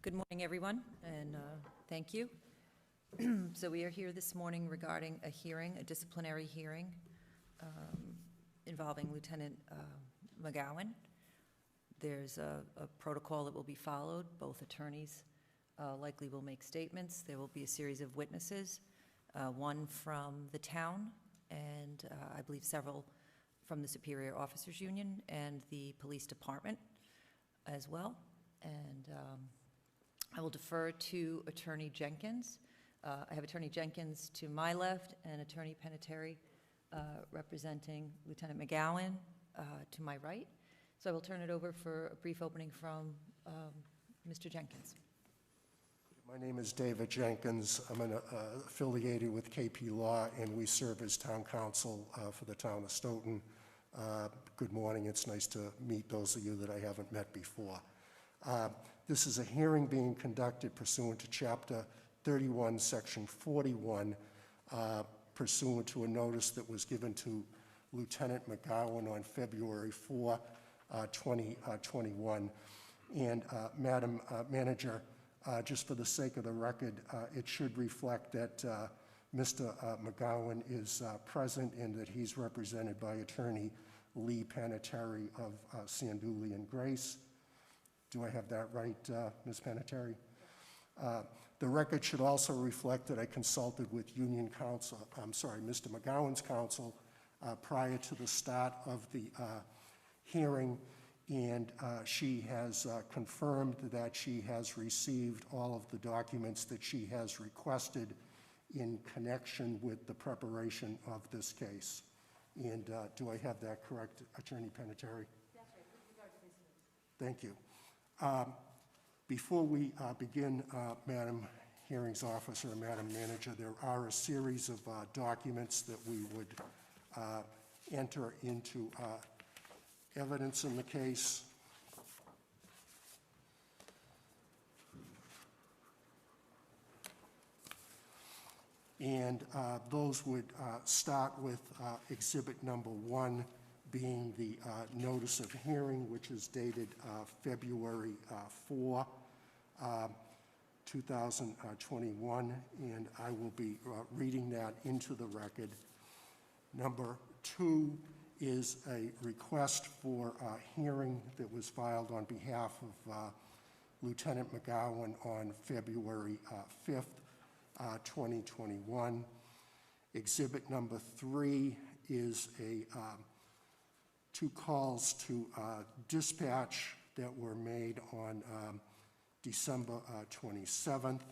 Good morning, everyone, and thank you. So we are here this morning regarding a hearing, a disciplinary hearing involving Lieutenant McGowan. There's a protocol that will be followed. Both attorneys likely will make statements. There will be a series of witnesses, one from the town and I believe several from the Superior Officers Union and the Police Department as well. And I will defer to Attorney Jenkins. I have Attorney Jenkins to my left and Attorney Penetary representing Lieutenant McGowan to my right. So I will turn it over for a brief opening from Mr. Jenkins. My name is David Jenkins. I'm affiliated with KP Law, and we serve as town council for the town of Stoughton. Good morning. It's nice to meet those of you that I haven't met before. This is a hearing being conducted pursuant to Chapter 31, Section 41, pursuant to a notice that was given to Lieutenant McGowan on February 4, 2021. And Madam Manager, just for the sake of the record, it should reflect that Mr. McGowan is present and that he's represented by Attorney Lee Panettiere of Sanduli and Grace. Do I have that right, Ms. Panettiere? The record should also reflect that I consulted with Union Counsel, Mr. McGowan's counsel prior to the start of the hearing, and she has confirmed that she has received all of the documents that she has requested in connection with the preparation of this case. And do I have that correct, Attorney Penettiere? That's right. With regard to this. Thank you. Before we begin, Madam Hearings Officer, Madam Manager, there are a series of documents that we would enter into evidence in the case. And those would start with exhibit number 1, being the notice of hearing, which is dated February 4, 2021, and I will be reading that into the record. Number 2 is a request for a hearing that was filed on behalf of Lieutenant McGowan on February 5th, 2021. Exhibit number 3 is a 2 calls to dispatch that were made on December 27th.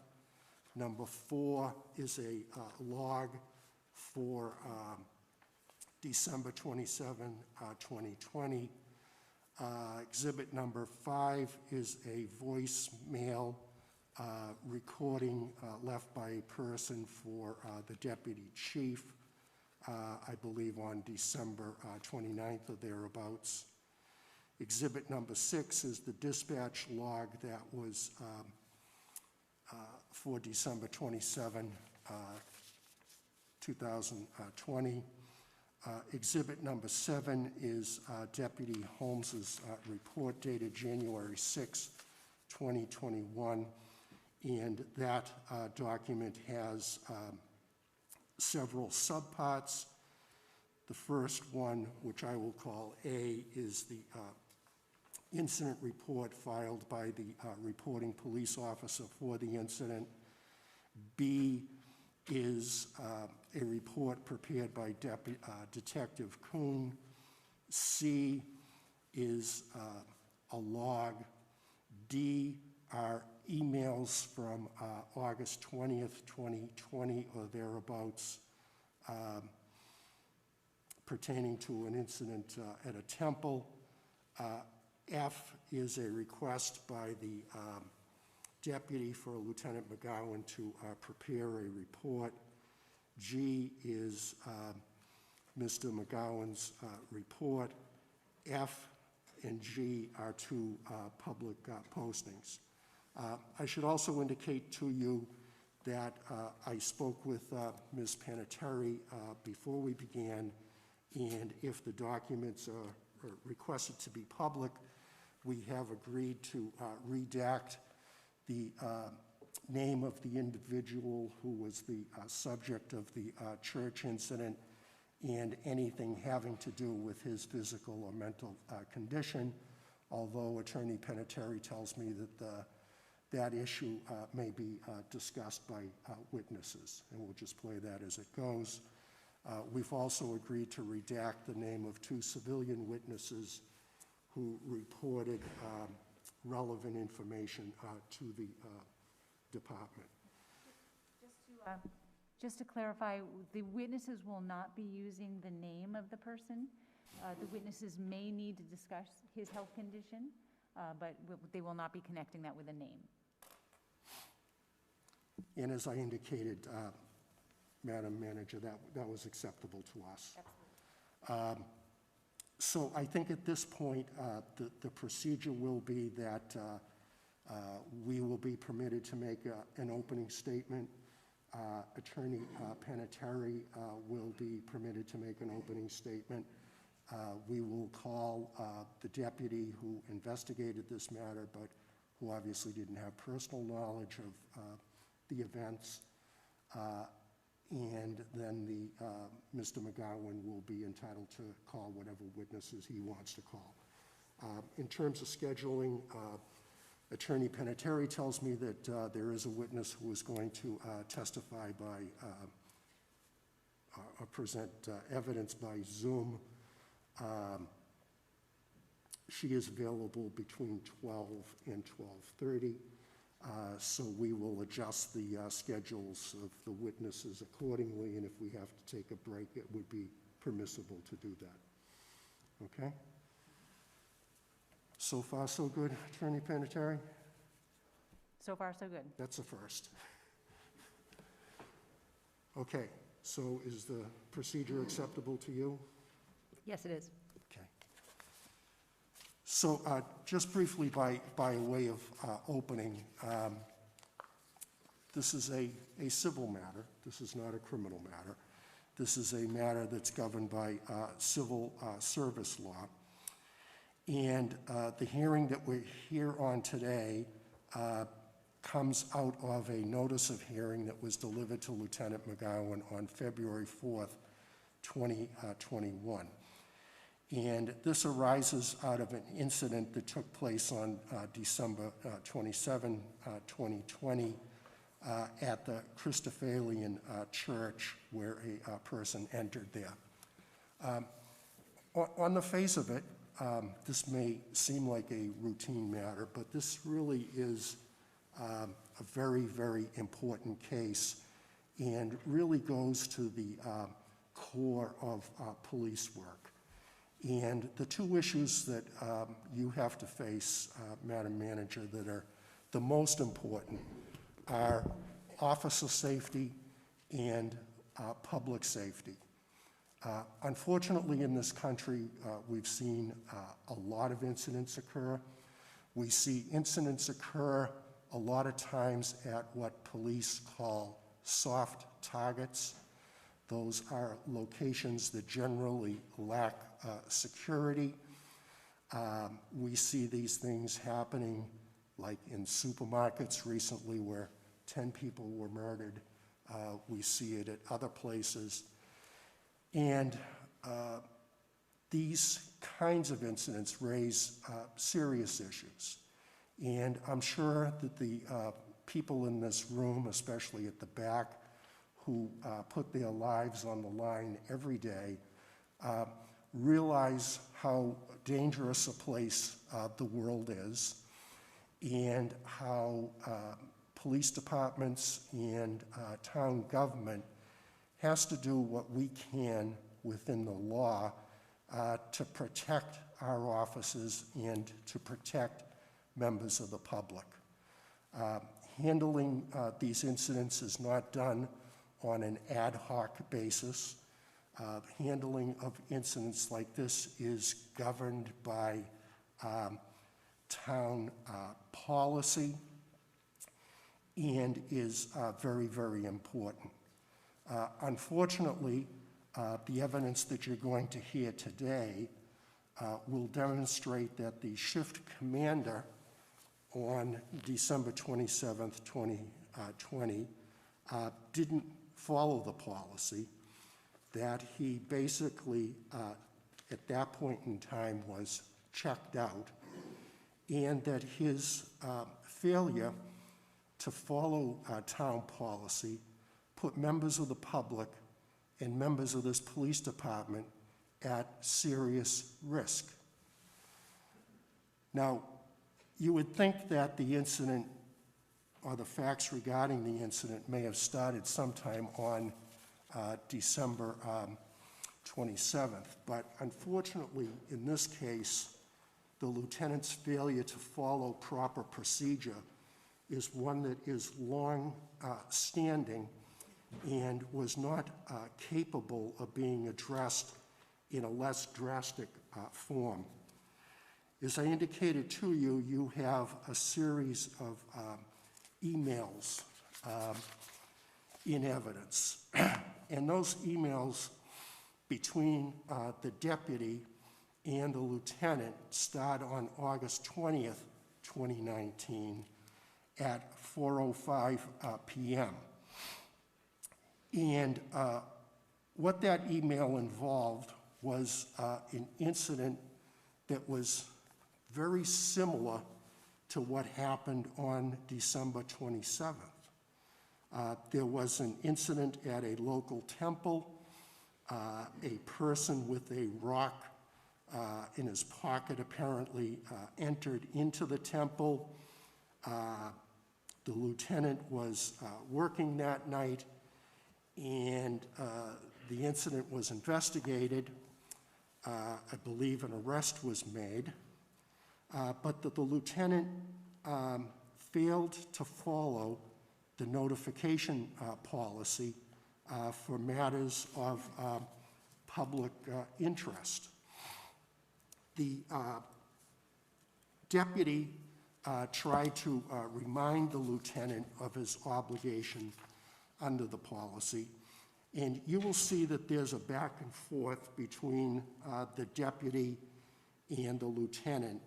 Number 4 is a log for December 27, 2020. Exhibit number 5 is a voicemail recording left by a person for the deputy chief, I believe on December 29th or thereabouts. Exhibit number 6 is the dispatch log that was for December 27, 2020. Exhibit number 7 is Deputy Holmes's report dated January 6, 2021, and that document has several subparts. The first one, which I will call A, is the incident report filed by the reporting police officer for the incident. B is a report prepared by Detective Kuhn. C is a log. D are emails from August 20th, 2020 or thereabouts pertaining to an incident at a temple. F is a request by the deputy for Lieutenant McGowan to prepare a report. G is Mr. McGowan's report. F and G are 2 public postings. I should also indicate to you that I spoke with Ms. Panettiere before we began, and if the documents are requested to be public, we have agreed to redact the name of the individual who was the subject of the church incident, and anything having to do with his physical or mental condition, although Attorney Penitentiary tells me that that issue may be discussed by witnesses, and we'll just play that as it goes. We've also agreed to redact the name of 2 civilian witnesses who reported relevant information to the department. Just to clarify, the witnesses will not be using the name of the person. The witnesses may need to discuss his health condition, but they will not be connecting that with a name. And as I indicated, Madam Manager, that was acceptable to us. Absolutely. So I think at this point, the procedure will be that we will be permitted to make an opening statement. Attorney Penitentiary will be permitted to make an opening statement. We will call the deputy who investigated this matter, but who obviously didn't have personal knowledge of the events. And then Mr. McGowan will be entitled to call whatever witnesses he wants to call. In terms of scheduling, Attorney Penitentiary tells me that there is a witness who is going to testify by or present evidence by Zoom. She is available between 12 and 12:30. So we will adjust the schedules of the witnesses accordingly, and if we have to take a break, it would be permissible to do that. Okay? So far, so good, Attorney Penitentiary? So far, so good. That's a first. Okay, so is the procedure acceptable to you? Yes, it is. Okay. So just briefly by way of opening, this is a civil matter. This is not a criminal matter. This is a matter that's governed by civil service law. And the hearing that we're here on today comes out of a notice of hearing that was delivered to Lieutenant McGowan on February 4th, 2021. And this arises out of an incident that took place on December 27, 2020, at the Christophalian Church, where a person entered there. On the face of it, this may seem like a routine matter, but this really is a very, very important case, and really goes to the core of police work. And the 2 issues that you have to face, Madam Manager, that are the most important are officer safety and public safety. Unfortunately, in this country, we've seen a lot of incidents occur. We see incidents occur a lot of times at what police call soft targets. Those are locations that generally lack security. We see these things happening like in supermarkets recently, where 10 people were murdered. We see it at other places. And these kinds of incidents raise serious issues. And I'm sure that the people in this room, especially at the back, who put their lives on the line every day, realize how dangerous a place the world is, and how police departments and town government has to do what we can within the law to protect our officers and to protect members of the public. Handling these incidents is not done on an ad hoc basis. Handling of incidents like this is governed by town policy and is very, very important. Unfortunately, the evidence that you're going to hear today will demonstrate that the shift commander on December 27th, 2020, didn't follow the policy, that he basically, at that point in time, was checked out, and that his failure to follow town policy put members of the public and members of this police department at serious risk. Now, you would think that the incident or the facts regarding the incident may have started sometime on December 27th, but unfortunately, in this case, the lieutenant's failure to follow proper procedure is one that is long-standing and was not capable of being addressed in a less drastic form. As I indicated to you, you have a series of emails in evidence. And those emails between the deputy and the lieutenant start on August 20th, 2019 at 4:05 p.m. And what that email involved was an incident that was very similar to what happened on December 27th. There was an incident at a local temple. A person with a rock in his pocket apparently entered into the temple. The lieutenant was working that night, and the incident was investigated. I believe an arrest was made, but the lieutenant failed to follow the notification policy for matters of public interest. The deputy tried to remind the lieutenant of his obligation under the policy, and you will see that there's a back and forth between the deputy and the lieutenant,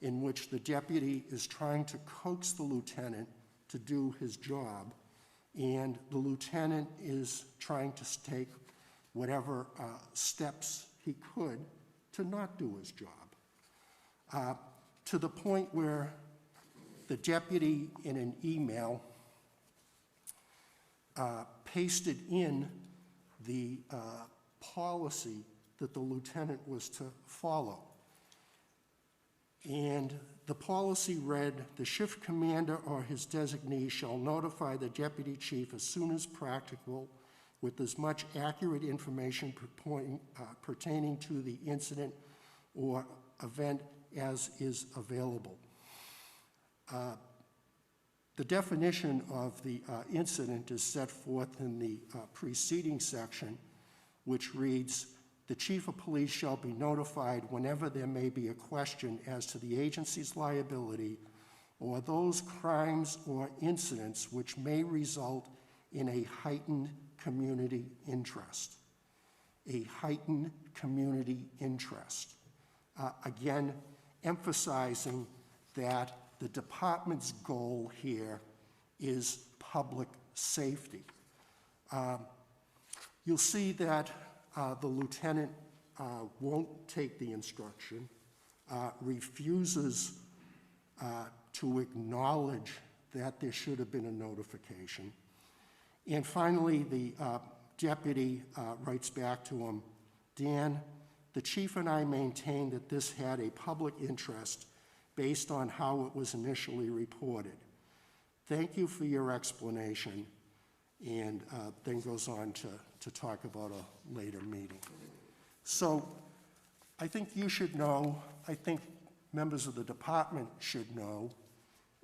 in which the deputy is trying to coax the lieutenant to do his job, and the lieutenant is trying to take whatever steps he could to not do his job, to the point where the deputy, in an email, pasted in the policy that the lieutenant was to follow. And the policy read, "The shift commander or his designee shall notify the deputy chief as soon as practicable with as much accurate information pertaining to the incident or event as is available." The definition of the incident is set forth in the preceding section, which reads, "The chief of police shall be notified whenever there may be a question as to the agency's liability or those crimes or incidents which may result in a heightened community interest." A heightened community interest. Again, emphasizing that the department's goal here is public safety. You'll see that the lieutenant won't take the instruction, refuses to acknowledge that there should have been a notification. And finally, the deputy writes back to him, "Dan, the chief and I maintain that this had a public interest based on how it was initially reported. Thank you for your explanation," and then goes on to talk about a later meeting. So I think you should know, I think members of the department should know,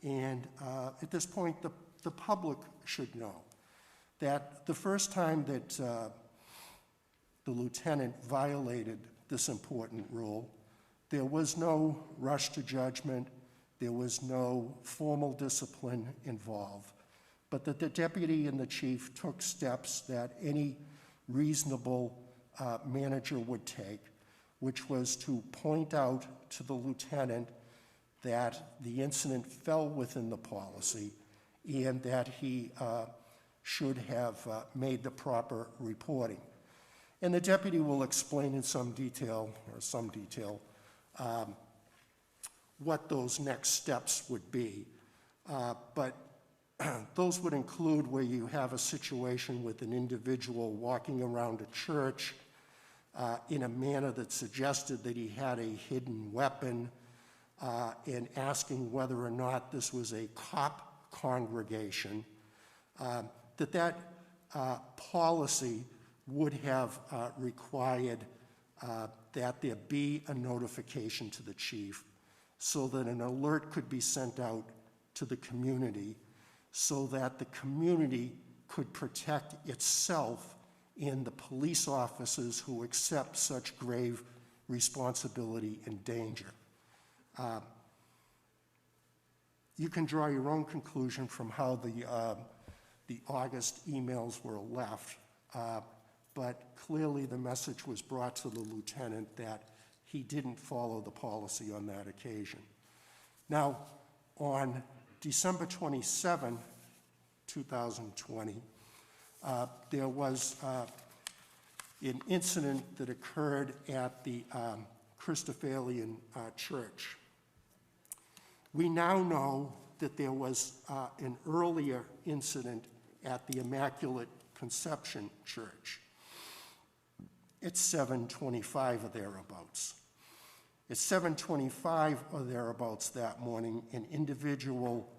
and at this point the public should know that the first time that the lieutenant violated this important rule, there was no rush to judgment, there was no formal discipline involved, but that the deputy and the chief took steps that any reasonable manager would take, which was to point out to the lieutenant that the incident fell within the policy and that he should have made the proper reporting. And the deputy will explain in some detail, what those next steps would be. But those would include where you have a situation with an individual walking around a church in a manner that suggested that he had a hidden weapon, and asking whether or not this was a cop congregation, that policy would have required that there be a notification to the chief so that an alert could be sent out to the community so that the community could protect itself and the police officers who accept such grave responsibility and danger. You can draw your own conclusion from how the August emails were left, but clearly the message was brought to the lieutenant that he didn't follow the policy on that occasion. Now, on December 27, 2020, there was an incident that occurred at the Christophalian Church. We now know that there was an earlier incident at the Immaculate Conception Church. It's 7:25 or thereabouts. At 7:25 or thereabouts that morning, an individual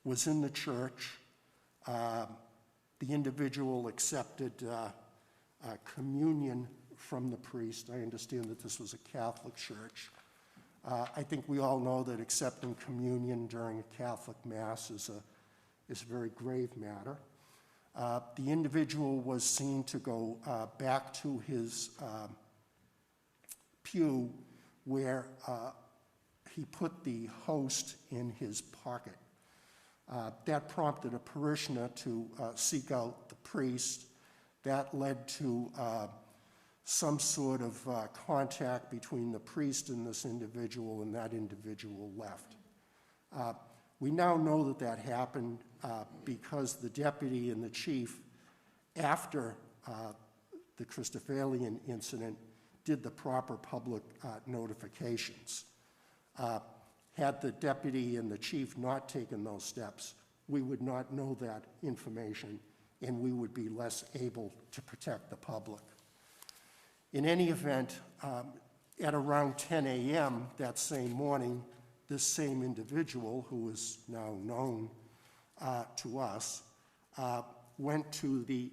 was in the church. The individual accepted communion from the priest. I understand that this was a Catholic church. I think we all know that accepting communion during a Catholic Mass is a very grave matter. The individual was seen to go back to his pew where he put the host in his pocket. That prompted a parishioner to seek out the priest. That led to some sort of contact between the priest and this individual, and that individual left. We now know that that happened because the deputy and the chief, after the Christophalian incident, did the proper public notifications. Had the deputy and the chief not taken those steps, we would not know that information, and we would be less able to protect the public. In any event, at around 10 a.m. that same morning, this same individual, who is now known to us, went to the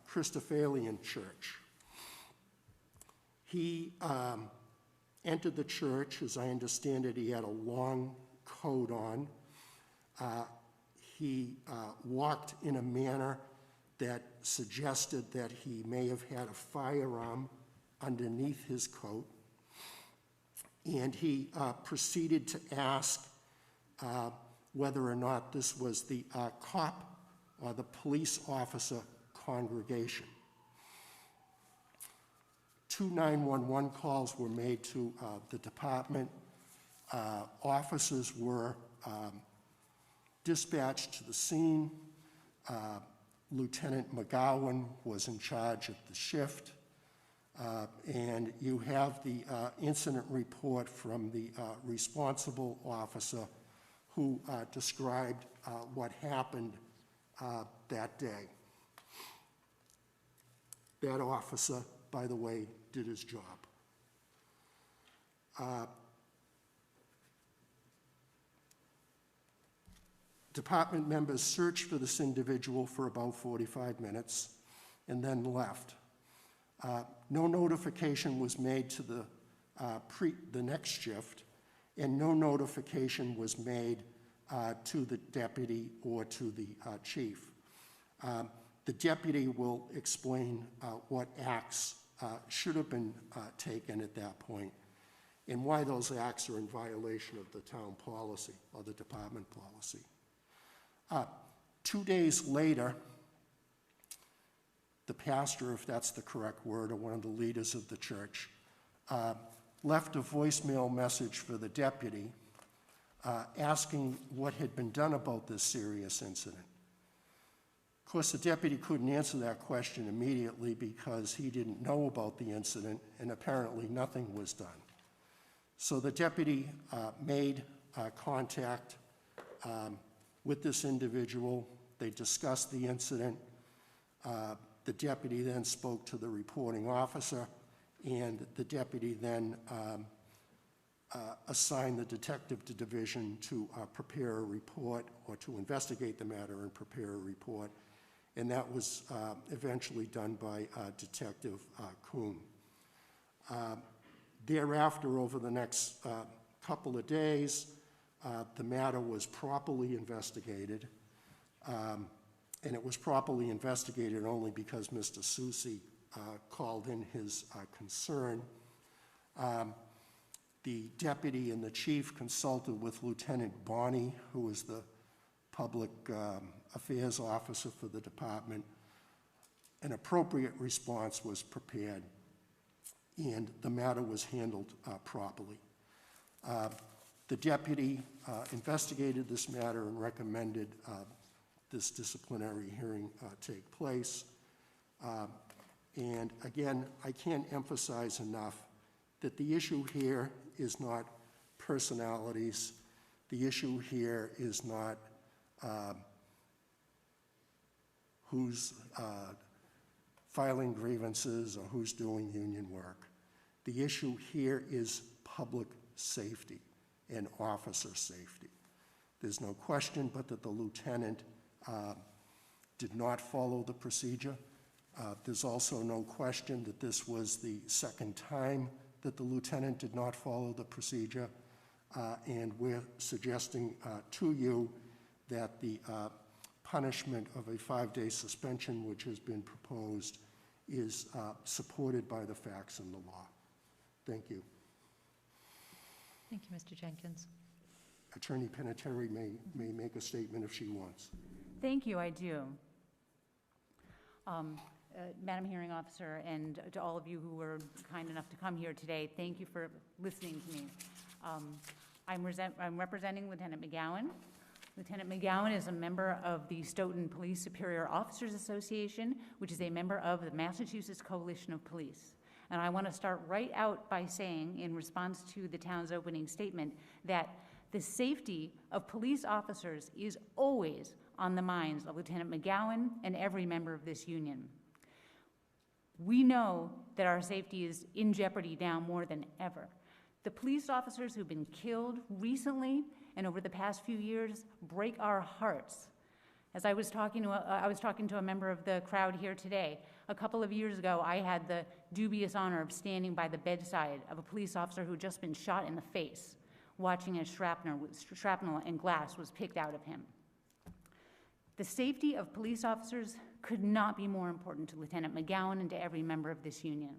Christophalian church. He entered the church. As I understand it, he had a long coat on. He walked in a manner that suggested that he may have had a firearm underneath his coat. And he proceeded to ask whether or not this was the cop or the police officer congregation. 2 911 calls were made to the department. Officers were dispatched to the scene. Lieutenant McGowan was in charge of the shift. And you have the incident report from the responsible officer who described what happened that day. That officer, by the way, did his job. Department members searched for this individual for about 45 minutes and then left. No notification was made to the next shift, and no notification was made to the deputy or to the chief. The deputy will explain what acts should have been taken at that point and why those acts are in violation of the town policy or the department policy. 2 days later, the pastor, if that's the correct word, or one of the leaders of the church, left a voicemail message for the deputy asking what had been done about this serious incident. Of course, the deputy couldn't answer that question immediately because he didn't know about the incident, and apparently nothing was done. So the deputy made contact with this individual. They discussed the incident. The deputy then spoke to the reporting officer, and the deputy then assigned the detective division to prepare a report, or to investigate the matter and prepare a report. And that was eventually done by Detective Kuhn. Thereafter, over the next couple of days, the matter was properly investigated. And it was properly investigated only because Mr. Soucy called in his concern. The deputy and the chief consulted with Lieutenant Bonney, who was the public affairs officer for the department. An appropriate response was prepared, and the matter was handled properly. The deputy investigated this matter and recommended this disciplinary hearing take place. And again, I can't emphasize enough that the issue here is not personalities. The issue here is not who's filing grievances or who's doing union work. The issue here is public safety and officer safety. There's no question but that the lieutenant did not follow the procedure. There's also no question that this was the second time that the lieutenant did not follow the procedure, and we're suggesting to you that the punishment of a 5-day suspension, which has been proposed, is supported by the facts and the law. Thank you. Thank you, Mr. Jenkins. Attorney Penitentiary may make a statement if she wants. Thank you, I do. Madam Hearing Officer, and to all of you who were kind enough to come here today, thank you for listening to me. I'm representing Lieutenant McGowan. Lieutenant McGowan is a member of the Stoughton Police Superior Officers Association, which is a member of the Massachusetts Coalition of Police. And I want to start right out by saying, in response to the town's opening statement, that the safety of police officers is always on the minds of Lieutenant McGowan and every member of this union. We know that our safety is in jeopardy now more than ever. The police officers who've been killed recently and over the past few years break our hearts. As I was talking to a member of the crowd here today. A couple of years ago, I had the dubious honor of standing by the bedside of a police officer who had just been shot in the face, watching as shrapnel and glass was picked out of him. The safety of police officers could not be more important to Lieutenant McGowan and to every member of this union.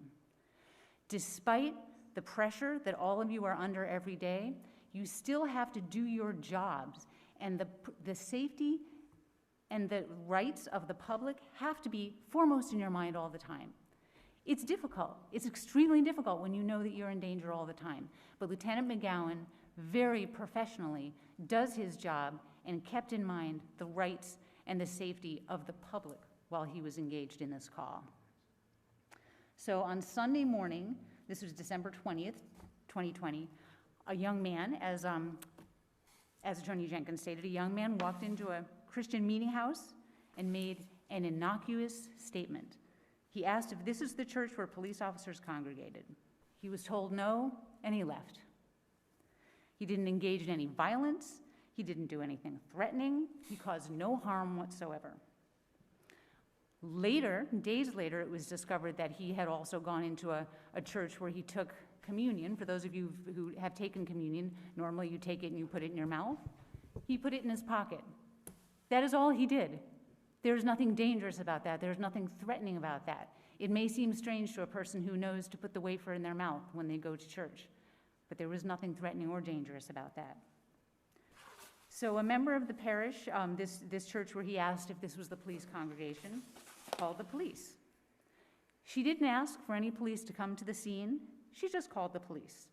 Despite the pressure that all of you are under every day, you still have to do your jobs, and the safety and the rights of the public have to be foremost in your mind all the time. It's difficult. It's extremely difficult when you know that you're in danger all the time. But Lieutenant McGowan very professionally does his job and kept in mind the rights and the safety of the public while he was engaged in this call. So on Sunday morning, this was December 20th, 2020, a young man, as Attorney Jenkins stated, a young man walked into a Christian meeting house and made an innocuous statement. He asked if this is the church where police officers congregated. He was told no, and he left. He didn't engage in any violence. He didn't do anything threatening. He caused no harm whatsoever. Later, days later, it was discovered that he had also gone into a church where he took communion. For those of you who have taken communion, normally you take it and you put it in your mouth. He put it in his pocket. That is all he did. There's nothing dangerous about that. There's nothing threatening about that. It may seem strange to a person who knows to put the wafer in their mouth when they go to church, but there was nothing threatening or dangerous about that. So a member of the parish, this church where he asked if this was the police congregation, called the police. She didn't ask for any police to come to the scene. She just called the police.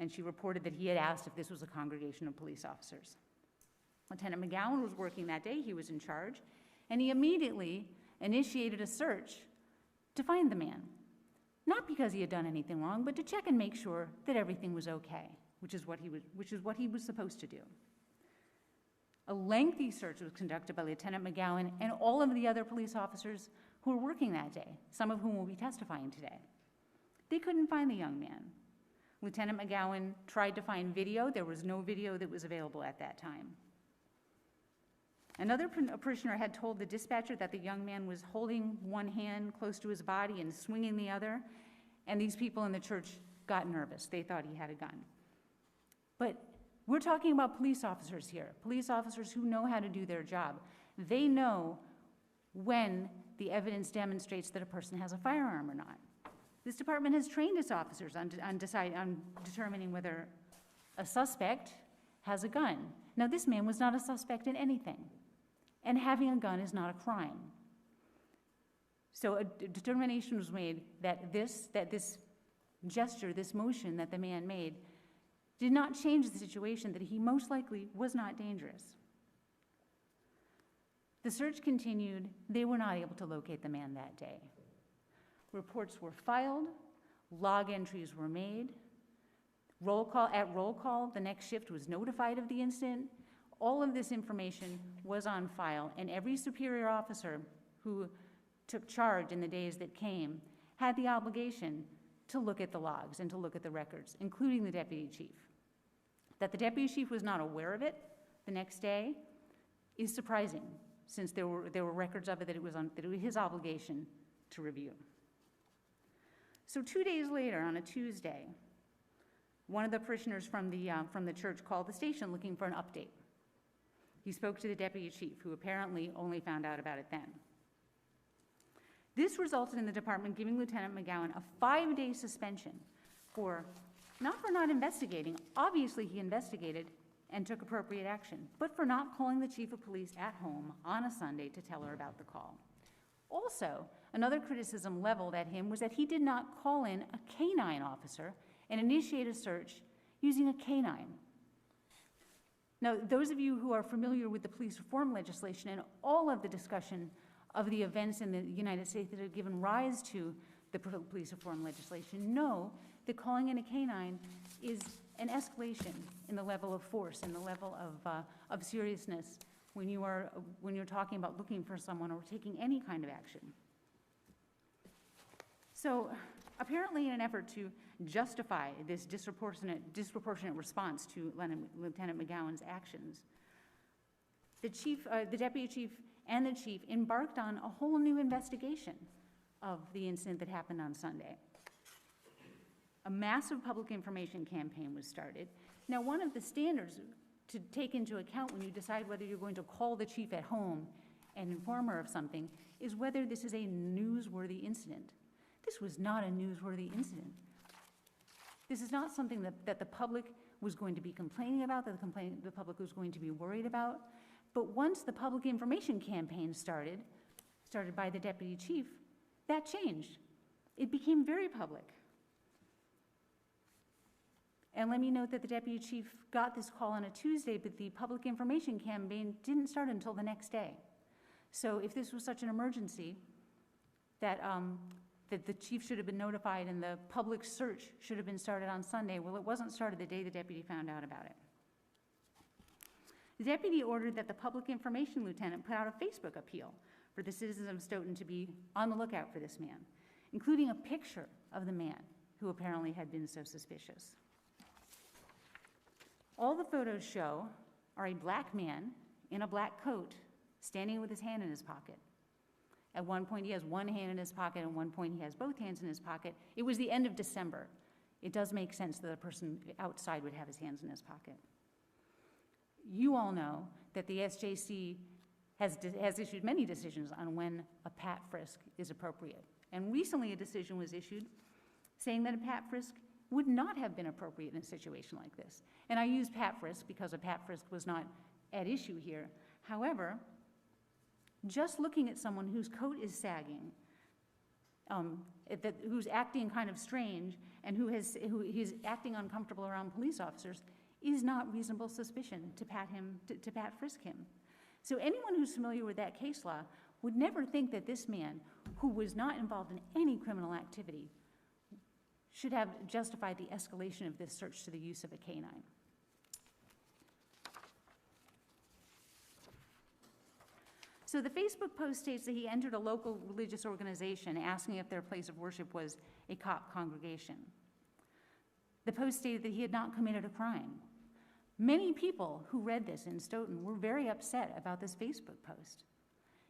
and she reported that he had asked if this was a congregation of police officers. Lieutenant McGowan was working that day, he was in charge, and he immediately initiated a search to find the man. Not because he had done anything wrong, but to check and make sure that everything was okay, which is what he was supposed to do. A lengthy search was conducted by Lieutenant McGowan and all of the other police officers who were working that day, some of whom will be testifying today. They couldn't find the young man. Lieutenant McGowan tried to find video. There was no video that was available at that time. Another parishioner had told the dispatcher that the young man was holding one hand close to his body and swinging the other, and these people in the church got nervous. They thought he had a gun. But we're talking about police officers here, police officers who know how to do their job. They know when the evidence demonstrates that a person has a firearm or not. This department has trained its officers on determining whether a suspect has a gun. Now, this man was not a suspect in anything, and having a gun is not a crime. So a determination was made that this gesture, this motion that the man made, did not change the situation, that he most likely was not dangerous. The search continued. They were not able to locate the man that day. Reports were filed, log entries were made. At roll call, the next shift was notified of the incident. All of this information was on file, and every superior officer who took charge in the days that came had the obligation to look at the logs and to look at the records, including the deputy chief. That the deputy chief was not aware of it the next day is surprising, since there were records of it that it was his obligation to review. So 2 days later, on a Tuesday, one of the parishioners from the church called the station looking for an update. He spoke to the deputy chief, who apparently only found out about it then. This resulted in the department giving Lieutenant McGowan a 5-day suspension not for not investigating. Obviously, he investigated and took appropriate action, but for not calling the chief of police at home on a Sunday to tell her about the call. Also, another criticism leveled at him was that he did not call in a canine officer and initiate a search using a canine. Now, those of you who are familiar with the police reform legislation and all of the discussion of the events in the United States that have given rise to the police reform legislation know that calling in a canine is an escalation in the level of force and the level of seriousness when you're talking about looking for someone or taking any kind of action. So apparently, in an effort to justify this disproportionate response to Lieutenant McGowan's actions, the deputy chief and the chief embarked on a whole new investigation of the incident that happened on Sunday. A massive public information campaign was started. Now, one of the standards to take into account when you decide whether you're going to call the chief at home and inform her of something is whether this is a newsworthy incident. This was not a newsworthy incident. This is not something that the public was going to be complaining about, that the public was going to be worried about. But once the public information campaign started by the deputy chief, that changed. It became very public. And let me note that the deputy chief got this call on a Tuesday, but the public information campaign didn't start until the next day. So if this was such an emergency that the chief should have been notified and the public search should have been started on Sunday, well, it wasn't started the day the deputy found out about it. The deputy ordered that the public information lieutenant put out a Facebook appeal for the citizens of Stoughton to be on the lookout for this man, including a picture of the man who apparently had been so suspicious. All the photos show are a black man in a black coat standing with his hand in his pocket. At one point, he has one hand in his pocket, and at one point, he has both hands in his pocket. It was the end of December. It does make sense that a person outside would have his hands in his pocket. You all know that the SJC has issued many decisions on when a pat frisk is appropriate. And recently, a decision was issued saying that a pat frisk would not have been appropriate in a situation like this. And I use pat frisk because a pat frisk was not at issue here. However, just looking at someone whose coat is sagging who's acting kind of strange and he's acting uncomfortable around police officers is not reasonable suspicion to pat frisk him. So anyone who's familiar with that case law would never think that this man, who was not involved in any criminal activity, should have justified the escalation of this search to the use of a canine. So the Facebook post states that he entered a local religious organization asking if their place of worship was a cop congregation. The post stated that he had not committed a crime. Many people who read this in Stoughton were very upset about this Facebook post.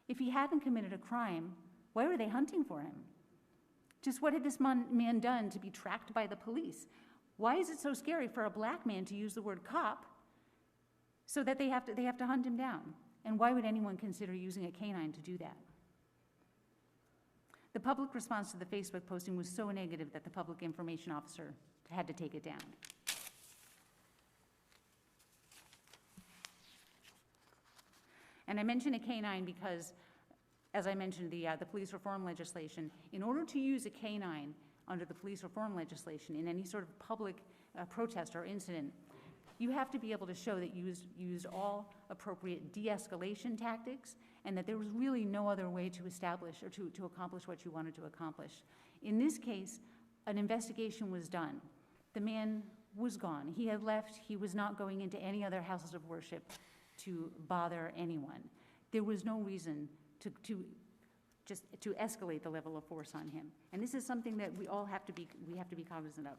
If he hadn't committed a crime, why were they hunting for him? Just what had this man done to be tracked by the police? Why is it so scary for a black man to use the word cop so that they have to hunt him down? And why would anyone consider using a canine to do that? The public response to the Facebook posting was so negative that the public information officer had to take it down. And I mention a canine because, as I mentioned, the police reform legislation, in order to use a canine under the police reform legislation in any sort of public protest or incident, you have to be able to show that you used all appropriate de-escalation tactics and that there was really no other way to establish or to accomplish what you wanted to accomplish. In this case, an investigation was done. The man was gone. He had left. He was not going into any other houses of worship to bother anyone. There was no reason to escalate the level of force on him. And this is something that we have to be cognizant of.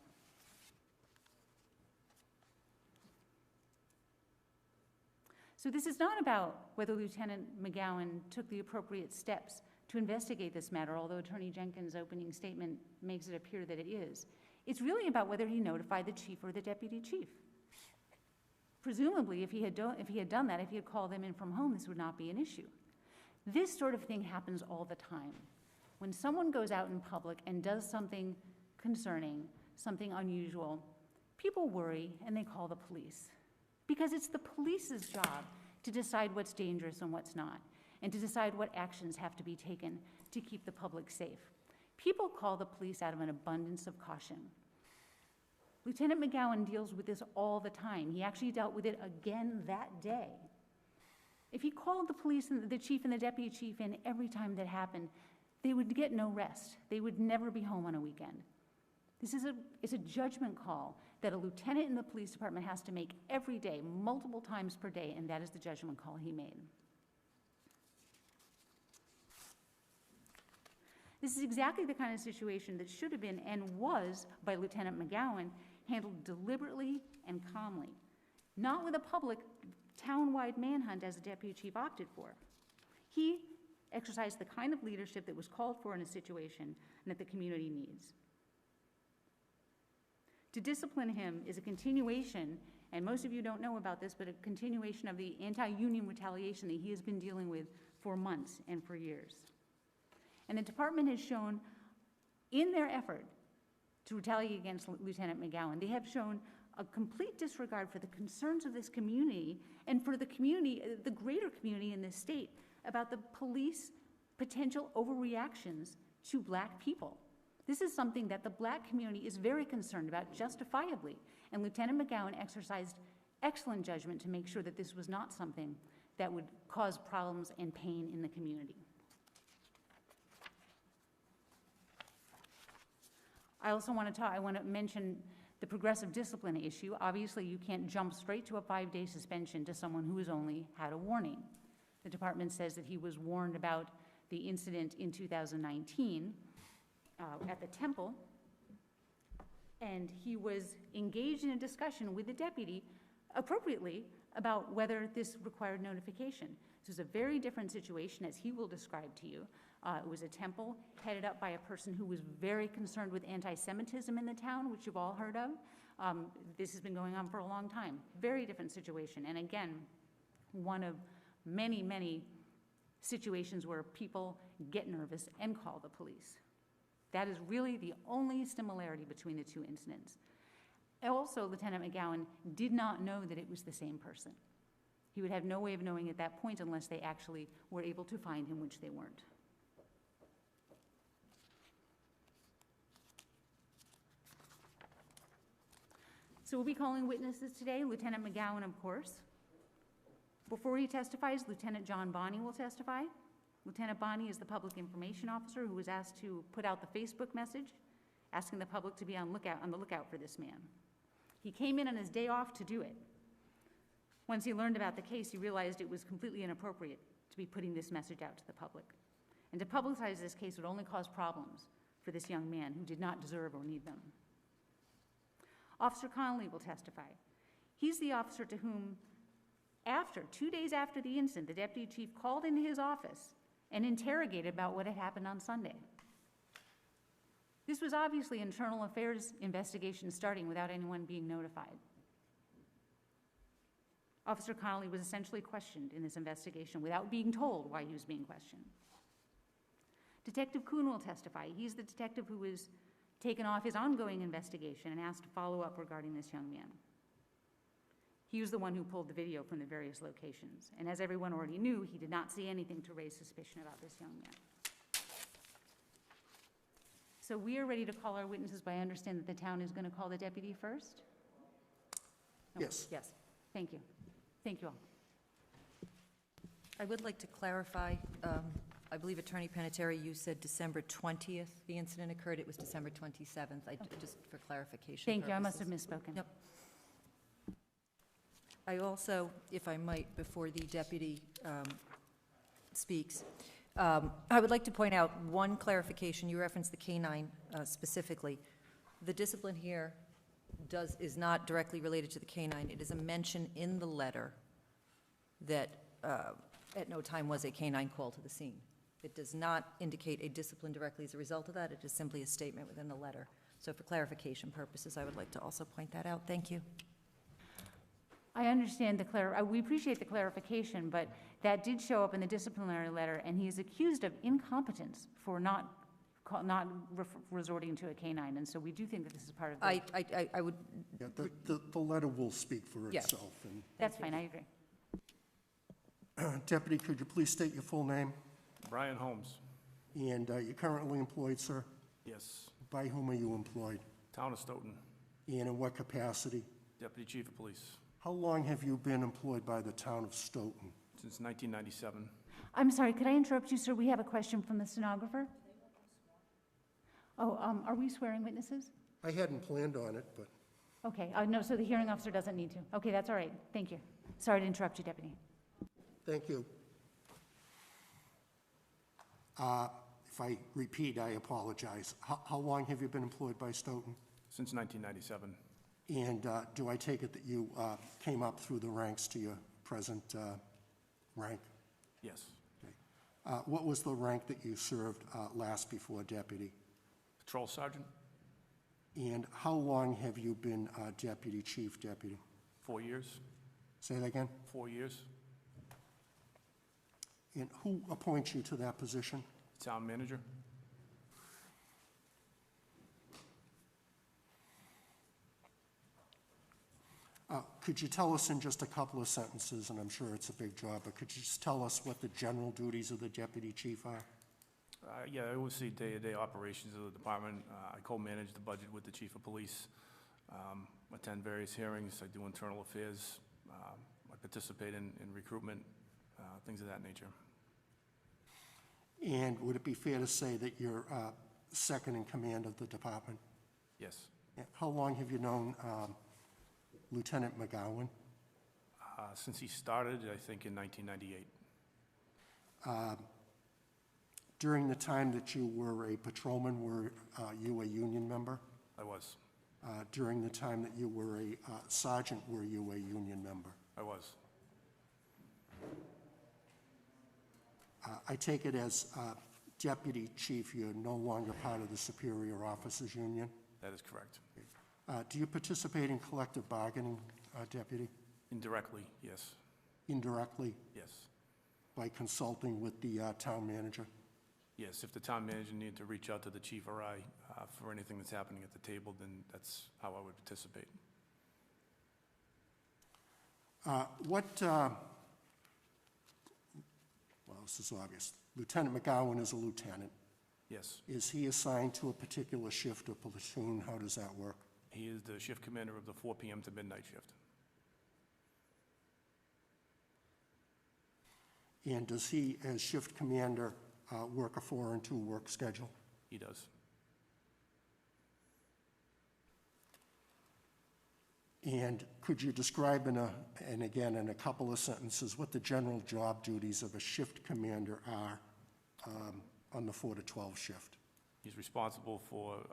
So this is not about whether Lieutenant McGowan took the appropriate steps to investigate this matter, although Attorney Jenkins' opening statement makes it appear that it is. It's really about whether he notified the chief or the deputy chief. Presumably, if he had done that, if he had called them in from home, this would not be an issue. This sort of thing happens all the time. When someone goes out in public and does something concerning, something unusual, people worry and they call the police. Because it's the police's job to decide what's dangerous and what's not, and to decide what actions have to be taken to keep the public safe. People call the police out of an abundance of caution. Lieutenant McGowan deals with this all the time. He actually dealt with it again that day. If he called the police and the chief and the deputy chief in every time that happened, they would get no rest. They would never be home on a weekend. It's a judgment call that a lieutenant in the police department has to make every day, multiple times per day, and that is the judgment call he made. This is exactly the kind of situation that should have been and was, by Lieutenant McGowan, handled deliberately and calmly, not with a public town-wide manhunt as the deputy chief opted for. He exercised the kind of leadership that was called for in a situation and that the community needs. To discipline him is a continuation, and most of you don't know about this, but a continuation of the anti-union retaliation that he has been dealing with for months and for years. And the department has shown, in their effort to retaliate against Lieutenant McGowan, they have shown a complete disregard for the concerns of this community and for the community, the greater community in this state, about the police potential overreactions to black people. This is something that the black community is very concerned about, justifiably, and Lieutenant McGowan exercised excellent judgment to make sure that this was not something that would cause problems and pain in the community. I also want to mention the progressive discipline issue. Obviously, you can't jump straight to a 5-day suspension to someone who has only had a warning. The department says that he was warned about the incident in 2019 at the temple, and he was engaged in a discussion with the deputy, appropriately, about whether this required notification. This was a very different situation, as he will describe to you. It was a temple headed up by a person who was very concerned with anti-Semitism in the town, which you've all heard of. This has been going on for a long time. Very different situation. And again, one of many, many situations where people get nervous and call the police. That is really the only similarity between the two incidents. Also, Lieutenant McGowan did not know that it was the same person. He would have no way of knowing at that point unless they actually were able to find him, which they weren't. So we'll be calling witnesses today, Lieutenant McGowan, of course. Before he testifies, Lieutenant John Bonney will testify. Lieutenant Bonney is the public information officer who was asked to put out the Facebook message asking the public to be on the lookout for this man. He came in on his day off to do it. Once he learned about the case, he realized it was completely inappropriate to be putting this message out to the public. And to publicize this case would only cause problems for this young man who did not deserve or need them. Officer Conley will testify. He's the officer to whom, 2 days after the incident, the deputy chief called into his office and interrogated about what had happened on Sunday. This was obviously an internal affairs investigation starting without anyone being notified. Officer Conley was essentially questioned in this investigation without being told why he was being questioned. Detective Kuhn will testify. He's the detective who was taken off his ongoing investigation and asked to follow up regarding this young man. He was the one who pulled the video from the various locations. And as everyone already knew, he did not see anything to raise suspicion about this young man. So we are ready to call our witnesses, but I understand that the town is going to call the deputy first? Yes. Yes. Thank you. Thank you all. I would like to clarify, I believe Attorney Panettiere, you said December 20th the incident occurred. It was December 27th, just for clarification Thank you. I must have purposes. misspoken. Yep. I also, if I might, before the deputy speaks, I would like to point out one clarification. You referenced the K-9 specifically. The discipline here is not directly related to the K-9. It is a mention in the letter that at no time was a K-9 call to the scene. It does not indicate a discipline directly as a result of that. It is simply a statement within the letter. So for clarification purposes, I would like to also point that out. Thank you. I understand we appreciate the clarification, but that did show up in the disciplinary letter, and he is accused of incompetence for not resorting to a K-9, and so we do think that this is part of the... I would, Yeah, the letter will speak for Yes. itself. And That's fine, I agree. Deputy, could you please state your full name? Brian Holmes. And you're currently employed, sir? Yes. By whom are you employed? Town of Stoughton. And in what capacity? Deputy Chief of Police. How long have you been employed by the town of Stoughton? Since 1997. I'm sorry, could I interrupt you, sir? We have a question from the stenographer. Oh, are we swearing witnesses? I hadn't planned on it, but Okay, no, so the hearing officer doesn't need to. Okay, that's all right, thank you. Sorry to interrupt you, Deputy. thank you. If I repeat, I apologize. How long have you been employed by Stoughton? Since 1997. And do I take it that you came up through the ranks to your present rank? Yes. Okay. What was the rank that you served last before deputy? Patrol Sergeant. And how long have you been deputy chief deputy? 4 years. Say that again? 4 years. And who appoints you to that position? Town Manager. Could you tell us in just a couple of sentences, and I'm sure it's a big job, but could you just tell us what the general duties of the deputy chief are? Yeah, I oversee day-to-day operations of the department. I co-manage the budget with the Chief of Police, attend various hearings. I do internal affairs. I participate in recruitment, things of that nature. And would it be fair to say that you're second in command of the department? Yes. How long have you known Lieutenant McGowan? Since he started, I think in 1998. During the time that you were a patrolman, were you a union member? I was. During the time that you were a sergeant, were you a union member? I was. I take it as deputy chief, you're no longer part of the superior officers union? That is correct. Do you participate in collective bargaining, deputy? Indirectly, yes. Indirectly, Yes. by consulting with the town manager? Yes, if the town manager needed to reach out to the chief or I for anything that's happening at the table, then that's how I would participate. Well, this is obvious. Lieutenant McGowan is a lieutenant. Yes. Is he assigned to a particular shift or platoon? How does that work? He is the shift commander of the 4 PM to midnight shift. And does he, as shift commander, work a 4 and 2 work schedule? He does. And could you describe and again, in a couple of sentences, what the general job duties of a shift commander are on the 4 to 12 shift? He's responsible for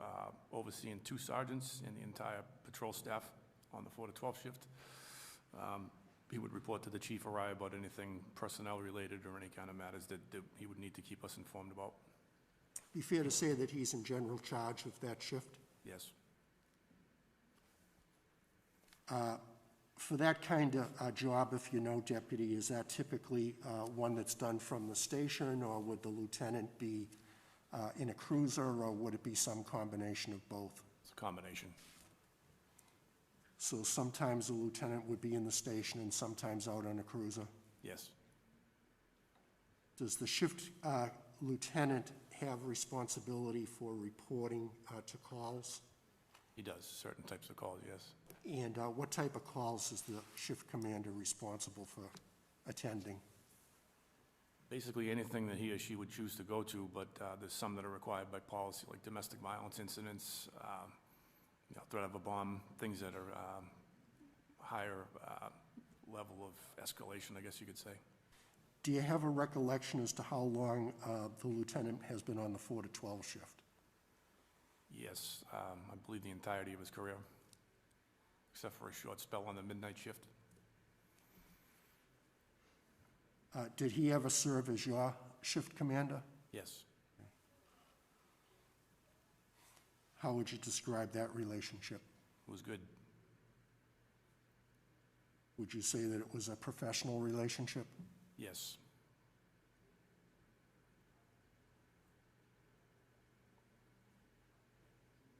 overseeing 2 sergeants and the entire patrol staff on the 4 to 12 shift. He would report to the chief or I about anything personnel-related or any kind of matters that he would need to keep us informed about. Be fair to say that he's in general charge of that shift? Yes. For that kind of job, if you know, Deputy, is that typically one that's done from the station, or would the lieutenant be in a cruiser, or would it be some combination of both? It's a combination. So sometimes the lieutenant would be in the station and sometimes out on a cruiser? Yes. Does the shift lieutenant have responsibility for reporting to calls? He does, certain types of calls, yes. And what type of calls is the shift commander responsible for attending? Basically, anything that he or she would choose to go to, but there's some that are required by policy, like domestic violence incidents, threat of a bomb, things that are higher level of escalation, I guess you could say. Do you have a recollection as to how long the lieutenant has been on the 4 to 12 shift? Yes, I believe the entirety of his career, except for a short spell on the midnight shift. Did he ever serve as your shift commander? Yes. How would you describe that relationship? It was good. Would you say that it was a professional relationship? Yes.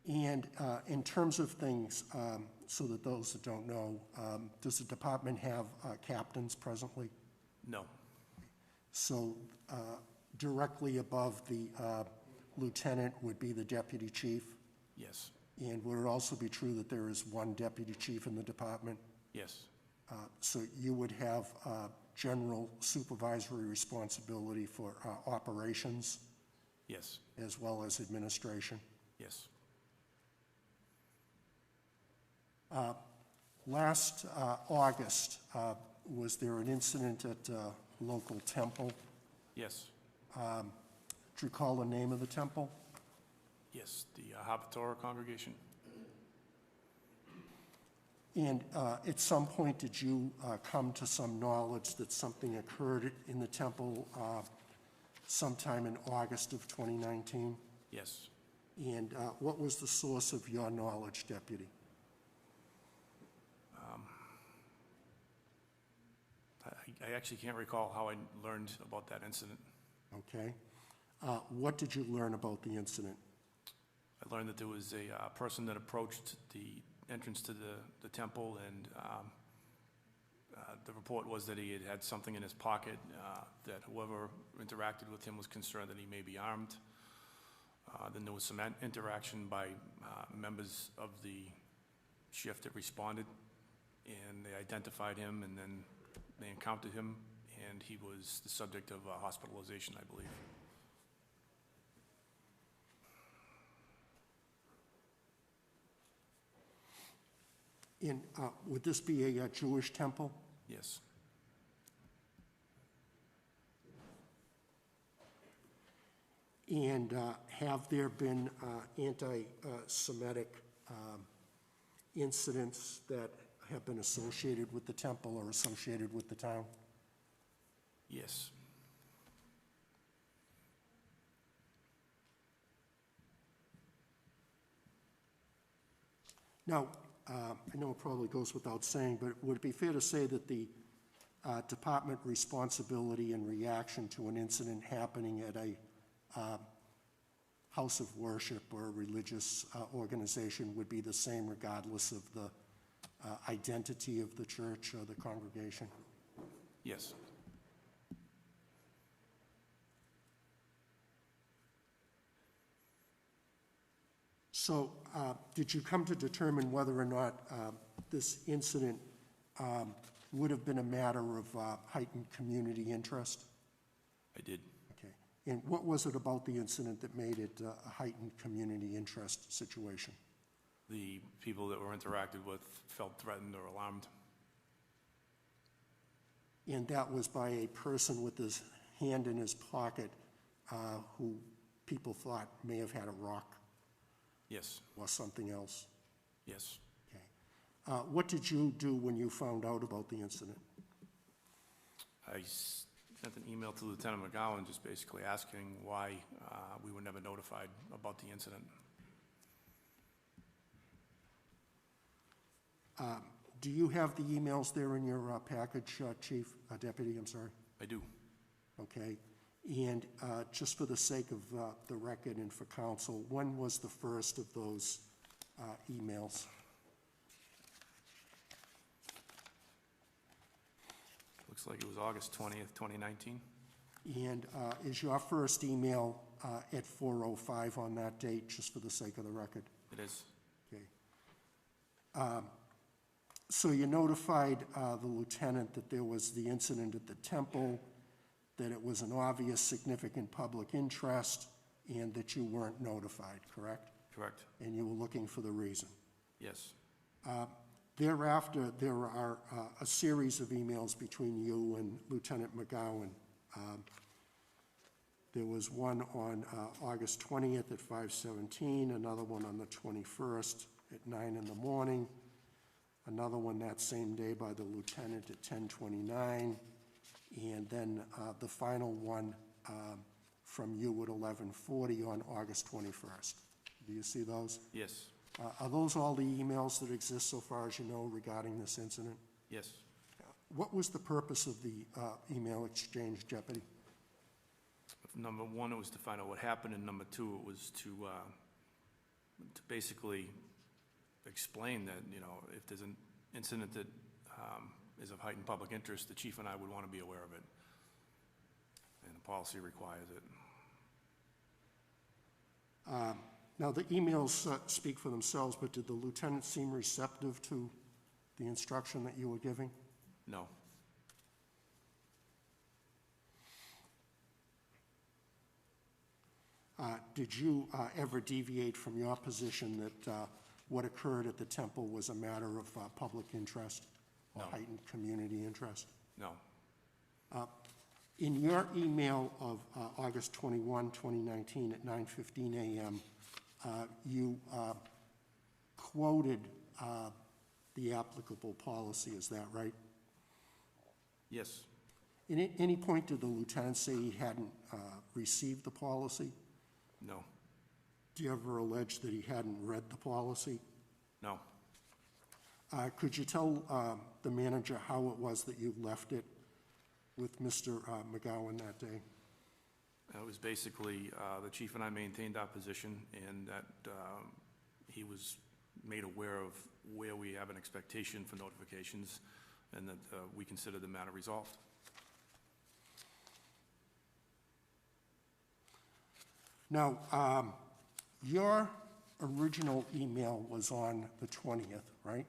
And in terms of things, so that those that don't know, does the department have captains presently? No. So directly above the lieutenant would be the deputy chief? Yes. And would it also be true that there is one deputy chief in the department? Yes. So you would have general supervisory responsibility for operations Yes. as well as administration? Yes. Last August, was there an incident at a local temple? Yes. Do you recall the name of the temple? Yes, the Harvard Torah congregation. And at some point, did you come to some knowledge that something occurred in the temple sometime in August of 2019? Yes. And what was the source of your knowledge, Deputy? I actually can't recall how I learned about that incident. Okay. What did you learn about the incident? I learned that there was a person that approached the entrance to the temple, and the report was that he had something in his pocket, that whoever interacted with him was concerned that he may be armed. Then there was some interaction by members of the shift that responded, and they identified him, and then they encountered him, and he was the subject of hospitalization, I believe. And would this be a Jewish temple? Yes. And have there been anti-Semitic incidents that have been associated with the temple or associated with the town? Yes. Now, I know it probably goes without saying, but would it be fair to say that the department responsibility in reaction to an incident happening at a house of worship or a religious organization would be the same regardless of the identity of the church or the congregation? Yes. So did you come to determine whether or not this incident would have been a matter of heightened community interest? I did. Okay. And what was it about the incident that made it a heightened community interest situation? The people that were interacted with felt threatened or alarmed. And that was by a person with his hand in his pocket who people thought may have had a rock Yes, or something else? yes. Okay. What did you do when you found out about the incident? I sent an email to Lieutenant McGowan just basically asking why we were never notified about the incident. Do you have the emails there in your package, Chief, Deputy, I'm sorry? I do. Okay. And just for the sake of the record and for counsel, when was the first of those emails? Looks like it was August 20th, 2019. And is your first email at 4:05 on that date, just for the sake of the record? It is. Okay. So you notified the lieutenant that there was the incident at the temple, that it was an obvious significant public interest, and that you weren't notified, correct? Correct. And you were looking for the reason. Yes. Thereafter, there are a series of emails between you and Lieutenant McGowan. There was one on August 20th at 5:17, another one on the 21st at 9 in the morning, another one that same day by the lieutenant at 10:29, and then the final one from you at 11:40 on August 21st. Do you see those? Yes. Are those all the emails that exist so far as you know regarding this incident? Yes. What was the purpose of the email exchange, Deputy? Number one, it was to find out what happened, and number two, it was to basically explain that, you know, if there's an incident that is of heightened public interest, the chief and I would want to be aware of it. And the policy requires it. Now, the emails speak for themselves, but did the lieutenant seem receptive to the instruction that you were giving? No. Did you ever deviate from your position that what occurred at the temple was a matter of public interest or No. heightened community interest? No. In your email of August 21, 2019 at 9:15 a.m., you quoted the applicable policy, is that right? Yes. At any point did the lieutenant say he hadn't received the policy? No. Do you ever allege that he hadn't read the policy? No. Could you tell the manager how it was that you left it with Mr. McGowan that day? It was basically, the chief and I maintained our position, and that he was made aware of where we have an expectation for notifications, and that we consider the matter resolved. Now, your original email was on the 20th, right?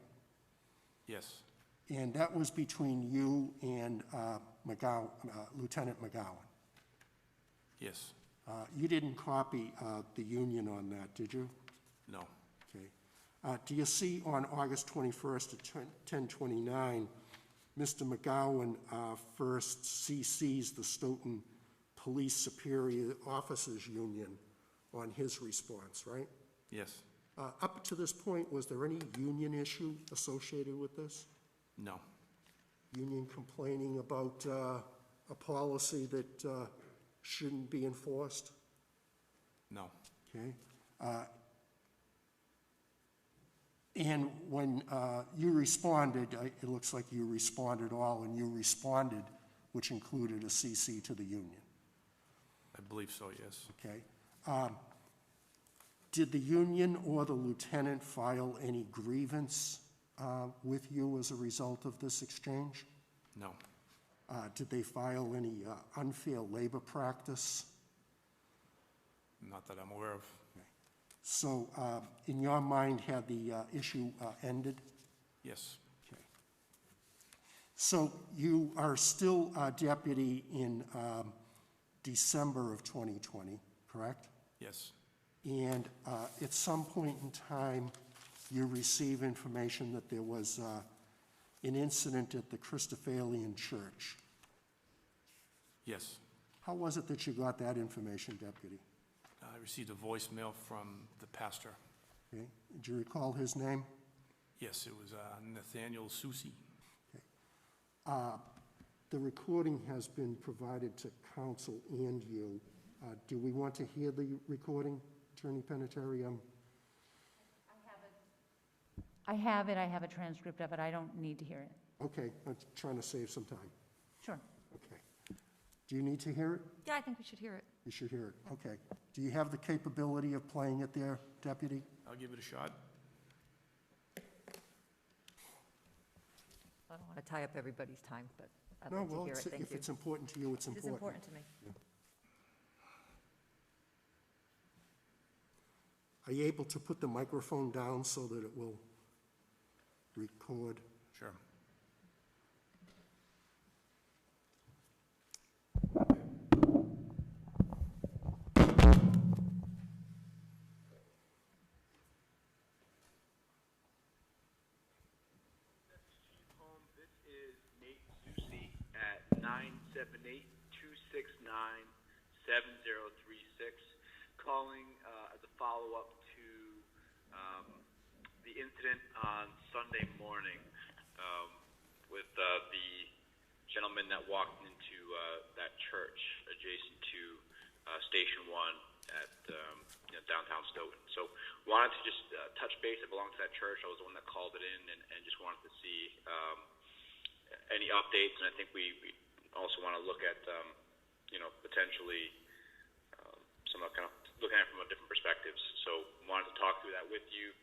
Yes. And that was between you and Lieutenant McGowan. Yes. You didn't copy the union on that, did you? No. Okay. Do you see on August 21st at 10:29, Mr. McGowan first CCs the Stoughton Police Superior Officers Union on his response, right? Yes. Up to this point, was there any union issue associated with this? No. Union complaining about a policy that shouldn't be enforced? No. Okay. And when you responded, it looks like you responded all, and you responded, which included a CC to the union. I believe so, yes. Okay. Did the union or the lieutenant file any grievance with you as a result of this exchange? No. Did they file any unfair labor practice? Not that I'm aware of. So in your mind, had the issue ended? Yes, Okay. So you are still a deputy in December of 2020, correct? yes, And at some point in time, you receive information that there was an incident at the Christophalian Church. yes. How was it that you got that information, Deputy? I received a voicemail from the pastor. Okay. Do you recall his name? Yes, it was Nathaniel Susi. The recording has been provided to counsel and you. Do we want to hear the recording, Attorney Penetary? I have it, I have a transcript of it, I don't need to hear it. Okay, I'm trying to save some time. Sure. Okay. Do you need to hear it? Yeah, I think we should hear it. You should hear it. Okay. Do you have the capability of playing it there, Deputy? I'll give it a shot. I don't want to tie up everybody's time, but I'd No, like to well, hear it. Thank if you. it's important to you, it's It is important. important to me. Are you able to put the microphone down so that it will record? Sure. Holmes, this is Nate Susi at 978-269-7036, calling as a follow-up to the incident on Sunday morning with the gentleman that walked into that church adjacent to Station 1 at downtown Stoughton. So wanted to just touch base. I belong to that church. I was the one that called it in and just wanted to see any updates. And I think we also want to look at, potentially some kind of looking at it from a different perspectives. So wanted to talk through that with you.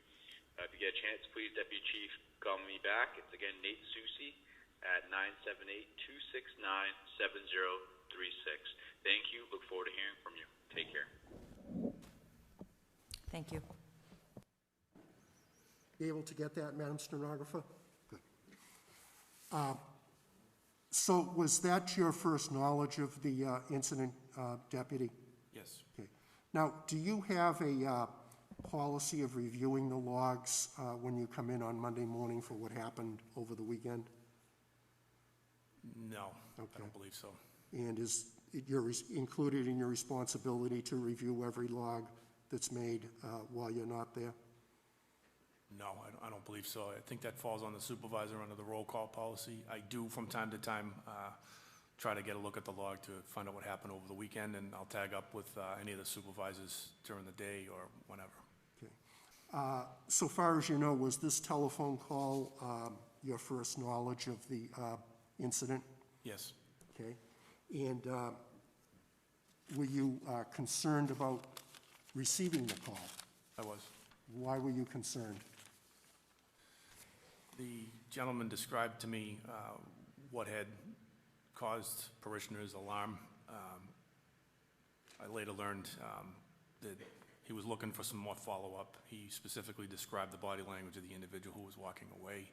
If you get a chance, please, Deputy Chief, call me back. It's again Nate Susi at 978-269-7036. Thank you. Look forward to hearing from you. Take care. Thank you. Be able to get that, Madam Stenographer? Good. So was that your first knowledge of the incident, Deputy? Yes, Okay. Now, do you have a policy of reviewing the logs when you come in on Monday morning for what happened over the weekend? no, I Okay. don't believe so. And is it included in your responsibility to review every log that's made while you're not there? No, I don't believe so. I think that falls on the supervisor under the roll call policy. I do, from time to time, try to get a look at the log to find out what happened over the weekend, and I'll tag up with any of the supervisors during the day or whenever. Okay. So far as you know, was this telephone call your first knowledge of the incident? Yes, Okay. And were you concerned about receiving the call? I was. Why were you concerned? The gentleman described to me what had caused parishioners' alarm. I later learned that he was looking for some more follow-up. He specifically described the body language of the individual who was walking away,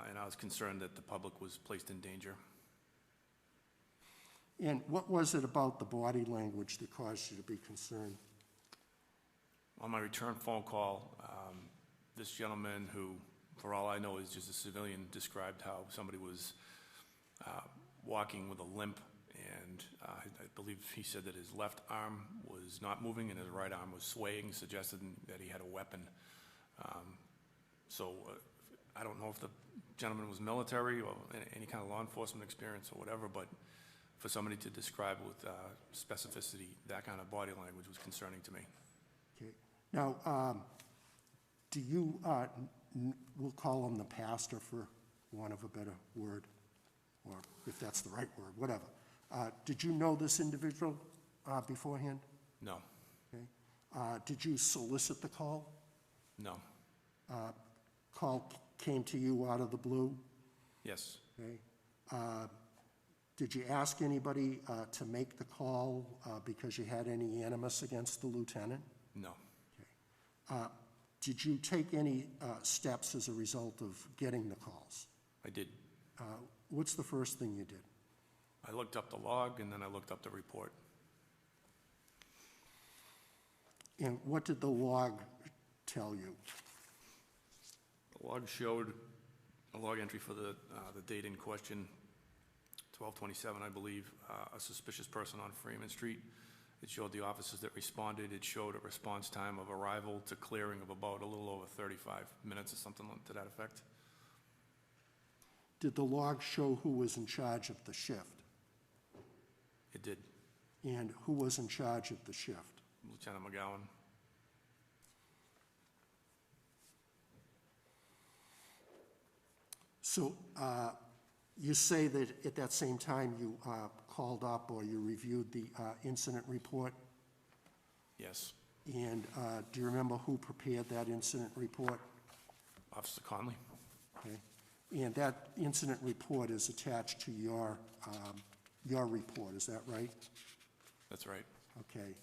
and I was concerned that the public was placed in danger. And what was it about the body language that caused you to be concerned? On my return phone call, this gentleman who, for all I know, is just a civilian, described how somebody was walking with a limp, and I believe he said that his left arm was not moving and his right arm was swaying, suggesting that he had a weapon. So I don't know if the gentleman was military or any kind of law enforcement experience or whatever, but for somebody to describe with specificity that kind of body language was concerning to me. Okay. Now, do you, we'll call him the pastor for want of a better word, or if that's the right word, whatever. Did you know this individual beforehand? No, Okay. Did you solicit the call? no, Call came to you out of the blue? yes, Okay. Did you ask anybody to make the call because you had any animus against the lieutenant? no, Did you take any steps as a result of getting the calls? I did. What's the first thing you did? I looked up the log, and then I looked up the report. And what did the log tell you? The log showed a log entry for the date in question, 12/27, I believe, a suspicious person on Freeman Street. It showed the officers that responded. It showed a response time of arrival to clearing of about a little over 35 minutes or something to that effect. Did the log show who was in charge of the shift? It did. And who was in charge of the shift? Lieutenant McGowan. So you say that at that same time you called up or you reviewed the incident report? Yes. And do you remember who prepared that incident report? Officer Conley. Okay. And that incident report is attached to your report, is that right? That's right. Okay.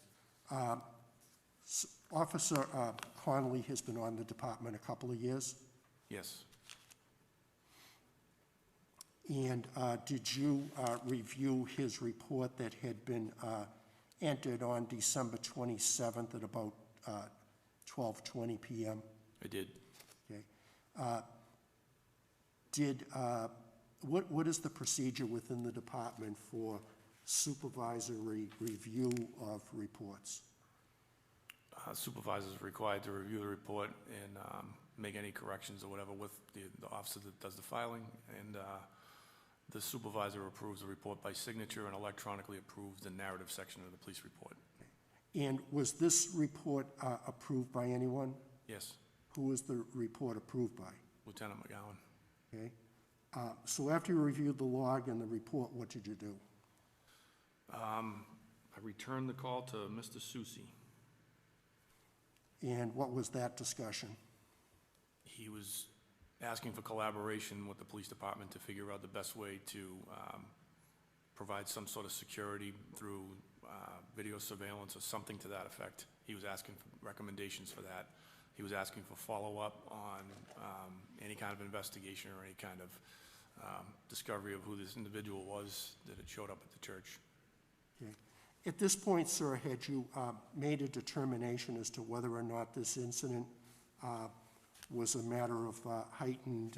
Officer Conley has been on the department a couple of years? Yes. And did you review his report that had been entered on December 27th at about 12:20 p.m.? I did. Okay. What is the procedure within the department for supervisory review of reports? Supervisors are required to review the report and make any corrections or whatever with the officer that does the filing, and the supervisor approves the report by signature and electronically approves the narrative section of the police report. And was this report approved by anyone? Yes. Who was the report approved by? Lieutenant McGowan. Okay. So after you reviewed the log and the report, what did you do? I returned the call to Mr. Susi. And what was that discussion? He was asking for collaboration with the police department to figure out the best way to provide some sort of security through video surveillance or something to that effect. He was asking for recommendations for that. He was asking for follow-up on any kind of investigation or any kind of discovery of who this individual was that had showed up at the church. Okay. At this point, sir, had you made a determination as to whether or not this incident was a matter of heightened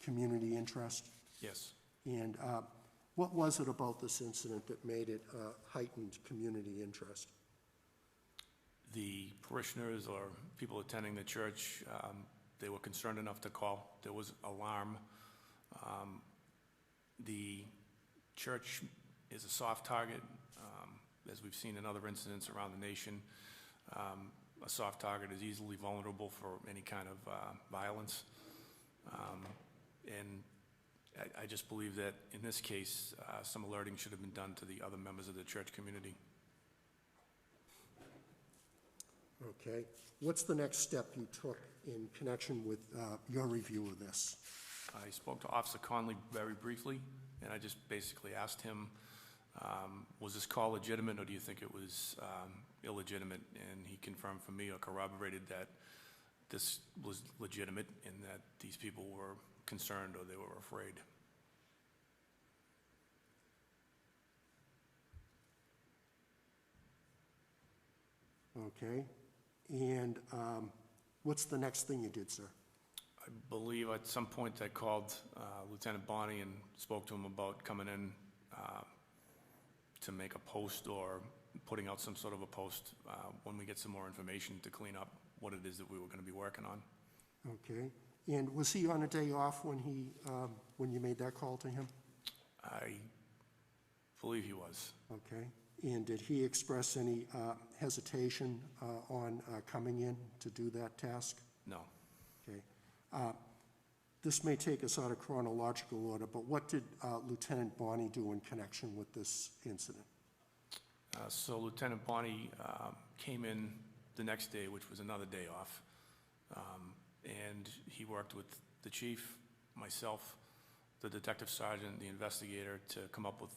community interest? Yes. And what was it about this incident that made it heightened community interest? The parishioners or people attending the church, they were concerned enough to call. There was alarm. The church is a soft target, as we've seen in other incidents around the nation. A soft target is easily vulnerable for any kind of violence. And I just believe that in this case, some alerting should have been done to the other members of the church community. Okay. What's the next step you took in connection with your review of this? I spoke to Officer Conley very briefly, and I just basically asked him, was this call legitimate, or do you think it was illegitimate? And he confirmed for me or corroborated that this was legitimate and that these people were concerned or they were afraid. Okay. And what's the next thing you did, sir? I believe at some point I called Lieutenant Bonney and spoke to him about coming in to make a post or putting out some sort of a post when we get some more information to clean up what it is that we were going to be working on. Okay. And was he on a day off when you made that call to him? I believe he was. Okay. And did he express any hesitation on coming in to do that task? No. Okay. This may take us out of chronological order, but what did Lieutenant Bonney do in connection with this incident? So Lieutenant Bonney came in the next day, which was another day off, and he worked with the chief, myself, the detective sergeant, the investigator, to come up with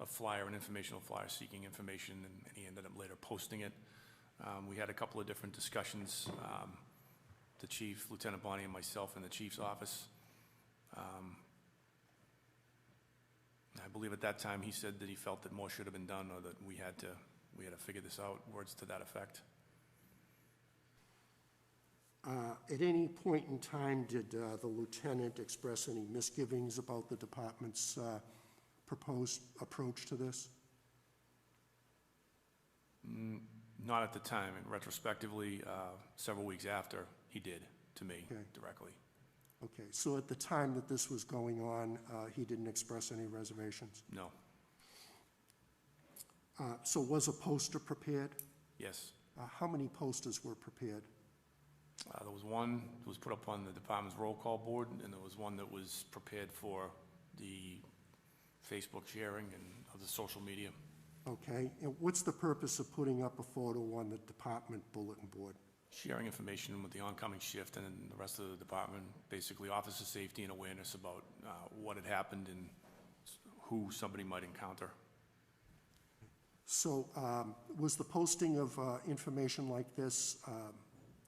a flyer, an informational flyer seeking information, and he ended up later posting it. We had a couple of different discussions, the chief, Lieutenant Bonney, and myself in the chief's office. I believe at that time he said that he felt that more should have been done, or that we had to figure this out, words to that effect. At any point in time, did the lieutenant express any misgivings about the department's proposed approach to this? Not at the time. And retrospectively, several weeks after, he did to me directly. Okay, so at the time that this was going on, he didn't express any reservations? No. So was a poster prepared? Yes. How many posters were prepared? There was one that was put up on the department's roll call board, and there was one that was prepared for the Facebook sharing and other social media. Okay, and what's the purpose of putting up a photo on the department bulletin board? Sharing information with the oncoming shift and then the rest of the department, basically officer safety and awareness about what had happened and who somebody might encounter. So was the posting of information like this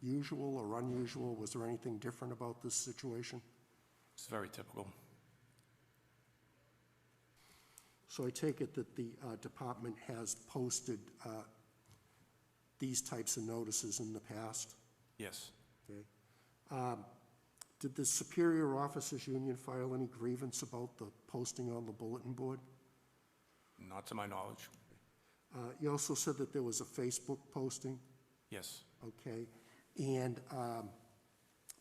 usual or unusual? Was there anything different about this situation? It's very typical. So I take it that the department has posted these types of notices in the past? Yes. Okay. Did the Superior Officers Union file any grievance about the posting on the bulletin board? Not to my knowledge. You also said that there was a Facebook posting? Yes. Okay. And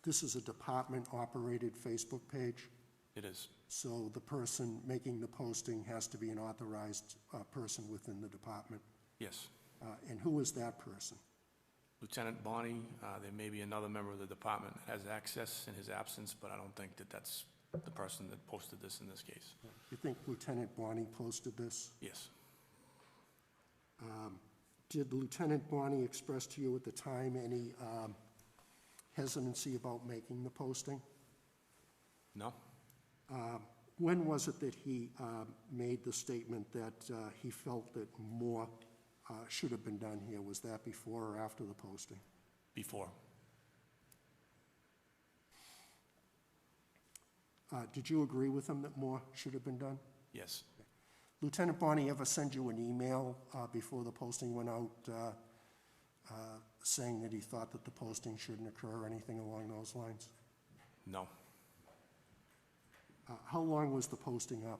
this is a department-operated Facebook page? It is. So the person making the posting has to be an authorized person within the department? Yes. And who is that person? Lieutenant Bonney, there may be another member of the department that has access in his absence, but I don't think that that's the person that posted this in this case. You think Lieutenant Bonney posted this? Yes. Did Lieutenant Bonney express to you at the time any hesitancy about making the posting? No? When was it that he made the statement that he felt that more should have been done here? Was that before or after the posting? Before. Did you agree with him that more should have been done? Yes. Lieutenant Bonney ever send you an email before the posting went out saying that he thought that the posting shouldn't occur or anything along those lines? No. How long was the posting up?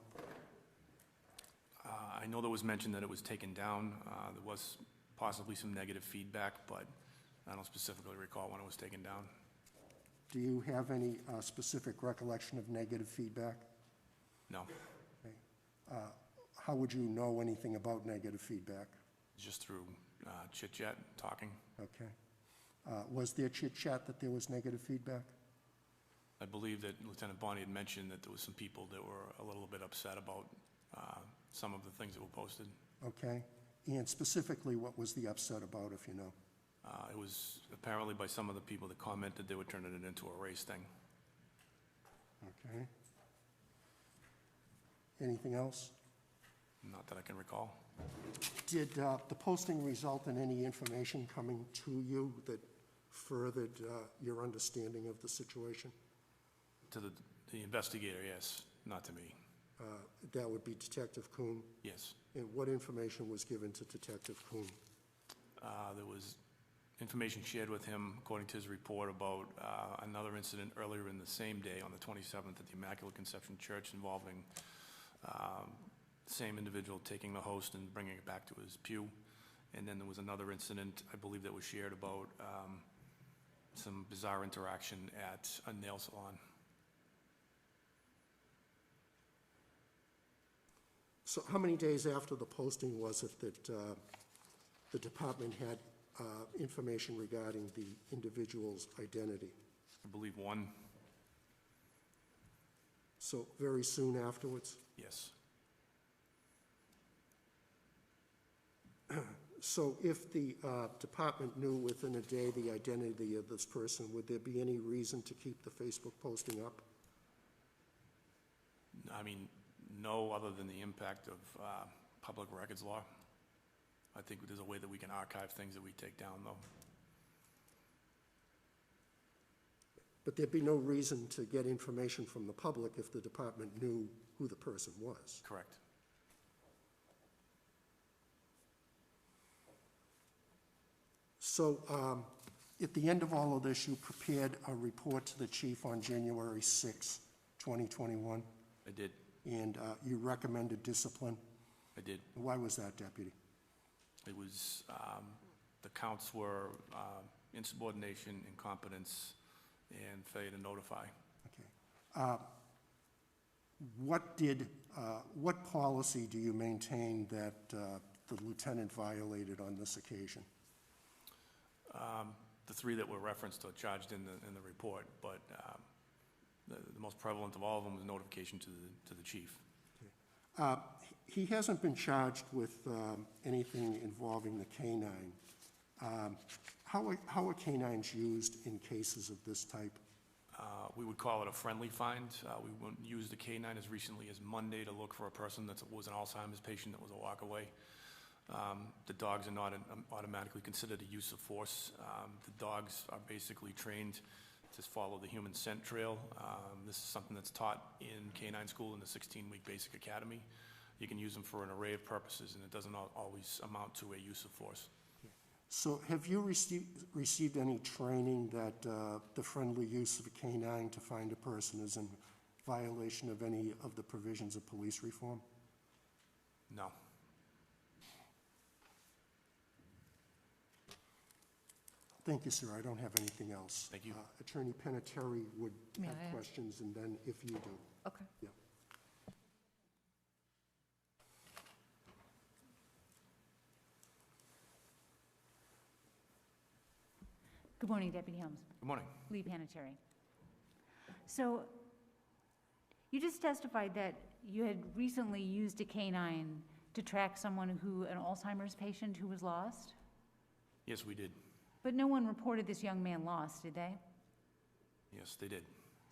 I know there was mention that it was taken down. There was possibly some negative feedback, but I don't specifically recall when it was taken down. Do you have any specific recollection of negative feedback? No. Okay. How would you know anything about negative feedback? Just through chit-chat, talking. Okay. Was there chit-chat that there was negative feedback? I believe that Lieutenant Bonney had mentioned that there was some people that were a little bit upset about some of the things that were posted. Okay. And specifically, what was the upset about, if you know? It was apparently by some of the people that commented they were turning it into a race thing. Okay. Anything else? Not that I can recall. Did the posting result in any information coming to you that furthered your understanding of the situation? To the investigator, yes. Not to me. That would be Detective Kuhn? Yes. And what information was given to Detective Kuhn? There was information shared with him, according to his report, about another incident earlier in the same day, on the 27th, at the Immaculate Conception Church, involving the same individual taking the host and bringing it back to his pew. And then there was another incident, I believe, that was shared about some bizarre interaction at a nail salon. So how many days after the posting was it that the department had information regarding the individual's identity? I believe one. So very soon afterwards? Yes. So if the department knew within a day the identity of this person, would there be any reason to keep the Facebook posting up? I mean, no, other than the impact of public records law. I think there's a way that we can archive things that we take down, though. But there'd be no reason to get information from the public if the department knew who the person was. Correct. So at the end of all of this, you prepared a report to the chief on January 6, 2021, I did. and you recommended discipline. I did. Why was that, Deputy? It was, the counts were insubordination, incompetence, and failure to notify. Okay. What policy do you maintain that the lieutenant violated on this occasion? The three that were referenced or charged in the report, but the most prevalent of all of them was notification to the chief. Okay. He hasn't been charged with anything involving the canine. How are canines used in cases of this type? We would call it a friendly find. We wouldn't use the canine as recently as Monday to look for a person that was an Alzheimer's patient that was a walk away. The dogs are not automatically considered a use of force. The dogs are basically trained to follow the human scent trail. This is something that's taught in canine school in the 16-week basic academy. You can use them for an array of purposes, and it doesn't always amount to a use of force. So have you received any training that the friendly use of a canine to find a person is in violation of any of the provisions of police reform? No. Thank you, sir. I don't have anything else. Thank you. Attorney Peneteri would May have I ask? questions, and then if you do. Okay. Yeah. Good morning, Deputy Holmes. Good morning. Lee Panettiere. So you just testified that you had recently used a canine to track someone an Alzheimer's patient who was lost? Yes, we did. But no one reported this young man lost, did they? Yes, they did.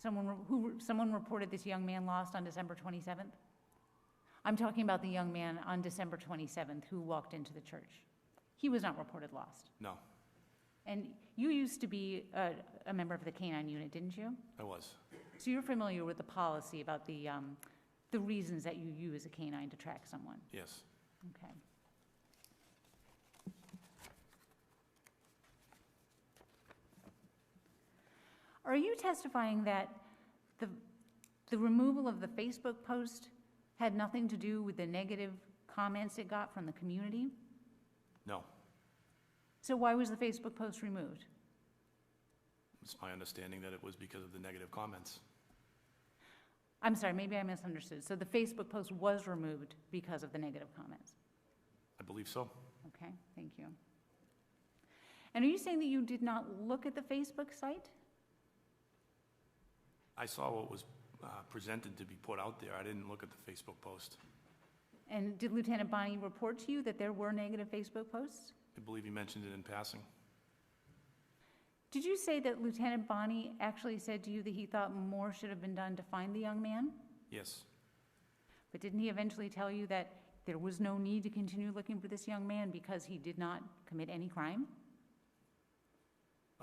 Someone reported this young man lost on December 27th? I'm talking about the young man on December 27th who walked into the church. He was not reported lost. No, And you used to be a member of the canine unit, didn't you? I was. So you're familiar with the policy about the reasons that you use a canine to track someone? Yes. Okay. Are you testifying that the removal of the Facebook post had nothing to do with the negative comments it got from the community? No. So why was the Facebook post removed? It's my understanding that it was because of the negative comments. I'm sorry, maybe I misunderstood. So the Facebook post was removed because of the negative comments? I believe so. Okay, thank you. And are you saying that you did not look at the Facebook site? I saw what was presented to be put out there. I didn't look at the Facebook post. And did Lieutenant Bonney report to you that there were negative Facebook posts? I believe he mentioned it in passing. Did you say that Lieutenant Bonney actually said to you that he thought more should have been done to find the young man? Yes. But didn't he eventually tell you that there was no need to continue looking for this young man because he did not commit any crime?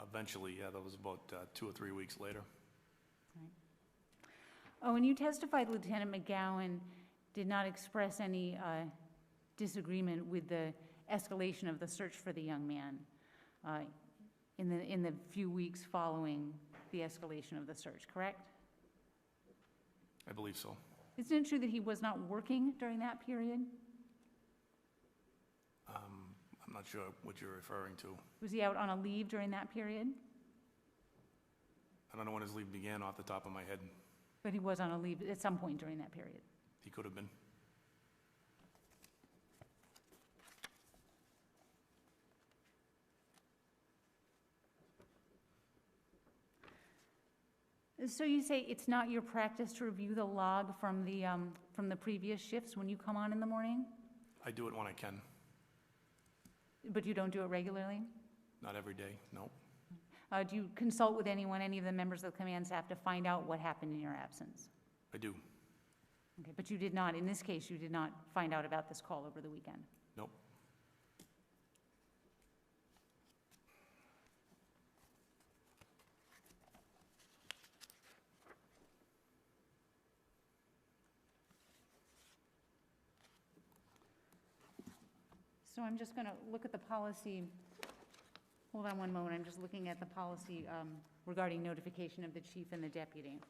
Eventually, yeah, that was about 2 or 3 weeks later. Right. Oh, and you testified Lieutenant McGowan did not express any disagreement with the escalation of the search for the young man in the few weeks following the escalation of the search, correct? I believe so. Isn't it true that he was not working during that period? I'm not sure what you're referring to. Was he out on a leave during that period? I don't know when his leave began off the top of my head. But he was on a leave at some point during that period. He could have been. So you say it's not your practice to review the log from the previous shifts when you come on in the morning? I do it when I can. But you don't do it regularly? Not every day, no. Do you consult with anyone, any of the members of the command staff, to find out what happened in your absence? I do. Okay, but you did not, in this case, you did not find out about this call over the weekend? Nope. So I'm just going to look at the policy. Hold on one moment. I'm just looking at the policy regarding notification of the chief and the deputy.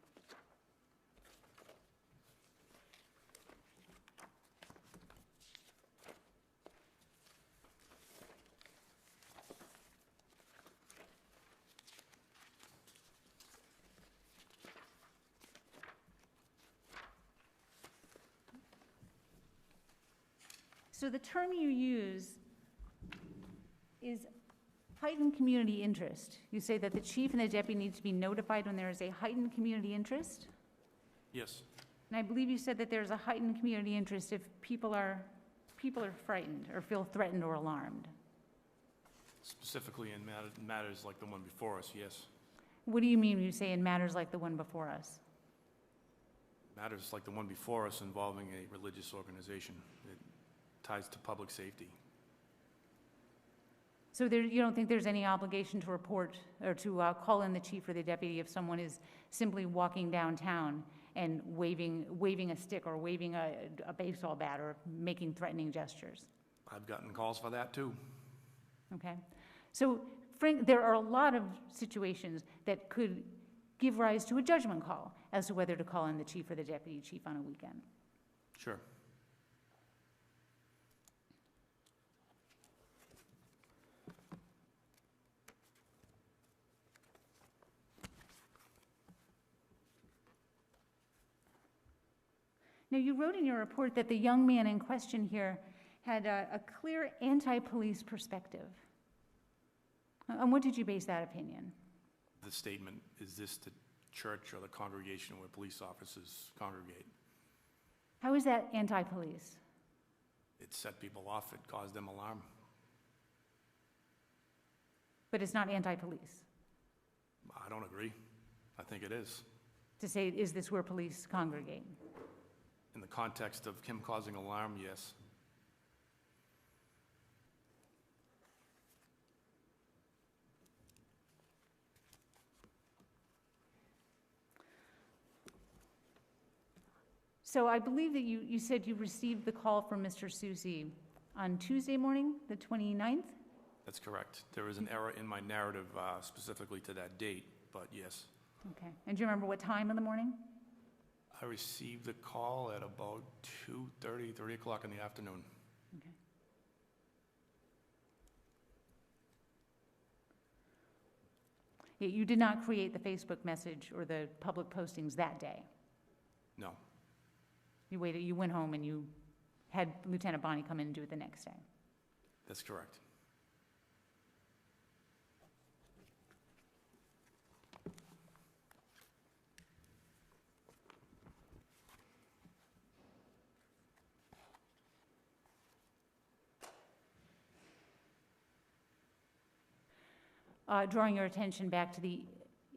So the term you use is heightened community interest. You say that the chief and the deputy need to be notified when there is a heightened community interest? Yes, And I believe you said that there's a heightened community interest if people are frightened or feel threatened or alarmed. specifically in matters like the one before us, yes. What do you mean when you say in matters like the one before us? Matters like the one before us involving a religious organization. It ties to public safety. So you don't think there's any obligation to report or to call in the chief or the deputy if someone is simply walking downtown and waving a stick or waving a baseball bat or making threatening gestures? I've gotten calls for that, too. Okay? So, Frank, there are a lot of situations that could give rise to a judgment call as to whether to call in the chief or the deputy chief on a weekend. Sure. Now, you wrote in your report that the young man in question here had a clear anti-police perspective. On what did you base that opinion? The statement, is this the church or the congregation where police officers congregate? How is that anti-police? It set people off, it caused them alarm. But it's not anti-police. I don't agree. I think it is. To say, is this where police congregate? In the context of him causing alarm, yes. So I believe that you said you received the call from Mr. Susi on Tuesday morning, the 29th? That's correct. There is an error in my narrative specifically to that date, but yes. Okay. And do you remember what time in the morning? I received the call at about 2:30, 3 o'clock in the afternoon. Okay. You did not create the Facebook message or the public postings that day? No, You waited, you went home and you had Lieutenant Bonney come in and do it the next day? that's correct. Drawing your attention back to the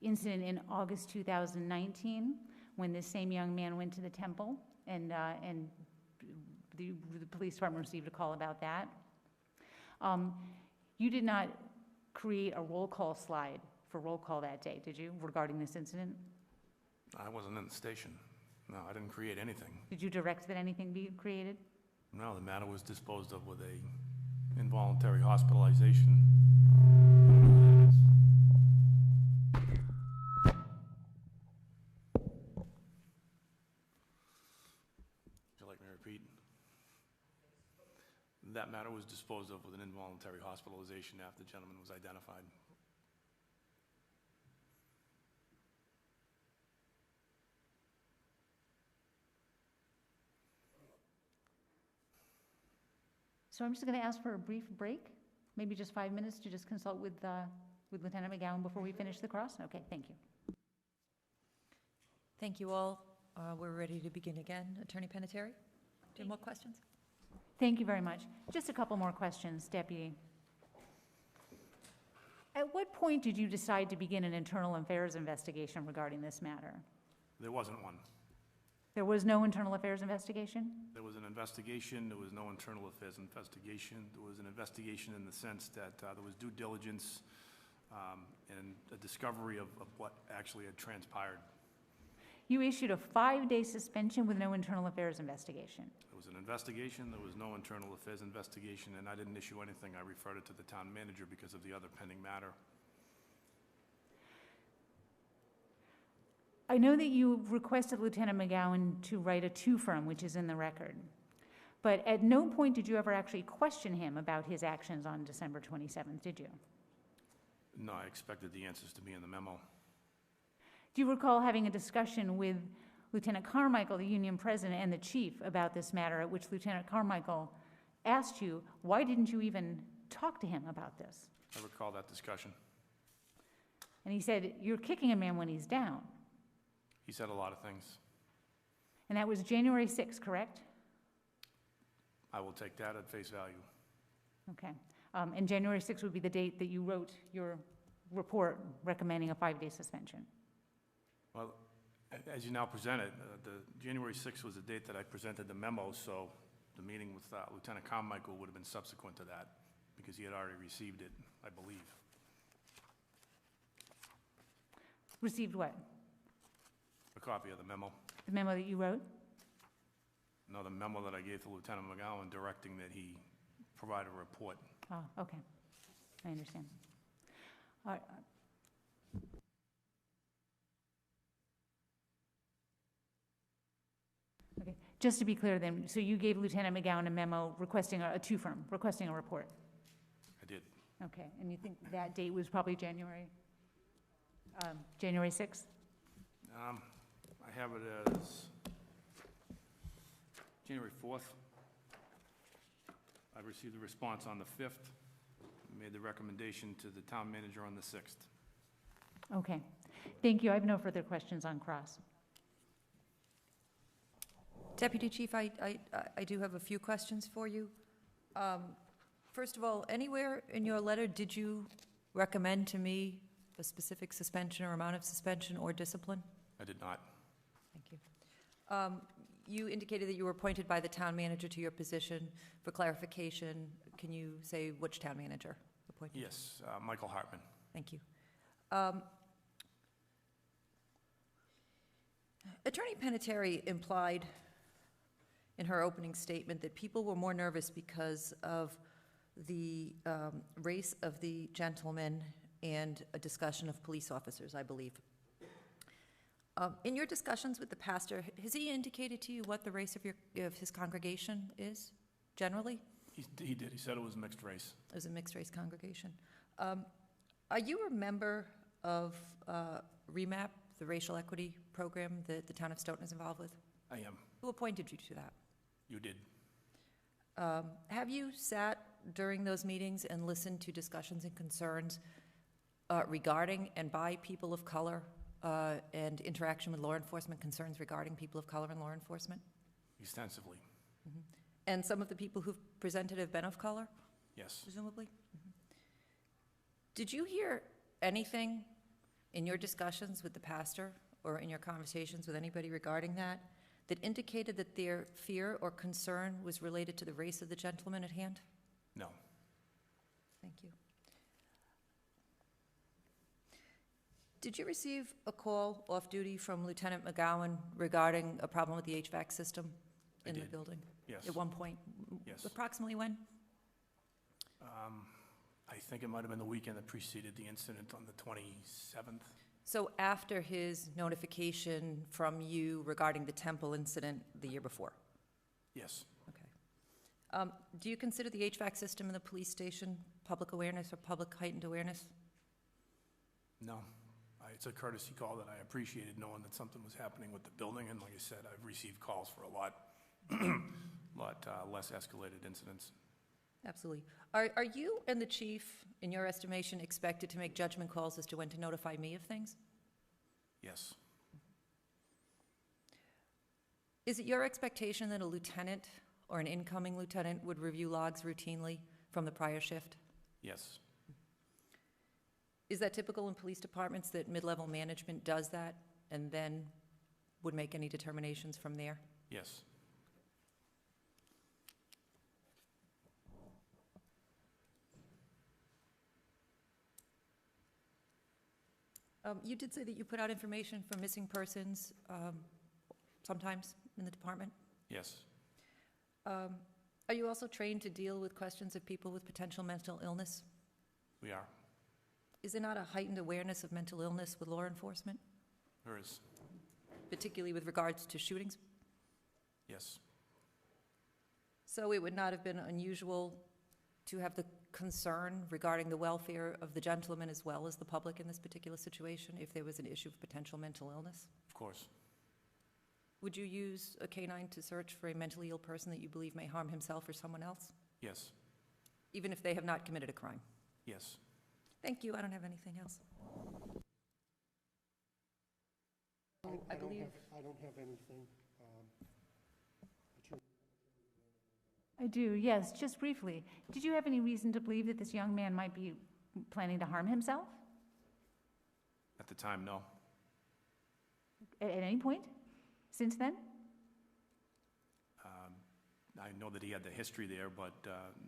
incident in August 2019, when this same young man went to the temple, and the police department received a call about that. You did not create a roll call slide for roll call that day, did you, regarding this incident? I wasn't in the station. No, I didn't create anything. Did you direct that anything be created? No, the matter was disposed of with a involuntary hospitalization. Would you like me to repeat? That matter was disposed of with an involuntary hospitalization after the gentleman was identified. So I'm just going to ask for a brief break, maybe just 5 minutes to just consult with Lieutenant McGowan before we finish the cross? Okay, thank you. Thank you all. We're ready to begin again. Attorney Panettiere, do you have more questions? Thank you very much. Just a couple more questions, Deputy. At what point did you decide to begin an internal affairs investigation regarding this matter? There wasn't one. There was no internal affairs investigation? There was an investigation, there was no internal affairs investigation. There was an investigation in the sense that there was due diligence and a discovery of what actually had transpired. You issued a 5-day suspension with no internal affairs investigation. It was an investigation, there was no internal affairs investigation, and I didn't issue anything. I referred it to the town manager because of the other pending matter. I know that you requested Lieutenant McGowan to write a to-firm, which is in the record. But at no point did you ever actually question him about his actions on December 27th, did you? No, I expected the answers to be in the memo. Do you recall having a discussion with Lieutenant Carmichael, the union president, and the chief about this matter, at which Lieutenant Carmichael asked you, why didn't you even talk to him about this? I recall that discussion. And he said, you're kicking a man when he's down. He said a lot of things. And that was January 6th, correct? I will take that at face value. Okay. And January 6th would be the date that you wrote your report recommending a 5-day suspension. Well, as you now present it, the January 6th was the date that I presented the memo, so the meeting with Lieutenant Carmichael would have been subsequent to that, because he had already received it, I believe. Received what? A copy of the memo. The memo that you wrote? No, the memo that I gave to Lieutenant McGowan directing that he provide a report. Oh, okay. I understand. All right. Okay. Just to be clear then, so you gave Lieutenant McGowan a memo requesting a to-firm, requesting a report? I did. Okay. And you think that date was probably January 6th? I have it as January 4th. I received a response on the 5th, made the recommendation to the town manager on the 6th. Okay. Thank you. I have no further questions on cross. Deputy Chief, I do have a few questions for you. First of all, anywhere in your letter did you recommend to me a specific suspension or amount of suspension or discipline? I did not. Thank you. You indicated that you were appointed by the town manager to your position. For clarification, can you say which town manager appointed? Yes, Michael Hartman. Thank you. Attorney Penetary implied in her opening statement that people were more nervous because of the race of the gentleman and a discussion of police officers, I believe. In your discussions with the pastor, has he indicated to you what the race of his congregation is, generally? He did. He said it was mixed race. It was a mixed-race congregation. Are you a member of REMAP, the racial equity program that the town of Stoughton is involved with? I am. Who appointed you to that? You did. Have you sat during those meetings and listened to discussions and concerns regarding and by people of color and interaction with law enforcement concerns regarding people of color and law enforcement? Extensively. Mm-hmm. And some of the people who've presented have been of color, Yes. presumably? Mm-hmm. Did you hear anything in your discussions with the pastor or in your conversations with anybody regarding that that indicated that their fear or concern was related to the race of the gentleman at hand? No. Thank you. Did you receive a call off-duty from Lieutenant McGowan regarding a problem with the HVAC system in the did. building? Yes. At one point? Yes. Approximately when? I think it might have been the weekend that preceded the incident on the 27th. So after his notification from you regarding the Temple incident the year before? Yes. Okay. Do you consider the HVAC system in the police station public awareness or public heightened awareness? No. It's a courtesy call that I appreciated, knowing that something was happening with the building, and like I said, I've received calls for a lot less escalated incidents. Absolutely. Are you and the chief, in your estimation, expected to make judgment calls as to when to notify me of things? Yes. Is it your expectation that a lieutenant or an incoming lieutenant would review logs routinely from the prior shift? Yes. Is that typical in police departments, that mid-level management does that and then would make any determinations from there? Yes. You did say that you put out information for missing persons sometimes in the department. Yes, Are you also trained to deal with questions of people with potential mental illness? we are. Is there not a heightened awareness of mental illness with law enforcement, There is. particularly with regards to shootings? Yes, So it would not have been unusual to have the concern regarding the welfare of the gentleman as well as the public in this particular situation if there was an issue of potential mental illness? of course. Would you use a canine to search for a mentally ill person that you believe may harm himself or someone else, Yes, even if they have not committed a crime? yes. Thank you, I don't have anything else. I believe, I don't have anything. I do, yes, just briefly. Did you have any reason to believe that this young man might be planning to harm himself At the time, no. at any point since then? I know that he had the history there, but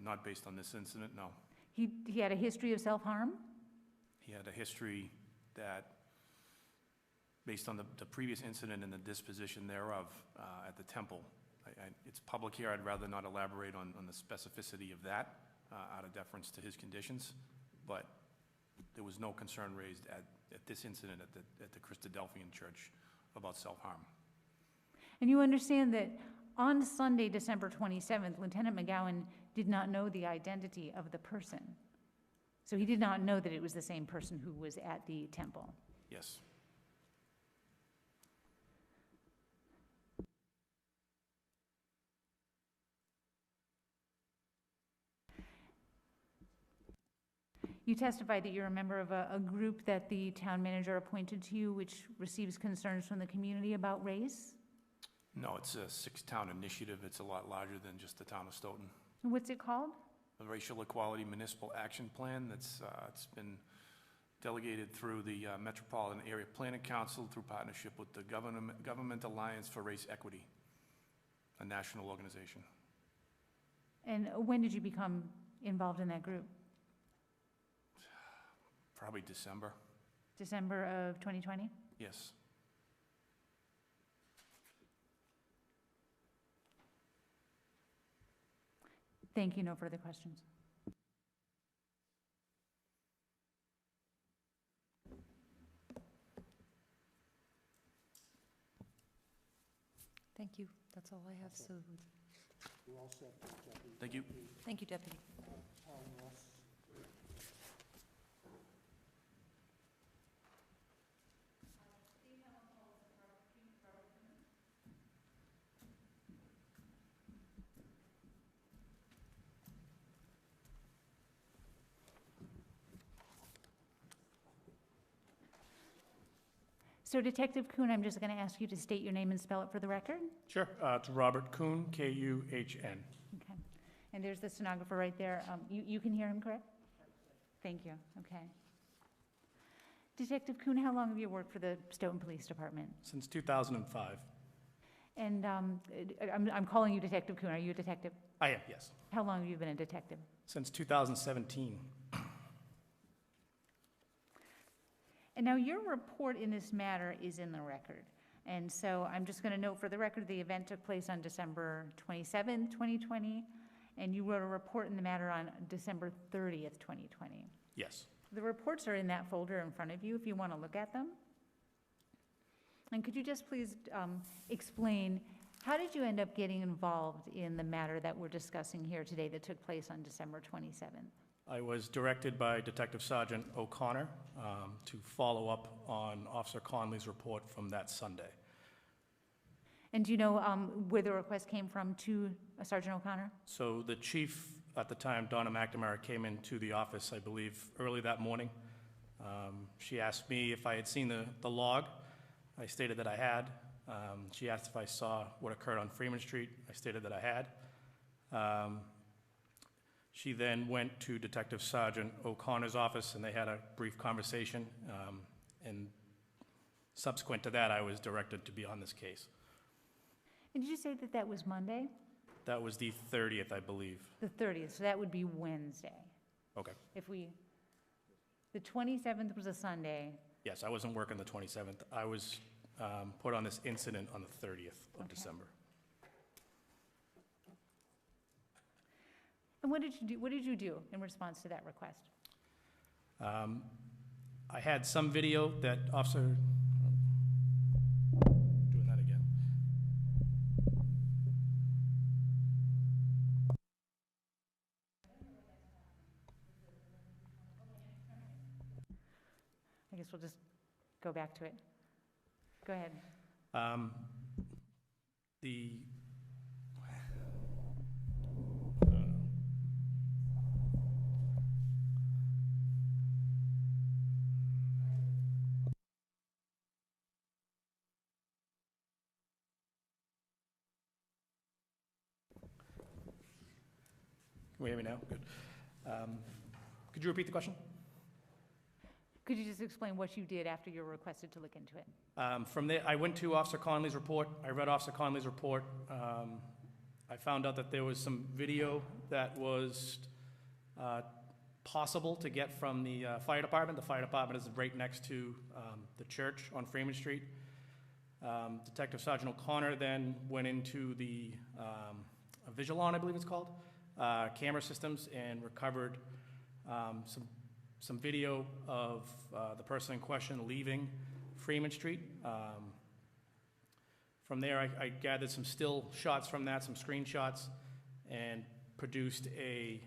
not based on this incident, no. He had a history of self-harm? He had a history that, based on the previous incident and the disposition thereof at the temple, it's public here, I'd rather not elaborate on the specificity of that out of deference to his conditions, but there was no concern raised at this incident at the Christadelphian Church about self-harm. And you understand that on Sunday, December 27th, Lieutenant McGowan did not know the identity of the person. So he did not know that it was the same person who was at the temple. Yes, You testified that you're a member of a group that the town manager appointed to you, which receives concerns from the community about race. no, it's a 6-town initiative. It's a lot larger than just the town of Stoughton. What's it called? The Racial Equality Municipal Action Plan that's it's been delegated through the Metropolitan Area Planning Council through partnership with the Government Alliance for Race Equity, a national organization. And when did you become involved in that group? Probably December. December of 2020? Yes. Thank you. No further questions. thank you, that's all I have, so, You're all set, Deputy. Thank you. thank you, Deputy. Tom Ross. So Detective Kuhn, I'm just going to ask you to state your name and spell it for the record. Sure. It's Robert Kuhn, K-U-H-N. Okay. And there's the stenographer right there. You can hear him, correct? Thank you. Okay. Detective Kuhn, how long have you worked for the Stoughton Police Department? Since 2005. And I'm calling you Detective Kuhn. Are you a detective? I am, yes. How long have you been a detective? Since 2017. And now your report in this matter is in the record. And so I'm just going to note for the record, the event took place on December 27th, 2020, and you wrote a report in the matter on December 30th, 2020. Yes. The reports are in that folder in front of you if you want to look at them. And could you just please explain, how did you end up getting involved in the matter that we're discussing here today that took place on December 27th? I was directed by Detective Sergeant O'Connor to follow up on Officer Conley's report from that Sunday. And do you know where the request came from to Sergeant O'Connor? So the chief at the time, Donna McNamara, came into the office, I believe, early that morning. She asked me if I had seen the log. I stated that I had. She asked if I saw what occurred on Freeman Street. I stated that I had. She then went to Detective Sergeant O'Connor's office, and they had a brief conversation. And subsequent to that, I was directed to be on this case. And did you say that that was Monday? That was the 30th, I believe. The 30th, so that would be Wednesday. Okay. The 27th was a Sunday, Yes, I wasn't working the 27th. I was put on this incident on the 30th of Okay. December. And what did you do, in response to that request? I had some video that officer, doing that again. I guess we'll just go back to it. Go ahead. The, can we hear me now? Good. Could you repeat the question? Could you just explain what you did after you were requested to look into it? From there, I went to Officer Conley's report. I read Officer Conley's report. I found out that there was some video that was possible to get from the fire department. The fire department is right next to the church on Freeman Street. Detective Sergeant O'Connor then went into the Vigilon, I believe it's called, camera systems, and recovered some video of the person in question leaving Freeman Street. From there, I gathered some still shots from that, some screenshots, and produced a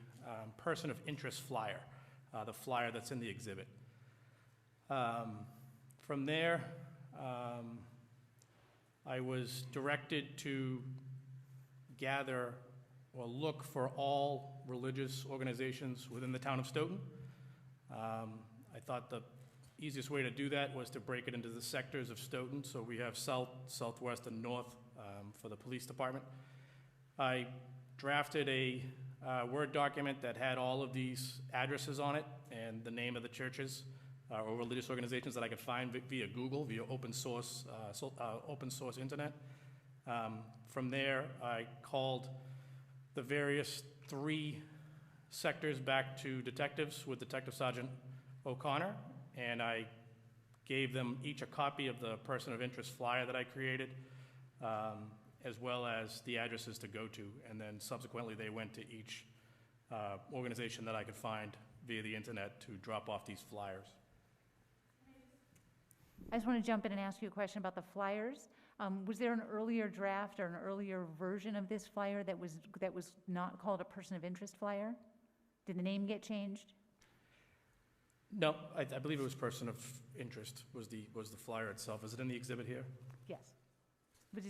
person of interest flyer, the flyer that's in the exhibit. From there, I was directed to gather or look for all religious organizations within the town of Stoughton. I thought the easiest way to do that was to break it into the sectors of Stoughton. So we have south, southwest, and north for the police department. I drafted a Word document that had all of these addresses on it and the name of the churches or religious organizations that I could find via Google, via open source internet. From there, I called the various 3 sectors back to detectives with Detective Sergeant O'Connor, and I gave them each a copy of the person of interest flyer that I created, as well as the addresses to go to, and then subsequently they went to each organization that I could find via the internet to drop off these flyers. I just want to jump in and ask you a question about the flyers. Was there an earlier draft or an earlier version of this flyer that was not called a person of interest flyer? Did the name get changed? No, I believe it was person of interest was the flyer itself. Is it in the exhibit here? Yes. But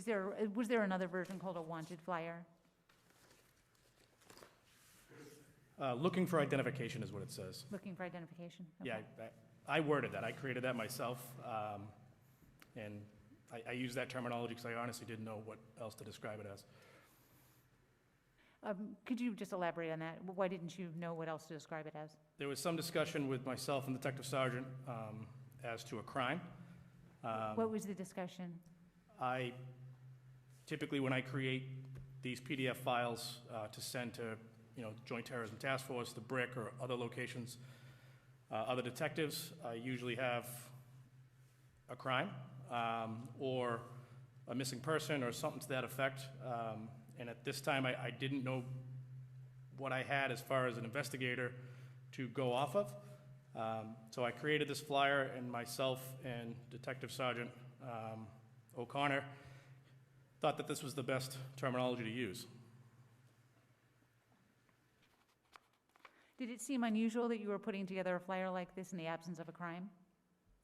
was there another version called a wanted flyer? Looking for identification is what it says. Looking for identification? Yeah, Okay. I worded that. I created that myself, and I use that terminology because I honestly didn't know what else to describe it as. Could you just elaborate on that? Why didn't you know what else to describe it as? There was some discussion with myself and Detective Sergeant as to a crime. What was the discussion? I typically, when I create these PDF files to send to, Joint Terrorism Task Force, the BRIC, or other locations, other detectives, I usually have a crime or a missing person or something to that effect. And at this time, I didn't know what I had as far as an investigator to go off of. So I created this flyer, and myself and Detective Sergeant O'Connor thought that this was the best terminology to use. Did it seem unusual that you were putting together a flyer like this in the absence of a crime?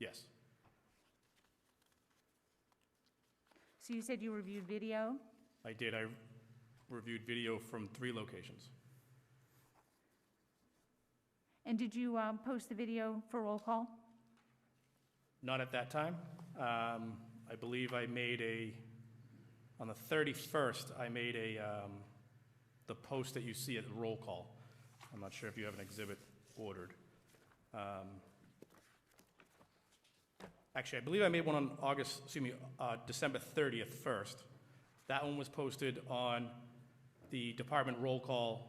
Yes. So you said you reviewed video? I did. I reviewed video from 3 locations. And did you post the video for roll call? Not at that time. I believe I made on the 31st, I made the post that you see at the roll call. I'm not sure if you have an exhibit ordered. Actually, I believe I made one on December 30th first. That one was posted on the department roll call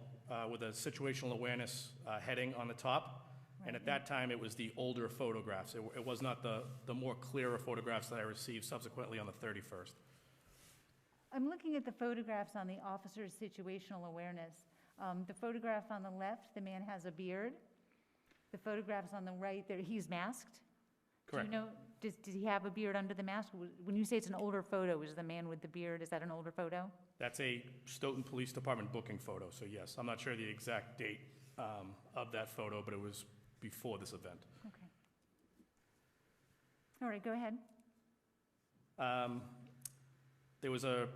with a situational awareness heading on the top. And at that time, it was the older photographs. It was not the more clearer photographs that I received subsequently on the 31st. I'm looking at the photographs on the officer's situational awareness. The photograph on the left, the man has a beard. The photographs on the right, he's masked. Correct. Do you know, does he have a beard under the mask? When you say it's an older photo, is the man with the beard, is that an older photo? That's a Stoughton Police Department booking photo, so yes. I'm not sure the exact date of that photo, but it was before this event. Okay. All right, go ahead. There was a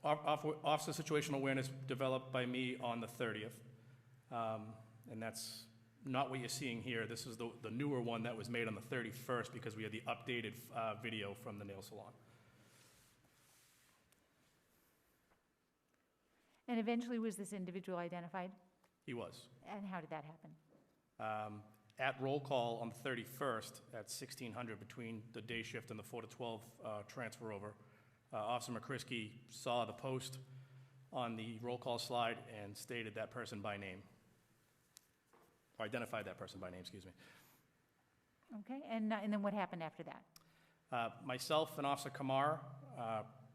officer situational awareness developed by me on the 30th, and that's not what you're seeing here. This is the newer one that was made on the 31st because we had the updated video from the nail salon. And eventually, was this individual identified? He was. And how did that happen? At roll call on the 31st at 1600 between the day shift and the 4 to 12 transfer over, Officer McCrisky saw the post on the roll call slide and stated that person by name, or identified that person by name, excuse me. Okay, and then what happened after that? Myself and Officer Kamar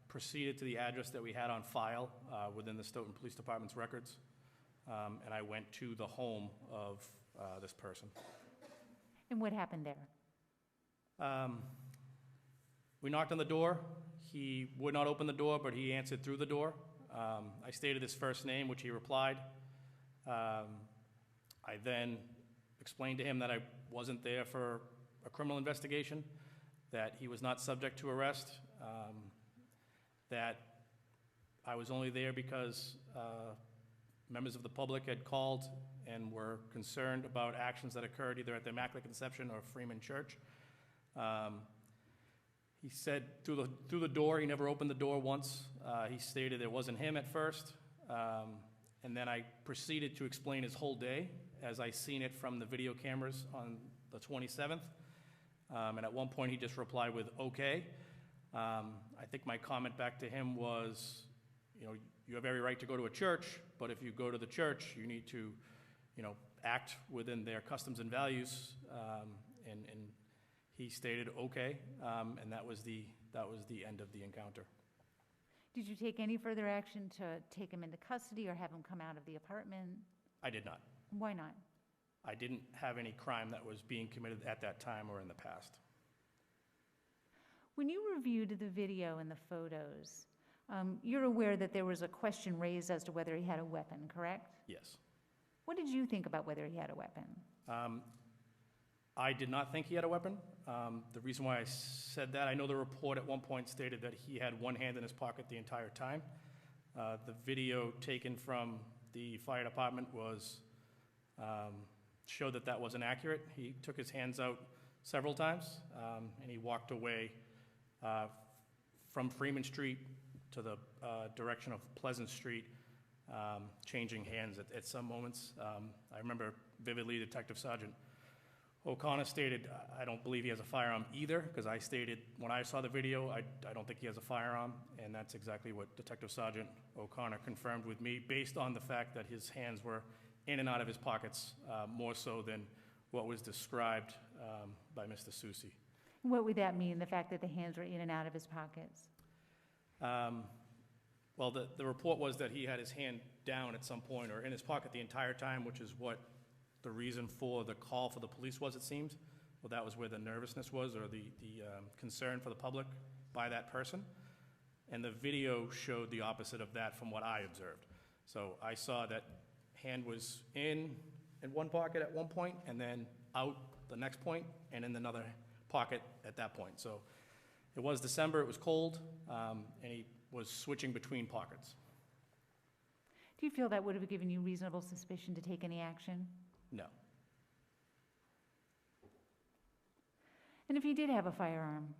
proceeded to the address that we had on file within the Stoughton Police Department's records, and I went to the home of this person. And what happened there? We knocked on the door. He would not open the door, but he answered through the door. I stated his first name, which he replied. I then explained to him that I wasn't there for a criminal investigation, that he was not subject to arrest, that I was only there because members of the public had called and were concerned about actions that occurred either at the Immaculate Conception or Freeman Church. He said through the door, he never opened the door once. He stated it wasn't him at first. And then I proceeded to explain his whole day as I seen it from the video cameras on the 27th. And at one point he just replied with, okay. I think my comment back to him was, you know, you have every right to go to a church, but if you go to the church, you need to, you know, act within their customs and values. And he stated, okay, and that was the end of the encounter. Did you take any further action to take him into custody or have him come out of the apartment? I did not. Why not? I didn't have any crime that was being committed at that time or in the past. When you reviewed the video and the photos, you're aware that there was a question raised as to whether he had a weapon, correct? Yes. What did you think about whether he had a weapon? I did not think he had a weapon. The reason why I said that, I know the report at one point stated that he had one hand in his pocket the entire time. The video taken from the fire department showed that that wasn't accurate. He took his hands out several times, and he walked away from Freeman Street to the direction of Pleasant Street, changing hands at some moments. I remember vividly Detective Sergeant O'Connor stated, I don't believe he has a firearm either, because I stated when I saw the video, I don't think he has a firearm, and that's exactly what Detective Sergeant O'Connor confirmed with me, based on the fact that his hands were in and out of his pockets, more so than what was described by Mr. Soucy. What would that mean, the fact that the hands were in and out of his pockets? Well, the report was that he had his hand down at some point or in his pocket the entire time, which is what the reason for the call for the police was, it seemed. Well, that was where the nervousness was, or the concern for the public by that person. And the video showed the opposite of that from what I observed. So I saw that hand was in one pocket at one point, and then out the next point, and in another pocket at that point. So it was December, it was cold, and he was switching between pockets. Do you feel that would have given you reasonable suspicion to take any action? No. And if he did have a firearm,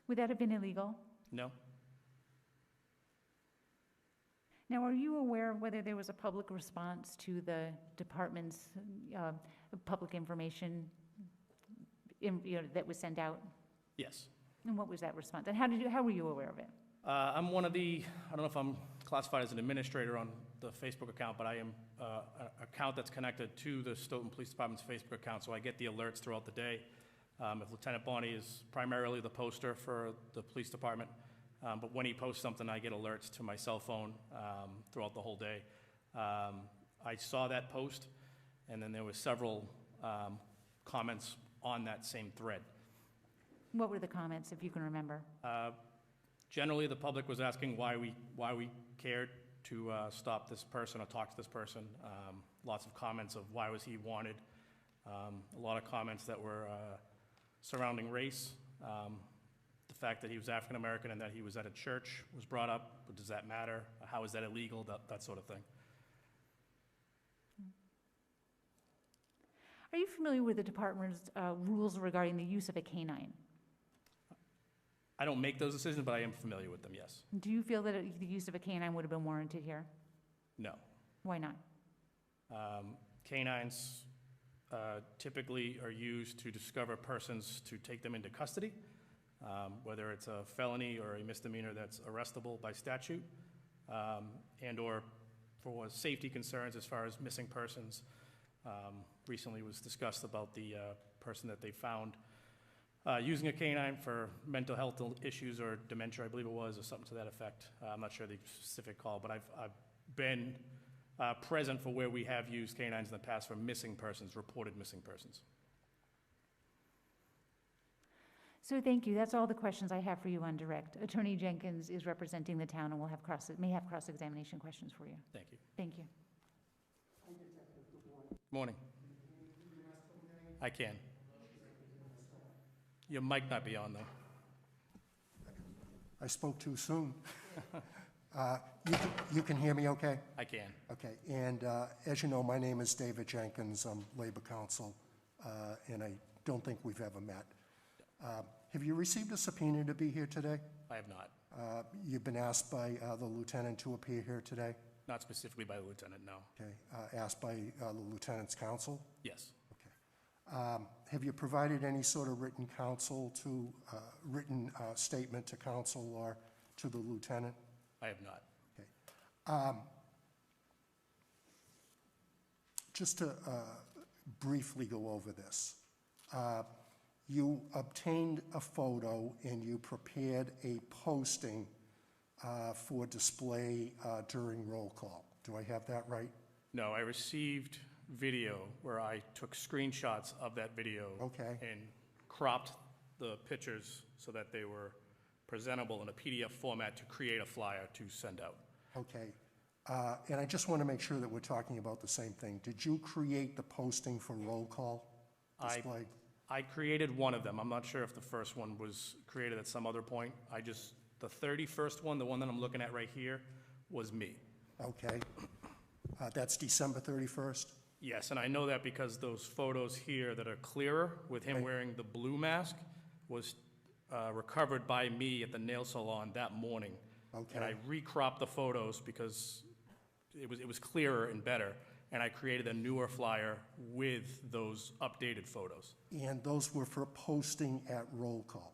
would that have been illegal? No. Now, are you aware of whether there was a public response to the department's public information that was sent out? Yes. And what was that response? And how were you aware of it? I'm one of the, I don't know if I'm classified as an administrator on the Facebook account, but I am an account that's connected to the Stoughton Police Department's Facebook account, so I get the alerts throughout the day. If Lieutenant Bonney is primarily the poster for the police department, but when he posts something, I get alerts to my cell phone throughout the whole day. I saw that post, and then there were several comments on that same thread. What were the comments, if you can remember? Generally, the public was asking why we cared to stop this person or talk to this person. Lots of comments of why was he wanted. A lot of comments that were surrounding race. The fact that he was African American and that he was at a church was brought up. But does that matter? How is that illegal? That sort of thing. Are you familiar with the department's rules regarding the use of a canine? I don't make those decisions, but I am familiar with them, yes. Do you feel that the use of a canine would have been warranted here? No. Why not? Canines typically are used to discover persons to take them into custody, whether it's a felony or a misdemeanor that's arrestable by statute, and or for safety concerns as far as missing persons. Recently was discussed about the person that they found using a canine for mental health issues or dementia, I believe it was, or something to that effect. I'm not sure the specific call, but I've been present for where we have used canines in the past for missing persons, reported missing persons. So thank you. That's all the questions I have for you on direct. Attorney Jenkins is representing the town and will have may have cross-examination questions for you. Thank you. Thank you. Morning. I can. Your mic might be on, though. I spoke too soon. You can hear me okay? I can. Okay, and as you know, my name is David Jenkins. I'm Labor Counsel, and I don't think we've ever met. Have you received a subpoena to be here today? I have not. You've been asked by the lieutenant to appear here today? Not specifically by the lieutenant, no. Okay, asked by the lieutenant's counsel? Yes. Okay. Have you provided any sort of written statement to counsel or to the lieutenant? I have not. Okay. Just to briefly go over this, you obtained a photo and you prepared a posting for display during roll call. Do I have that right? No, I received video where I took screenshots of that video. Okay. And cropped the pictures so that they were presentable in a PDF format to create a flyer to send out. Okay. And I just want to make sure that we're talking about the same thing. Did you create the posting for roll call display? I created one of them. I'm not sure if the first one was created at some other point. The 31st one, the one that I'm looking at right here, was me. Okay. That's December 31st? Yes, and I know that because those photos here that are clearer with him wearing the blue mask was recovered by me at the nail salon that morning. Okay. And I recropped the photos because it was clearer and better, and I created a newer flyer with those updated photos. And those were for posting at roll call?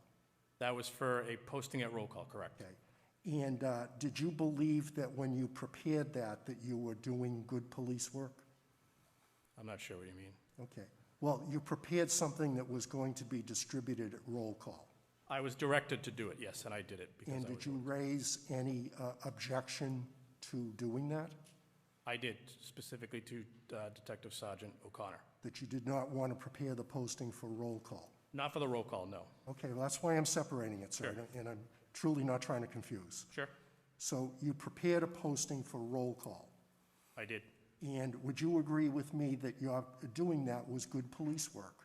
That was for a posting at roll call, correct? Okay. And did you believe that when you prepared that you were doing good police work? I'm not sure what you mean. Okay. Well, you prepared something that was going to be distributed at roll call. I was directed to do it, yes, and I did it. And did you raise any objection to doing that? I did, specifically to Detective Sergeant O'Connor. That you did not want to prepare the posting for roll call? Not for the roll call, no. Okay, well, that's why I'm separating it, sir, Sure. and I'm truly not trying to confuse. Sure. So you prepared a posting for roll call, I did. and would you agree with me that your doing that was good police work?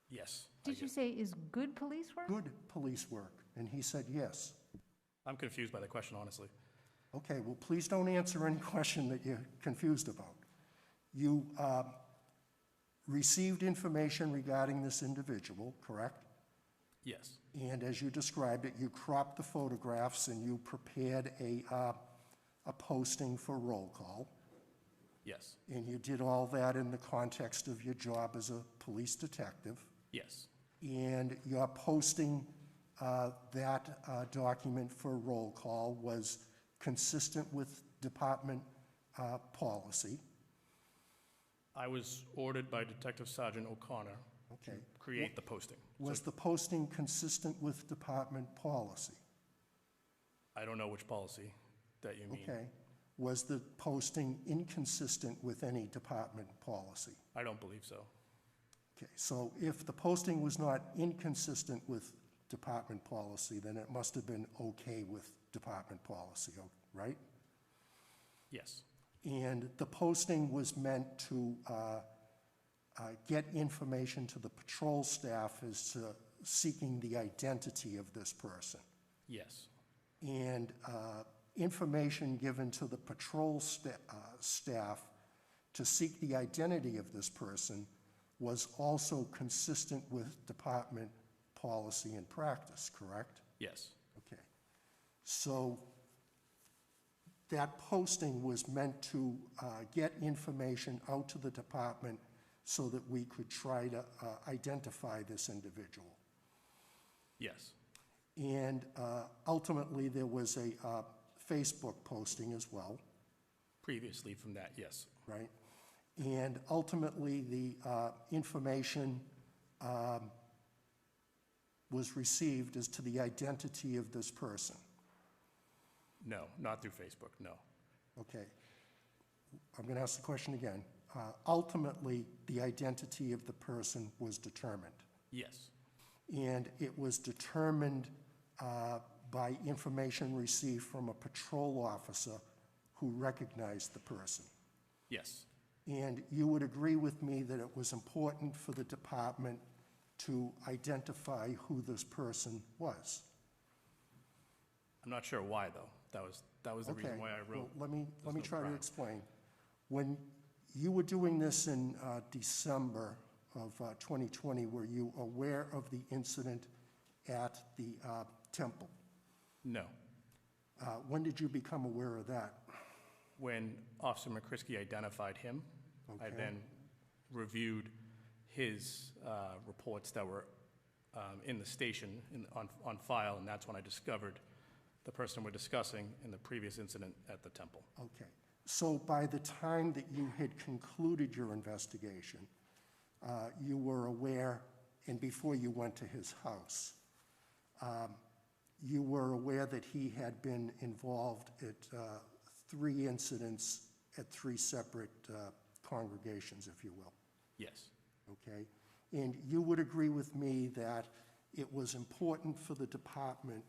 Yes. Did you say is good police work? Good police work, and he said yes. I'm confused by the question, honestly. Okay, well, please don't answer any question that you're confused about. You received information regarding this individual, correct? Yes. And as you described it, you cropped the photographs and you prepared a posting for roll call. Yes. And you did all that in the context of your job as a police detective. Yes. And your posting that document for roll call was consistent with department policy. I was ordered by Detective Sergeant O'Connor to Okay. create the posting. Was the posting consistent with department policy? I don't know which policy that you mean. Okay. Was the posting inconsistent with any department policy? I don't believe so. Okay, so if the posting was not inconsistent with department policy, then it must have been okay with department policy, right? Yes, And the posting was meant to get information to the patrol staff as to seeking the identity of this person. yes, And information given to the patrol staff to seek the identity of this person was also consistent with department policy and practice, correct? yes, Okay. So that posting was meant to get information out to the department so that we could try to identify this individual. yes, And ultimately, there was a Facebook posting as well, previously from that, yes, right? And ultimately, the information was received as to the identity of this person. no, not through Facebook, no, Okay. I'm going to ask the question again. Ultimately, the identity of the person was determined. yes, And it was determined by information received from a patrol officer who recognized the person. yes, And you would agree with me that it was important for the department to identify who this person was. I'm not sure why, though. That was the reason Okay, why I wrote. well, let me no try to crime. explain. When you were doing this in December of 2020, were you aware of the incident at the temple? No. When did you become aware of that? When Officer McCrisky identified him, I Okay. then reviewed his reports that were in the station on file, and that's when I discovered the person we're discussing in the previous incident at the temple. Okay. So by the time that you had concluded your investigation, you were aware, and before you went to his house, you were aware that he had been involved at 3 incidents at 3 separate congregations, if you will, Yes, okay? And you would agree with me that it was important for the department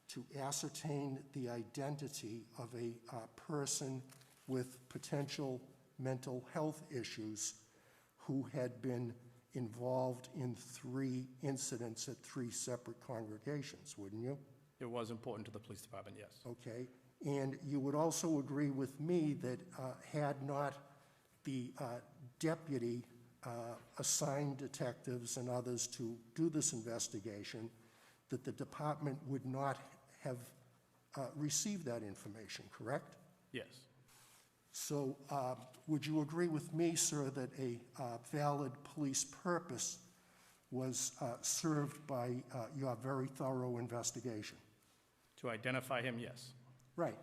to ascertain the identity of a person with potential mental health issues who had been involved in 3 incidents at 3 separate congregations, wouldn't you? it was important to the police department, yes. Okay, and you would also agree with me that had not the deputy assigned detectives and others to do this investigation, that the department would not have received that information, correct? Yes, So would you agree with me, sir, that a valid police purpose was served by your very thorough investigation? to identify him, yes, Right.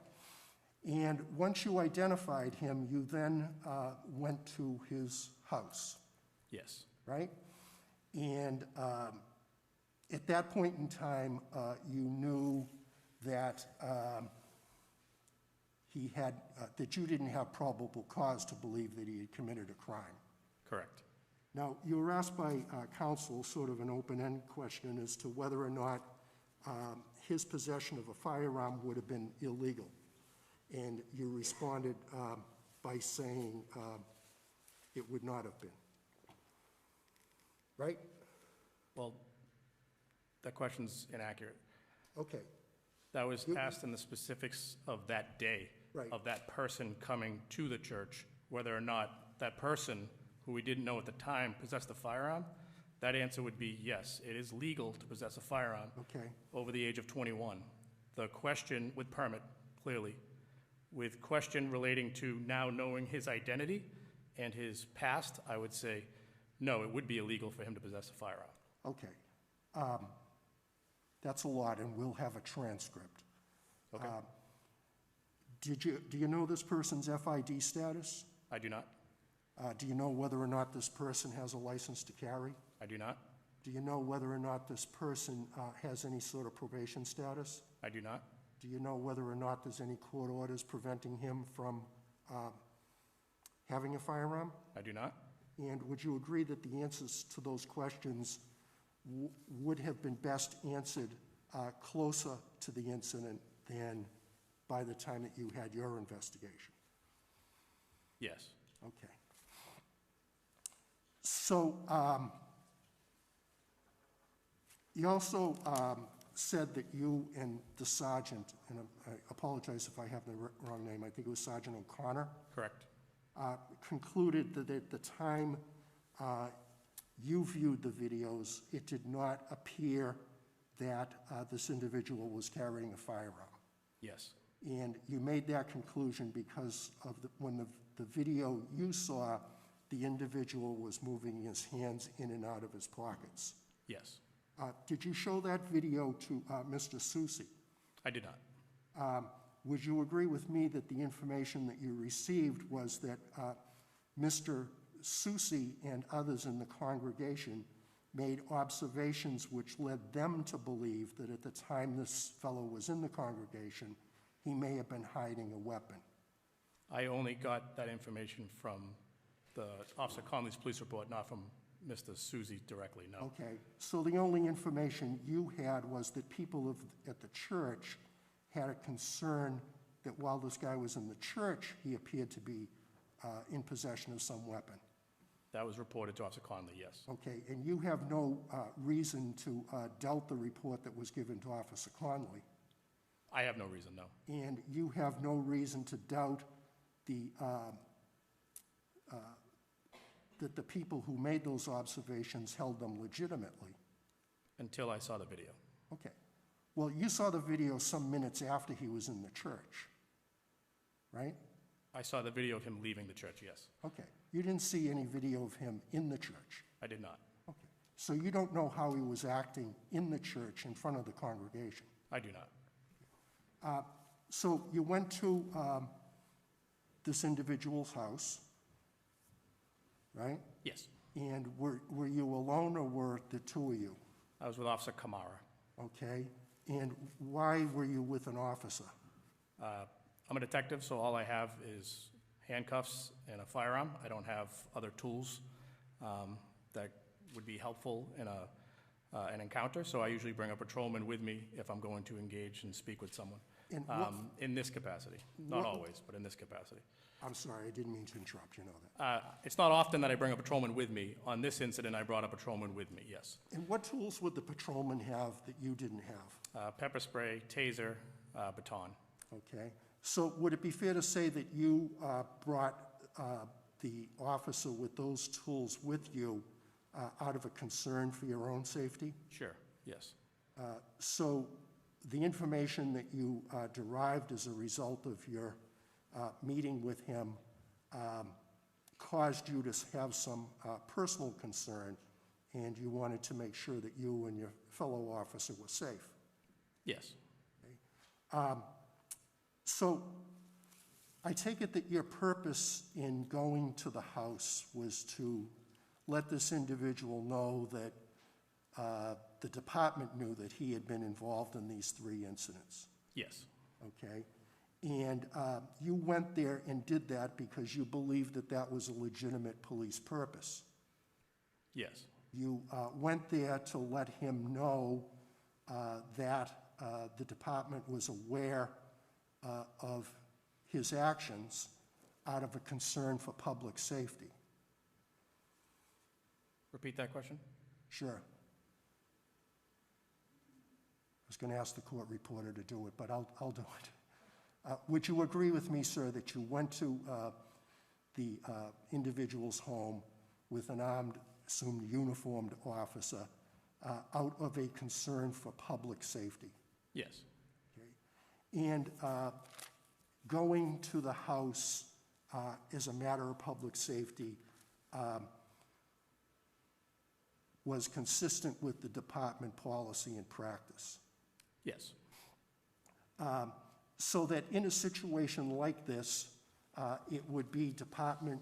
And once you identified him, you then went to his house, yes, right? And at that point in time, you knew that he had, that you didn't have probable cause to believe that he had committed a crime. correct. Now, you were asked by counsel sort of an open-end question as to whether or not his possession of a firearm would have been illegal. And you responded by saying it would not have been. Right? Well, that question's inaccurate. Okay, That was asked in the specifics of that day, Right. of that person coming to the church, whether or not that person, who we didn't know at the time, possessed a firearm. That answer would be yes, it is legal to possess a firearm okay, over the age of 21. The question with permit, clearly. With question relating to now knowing his identity and his past, I would say, no, it would be illegal for him to possess a firearm. okay. That's a lot, and we'll have a transcript. Okay. Do you know this person's FID status? I do not. Do you know whether or not this person has a license to carry? I do not. Do you know whether or not this person has any sort of probation status? I do not. Do you know whether or not there's any court orders preventing him from having a firearm? I do not. And would you agree that the answers to those questions would have been best answered closer to the incident than by the time that you had your investigation? Yes. Okay. So you also said that you and the sergeant, and I apologize if I have the wrong name, I think it was Sergeant O'Connor, Correct. concluded that at the time you viewed the videos, it did not appear that this individual was carrying a firearm. Yes. And you made that conclusion because of when the video you saw, the individual was moving his hands in and out of his pockets. Yes. Did you show that video to Mr. Susi? I did not. Would you agree with me that the information that you received was that Mr. Susi and others in the congregation made observations which led them to believe that at the time this fellow was in the congregation, he may have been hiding a weapon? I only got that information from the Officer Conley's police report, not from Mr. Susi directly, no. Okay, so the only information you had was that people at the church had a concern that while this guy was in the church, he appeared to be in possession of some weapon. That was reported to Officer Conley, yes. Okay, and you have no reason to doubt the report that was given to Officer Conley, I have no reason, no. and you have no reason to doubt that the people who made those observations held them legitimately. Until I saw the video. Okay. Well, you saw the video some minutes after he was in the church, right? I saw the video of him leaving the church, yes. Okay. You didn't see any video of him in the church. I did not. Okay. So you don't know how he was acting in the church in front of the congregation. I do not. So you went to this individual's house, right? Yes. And were you alone or were the two of you? I was with Officer Kamara. Okay. And why were you with an officer? I'm a detective, so all I have is handcuffs and a firearm. I don't have other tools that would be helpful in an encounter, so I usually bring a patrolman with me if I'm going to engage and speak with someone. And In this capacity. Not always, but in this capacity. I'm sorry, I didn't mean to interrupt, you know that. It's not often that I bring a patrolman with me. On this incident, I brought a patrolman with me, yes. And what tools would the patrolman have that you didn't have? Pepper spray, taser, baton. Okay. So would it be fair to say that you brought the officer with those tools with you out of a concern for your own safety? Sure, yes. So the information that you derived as a result of your meeting with him caused you to have some personal concern, and you wanted to make sure that you and your fellow officer were safe. Yes. So I take it that your purpose in going to the house was to let this individual know that the department knew that he had been involved in these 3 incidents, Yes. okay? And you went there and did that because you believed that that was a legitimate police purpose. Yes. You went there to let him know that the department was aware of his actions out of a concern for public safety. Repeat that question? Sure. I was going to ask the court reporter to do it, but I'll do it. Would you agree with me, sir, that you went to the individual's home with an armed, assumed uniformed officer out of a concern for public safety? Yes. Okay. And going to the house as a matter of public safety was consistent with the department policy and practice? Yes. So that in a situation like this, it would be department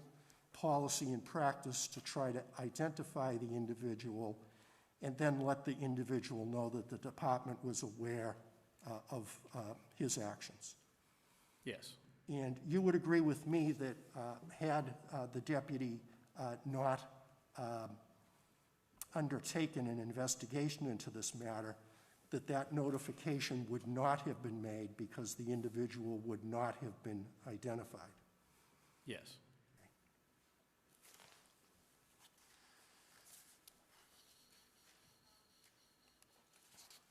policy and practice to try to identify the individual and then let the individual know that the department was aware of his actions. Yes. And you would agree with me that had the deputy not undertaken an investigation into this matter, that that notification would not have been made because the individual would not have been identified. Yes.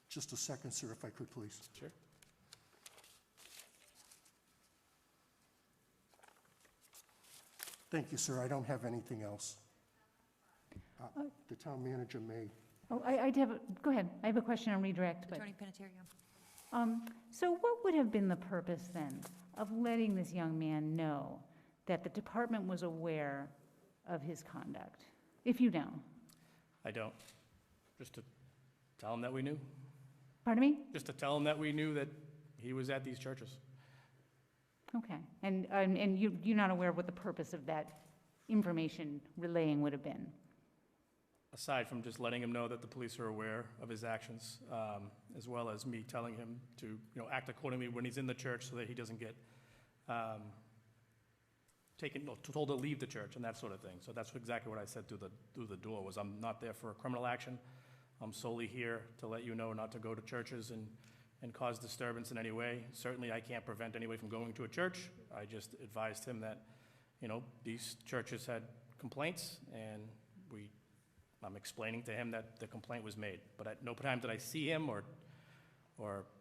Just a second, sir, if I could, please. Sure. Thank you, sir. I don't have anything else. The town manager may. Oh, I have, go ahead. I have a question on redirect, but. Attorney Panettiere. So what would have been the purpose then of letting this young man know that the department was aware of his conduct, if you know? I don't. Just to tell him that we knew. Pardon me? Just to tell him that we knew that he was at these churches. Okay. And you're not aware of what the purpose of that information relaying would have been? Aside from just letting him know that the police are aware of his actions, as well as me telling him to, act accordingly when he's in the church so that he doesn't get told to leave the church and that sort of thing. So that's exactly what I said through the door, was I'm not there for a criminal action. I'm solely here to let you know not to go to churches and cause disturbance in any way. Certainly, I can't prevent anybody from going to a church. I just advised him that, these churches had complaints, and I'm explaining to him that the complaint was made. But at no time did I see him or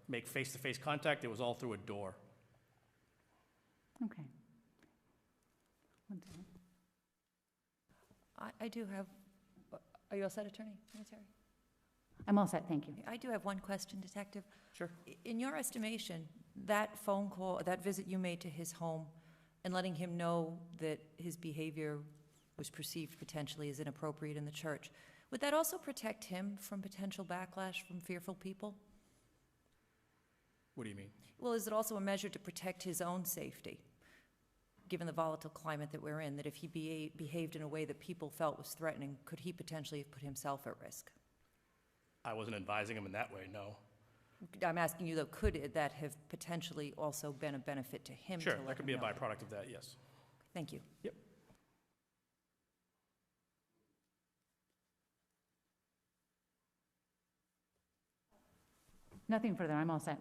make face-to-face contact. It was all through a door. Okay. One second. I do have, are you all set, Attorney Panettiere? I'm all set, thank you. I do have one question, Detective. Sure. In your estimation, that phone call, that visit you made to his home and letting him know that his behavior was perceived potentially as inappropriate in the church, would that also protect him from potential backlash from fearful people? What do you mean? Well, is it also a measure to protect his own safety, given the volatile climate that we're in, that if he behaved in a way that people felt was threatening, could he potentially have put himself at risk? I wasn't advising him in that way, no. I'm asking you, though, could that have potentially also been a benefit to him? Sure, to let that could him be a know? byproduct of that, yes. Thank you. Yep. Nothing further, I'm all set.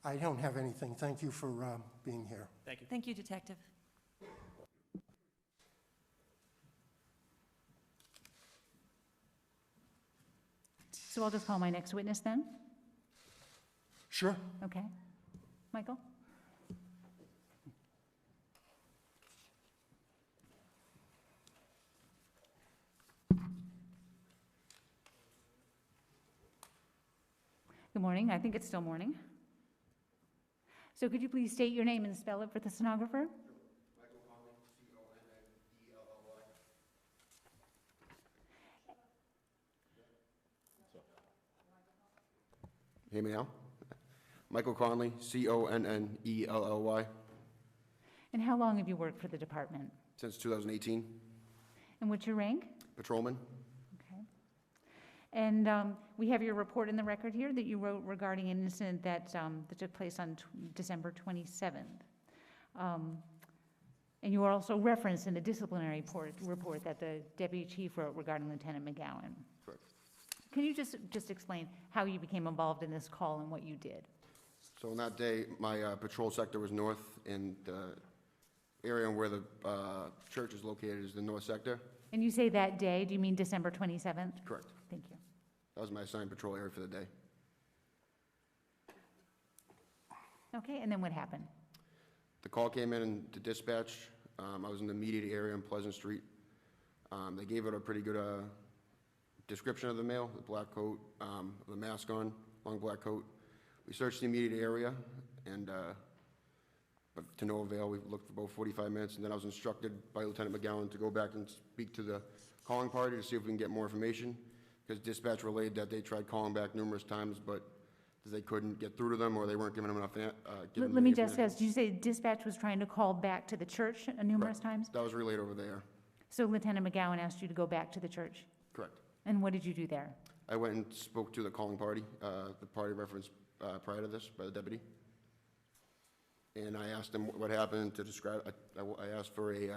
I don't have anything. Thank you for being here. Thank you. Thank you, Detective. So I'll just call my next witness then? Sure. Okay. Michael? Good morning. I think it's still morning. So could you please state your name and spell it for the stenographer? Michael Conley, C-O-N-N-E-L-L-Y. Hear me now? Michael Conley, C-O-N-N-E-L-L-Y, And how long have you worked for the department? since 2018. And what's your rank? Patrolman. Okay. And we have your report in the record here that you wrote regarding an incident that took place on December 27th. And you are also referenced in the disciplinary report that the deputy chief wrote regarding Lieutenant McGowan. Correct. Can you just explain how you became involved in this call and what you did? So on that day, my patrol sector was north, and the area where the church is located is the north sector. And you say that day, do you mean December 27th? Correct. Thank you. That was my assigned patrol area for the day. Okay, and then what happened? The call came in to dispatch. I was in the immediate area on Pleasant Street. They gave it a pretty good description of the male, the black coat, the mask on, long black coat. We searched the immediate area, and but to no avail. We looked for about 45 minutes, and then I was instructed by Lieutenant McGowan to go back and speak to the calling party to see if we can get more information, because dispatch relayed that they tried calling back numerous times, but they couldn't get through to them, or they weren't giving them enough, giving Let me them just information. ask, did you say dispatch was trying to call back to the church numerous times? That was relayed over there. So Lieutenant McGowan asked you to go back to the church? Correct. And what did you do there? I went and spoke to the calling party, the party referenced prior to this by the deputy. And I asked him what happened to describe, I asked for a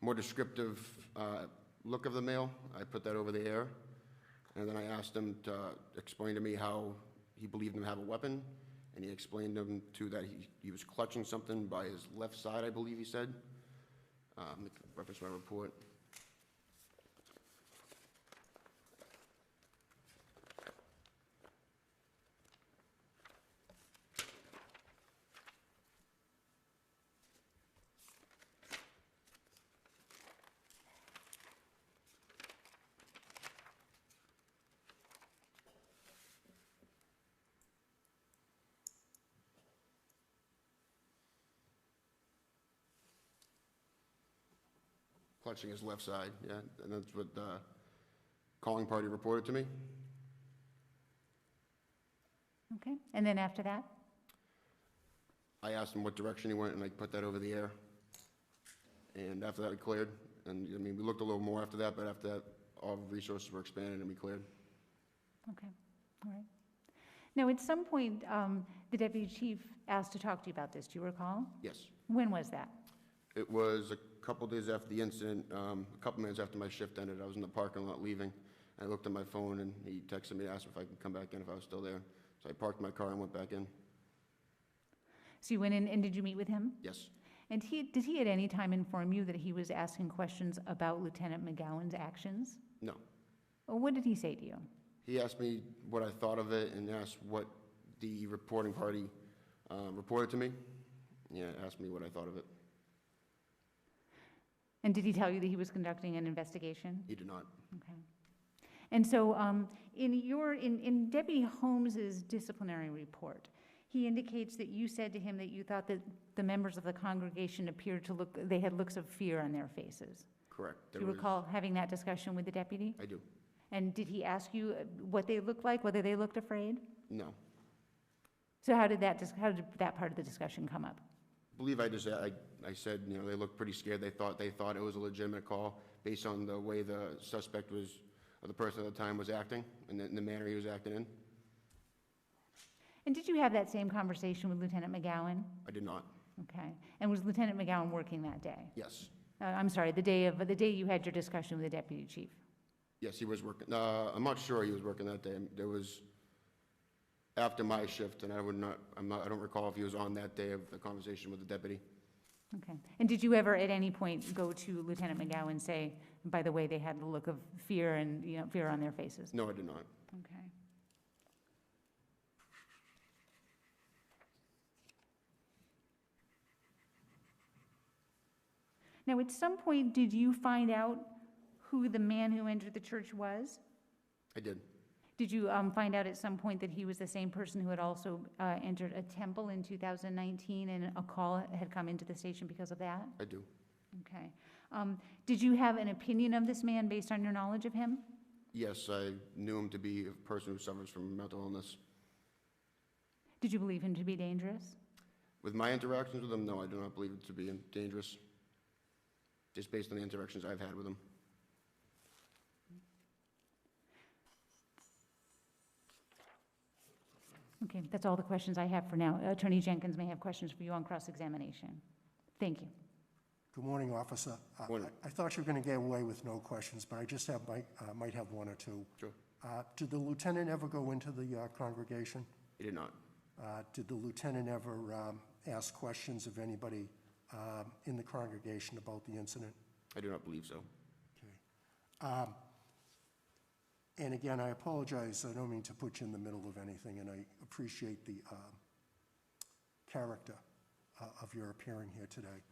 more descriptive look of the mail. I put that over the air. And then I asked him to explain to me how he believed him to have a weapon. And he explained to him that he was clutching something by his left side, I believe he said. Let me reference my report. Clutching his left side, yeah, and that's what the calling party reported to me. Okay, and then after that? I asked him what direction he went, and I put that over the air. And after that, we cleared. And, I mean, we looked a little more after that, but after that, all resources were expanded and we cleared. Okay, all right. Now, at some point, the deputy chief asked to talk to you about this. Do you recall? Yes. When was that? It was a couple days after the incident, a couple minutes after my shift ended. I was in the parking lot leaving. I looked at my phone, and he texted me, asked if I could come back in if I was still there. So I parked my car and went back in. So you went in, and did you meet with him? Yes. And did he at any time inform you that he was asking questions about Lieutenant McGowan's actions? No. Or what did he say to you? He asked me what I thought of it and asked what the reporting party reported to me. Yeah, asked me what I thought of it. And did he tell you that he was conducting an investigation? He did not. Okay. And so in Deputy Holmes's disciplinary report, he indicates that you said to him that you thought that the members of the congregation appeared to they had looks of fear on their faces. Correct. Do you recall having that discussion with the deputy? I do. And did he ask you what they looked like, whether they looked afraid? No. So how did that part of the discussion come up? I believe I said, you know, they looked pretty scared. They thought it was a legitimate call based on the way the suspect was, or the person at the time was acting, and the manner he was acting in. And did you have that same conversation with Lieutenant McGowan? I did not. Okay. And was Lieutenant McGowan working that day? Yes. I'm sorry, the day you had your discussion with the deputy chief? Yes, he was working. I'm not sure he was working that day. There was after my shift, and I don't recall if he was on that day of the conversation with the deputy. Okay. And did you ever at any point go to Lieutenant McGowan and say, by the way, they had the look of fear and, fear on their faces? No, I did not. Okay. Now, at some point, did you find out who the man who entered the church was? I did. Did you find out at some point that he was the same person who had also entered a temple in 2019 and a call had come into the station because of that? I do. Okay. Did you have an opinion of this man based on your knowledge of him? Yes, I knew him to be a person who suffers from mental illness. Did you believe him to be dangerous? With my interactions with him, no, I do not believe it to be dangerous. Just based on the interactions I've had with him. Okay, that's all the questions I have for now. Attorney Jenkins may have questions for you on cross-examination. Thank you. Good morning, Officer. Morning. I thought you were going to get away with no questions, but I just might have one or two. Sure. Did the lieutenant ever go into the congregation? He did not. Did the lieutenant ever ask questions of anybody in the congregation about the incident? I do not believe so. Okay. And again, I apologize, I don't mean to put you in the middle of anything, and I appreciate the character of your appearing here today.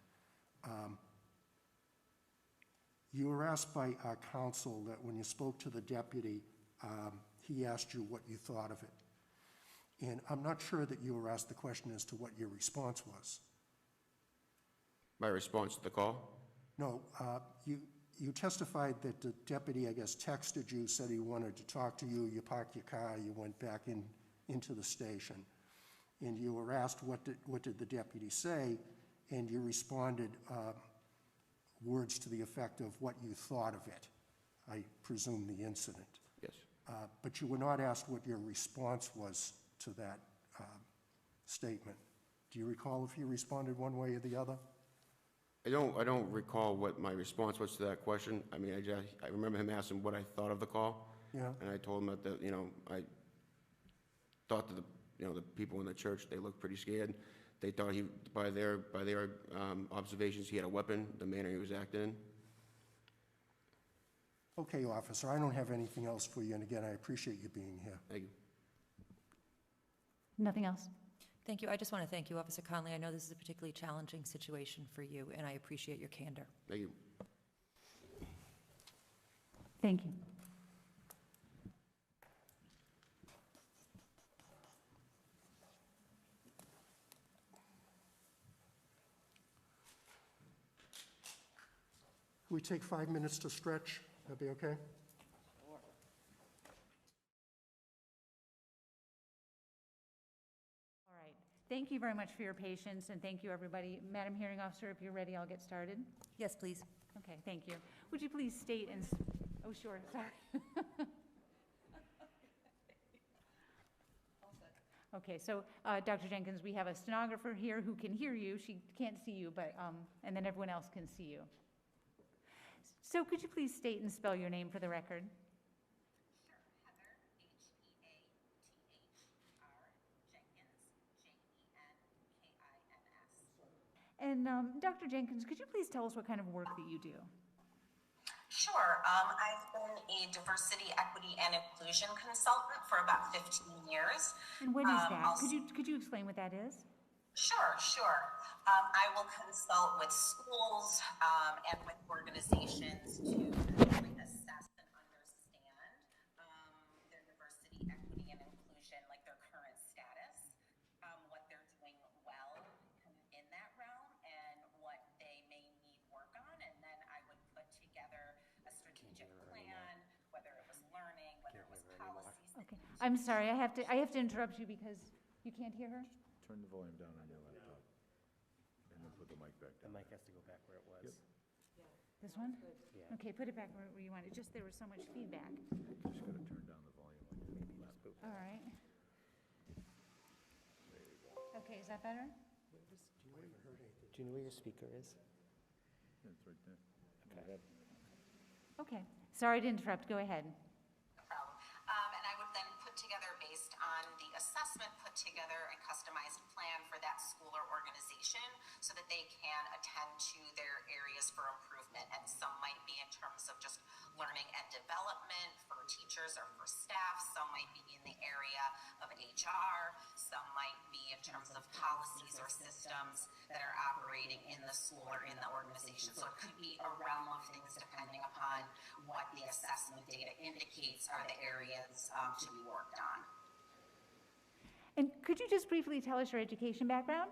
You were asked by our counsel that when you spoke to the deputy, he asked you what you thought of it. And I'm not sure that you were asked the question as to what your response was. My response to the call? No, you testified that the deputy, I guess, texted you, said he wanted to talk to you, you parked your car, you went back in into the station. And you were asked, what did the deputy say? And you responded words to the effect of what you thought of it, I presume the incident. Yes. But you were not asked what your response was to that statement. Do you recall if you responded one way or the other? I don't recall what my response was to that question. I mean, I remember him asking what I thought of the call. Yeah. And I told him that, I thought that the people in the church, they looked pretty scared. They thought by their observations, he had a weapon, the manner he was acting in. Okay, officer, I don't have anything else for you, and again, I appreciate you being here. Thank you. Nothing else? Thank you. I just want to thank you, Officer Conley. I know this is a particularly challenging situation for you, and I appreciate your candor. Thank you. Thank you. Can we take 5 minutes to stretch? That'd be okay? All right. Thank you very much for your patience, and thank you, everybody. Madam Hearing Officer, if you're ready, I'll get started. Yes, please. Okay, thank you. Would you please state and, oh, sure, sorry. Okay, so, Dr. Jenkins, we have a stenographer here who can hear you. She can't see you, but, and then everyone else can see you. So could you please state and spell your name for the record? Sure. Heather, H-E-A-T-H-R, Jenkins, J-E-N-K-I-N-S. And Dr. Jenkins, could you please tell us what kind of work that you do? Sure. I've been a diversity, equity, and inclusion consultant for about 15 years. And what is that? Also- Could you explain what that is? Sure. I will consult with schools and with organizations to really assess and understand their diversity, equity, and inclusion, like their current status, what they're doing well in that realm, and what they may need work on. And then I would put together a strategic plan, whether it was learning, whether it was policies. Okay. I'm sorry, I have to interrupt you because you can't hear her? Turn the volume down on your laptop, and then put the mic back The down. mic has to go back where it was. This one? Yeah. Okay, put it back where you want it. Just there was so much feedback. Just gotta turn down the volume on your Maybe just laptop. boot. All right. Okay, is that better? Do you know where your speaker is? Yeah, it's right there. Okay. Go ahead. Okay. Sorry to interrupt. Go ahead. No problem. And I would then put together, based on the assessment, put together a customized plan for that school or organization so that they can attend to their areas for improvement. And some might be in terms of just learning and development for teachers or for staff. Some might be in the area of HR. Some might be in terms of policies or systems that are operating in the school or in the organization. So it could be a realm of things depending upon what the assessment data indicates are the areas to be worked on. And could you just briefly tell us your education background?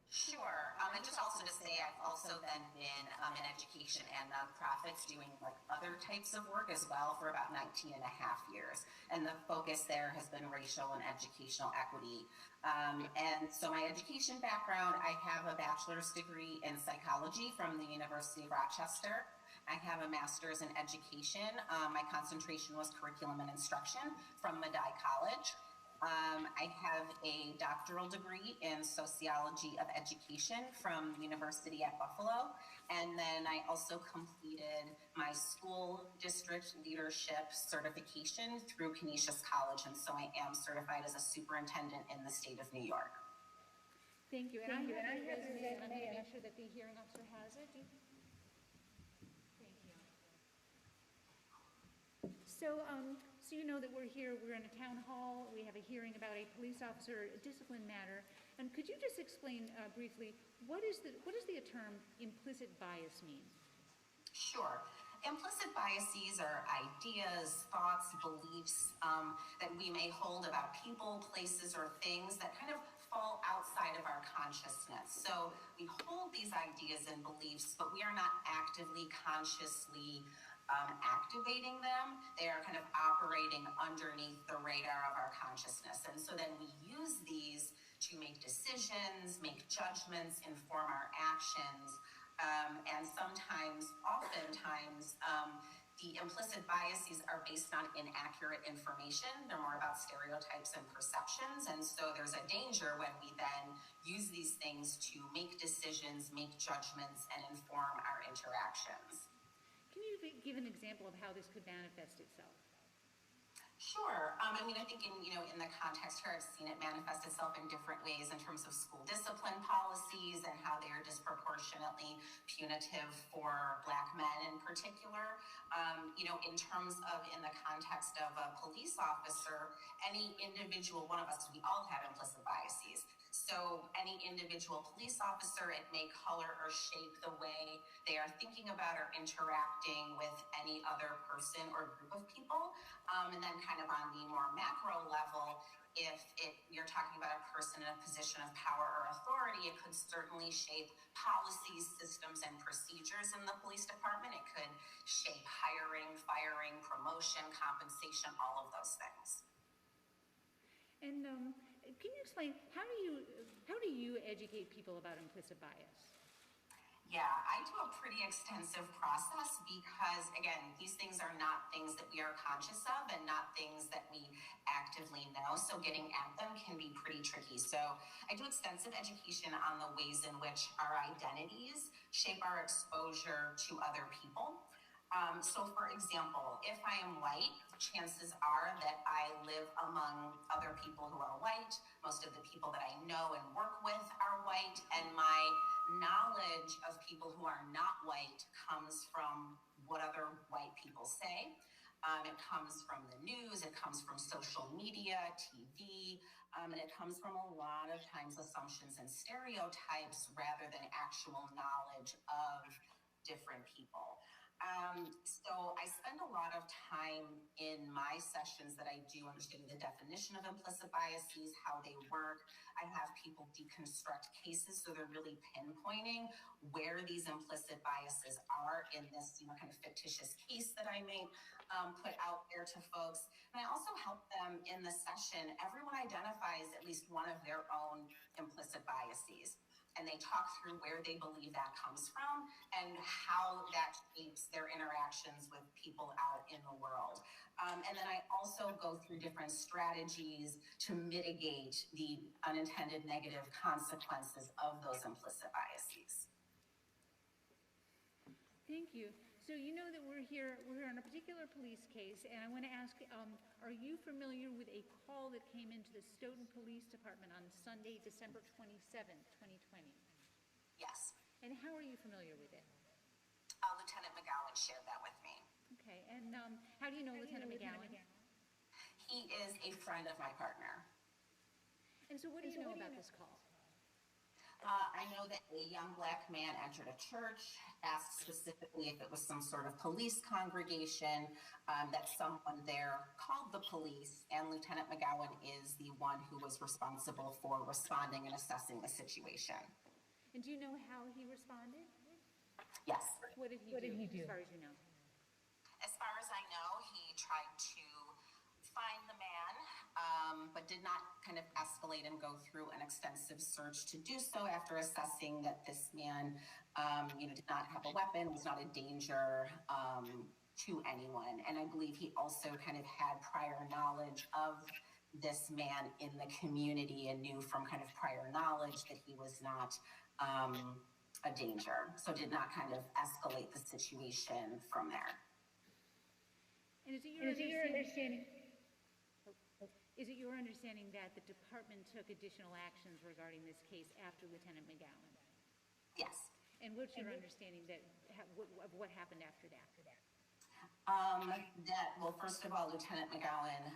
Sure. And just also to say, I've also then been in education and nonprofits doing like other types of work as well for about 19 and a half years. And the focus there has been racial and educational equity. And so my education background, I have a bachelor's degree in psychology from the University of Rochester. I have a master's in education. My concentration was curriculum and instruction from Medaille College. I have a doctoral degree in sociology of education from the University at Buffalo. And then I also completed my school district leadership certification through Canisius College. And so I am certified as a superintendent in the state of New York. Thank you. And I have your resume, and I'm going to make sure that the hearing officer has it. Thank you. So you know that we're here, we're in a town hall, we have a hearing about a police officer discipline matter. And could you just explain briefly, what does the term implicit bias mean? Sure. Implicit biases are ideas, thoughts, beliefs that we may hold about people, places, or things that kind of fall outside of our consciousness. So we hold these ideas and beliefs, but we are not actively, consciously activating them. They are kind of operating underneath the radar of our consciousness. And so then we use these to make decisions, make judgments, inform our actions, and sometimes, oftentimes, the implicit biases are based on inaccurate information. They're more about stereotypes and perceptions. And so there's a danger when we then use these things to make decisions, make judgments, and inform our interactions. Can you give an example of how this could manifest itself? Sure. I mean, I think in the context here, I've seen it manifest itself in different ways in terms of school discipline policies and how they are disproportionately punitive for Black men in particular. In terms of in the context of a police officer, any individual, one of us, we all have implicit biases. So any individual police officer, it may color or shape the way they are thinking about or interacting with any other person or group of people. And then kind of on the more macro level, if you're talking about a person in a position of power or authority, it could certainly shape policies, systems, and procedures in the police department. It could shape hiring, firing, promotion, compensation, all of those things. And can you explain, how do you educate people about implicit bias? Yeah, I do a pretty extensive process because, again, these things are not things that we are conscious of and not things that we actively know. So getting at them can be pretty tricky. So I do extensive education on the ways in which our identities shape our exposure to other people. So for example, if I am white, chances are that I live among other people who are white. Most of the people that I know and work with are white, and my knowledge of people who are not white comes from what other white people say. It comes from the news, it comes from social media, TV, and it comes from a lot of times assumptions and stereotypes rather than actual knowledge of different people. So I spend a lot of time in my sessions that I do understanding the definition of implicit biases, how they work. I have people deconstruct cases, so they're really pinpointing where these implicit biases are in this, kind of fictitious case that I may put out there to folks. And I also help them in the session. Everyone identifies at least one of their own implicit biases. And they talk through where they believe that comes from and how that shapes their interactions with people out in the world. And then I also go through different strategies to mitigate the unintended negative consequences of those implicit biases. Thank you. So you know that we're here on a particular police case, and I want to ask, are you familiar with a call that came into the Stoughton Police Department on Sunday, December 27th, 2020? Yes. And how are you familiar with it? Lieutenant McGowan shared that with me. Okay, and how do you know Lieutenant McGowan? He is a friend of my partner. And so what do you know about this call? I know that a young Black man entered a church, asked specifically if it was some sort of police congregation, that someone there called the police, and Lieutenant McGowan is the one who was responsible for responding and assessing the situation. And do you know how he responded? Yes. What did he do, as far as you know? As far as I know, he tried to find the man, but did not kind of escalate and go through an extensive search to do so after assessing that this man, did not have a weapon, was not a danger to anyone. And I believe he also kind of had prior knowledge of this man in the community and knew from kind of prior knowledge that he was not a danger. So did not kind of escalate the situation from there. And is it your understanding? Is it your understanding that the department took additional actions regarding this case after Lieutenant McGowan? Yes. And what's your understanding of what happened after that? Well, first of all, Lieutenant McGowan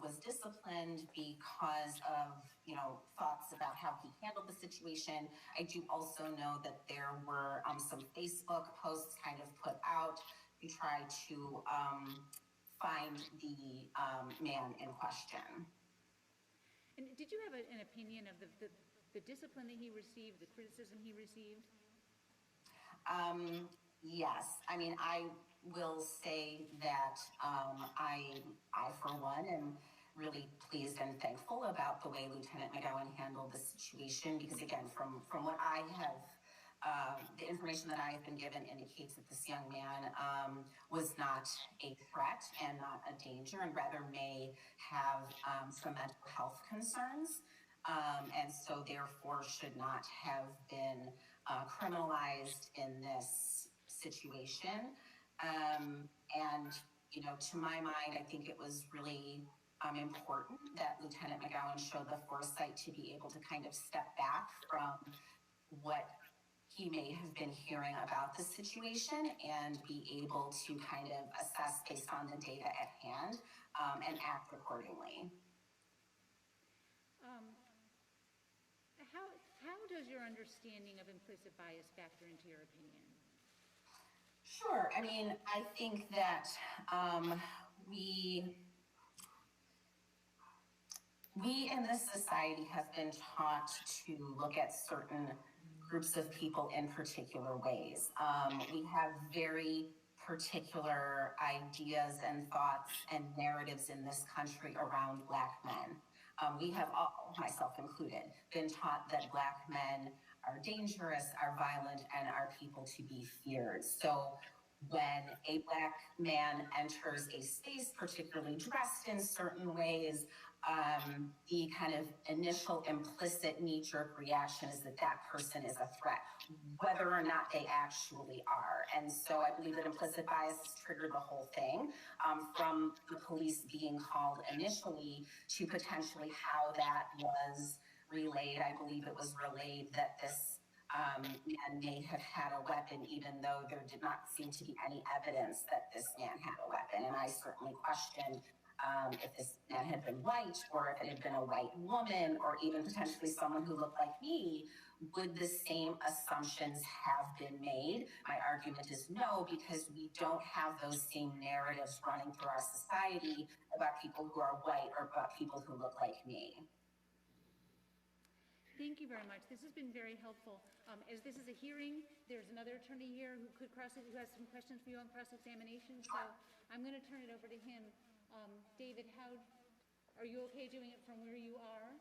was disciplined because of, thoughts about how he handled the situation. I do also know that there were some Facebook posts kind of put out to try to find the man in question. And did you have an opinion of the discipline that he received, the criticism he received? Yes. I mean, I will say that I, for one, am really pleased and thankful about the way Lieutenant McGowan handled the situation, because again, from what I have, the information that I have been given indicates that this young man was not a threat and not a danger, and rather may have some mental health concerns, and so therefore should not have been criminalized in this situation. And, you know, to my mind, I think it was really important that Lieutenant McGowan showed the foresight to be able to kind of step back from what he may have been hearing about the situation and be able to kind of assess based on the data at hand and act accordingly. How does your understanding of implicit bias factor into your opinion? Sure. I mean, I think that we in this society have been taught to look at certain groups of people in particular ways. We have very particular ideas and thoughts and narratives in this country around Black men. We have all, myself included, been taught that Black men are dangerous, are violent, and are people to be feared. So when a Black man enters a space, particularly dressed in certain ways, the kind of initial implicit knee-jerk reaction is that that person is a threat, whether or not they actually are. And so I believe that implicit bias triggered the whole thing, from the police being called initially to potentially how that was relayed. I believe it was relayed that this man may have had a weapon, even though there did not seem to be any evidence that this man had a weapon. And I certainly questioned if this man had been white, or if it had been a white woman, or even potentially someone who looked like me, would the same assumptions have been made? My argument is no, because we don't have those same narratives running through our society about people who are white or about people who look like me. Thank you very much. This has been very helpful. As this is a hearing, there's another attorney here who has some questions for you on cross-examination. So I'm going to turn it over to him. David, are you okay doing it from where you are?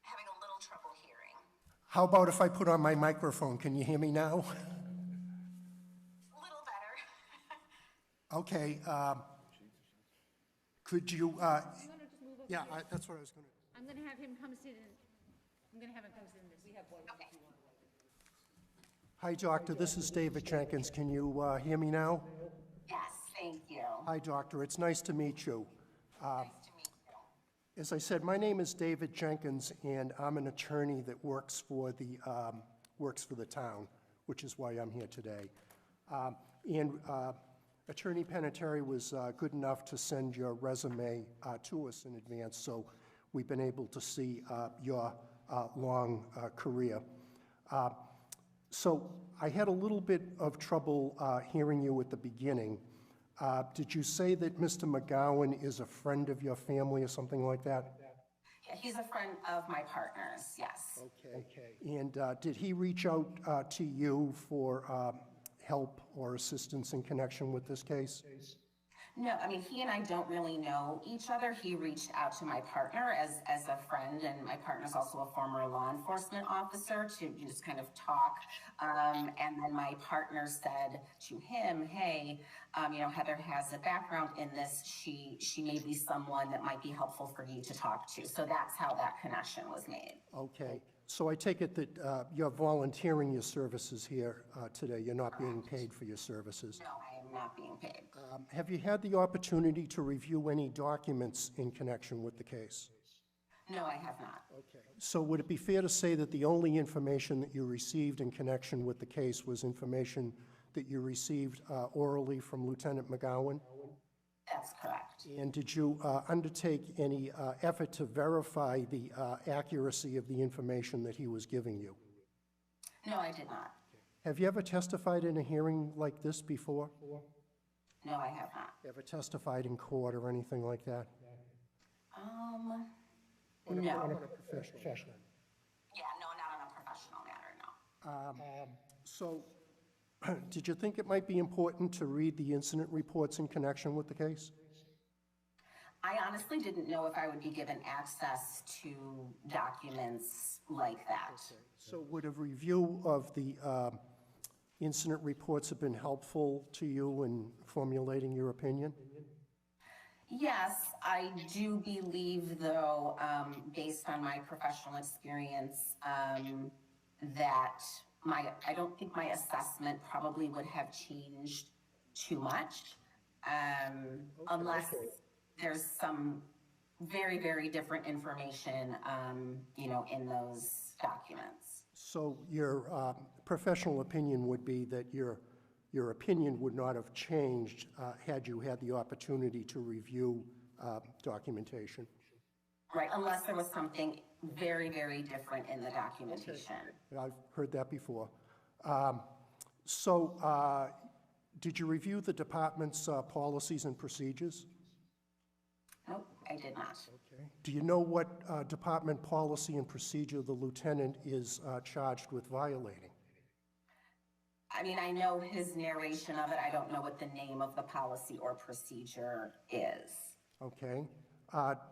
Having a little trouble hearing. How about if I put on my microphone? Can you hear me now? A little better. Okay. Could you, I'm going to just move over yeah, here. that's what I was going to. I'm going to have him come sit in. I'm going to have him come sit in this. We have one. Okay. Hi, Doctor. This is David Jenkins. Can you hear me now? Yes, thank you. Hi, Doctor. It's nice to meet you. Nice to meet you. As I said, my name is David Jenkins, and I'm an attorney that works for the town, which is why I'm here today. Attorney Panettiere was good enough to send your resume to us in advance, so we've been able to see your long career. So I had a little bit of trouble hearing you at the beginning. Did you say that Mr. McGowan is a friend of your family or something like that? Yeah, he's a friend of my partner's, yes. Okay. And did he reach out to you for help or assistance in connection with this case? No, I mean, he and I don't really know each other. He reached out to my partner as a friend, and my partner's also a former law enforcement officer, to just kind of talk. And then my partner said to him, hey, you know, Heather has a background in this. She may be someone that might be helpful for you to talk to. So that's how that connection was made. Okay. So I take it that you're volunteering your services here today. You're not being paid for your services. No, I am not being paid. Have you had the opportunity to review any documents in connection with the case? No, I have not. Okay. So would it be fair to say that the only information that you received in connection with the case was information that you received orally from Lieutenant McGowan? That's correct. And did you undertake any effort to verify the accuracy of the information that he was giving you? No, I did not. Have you ever testified in a hearing like this before? No, I have not. Ever testified in court or anything like that? No. On a professional. Yeah, no, not on a professional So, did you think it might be important to read the incident reports in connection with the case? I honestly didn't know if I would be given access to documents like that. So would a review of the incident reports have been helpful to you in formulating your opinion? Yes, I do believe, though, based on my professional experience, that I don't think my assessment probably would have changed too much, unless there's some very, very different information, in those documents. So your professional opinion would be that your opinion would not have changed had you had the opportunity to review documentation? Right, unless there was something very, very different in the documentation. I've heard that before. Did you review the department's policies and procedures? Nope, I did not. Okay. Do you know what department policy and procedure the lieutenant is charged with violating? I mean, I know his narration of it. I don't know what the name of the policy or procedure is. Okay.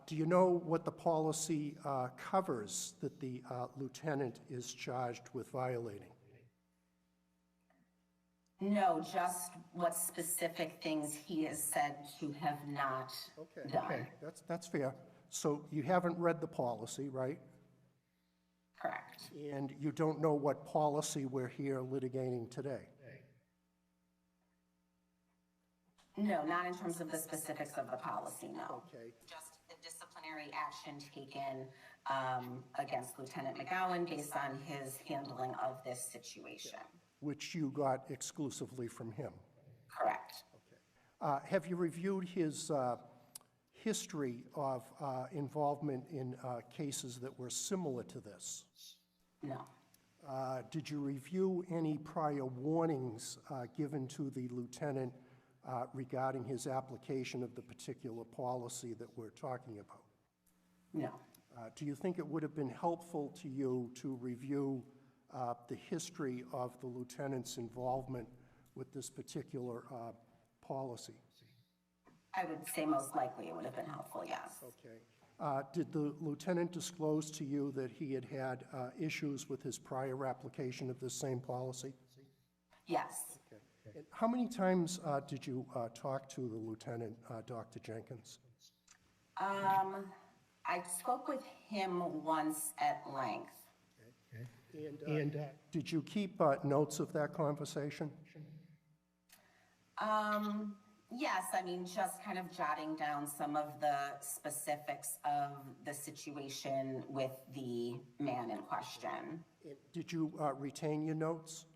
Do you know what the policy covers that the lieutenant is charged with violating? No, just what specific things he is said to have not done. Okay, that's fair. So you haven't read the policy, right? Correct. And you don't know what policy we're here litigating today? No, not in terms of the specifics of the policy, no. Okay. Just the disciplinary action taken against Lieutenant McGowan based on his handling of this situation. Which you got exclusively from him? Correct. Have you reviewed his history of involvement in cases that were similar to this? No. Did you review any prior warnings given to the lieutenant regarding his application of the particular policy that we're talking about? No. Do you think it would have been helpful to you to review the history of the lieutenant's involvement with this particular policy? I would say most likely it would have been helpful, yes. Okay. Did the lieutenant disclose to you that he had had issues with his prior application of this same policy? Yes. Okay. And how many times did you talk to the lieutenant, Dr. Jenkins? I spoke with him once at length. And did you keep notes of that conversation? Yes, I mean, just kind of jotting down some of the specifics of the situation with the man in question. Did you retain your notes?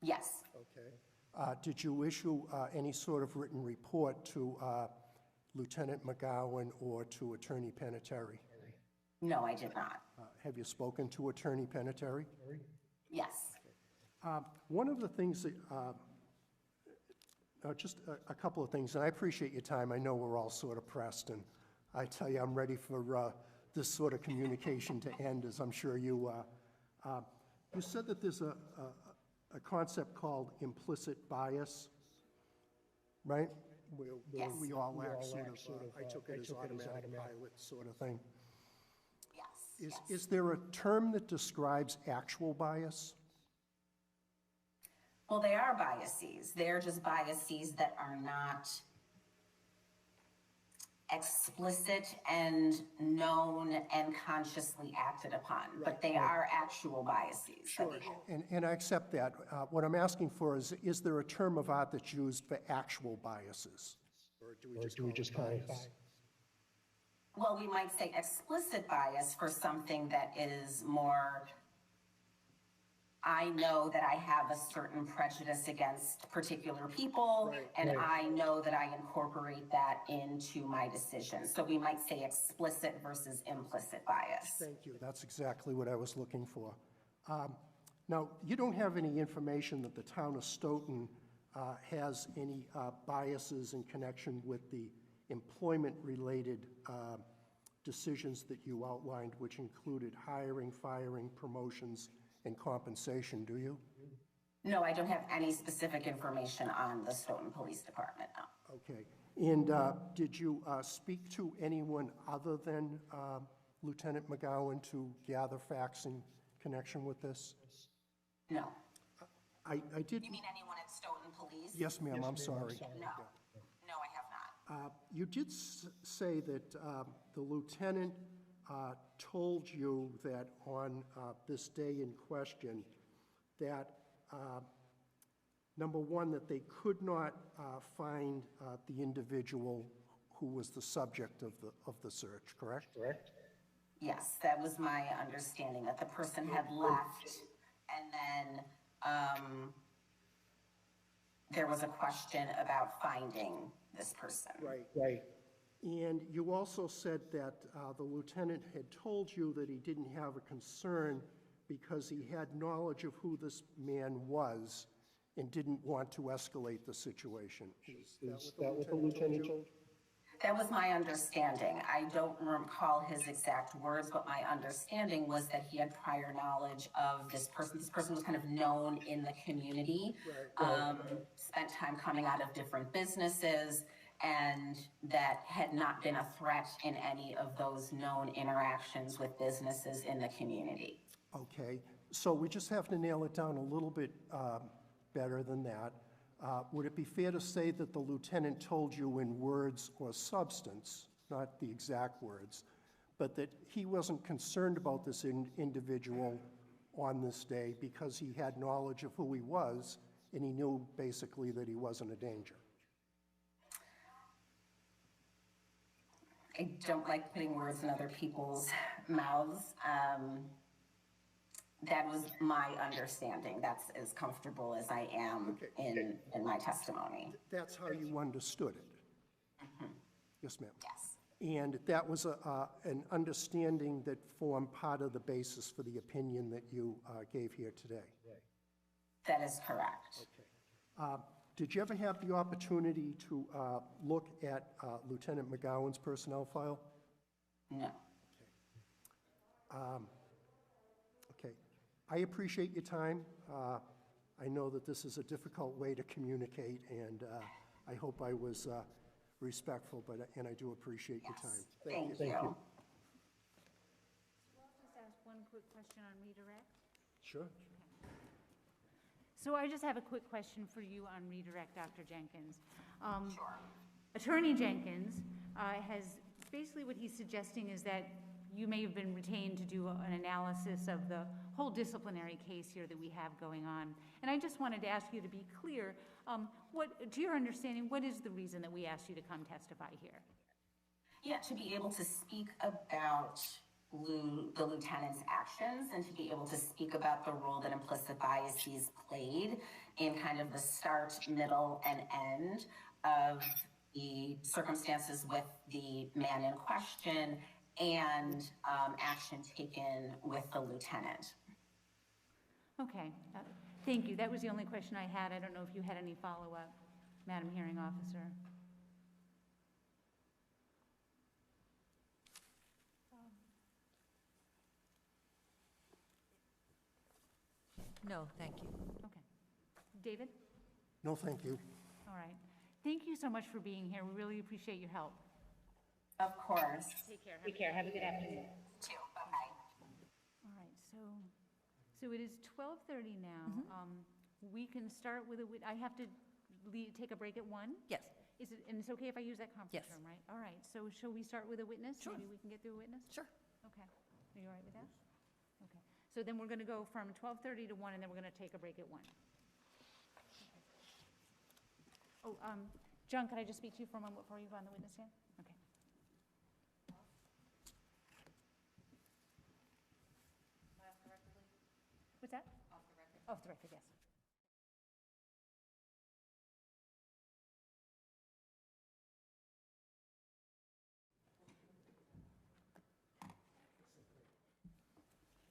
Yes. Okay. Did you issue any sort of written report to Lieutenant McGowan or to Attorney Penetary? No, I did not. Have you spoken to Attorney Penetary? Yes. One of the things that, just a couple of things, and I appreciate your time. I know we're all sort of pressed, and I tell you, I'm ready for this sort of communication to end, as I'm sure you are. You said that there's a concept called implicit bias, right? Yes. We all act sort of, I took it as automatic pilot sort of thing. Yes. Is there a term that describes actual bias? Well, they are biases. They're just biases that are not explicit and known and consciously acted upon, but they are actual biases. Sure, and I accept that. What I'm asking for is there a term of art that's used for actual biases? Or do we just call it bias? Well, we might say explicit bias for something that is more, I know that I have a certain prejudice against particular people, and I know that I incorporate that into my decisions. So we might say explicit versus implicit bias. Thank you. That's exactly what I was looking for. Now, you don't have any information that the town of Stoughton has any biases in connection with the employment-related decisions that you outlined, which included hiring, firing, promotions, and compensation, do you? No, I don't have any specific information on the Stoughton Police Department, no. Okay. And did you speak to anyone other than Lieutenant McGowan to gather facts in connection with this? No. I did. You mean anyone at Stoughton Police? Yes, ma'am, I'm sorry. No. No, I have not. You did say that the lieutenant told you that on this day in question, that, number one, that they could not find the individual who was the subject of the search, correct? Correct. Yes, that was my understanding, that the person had left, and then there was a question about finding this person. Right, right. And you also said that the lieutenant had told you that he didn't have a concern because he had knowledge of who this man was and didn't want to escalate the situation. Is that what the lieutenant told you? That was my understanding. I don't recall his exact words, but my understanding was that he had prior knowledge of this person. This person was kind of known in the community, spent time coming out of different businesses, and that had not been a threat in any of those known interactions with businesses in the community. Okay, so we just have to nail it down a little bit better than that. Would it be fair to say that the lieutenant told you in words or substance, not the exact words, but that he wasn't concerned about this individual on this day because he had knowledge of who he was and he knew basically that he wasn't a danger? I don't like putting words in other people's mouths. That was my understanding. That's as comfortable as I am in my testimony. That's how you understood it? Mm-hmm. Yes, ma'am. Yes. And that was an understanding that formed part of the basis for the opinion that you gave here today? That is correct. Okay. Did you ever have the opportunity to look at Lieutenant McGowan's personnel file? No. Okay. I appreciate your time. I know that this is a difficult way to communicate, and I hope I was respectful, and I do appreciate your time. Thank you. Thank you. I'll just ask one quick question on redirect. Sure. So I just have a quick question for you on redirect, Dr. Jenkins. Sure. Attorney Jenkins has, basically what he's suggesting is that you may have been retained to do an analysis of the whole disciplinary case here that we have going on. And I just wanted to ask you to be clear, to your understanding, what is the reason that we asked you to come testify here? Yeah, to be able to speak about the lieutenant's actions and to be able to speak about the role that implicit biases played in kind of the start, middle, and end of the circumstances with the man in question and action taken with the lieutenant. Okay, thank you. That was the only question I had. I don't know if you had any follow-up, Madam Hearing Officer. No, thank you. Okay. David? No, thank you. All right. Thank you so much for being here. We really appreciate your help. Of course. Take care. Take care. Have a good afternoon. Too. Bye-bye. All right, so it is 12:30 now. We can start with I have to take a break at 1? Yes. And it's okay if I use that conference Yes. room, right? All right, so shall we start with a witness? Sure. Maybe we can get through a witness? Sure. Okay. Are you all right with that? Okay. So then we're going to go from 12:30 to 1, and then we're going to take a break at 1. Oh, John, could I just speak to you for a moment before you go on the witness stand? Okay. What's that? Off the record. Off the record, yes.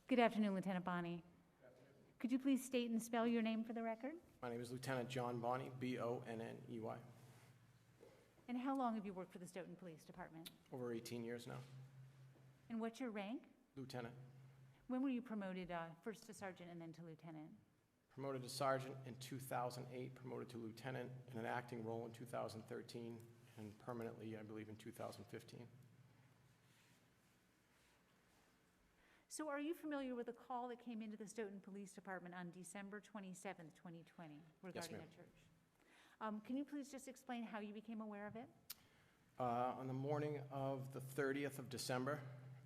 Good afternoon, Lieutenant Bonney. Could you please state and spell your name for the record? My name is Lieutenant John Bonney, B-O-N-N-E-Y. And how long have you worked for the Stoughton Police Department? Over 18 years now. And what's your rank? Lieutenant. When were you promoted first to sergeant and then to lieutenant? Promoted to sergeant in 2008, promoted to lieutenant in an acting role in 2013, and permanently, I believe, in 2015. So are you familiar with a call that came into the Stoughton Police Department on December 27th, 2020 regarding ma'am. a church? Can you please just explain how you became aware of it? On the morning of the 30th of December,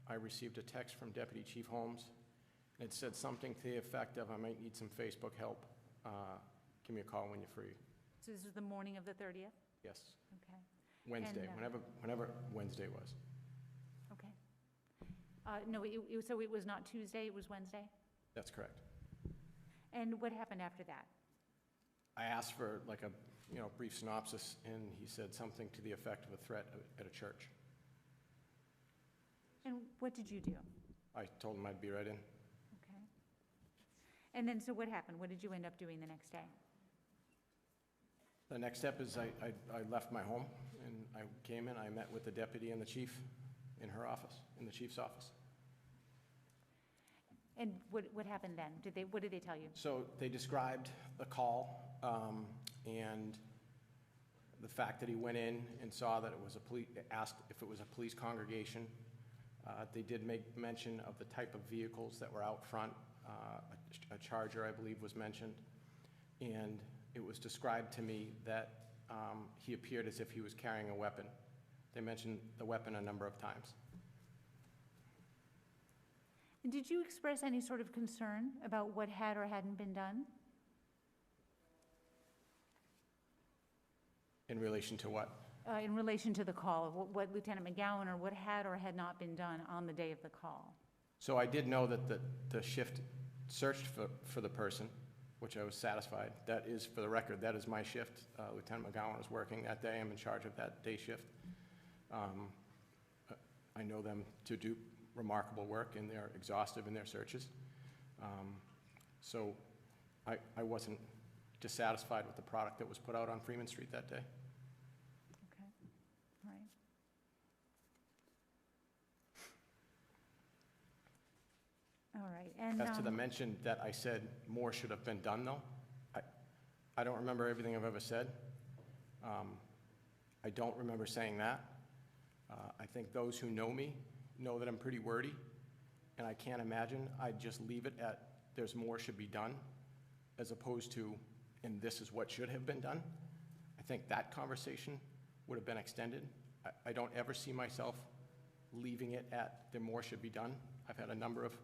I received a text from Deputy Chief Holmes. It said something to the effect of, I might need some Facebook help. Give me a call when you're free. So this was the morning of the 30th? Yes, Okay, Wednesday, And, whenever Wednesday was. okay. No, so it was not Tuesday, it was Wednesday? That's correct. And what happened after that? I asked for like a, brief synopsis, and he said something to the effect of a threat at a church. And what did you do? I told him I'd be right in. Okay. And then, so what happened? What did you end up doing the next day? The next step is I left my home, and I came in, I met with the deputy and the chief in her office, in the chief's office. And what happened then? What did they tell you? So they described the call, and the fact that he went in and saw that it was asked if it was a police congregation. They did make mention of the type of vehicles that were out front. A Charger, I believe, was mentioned. And it was described to me that he appeared as if he was carrying a weapon. They mentioned the weapon a number of times. And did you express any sort of concern about what had or hadn't been done? In relation to what? In relation to the call, of what Lieutenant McGowan or what had or had not been done on the day of the call? So I did know that the shift searched for the person, which I was satisfied. That is, for the record, that is my shift. Lieutenant McGowan is working that day. I'm in charge of that day shift. I know them to do remarkable work, and they're exhaustive in their searches. So I wasn't dissatisfied with the product that was put out on Freeman Street that day. Okay, all right. All right, and As to the mention that I said more should have been done, though, I don't remember everything I've ever said. I don't remember saying that. I think those who know me know that I'm pretty wordy, and I can't imagine I'd just leave it at there's more should be done, as opposed to, and this is what should have been done. I think that conversation would have been extended. I don't ever see myself leaving it at there more should be done. I've had a number of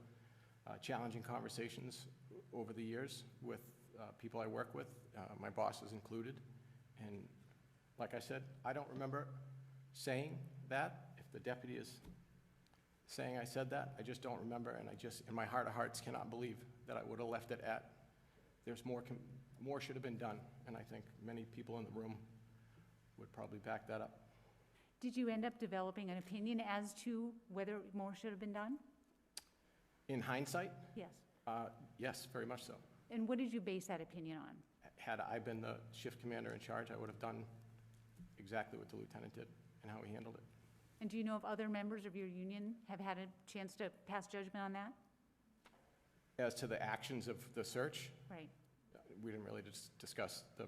challenging conversations over the years with people I work with, my bosses included. And like I said, I don't remember saying that. If the deputy is saying I said that, I just don't remember, and I just, in my heart of hearts, cannot believe that I would have left it at there's more should have been done. And I think many people in the room would probably back that up. did you end up developing an opinion as to whether more should have been done? In hindsight, Yes. yes, very much so. And what did you base that opinion on? Had I been the shift commander in charge, I would have done exactly what the lieutenant did and how he handled it. And do you know if other members of your union have had a chance to pass judgment on that? As to the actions of the search, Right. we didn't really discuss the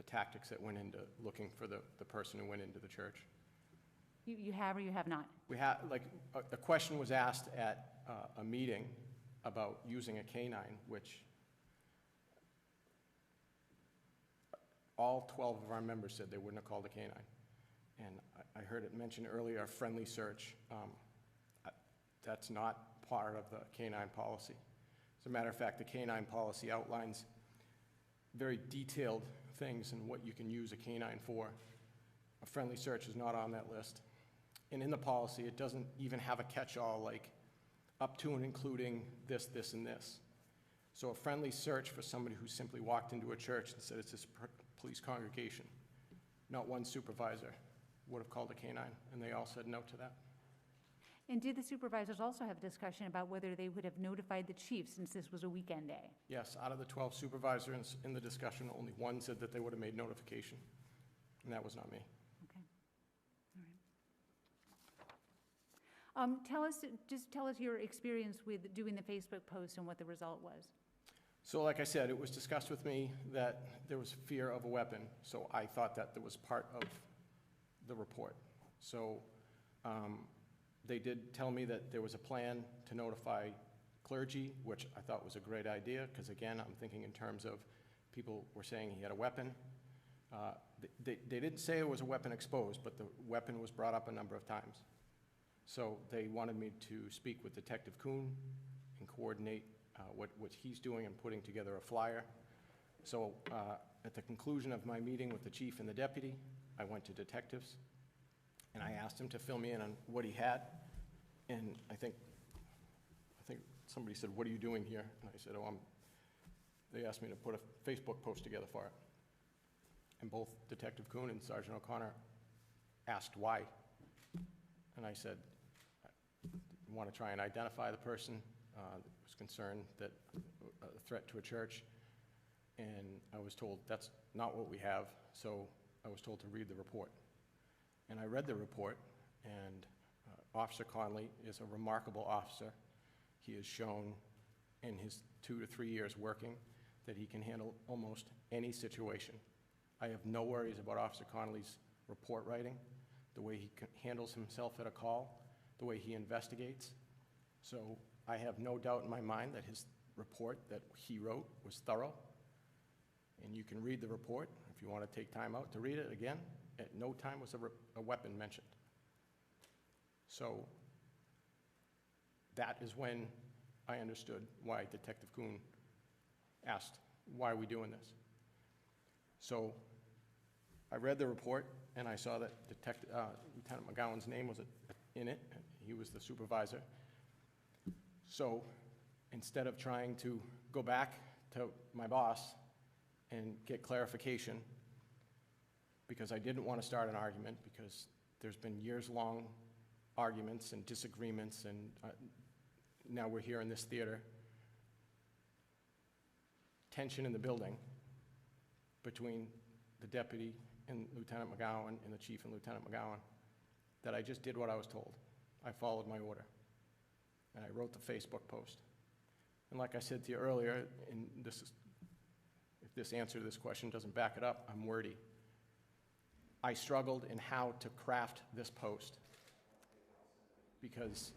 tactics that went into looking for the person who went into the church. You have or you have not? We had, like, a question was asked at a meeting about using a canine, which all 12 of our members said they wouldn't have called a canine. And I heard it mentioned earlier, a friendly search. That's not part of the canine policy. As a matter of fact, the canine policy outlines very detailed things and what you can use a canine for. A friendly search is not on that list. And in the policy, it doesn't even have a catch-all like up to and including this, this, and this. So a friendly search for somebody who simply walked into a church and said it's this police congregation, not one supervisor would have called a canine, and they all said no to that. And did the supervisors also have a discussion about whether they would have notified the chief since this was a weekend day? Yes, out of the 12 supervisors in the discussion, only one said that they would have made notification, and that was not me. Okay. Just tell us your experience with doing the Facebook post and what the result was. So like I said, it was discussed with me that there was fear of a weapon, so I thought that was part of the report. So they did tell me that there was a plan to notify clergy, which I thought was a great idea, because again, I'm thinking in terms of people were saying he had a weapon. They didn't say it was a weapon exposed, but the weapon was brought up a number of times. So they wanted me to speak with Detective Kuhn and coordinate what he's doing and putting together a flyer. So at the conclusion of my meeting with the chief and the deputy, I went to detectives and I asked him to fill me in on what he had. And I think somebody said, "What are you doing here?" And I said, they asked me to put a Facebook post together for it. And both Detective Kuhn and Sergeant O'Connor asked why. And I said, I want to try and identify the person. Was concerned that a threat to a church. And I was told that's not what we have. So I was told to read the report. And I read the report, and Officer Conley is a remarkable officer. He has shown in his 2 to 3 years working that he can handle almost any situation. I have no worries about Officer Conley's report writing, the way he handles himself at a call, the way he investigates. So I have no doubt in my mind that his report that he wrote was thorough. And you can read the report if you want to take time out to read it again. At no time was a weapon mentioned. So that is when I understood why Detective Kuhn asked, "Why are we doing this?" So I read the report, and I saw that Lieutenant McGowan's name was in it. He was the supervisor. So instead of trying to go back to my boss and get clarification, because I didn't want to start an argument, because there's been years-long arguments and disagreements, and now we're here in this theater, tension in the building between the deputy and Lieutenant McGowan and the chief and Lieutenant McGowan, that I just did what I was told. I followed my order, and I wrote the Facebook post. And like I said to you earlier, and if this answer to this question doesn't back it up, I'm wordy. I struggled in how to craft this post because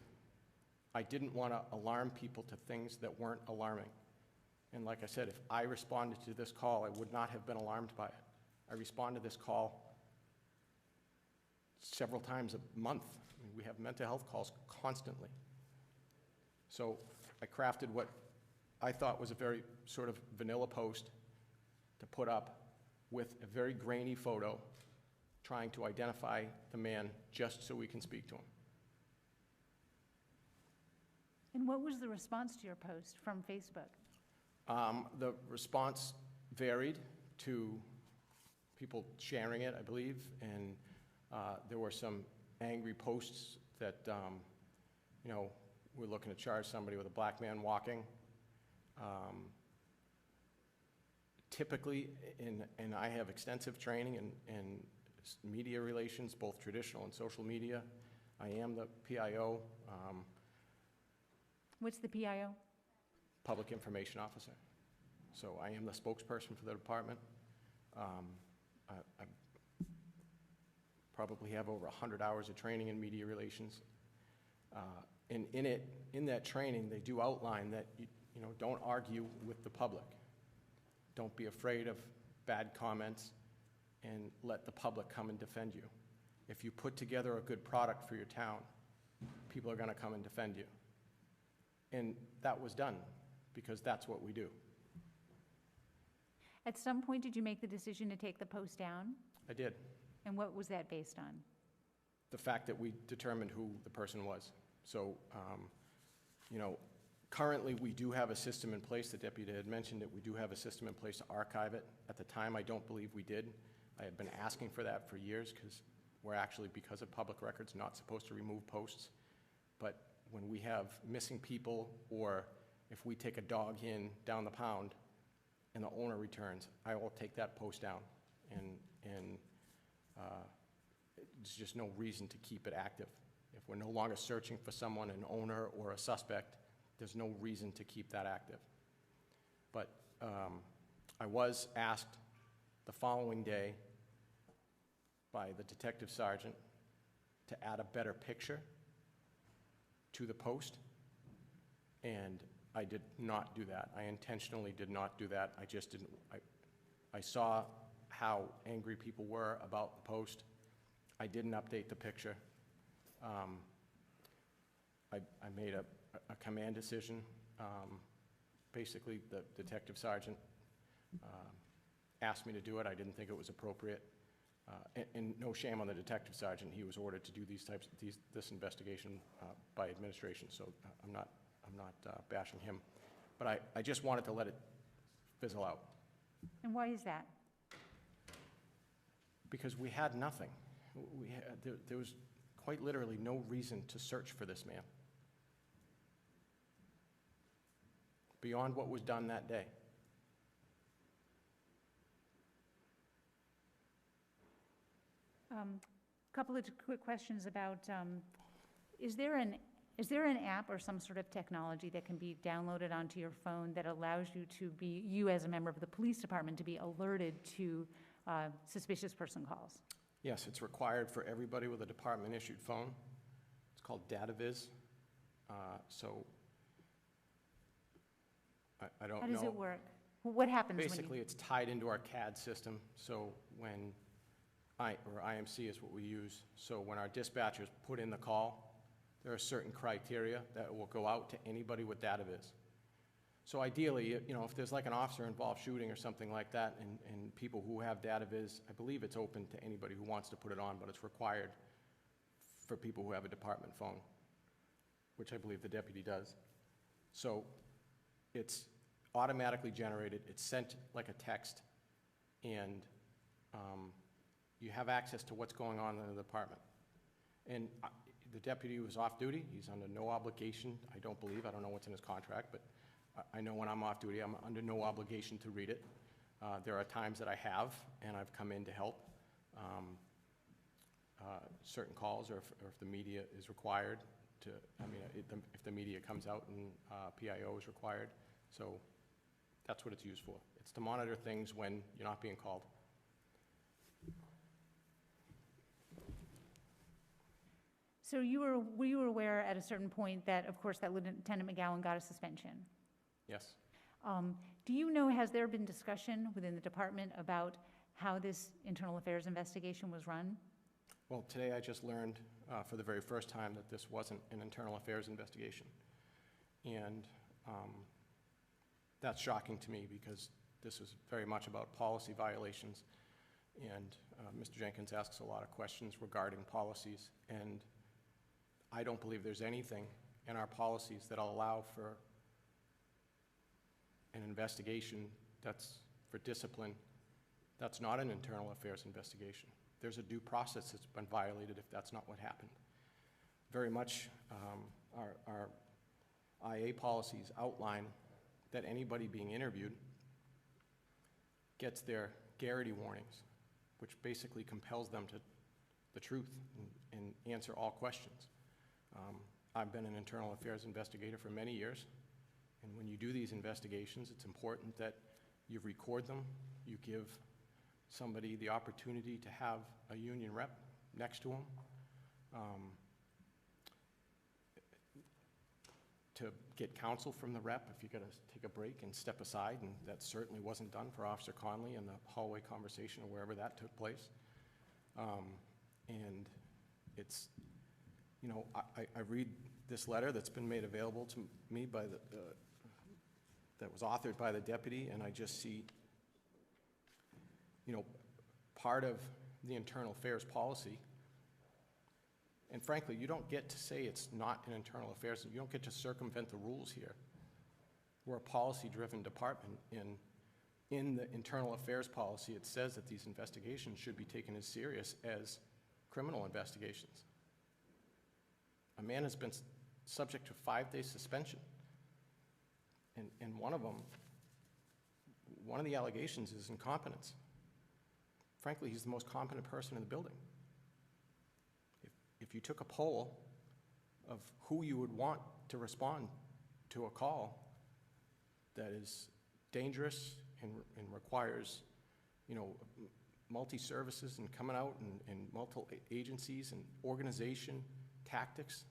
I didn't want to alarm people to things that weren't alarming. And like I said, if I responded to this call, I would not have been alarmed by it. I respond to this call several times a month. I mean, we have mental health calls constantly. So I crafted what I thought was a very sort of vanilla post to put up with a very grainy photo trying to identify the man just so we can speak to him. And what was the response to your post from Facebook? The response varied to people sharing it, I believe, and there were some angry posts that, we're looking to charge somebody with a black man walking. Typically, and I have extensive training in media relations, both traditional and social media. I am the PIO. What's the PIO? Public Information Officer. So I am the spokesperson for the department. I probably have over 100 hours of training in media relations. And in that training, they do outline that, don't argue with the public. Don't be afraid of bad comments and let the public come and defend you. If you put together a good product for your town, people are going to come and defend you. And that was done because that's what we do. At some point, did you make the decision to take the post down? I did. And what was that based on? The fact that we determined who the person was. So, currently we do have a system in place. The deputy had mentioned that we do have a system in place to archive it. At the time, I don't believe we did. I had been asking for that for years because we're actually, because of public records, not supposed to remove posts. But when we have missing people, or if we take a dog in down the pound and the owner returns, I will take that post down. And there's just no reason to keep it active. If If we're no longer searching for someone, an owner or a suspect, there's no reason to keep that active. But I was asked the following day by the detective sergeant to add a better picture to the post, and I did not do that. I intentionally did not do that. I just didn't. I saw how angry people were about the post. I didn't update the picture. I made a command decision. Basically, the detective sergeant asked me to do it. I didn't think it was appropriate. And no shame on the detective sergeant. He was ordered to do this investigation by administration, so I'm not bashing him. But I just wanted to let it fizzle out. And why is that? Because we had nothing. There was quite literally no reason to search for this man beyond what was done that day. Couple of quick questions about, is there an app or some sort of technology that can be downloaded onto your phone that allows you as a member of the police department, to be alerted to suspicious person calls? Yes, it's required for everybody with a department-issued phone. It's called DataViz. So I don't know. How does it work? What happens when you... Basically, it's tied into our CAD system, so when IMC is what we use, so when our dispatchers put in the call, there are certain criteria that will go out to anybody with DataViz. So ideally, if there's like an officer-involved shooting or something like that, and people who have DataViz, I believe it's open to anybody who wants to put it on, but it's required for people who have a department phone, which I believe the deputy does. So it's automatically generated, it's sent like a text, and you have access to what's going on in the department. And the deputy was off duty. He's under no obligation, I don't know what's in his contract, but I know when I'm off duty, I'm under no obligation to read it. There are times that I have, and I've come in to help certain calls, or if the media is required to, if the media comes out and PIO is required. So that's what it's used for. It's to monitor things when you're not being called. So were you aware at a certain point that, of course, that Lieutenant McGowan got a suspension? Yes. Do you know, has there been discussion within the department about how this internal affairs investigation was run? Well, today I just learned for the very first time that this wasn't an internal affairs investigation. And that's shocking to me, because this is very much about policy violations. And Mr. Jenkins asks a lot of questions regarding policies, and I don't believe there's anything in our policies that allow for an investigation that's for discipline that's not an internal affairs investigation. There's a due process that's been violated if that's not what happened. Very much our IA policies outline that anybody being interviewed gets their Garrity warnings, which basically compels them to the truth and answer all questions. I've been an internal affairs investigator for many years, and when you do these investigations, it's important that you record them, you give somebody the opportunity to have a union rep next to them, to get counsel from the rep if you got to take a break and step aside, and that certainly wasn't done for Officer Conley in the hallway conversation or wherever that took place. And it's, you know, I read this letter that's been made available to me by that was authored by the deputy, and I just see, you know, part of the internal affairs policy. And frankly, you don't get to say it's not an internal affairs, you don't get to circumvent the rules here. We're a policy-driven department. In the internal affairs policy, it says that these investigations should be taken as serious as criminal investigations. A man has been subject to 5-day suspension. And one of the allegations is incompetence. Frankly, he's the most competent person in the building. If you took a poll of who you would want to respond to a call that is dangerous and requires, you know, multi-services and coming out and multiple agencies and organization, tactics.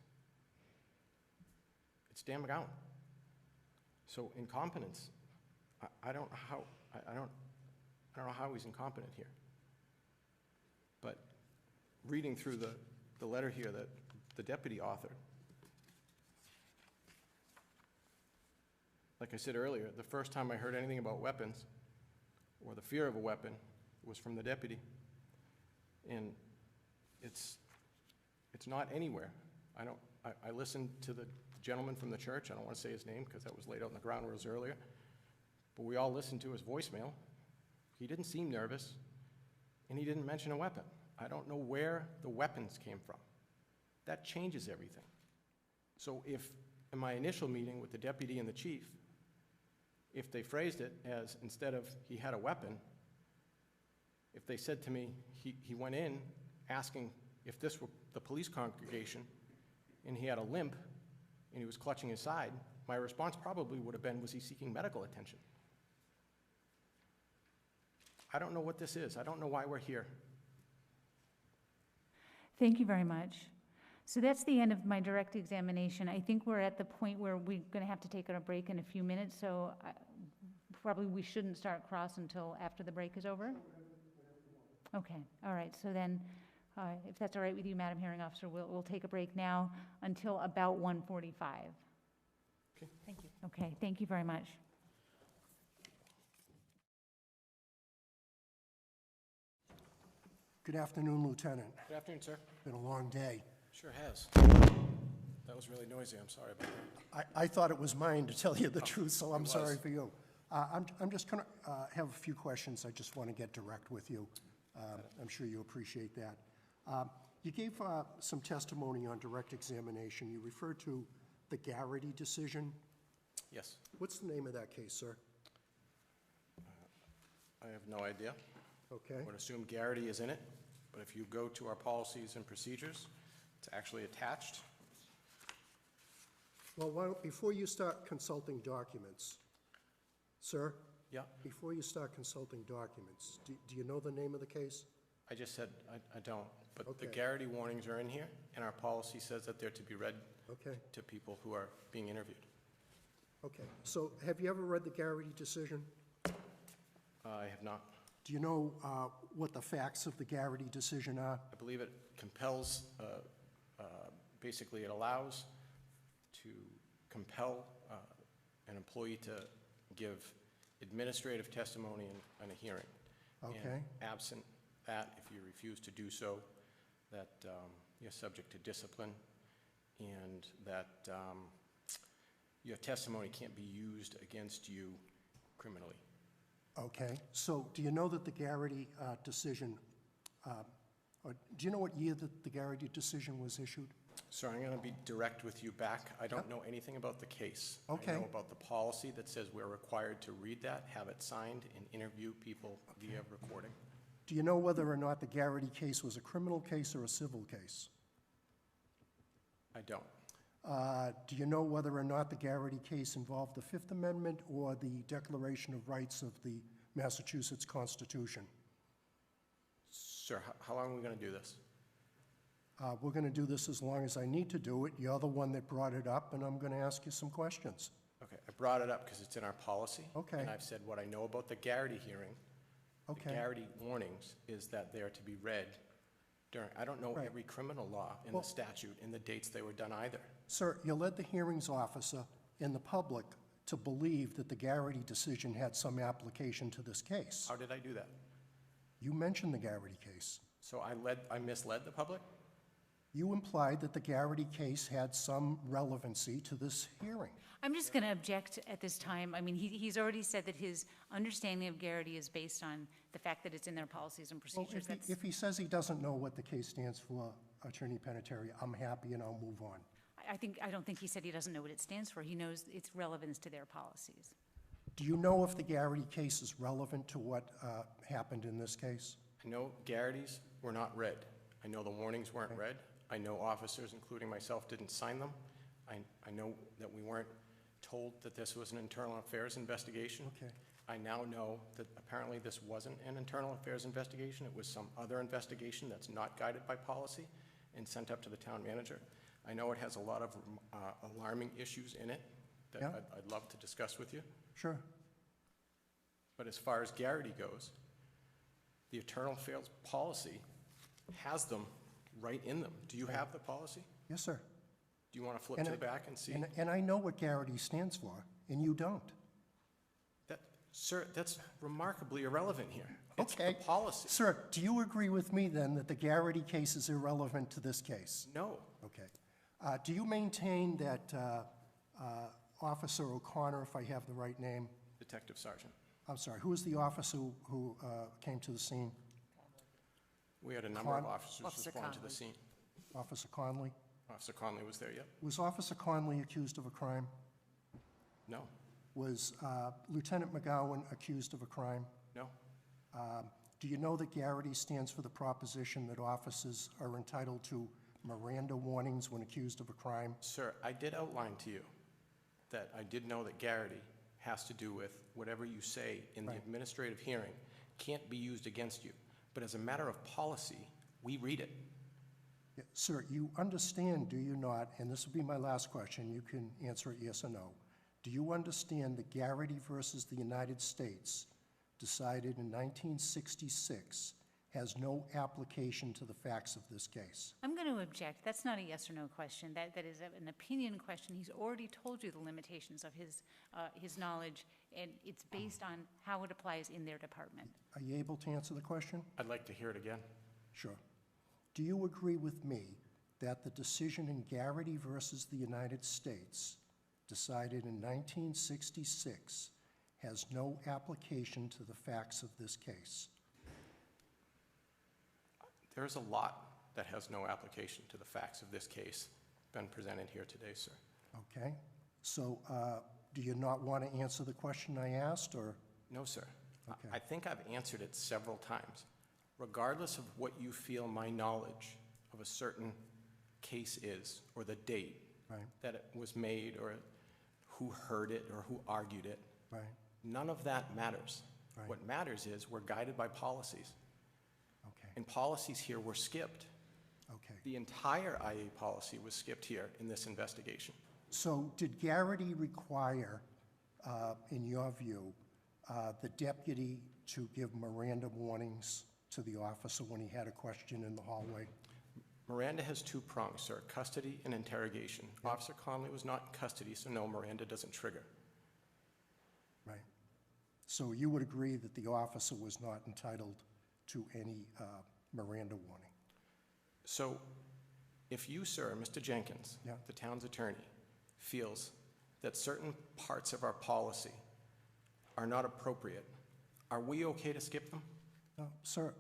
It's Dan McGowan. So incompetence, I don't know how he's incompetent here. But reading through the letter here that the deputy authored, like I said earlier, the first time I heard anything about weapons or the fear of a weapon was from the deputy. And it's not anywhere. I listened to the gentleman from the church. I don't want to say his name because that was laid out in the ground rules earlier. But we all listened to his voicemail. He didn't seem nervous, and he didn't mention a weapon. I don't know where the weapons came from. That changes everything. So if, in my initial meeting with the deputy and the chief, if they phrased it as, instead of he had a weapon, if they said to me, he went in asking if this were the police congregation and he had a limp and he was clutching his side, my response probably would have been, was he seeking medical attention? I don't know what this is. I don't know why we're here. Thank you very much. So that's the end of my direct examination. I think we're at the point where we're going to have to take a break in a few minutes, so probably we shouldn't start cross until after the break is over? Okay, all right. So then, if that's all right with you, Madam Hearing Officer, we'll take a break now until about 1:45. Okay. Thank you. Okay, thank you very much. Good afternoon, Lieutenant. Good afternoon, sir. Been a long day. Sure has. That was really noisy. I'm sorry about that. I thought it was mine, to tell you the truth, so I'm it sorry was. for you. I'm just going to have a few questions I just want to get direct with you. I'm sure you appreciate that. You gave some testimony on direct examination. You referred to the Garrity decision. Yes. What's the name of that case, sir? I have no idea. Okay. I would assume Garrity is in it, but if you go to our policies and procedures, it's actually attached. Well, why don't, before you start consulting documents, sir? Yeah. Before you start consulting documents, do you know the name of the case? I just said I don't, but the Okay. Garrity warnings are in here, and our policy says that they're to be read Okay, to people who are being interviewed. okay. So have you ever read the Garrity decision? I have not. Do you know what the facts of the Garrity decision are? I believe it compels, basically it allows to compel an employee to give administrative testimony in a hearing. Okay. And absent that, if you refuse to do so, that you're subject to discipline, and that your testimony can't be used against you criminally. Okay. So do you know that the Garrity decision, or do you know what year that the Garrity decision was issued? So I'm going to be direct with you back. I don't know anything about the case. Okay. I know about the policy that says we're required to read that, have it signed, and interview people via recording. Do you know whether or not the Garrity case was a criminal case or a civil case? I don't. Do you know whether or not the Garrity case involved the Fifth Amendment or the Declaration of Rights of the Massachusetts Constitution? Sir, how long are we going to do this? We're going to do this as long as I need to do it. You're the one that brought it up, and I'm going to ask you some questions. Okay, I brought it up because it's in our policy. Okay. And I've said what I know about the Garrity hearing. Okay. The Garrity warnings is that they are to be read during, I don't know Right. every criminal law in Well- the statute and the dates they were done either. Sir, you led the hearings officer and the public to believe that the Garrity decision had some application to this case. How did I do that? You mentioned the Garrity case. So I misled the public? You implied that the Garrity case had some relevancy to this hearing. I'm just going to object at this time. I mean, he's already said that his understanding of Garrity is based on the fact that it's in their policies and Well, procedures. if he says he doesn't know what the case stands for, Attorney Penetary, I'm happy and I'll move on. I don't think he said he doesn't know what it stands for. He knows its relevance to their policies. Do you know if the Garrity case is relevant to what happened in this case? I know Garrity's were not read. I know the warnings weren't read. I know officers, including myself, didn't sign them. I know that we weren't told that this was an internal affairs investigation. Okay. I now know that apparently this wasn't an internal affairs investigation. It was some other investigation that's not guided by policy and sent up to the town manager. I know it has a lot of alarming issues in it that Yeah. I'd love to discuss with you. Sure. But as far as Garrity goes, the internal affairs policy has them right in them. Do you have the policy? Yes, sir. Do you want to flip to the back and see? And I know what Garrity stands for, and you don't. Sir, that's remarkably irrelevant here. It's Okay. the policy. Sir, do you agree with me then that the Garrity case is irrelevant to this case? No. Okay. Do you maintain that Officer O'Connor, if I have the right name, Detective Sergeant. I'm sorry, who was the officer who came to the scene? We had a number of Con- officers Officer respond to the Conley. scene. Officer Conley? Officer Conley was there, yep. Was Officer Conley accused of a crime? No, Was Lieutenant McGowan accused of a crime? no. Do you know that Garrity stands for the proposition that officers are entitled to Miranda warnings when accused of a crime? Sir, I did outline to you that I did know that Garrity has to do with whatever you say in the Right. administrative hearing can't be used against you. But as a matter of policy, we read it. Yeah, sir, you understand, do you not, and this will be my last question, you can answer it yes or no. Do you understand that Garrity versus the United States, decided in 1966, has no application to the facts of this case? I'm going to object. That's not a yes or no question. That is an opinion question. He's already told you the limitations of his knowledge, and it's based on how it applies in their department. Are you able to answer the question? I'd like to hear it again. Sure. Do you agree with me that the decision in Garrity versus the United States, decided in 1966, has no application to the facts of this case? There's a lot that has no application to the facts of this case been presented here today, sir. Okay? So do you not want to answer the question I asked, or? No, sir. Okay. I think I've answered it several times. Regardless of what you feel my knowledge of a certain case is, or the date Right, that it was made, or who heard it, or who argued it, right, none of that matters. Right. What matters is we're guided by policies, okay, and policies here were skipped. okay. The entire IA policy was skipped here in this investigation. So did Garrity require, in your view, the deputy to give Miranda warnings to the officer when he had a question in the hallway? Miranda has two prongs, sir, custody and interrogation. Officer Conley was not in custody, so no, Miranda doesn't trigger. Right. So you would agree that the officer was not entitled to any Miranda warning? So if you, sir, Mr. Jenkins, Yeah. the town's attorney, feels that certain parts of our policy are not appropriate, are we okay to skip them? No, sir,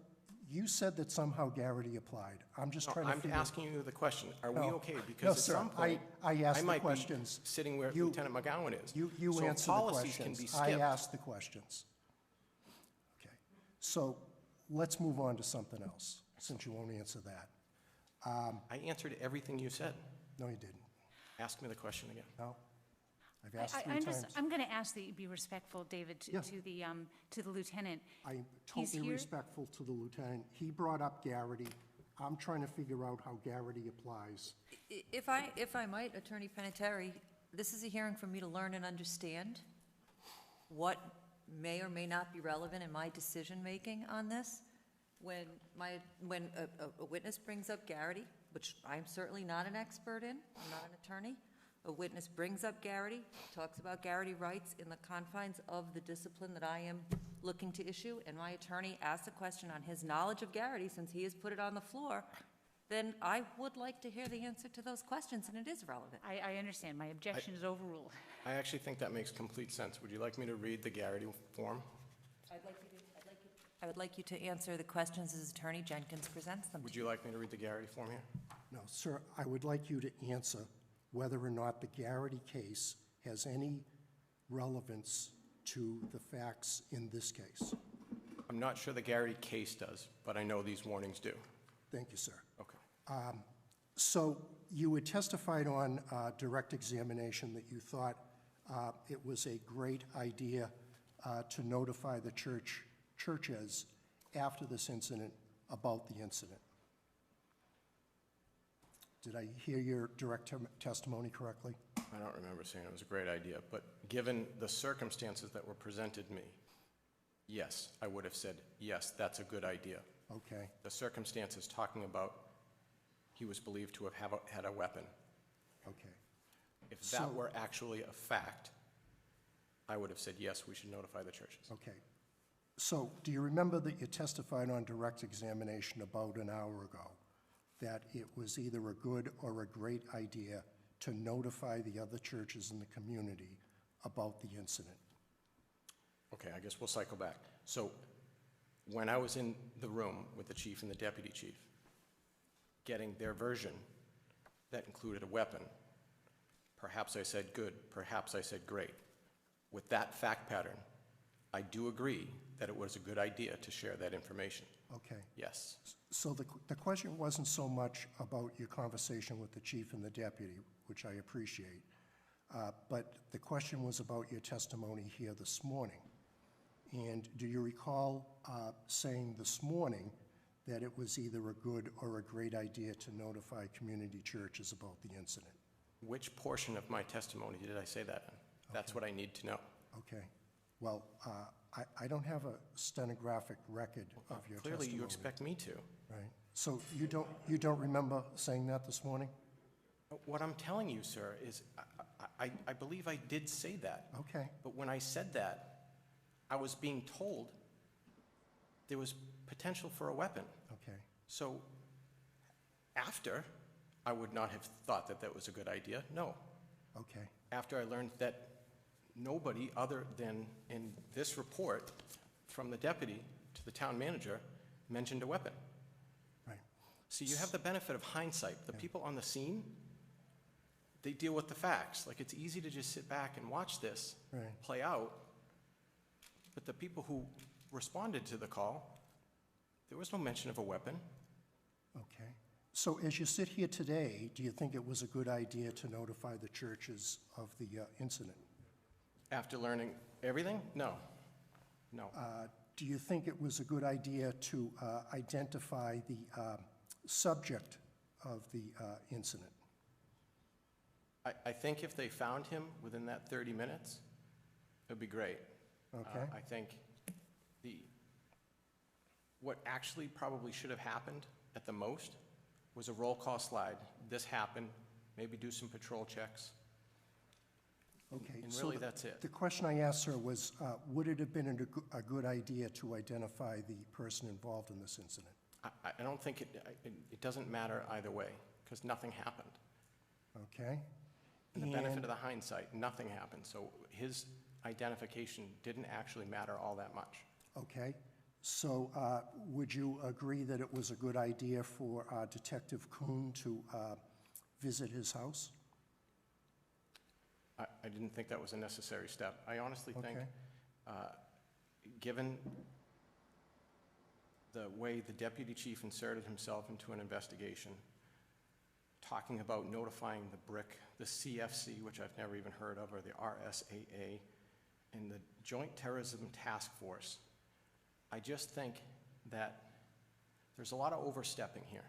you said that somehow Garrity applied. I'm just No, trying to I'm figure... asking you the question, are we No. okay? No, Because at sir, some point, I asked the might be questions. sitting where You- Lieutenant McGowan is. You So answered the policies can questions. be I skipped. asked the questions. Okay. So let's move on to something else, since you won't answer that. I answered everything you said. No, you didn't. Ask me the question again. No? I've asked I- 3 I'm times. just, I'm going to ask that you be respectful, David, Yeah. to the lieutenant. I'm He's totally here. respectful to the lieutenant. He brought up Garrity. I'm trying to figure out how Garrity applies. If I might, Attorney Penetary, this is a hearing for me to learn and understand what may or may not be relevant in my decision-making on this. When a witness brings up Garrity, which I'm certainly not an expert in, I'm not an attorney, a witness brings up Garrity, talks about Garrity rights in the confines of the discipline that I am looking to issue, and my attorney asks a question on his knowledge of Garrity, since he has put it on the floor, then I would like to hear the answer to those questions, and it is relevant. I understand. My objection is overruled. I actually think that makes complete sense. Would you like me to read the Garrity form? I would like you to answer the questions as Attorney Jenkins presents them to Would you. you like me to read the Garrity form here? No, sir, I would like you to answer whether or not the Garrity case has any relevance to the facts in this case. I'm not sure the Garrity case does, but I know these warnings do. Thank you, sir. Okay. So you had testified on direct examination that you thought it was a great idea to notify the churches after this incident about the incident. Did I hear your direct testimony correctly? I don't remember saying it was a great idea, but given the circumstances that were presented me, yes, I would have said, yes, that's a good idea. Okay. The circumstances talking about he was believed to have had a weapon. Okay. If So- that were actually a fact, I would have said, yes, we should notify the churches. Okay. So do you remember that you testified on direct examination about an hour ago that it was either a good or a great idea to notify the other churches in the community about the incident? Okay, I guess we'll cycle back. So when I was in the room with the chief and the deputy chief, getting their version that included a weapon, perhaps I said good, perhaps I said great. With that fact pattern, I do agree that it was a good idea to share that information. Okay. Yes. So the question wasn't so much about your conversation with the chief and the deputy, which I appreciate, but the question was about your testimony here this morning. And do you recall saying this morning that it was either a good or a great idea to notify community churches about the incident? Which portion of my testimony did I say that in? That's what I need to know. Okay. Well, I don't have a stenographic record of your testimony. Clearly, you expect me to. Right. So you don't remember saying that this morning? What I'm telling you, sir, is I believe I did say that. Okay. But when I said that, I was being told there was potential for a weapon. Okay. So after, I would not have thought that that was a good idea. No. Okay. After I learned that nobody other than in this report from the deputy to the town manager mentioned a weapon. Right. See, you have the benefit of hindsight. The people on the scene, they deal with the facts. Like, it's easy to just sit back and watch this Right. play out. But the people who responded to the call, there was no mention of a weapon. Okay. So as you sit here today, do you think it was a good idea to notify the churches of the incident? After learning everything? No. No. Do you think it was a good idea to identify the subject of the incident? I think if they found him within that 30 minutes, it would be great. Okay. I think what actually probably should have happened at the most was a roll call slide. This happened, maybe do some patrol checks. Okay. And so really, that's it. The question I asked her was, would it have been a good idea to identify the person involved in this incident? I don't think it doesn't matter either way, because nothing happened. Okay. And the benefit of the hindsight, nothing happened. So his identification didn't actually matter all that much. Okay. So would you agree that it was a good idea for Detective Kuhn to visit his house? I didn't think that was a necessary step. I honestly think, Okay. Given the way the deputy chief inserted himself into an investigation, talking about notifying the BRIC, the CFC, which I've never even heard of, or the RSAA, and the Joint Terrorism Task Force, I just think that there's a lot of overstepping here.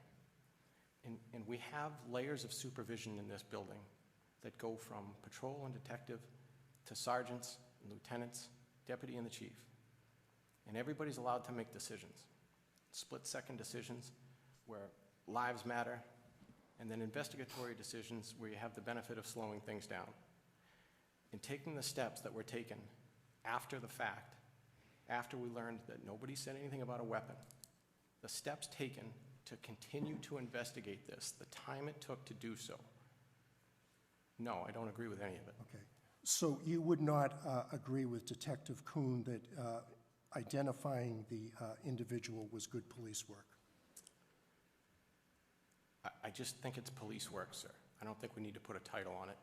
And we have layers of supervision in this building that go from patrol and detective to sergeants and lieutenants, deputy and the chief. And everybody's allowed to make decisions, split-second decisions where lives matter, and then investigatory decisions where you have the benefit of slowing things down. In taking the steps that were taken after the fact, after we learned that nobody said anything about a weapon, the steps taken to continue to investigate this, the time it took to do so, no, I don't agree with any of it. Okay. So you would not agree with Detective Kuhn that identifying the individual was good police work? I just think it's police work, sir. I don't think we need to put a title on it.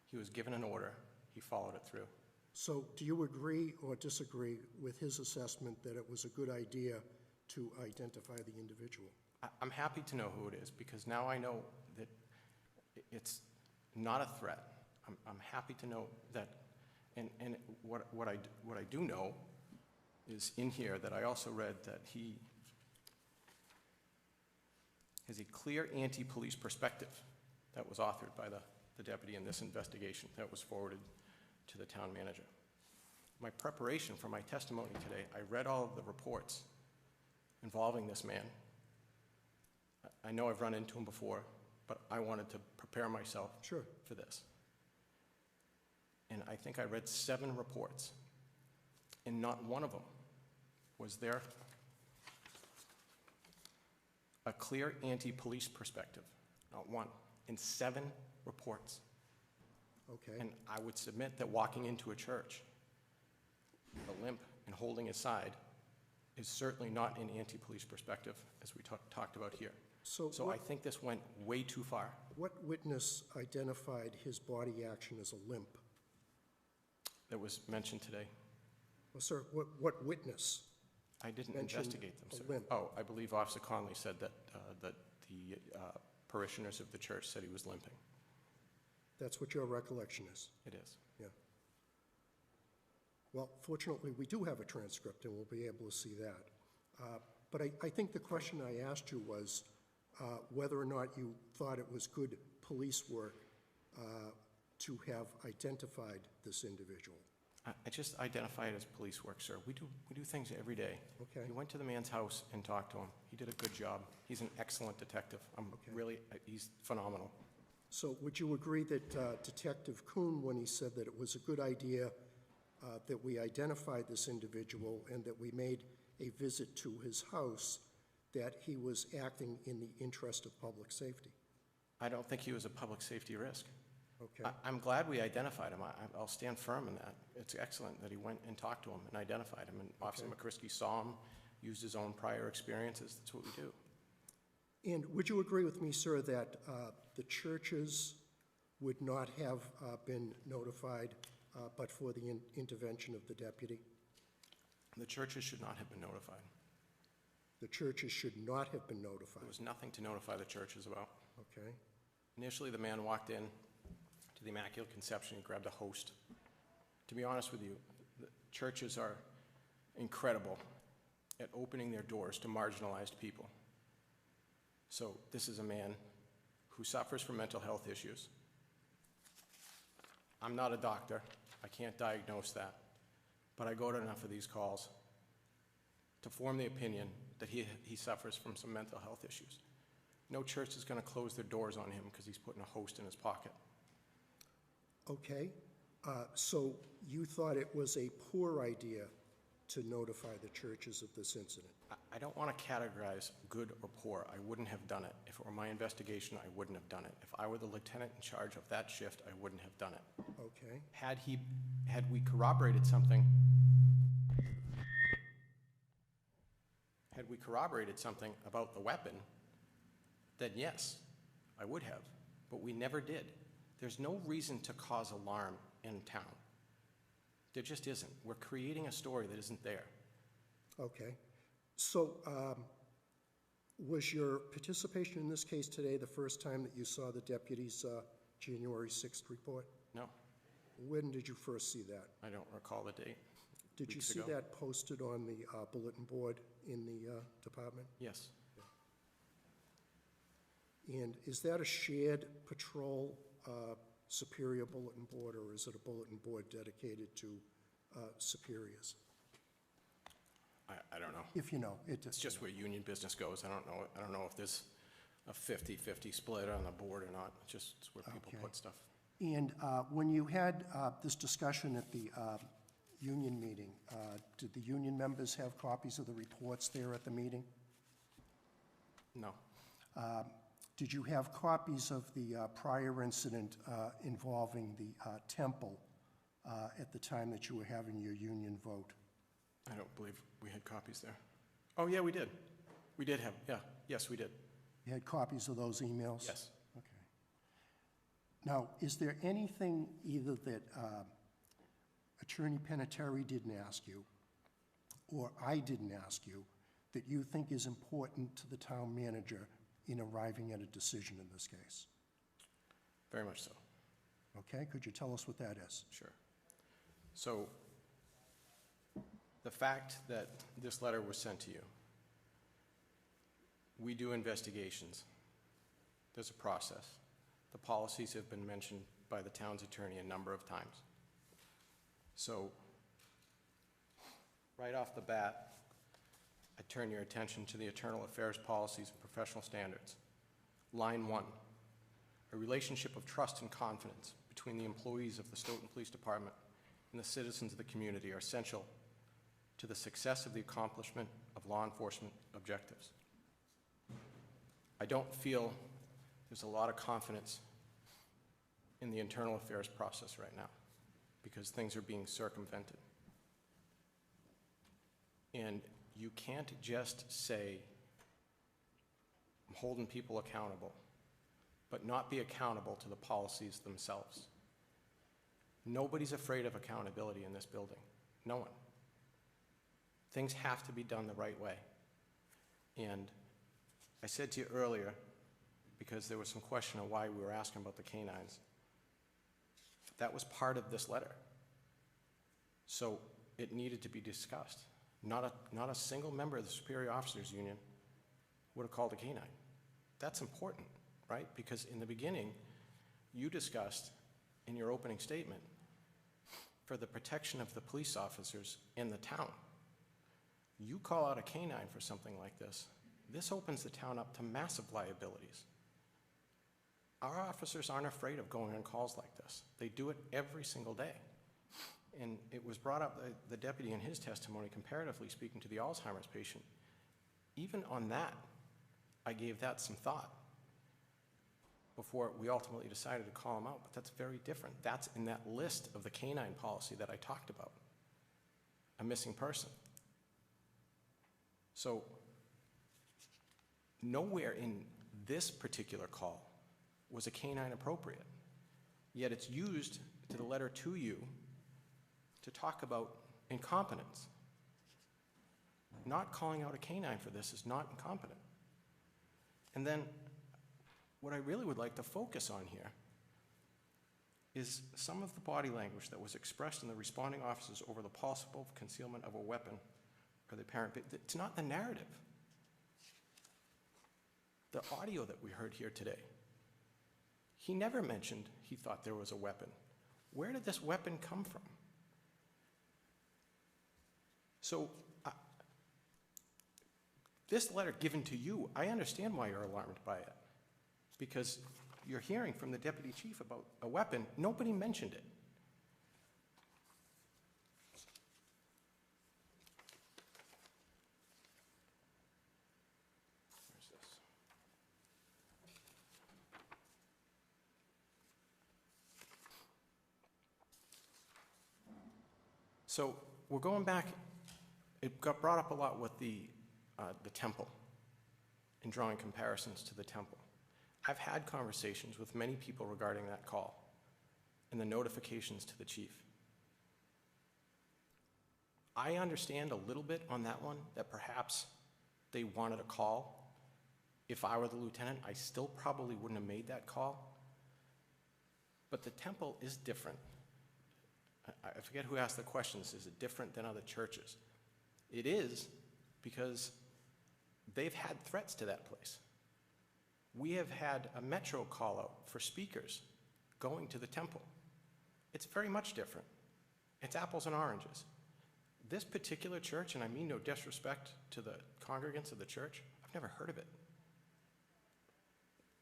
He was given an order. He followed it through. So do you agree or disagree with his assessment that it was a good idea to identify the individual? I'm happy to know who it is, because now I know that it's not a threat. I'm happy to know that, and what I do know is in here that I also read that he has a clear anti-police perspective that was authored by the deputy in this investigation that was forwarded to the town manager. My preparation for my testimony today, I read all of the reports involving this man. I know I've run into him before, but I wanted to prepare myself for this. And I think I read 7 reports, and not one of them was there a clear anti-police perspective. Not one. In 7 reports. Okay. And I would submit that walking into a church with a limp and holding his side is certainly not an anti-police perspective, as we talked about here. So I think this went way too far. What witness identified his body action as a limp? That was mentioned today. Well, sir, what witness? I didn't mentioned investigate them, a sir. limp? Oh, I believe Officer Conley said that the parishioners of the church said he was limping. That's what your recollection is? It is. Yeah. Well, fortunately, we do have a transcript, and we'll be able to see that. But I think the question I asked you was whether or not you thought it was good police work to have identified this individual. I just identify it as police work, sir. We do things every day. Okay. You went to the man's house and talked to him. He did a good job. He's an excellent detective. He's phenomenal. So would you agree that Detective Kuhn, when he said that it was a good idea that we identified this individual and that we made a visit to his house, that he was acting in the interest of public safety? I don't think he was a public safety risk. Okay. I'm glad we identified him. I'll stand firm in that. It's excellent that he went and talked to him and identified him. And Officer McCrisky saw him, used his own prior experiences. That's what we do. And would you agree with me, sir, that the churches would not have been notified but for the intervention of the deputy? The churches should not have been notified. The churches should not have been notified? There was nothing to notify the churches about. Okay. Initially, the man walked in to the Immaculate Conception and grabbed a host. To be honest with you, the churches are incredible at opening their doors to marginalized people. So this is a man who suffers from mental health issues. I'm not a doctor. I can't diagnose that. But I go to enough of these calls to form the opinion that he suffers from some mental health issues. No church is going to close their doors on him because he's putting a host in his pocket. Okay. So you thought it was a poor idea to notify the churches of this incident? I don't want to categorize good or poor. I wouldn't have done it. If it were my investigation, I wouldn't have done it. If I were the lieutenant in charge of that shift, I wouldn't have done it. Okay. Had we corroborated something about the weapon, then yes, I would have. But we never did. There's no reason to cause alarm in town. There just isn't. We're creating a story that isn't there. Okay. So was your participation in this case today the first time that you saw the deputy's January 6th report? No. When did you first see that? I don't recall the date. Did you see that posted on the bulletin board in the department? Yes. And is that a shared patrol superior bulletin board, or is it a bulletin board dedicated to superiors? I don't know. If you know. It's just where union business goes. I don't know if there's a 50-50 split on the board or not. It's just where people put stuff. And when you had this discussion at the union meeting, did the union members have copies of the reports there at the meeting? No. Did you have copies of the prior incident involving the temple at the time that you were having your union vote? I don't believe we had copies there. Oh, yeah, we did. We did have, yeah. Yes, we did. You had copies of those emails? Yes. Okay. Now, is there anything either that Attorney Penetary didn't ask you, or I didn't ask you, that you think is important to the town manager in arriving at a decision in this case? Very much so. Okay, could you tell us what that is? Sure. So, the fact that this letter was sent to you, we do investigations. There's a process. The policies have been mentioned by the town's attorney a number of times. So, right off the bat, I turn your attention to the Internal Affairs Policies and Professional Standards. Line 1, a relationship of trust and confidence between the employees of the Stoughton Police Department and the citizens of the community are essential to the success of the accomplishment of law enforcement objectives. I don't feel there's a lot of confidence in the internal affairs process right now because things are being circumvented. And you can't just say, I'm holding people accountable, but not be accountable to the policies themselves. Nobody's afraid of accountability in this building. No one. Things have to be done the right way. And I said to you earlier, because there was some question of why we were asking about the canines, that was part of this letter. So it needed to be discussed. Not a single member of the Superior Officers Union would have called a canine. That's important, right? Because in the beginning, you discussed in your opening statement for the protection of the police officers in the town. You call out a canine for something like this, this opens the town up to massive liabilities. Our officers aren't afraid of going on calls like this. They do it every single day. And it was brought up, the deputy in his testimony, comparatively speaking to the Alzheimer's patient. Even on that, I gave that some thought before we ultimately decided to call him out, but that's very different. That's in that list of the canine policy that I talked about, a missing person. So nowhere in this particular call was a canine appropriate, yet it's used to the letter to you to talk about incompetence. Not calling out a canine for this is not incompetent. And then what I really would like to focus on here is some of the body language that was expressed in the responding officers over the possible concealment of a weapon or the apparent. It's not the narrative. The audio that we heard here today, he never mentioned he thought there was a weapon. Where did this weapon come from? So, this letter given to you, I understand why you're alarmed by it. Because you're hearing from the deputy chief about a weapon, nobody mentioned it. Where's this? So, we're going back. It got brought up a lot with the temple and drawing comparisons to the temple. I've had conversations with many people regarding that call and the notifications to the chief. I understand a little bit on that one that perhaps they wanted a call. If I were the lieutenant, I still probably wouldn't have made that call. But the temple is different. I forget who asked the questions. Is it different than other churches? It is, because they've had threats to that place. We have had a metro call out for speakers going to the temple. It's very much different. It's apples and oranges. This particular church, and I mean no disrespect to the congregants of the church, I've never heard of it.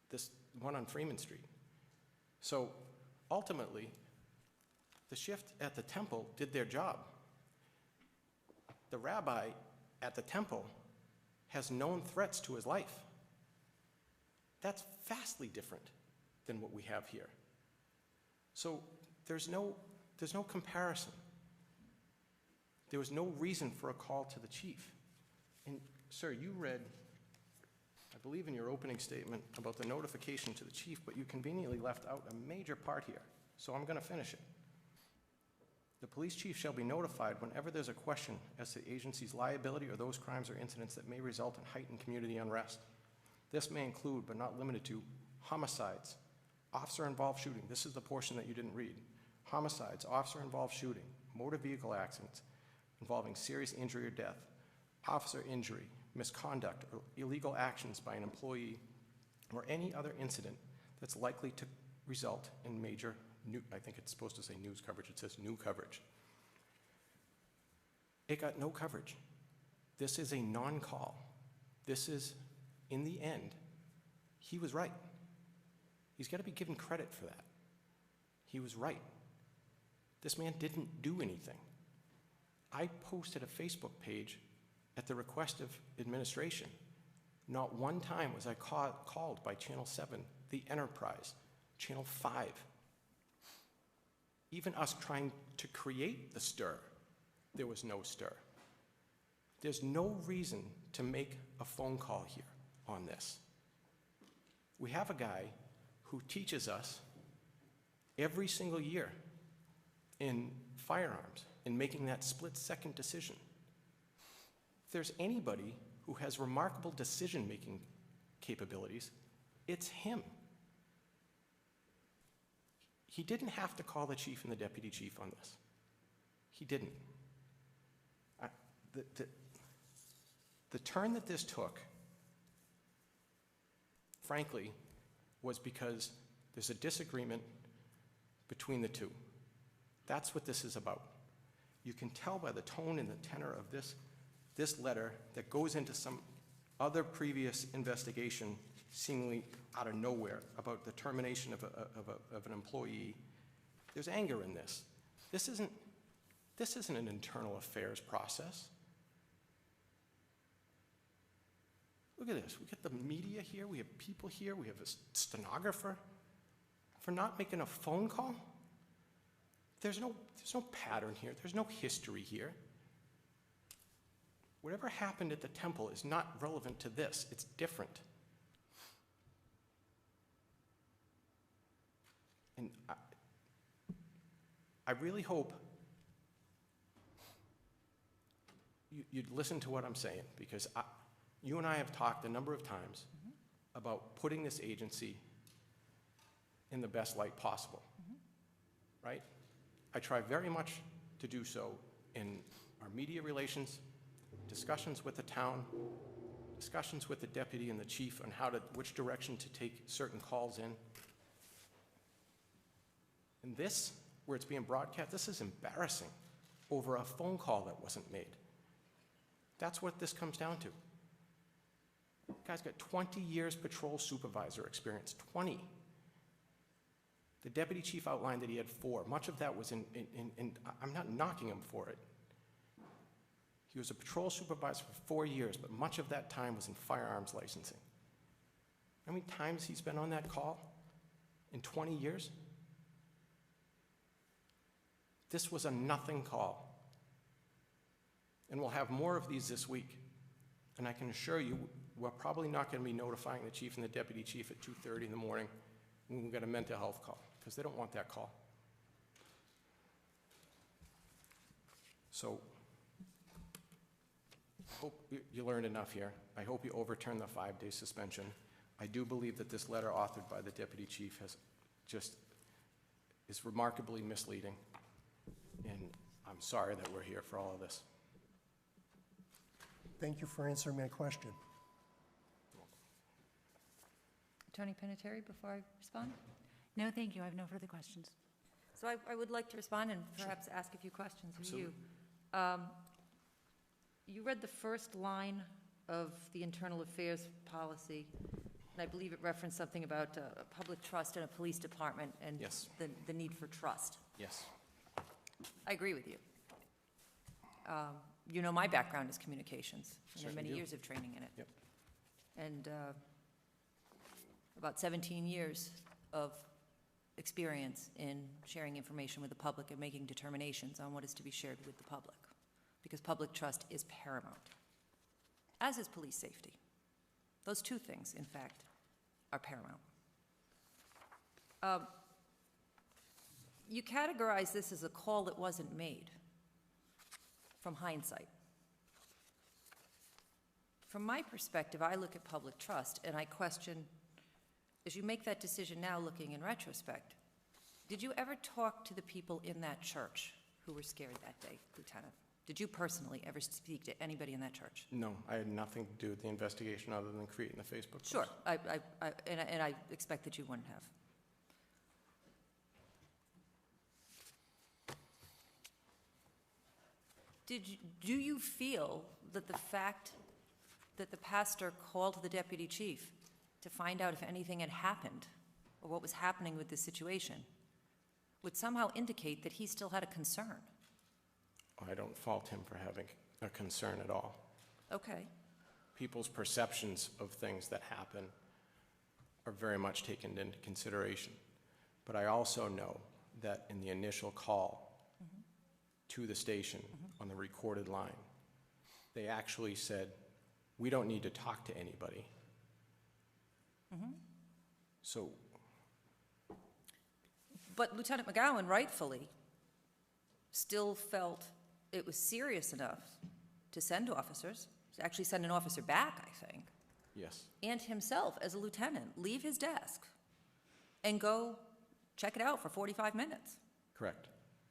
This one on Freeman Street. So ultimately, the shift at the temple did their job. The rabbi at the temple has known threats to his life. That's vastly different than what we have here. So there's no comparison. There was no reason for a call to the chief. And sir, you read, I believe in your opening statement, about the notification to the chief, but you conveniently left out a major part here. So I'm going to finish it. The police chief shall be notified whenever there's a question as to the agency's liability or those crimes or incidents that may result in heightened community unrest. This may include, but not limited to, homicides, officer-involved shooting. This is the portion that you didn't read. Homicides, officer-involved shooting, motor vehicle accidents involving serious injury or death, officer injury, misconduct, or illegal actions by an employee, or any other incident that's likely to result in major new, I think it's supposed to say news coverage, it says new coverage. It got no coverage. This is a non-call. This is, in the end, he was right. He's got to be given credit for that. He was right. This man didn't do anything. I posted a Facebook page at the request of administration. Not one time was I called by Channel 7, the Enterprise, Channel 5. Even us trying to create the stir, there was no stir. There's no reason to make a phone call here on this. We have a guy who teaches us every single year in firearms, in making that split-second decision. If there's anybody who has remarkable decision-making capabilities, it's him. He didn't have to call the chief and the deputy chief on this. He didn't. The turn that this took, frankly, was because there's a disagreement between the two. That's what this is about. You can tell by the tone and the tenor of this letter that goes into some other previous investigation, seemingly out of nowhere, about the termination of an employee. There's anger in this. This isn't an internal affairs process. Look at this. We get the media here. We have people here. We have a stenographer. For not making a phone call? There's no pattern here. There's no history here. Whatever happened at the temple is not relevant to this. It's different. And I really hope you'd listen to what I'm saying, because you and I have talked a number of times about putting this agency in the best light possible, right? I try very much to do so in our media relations, discussions with the town, discussions with the deputy and the chief on which direction to take certain calls in. And this, where it's being broadcast, this is embarrassing over a phone call that wasn't made. That's what this comes down to. The guy's got 20 years patrol supervisor experience, 20. The deputy chief outlined that he had 4. Much of that was in I'm not knocking him for it. He was a patrol supervisor for 4 years, but much of that time was in firearms licensing. How many times he's been on that call in 20 years? This was a nothing call. And we'll have more of these this week. And I can assure you, we're probably not going to be notifying the chief and the deputy chief at 2:30 in the morning when we've got a mental health call, because they don't want that call. So, I hope you learned enough here. I hope you overturn the 5-day suspension. I do believe that this letter authored by the deputy chief is remarkably misleading. And I'm sorry that we're here for all of this. Thank you for answering my question. Attorney Pinateri, before I respond? No, thank you. I have no further questions. So I would like to respond and perhaps ask a few questions of you. You read the first line of the internal affairs policy, and I believe it referenced something about public trust in a police department and Yes. the need for trust. Yes. I agree with you. You know my background is communications, and there are Certainly many do. years of training in it. Yep. And about 17 years of experience in sharing information with the public and making determinations on what is to be shared with the public, because public trust is paramount, as is police safety. Those two things, in fact, are paramount. you categorize this as a call that wasn't made from hindsight. From my perspective, I look at public trust and I question, as you make that decision now looking in retrospect, did you ever talk to the people in that church who were scared that day, Lieutenant? Did you personally ever speak to anybody in that church? No, I had nothing to do with the investigation other than creating the Facebook post. Sure, and I expect that you wouldn't have. Do you feel that the fact that the pastor called the deputy chief to find out if anything had happened or what was happening with this situation would somehow indicate that he still had a concern? I don't fault him for having a concern at all. Okay. People's perceptions of things that happen are very much taken into consideration. But I also know that in the initial call to the station on the recorded line, they actually said, we don't need to talk to anybody. So. But Lieutenant McGowan rightfully still felt it was serious enough to send officers, to actually send an officer back, I think. Yes. And himself, as a lieutenant, leave his desk and go check it out for 45 minutes. Correct.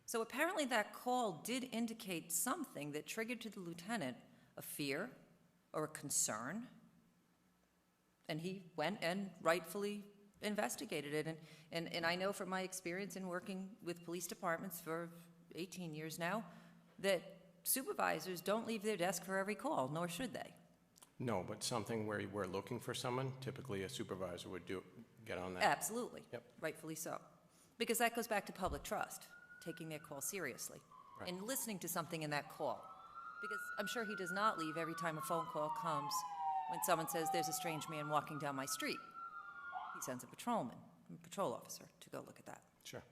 So apparently that call did indicate something that triggered to the lieutenant a fear or a concern, and he went and rightfully investigated it. And I know from my experience in working with police departments for 18 years now that supervisors don't leave their desk for every call, nor should they. No, but something where we're looking for someone, typically a supervisor would get on that. Absolutely. Yep. Rightfully so. Because that goes back to public trust, taking their call seriously, Right. and listening to something in that call. Because I'm sure he does not leave every time a phone call comes when someone says, there's a strange man walking down my street. He sends a patrolman, a patrol officer, to go look at that. Sure.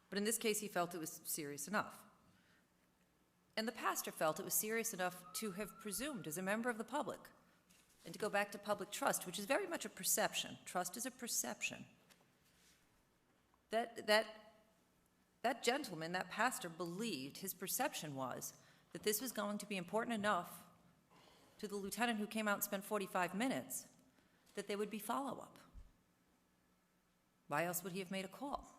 But in this case, he felt it was serious enough. And the pastor felt it was serious enough to have presumed, as a member of the public, and to go back to public trust, which is very much a perception. Trust is a perception. That gentleman, that pastor, believed, his perception was that this was going to be important enough to the lieutenant who came out and spent 45 minutes that there would be follow-up. Why else would he have made a call?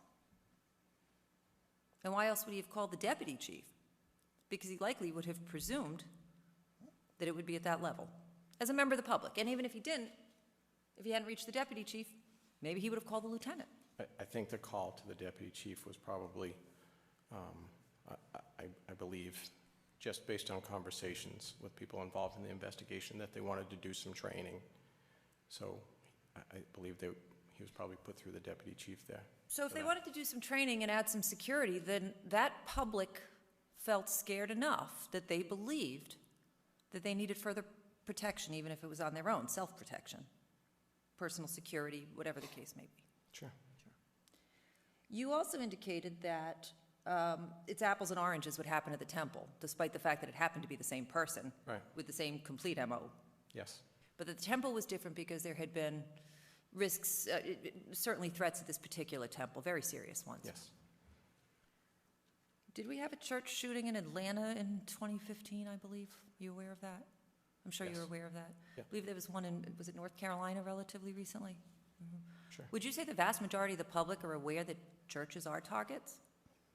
And why else would he have called the deputy chief? Because he likely would have presumed that it would be at that level, as a member of the public. And even if he didn't, if he hadn't reached the deputy chief, maybe he would have called the lieutenant. I think the call to the deputy chief was probably, I believe, just based on conversations with people involved in the investigation, that they wanted to do some training. So I believe he was probably put through the deputy chief there. So if they wanted to do some training and add some security, then that public felt scared enough that they believed that they needed further protection, even if it was on their own, self-protection, personal security, whatever the case may be. Sure. You also indicated that it's apples and oranges what happened at the temple, despite the fact that it happened to be the same person Right. with the same complete MO. Yes. But the temple was different because there had been risks, certainly threats at this particular temple, very serious ones. Yes. Did we have a church shooting in Atlanta in 2015, I believe? You aware of that? I'm sure Yes. you're aware of that. Yeah. I believe there was one in, was it North Carolina relatively recently? Sure. Would you say the vast majority of the public are aware that churches are targets?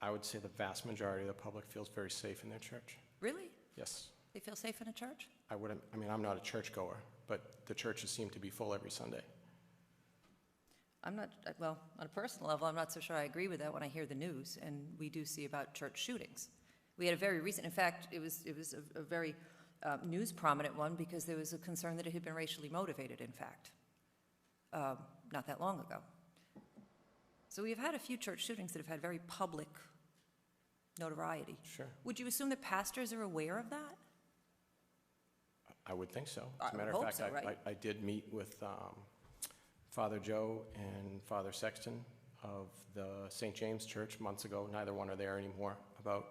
I would say the vast majority of the public feels very safe in their church. Really? Yes. They feel safe in a church? I'm not a churchgoer, but the churches seem to be full every Sunday. I'm not, well, on a personal level, I'm not so sure I agree with that when I hear the news, and we do see about church shootings. We had a very recent, in fact, it was a very news prominent one because there was a concern that it had been racially motivated, in fact, not that long ago. So we've had a few church shootings that have had very public notoriety. Sure. Would you assume that pastors are aware of that? I would think so. I As a matter would of hope fact, so, right? I did meet with Father Joe and Father Sexton of the St. James Church months ago. Neither one are there anymore, about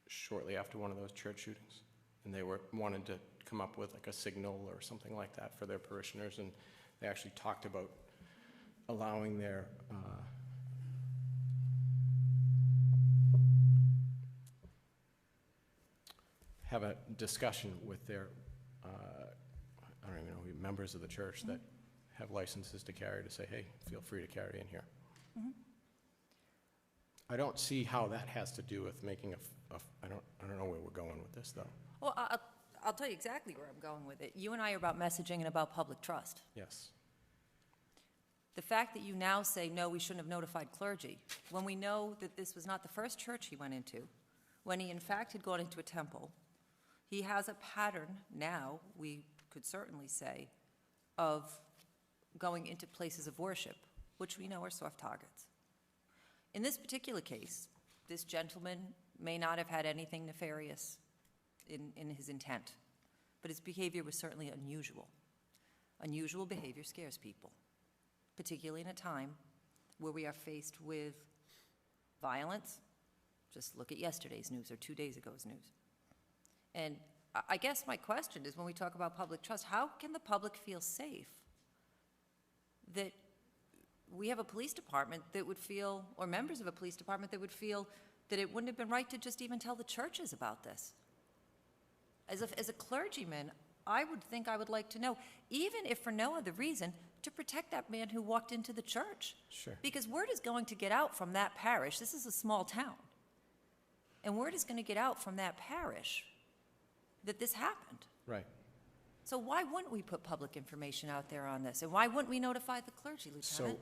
shortly after one of those church shootings. And they wanted to come up with like a signal or something like that for their parishioners, and they actually talked about allowing their have a discussion with their, I don't even know, members of the church that have licenses to carry, to say, hey, feel free to carry in here. I don't see how that has to do with making I don't know where we're going with this, though. Well, I'll tell you exactly where I'm going with it. You and I are about messaging and about public trust. Yes. The fact that you now say, no, we shouldn't have notified clergy, when we know that this was not the first church he went into, when he in fact had gone into a temple, he has a pattern now, we could certainly say, of going into places of worship, which we know are soft targets. In this particular case, this gentleman may not have had anything nefarious in his intent, but his behavior was certainly unusual. Unusual behavior scares people, particularly in a time where we are faced with violence. Just look at yesterday's news or 2 days ago's news. And I guess my question is, when we talk about public trust, how can the public feel safe that we have a police department that would feel, or members of a police department that would feel that it wouldn't have been right to just even tell the churches about this? As a clergyman, I would think I would like to know, even if for no other reason, to protect that man who walked into the church. Sure. Because word is going to get out from that parish. This is a small town. And word is going to get out from that parish that this happened. Right. So why wouldn't we put public information out there on this? And why wouldn't we notify the clergy, Lieutenant? So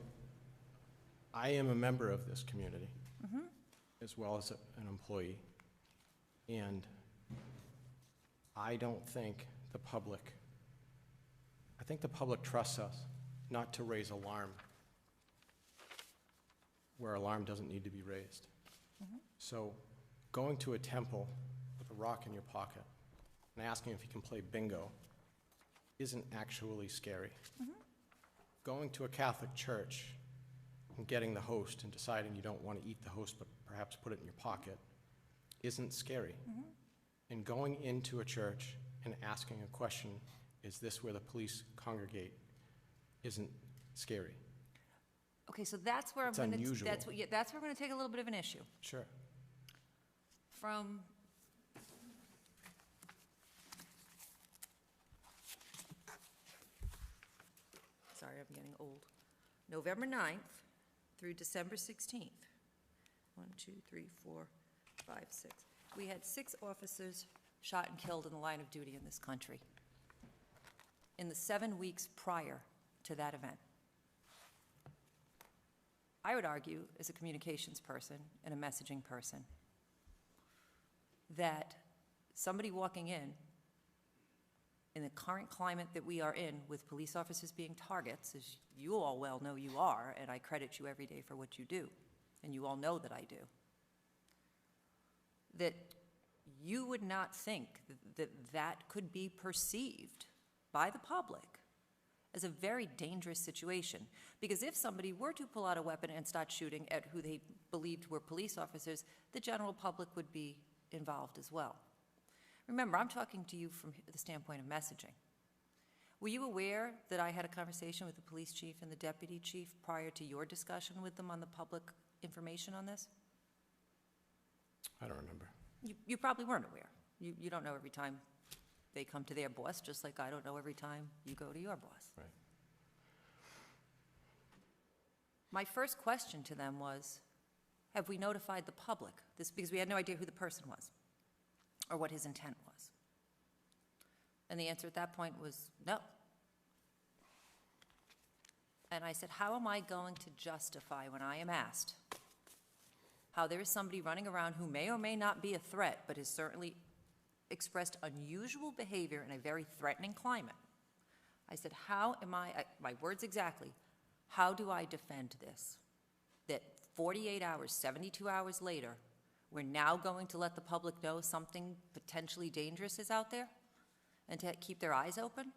I am a member of this community, as well as an employee, and I don't think the public, I think the public trusts us not to raise alarm where alarm doesn't need to be raised. So going to a temple with a rock in your pocket and asking if you can play bingo isn't actually scary. Going to a Catholic church and getting the host and deciding you don't want to eat the host but perhaps put it in your pocket isn't scary. And going into a church and asking a question, is this where the police congregate, isn't scary. Okay, so that's where It's I'm going to, unusual. that's where we're going to take a little bit of an issue. Sure. From sorry, I'm getting old. November 9th through December 16th. 1, 2, 3, 4, 5, 6. We had 6 officers shot and killed in the line of duty in this country in the 7 weeks prior to that event. I would argue, as a communications person and a messaging person, that somebody walking in the current climate that we are in, with police officers being targets, as you all well know you are, and I credit you every day for what you do, and you all know that I do, that you would not think that that could be perceived by the public as a very dangerous situation. Because if somebody were to pull out a weapon and start shooting at who they believed were police officers, the general public would be involved as well. Remember, I'm talking to you from the standpoint of messaging. Were you aware that I had a conversation with the police chief and the deputy chief prior to your discussion with them on the public information on this? I don't remember. You probably weren't aware. You don't know every time they come to their boss, just like I don't know every time you go to your boss. Right. My first question to them was, have we notified the public? This, because we had no idea who the person was or what his intent was. And the answer at that point was no. And I said, how am I going to justify when I am asked how there is somebody running around who may or may not be a threat, but has certainly expressed unusual behavior in a very threatening climate? I said, how am I, my words exactly, how do I defend this? That 48 hours, 72 hours later, we're now going to let the public know something potentially dangerous is out there and to keep their eyes open?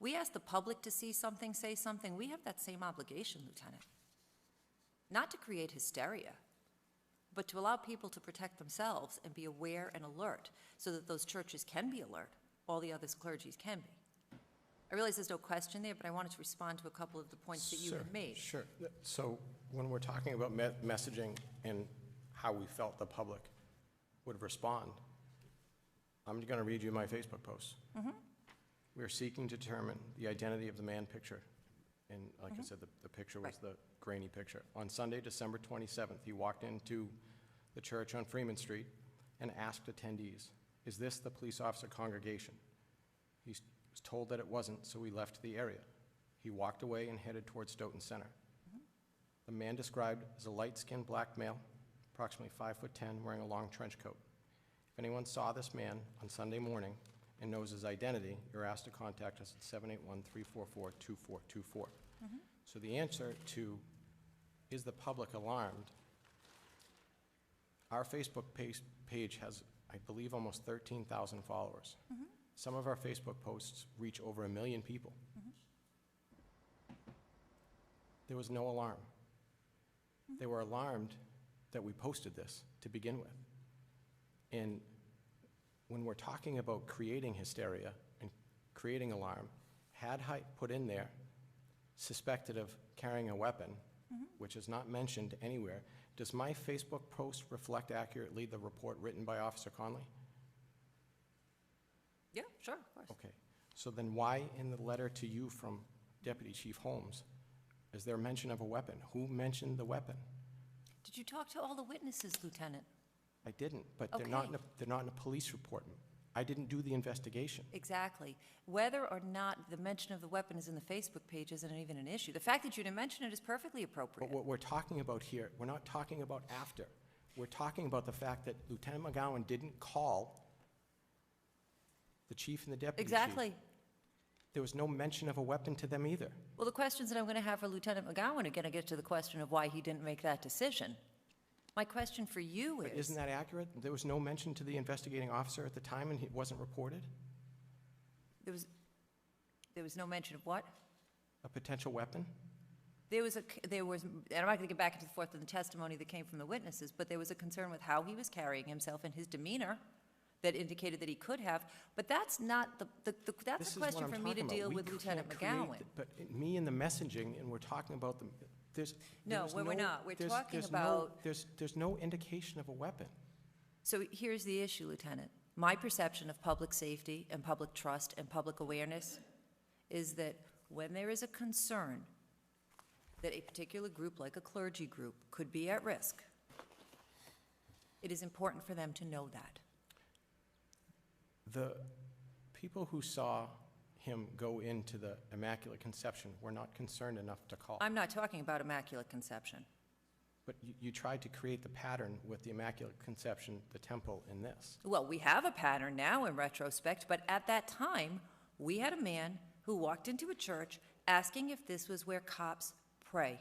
We ask the public to see something, say something. We have that same obligation, Lieutenant. Not to create hysteria, but to allow people to protect themselves and be aware and alert so that those churches can be alert, all the other clergies can be. I realize there's no question there, but I wanted to respond to a couple of the points that you have made. Sure. So when we're talking about messaging and how we felt the public would respond, I'm going to read you my Facebook post. Mhm. We are seeking to determine the identity of the man picture. And like I said, the picture was Right. the grainy picture. On Sunday, December 27th, he walked into the church on Freeman Street and asked attendees, "Is this the police officer congregation?" He was told that it wasn't, so he left the area. He walked away and headed towards Stoughton Center. The man described as a light-skinned black male, approximately 5'10", wearing a long trench coat. If anyone saw this man on Sunday morning and knows his identity, you're asked to contact us at 781-344-2424. So the answer to, is the public alarmed? Our Facebook page has, I believe, almost 13,000 followers. Some of our Facebook posts reach over 1 million people. There was no alarm. They were alarmed that we posted this to begin with. And when we're talking about creating hysteria and creating alarm, had Height put in there, suspected of carrying a weapon, which is not mentioned anywhere, does my Facebook post reflect accurately the report written by Officer Conley? Yeah, sure, of course. Okay. So then why in the letter to you from Deputy Chief Holmes is there mention of a weapon? Who mentioned the weapon? Did you talk to all the witnesses, Lieutenant? I didn't, but they're not Okay. they're not in a police report. I didn't do the investigation. Exactly. Whether or not the mention of the weapon is in the Facebook page isn't even an issue. The fact that you didn't mention it is perfectly But appropriate. what we're talking about here, we're not talking about after. We're talking about the fact that Lieutenant McGowan didn't call the chief and the deputy chief. Exactly. There was no mention of a weapon to them either. Well, the questions that I'm going to have for Lieutenant McGowan are going to get to the question of why he didn't make that decision. My question for you But is... isn't that accurate? There was no mention to the investigating officer at the time, and it wasn't reported? There was no mention of what? A potential weapon? There was, and I'm not going to get back into the forth of the testimony that came from the witnesses, but there was a concern with how he was carrying himself and his demeanor that indicated that he could have, but that's not that's This a is what question I'm for me to talking about. deal We with Lieutenant can't create McGowan. But me and the messaging, and we're talking about No, we're not. We're talking about... There's no indication of a weapon. So here's the issue, Lieutenant. My perception of public safety and public trust and public awareness is that when there is a concern that a particular group, like a clergy group, could be at risk, it is important for them to know that. The people who saw him go into the Immaculate Conception were not concerned enough to call. I'm not talking about Immaculate Conception. But you tried to create the pattern with the Immaculate Conception, the temple, in this. Well, we have a pattern now in retrospect, but at that time, we had a man who walked into a church asking if this was where cops pray.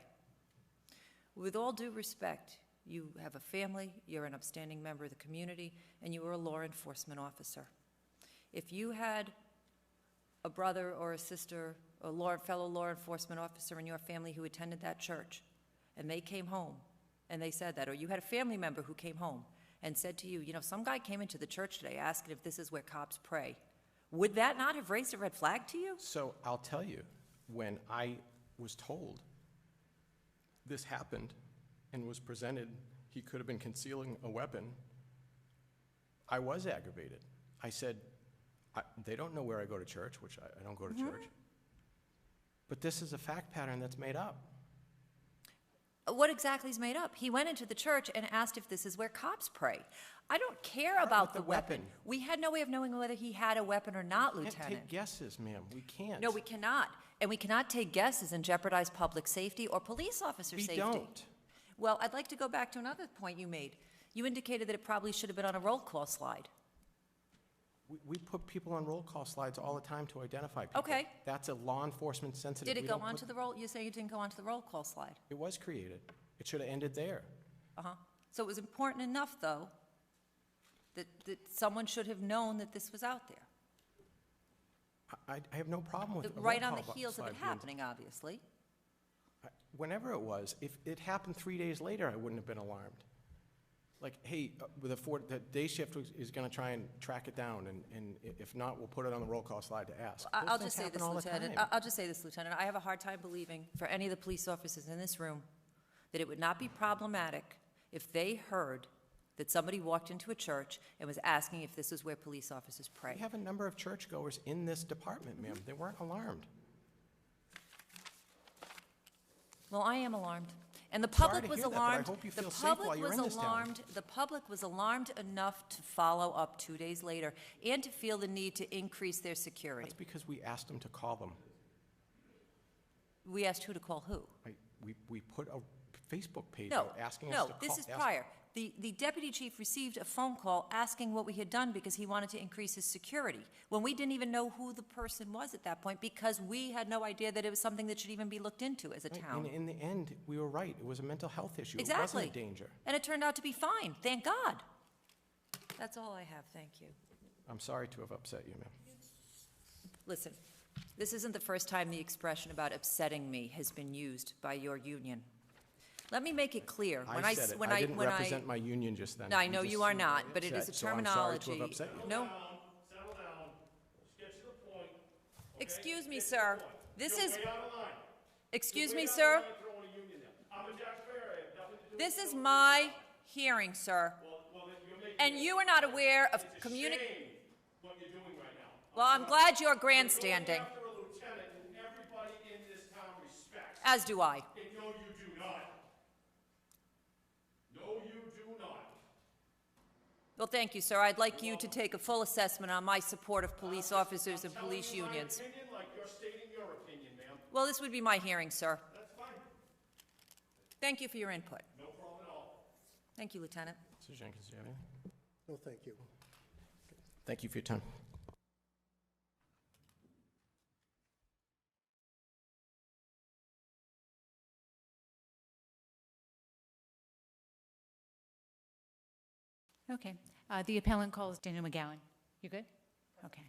With all due respect, you have a family, you're an upstanding member of the community, and you are a law enforcement officer. If you had a brother or a sister, a fellow law enforcement officer in your family who attended that church, and they came home and they said that, or you had a family member who came home and said to you, you know, some guy came into the church today asking if this is where cops pray, would that not have raised a red flag to you? So I'll tell you, when I was told this happened and was presented, he could have been concealing a weapon, I was aggravated. I said, they don't know where I go to church, which I don't go to church. But this is a fact pattern that's made up. What exactly is made up? He went into the church and asked if this is where cops pray. I don't care about the weapon. We had no way of knowing whether he had a weapon or not, We can't Lieutenant. take guesses, ma'am. We can't. No, we cannot. And we cannot take guesses and jeopardize public safety or police officer We safety. don't. Well, I'd like to go back to another point you made. You indicated that it probably should have been on a roll call slide. We put people on roll call slides all the time to identify people. Okay. That's a law enforcement sensitive. Did it We go don't onto put- the roll? You're saying it didn't go onto the roll call slide? It was created. It should have ended there. So it was important enough, though, that someone should have known that this was out there. I have no problem with a roll Right on the call heels of slide it being- happening, obviously. Whenever it was, if it happened 3 days later, I wouldn't have been alarmed. Like, hey, the day shift is going to try and track it down, and if not, we'll put it on the roll call slide to ask. I'll Those just things say this, happen all the Lieutenant. time. I'll just say this, Lieutenant. I have a hard time believing, for any of the police officers in this room, that it would not be problematic if they heard that somebody walked into a church and was asking if this was where police officers pray. We have a number of churchgoers in this department, ma'am. They weren't alarmed. Well, I am alarmed. And the Sorry public to was hear that, but I alarmed. hope you The feel safe public while you're was in this town. alarmed. The public was alarmed enough to follow up 2 days later and to feel the need to increase their security. That's because we asked them to call them. We asked who to call who? We put a Facebook page No, out asking us to no, call. this is prior. The deputy chief received a phone call asking what we had done because he wanted to increase his security, when we didn't even know who the person was at that point, because we had no idea that it was something that should even be looked into as a Right, town. and in the end, we were right. It was a mental health issue. It Exactly. wasn't a danger. And it turned out to be fine, thank God. That's all I have, thank you. I'm sorry to have upset you, ma'am. Listen, this isn't the first time the expression about upsetting me has been used by your union. Let me make it clear. I said it. I didn't represent my union just then. No, I know you are not, but it is a So I'm sorry to terminology. have upset you. No, Settle down, let's get to the point. excuse me, sir. This is, Way out of line. excuse Way me, out of sir. line throwing a union there. I'm a taxpayer, I have nothing to do with This it. is my hearing, sir. Well, then you're making And you are not aware of It's a communi- shame what you're doing right now. Well, I'm glad you're You're going grandstanding, after a lieutenant who everybody in this town respects. as do I. And no, you do not. No, you do not. Well, thank you, sir. I'd like you to take a full assessment on my support of police officers and police Telling you my unions. opinion like you're stating your opinion, ma'am. Well, this would be my hearing, sir. That's fine. Thank you for your input. No problem at all. Thank you, Lieutenant. Mr. Jenkins, do you have anything? No, thank you. Thank you for your time. Okay. The appellant calls Daniel McGowan. You good? Okay.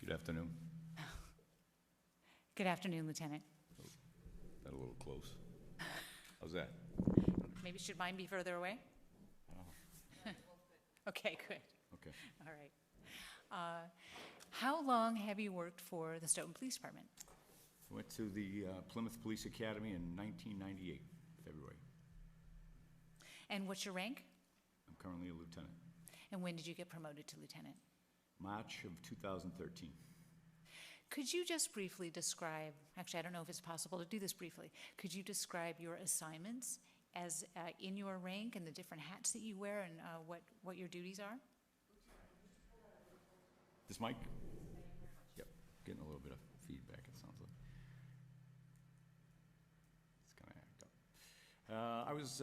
Good afternoon. Good afternoon, Lieutenant. That a little close. How's that? Maybe should mine be further away? Okay, good. Okay. All right. How long have you worked for the Stoughton Police Department? I went to the Plymouth Police Academy in 1998, February. And what's your rank? I'm currently a lieutenant. And when did you get promoted to lieutenant? March of 2013. Could you just briefly describe, actually, I don't know if it's possible to do this briefly, could you describe your assignments as in your rank and the different hats that you wear and what your duties are? This mic? Yep, getting a little bit of feedback, it sounds like. It's kind of act up. I was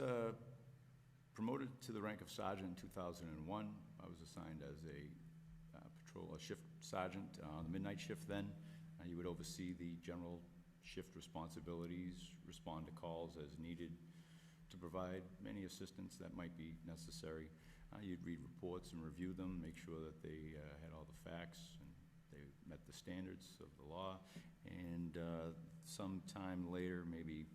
promoted to the rank of sergeant in 2001. I was assigned as a shift sergeant on the midnight shift then. You would oversee the general shift responsibilities, respond to calls as needed, to provide any assistance that might be necessary. You'd read reports and review them, make sure that they had all the facts and they met the standards of the law. And sometime later, maybe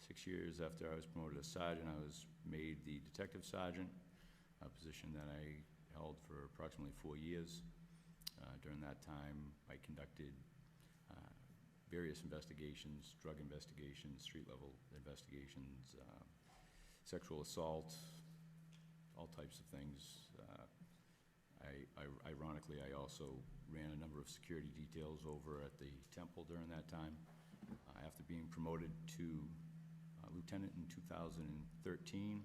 6 years after I was promoted as sergeant, I was made the detective sergeant, a position that I held for approximately 4 years. During that time, I conducted various investigations, drug investigations, street-level investigations, sexual assault, all types of things. Ironically, I also ran a number of security details over at the Temple during that time. After being promoted to lieutenant in 2013,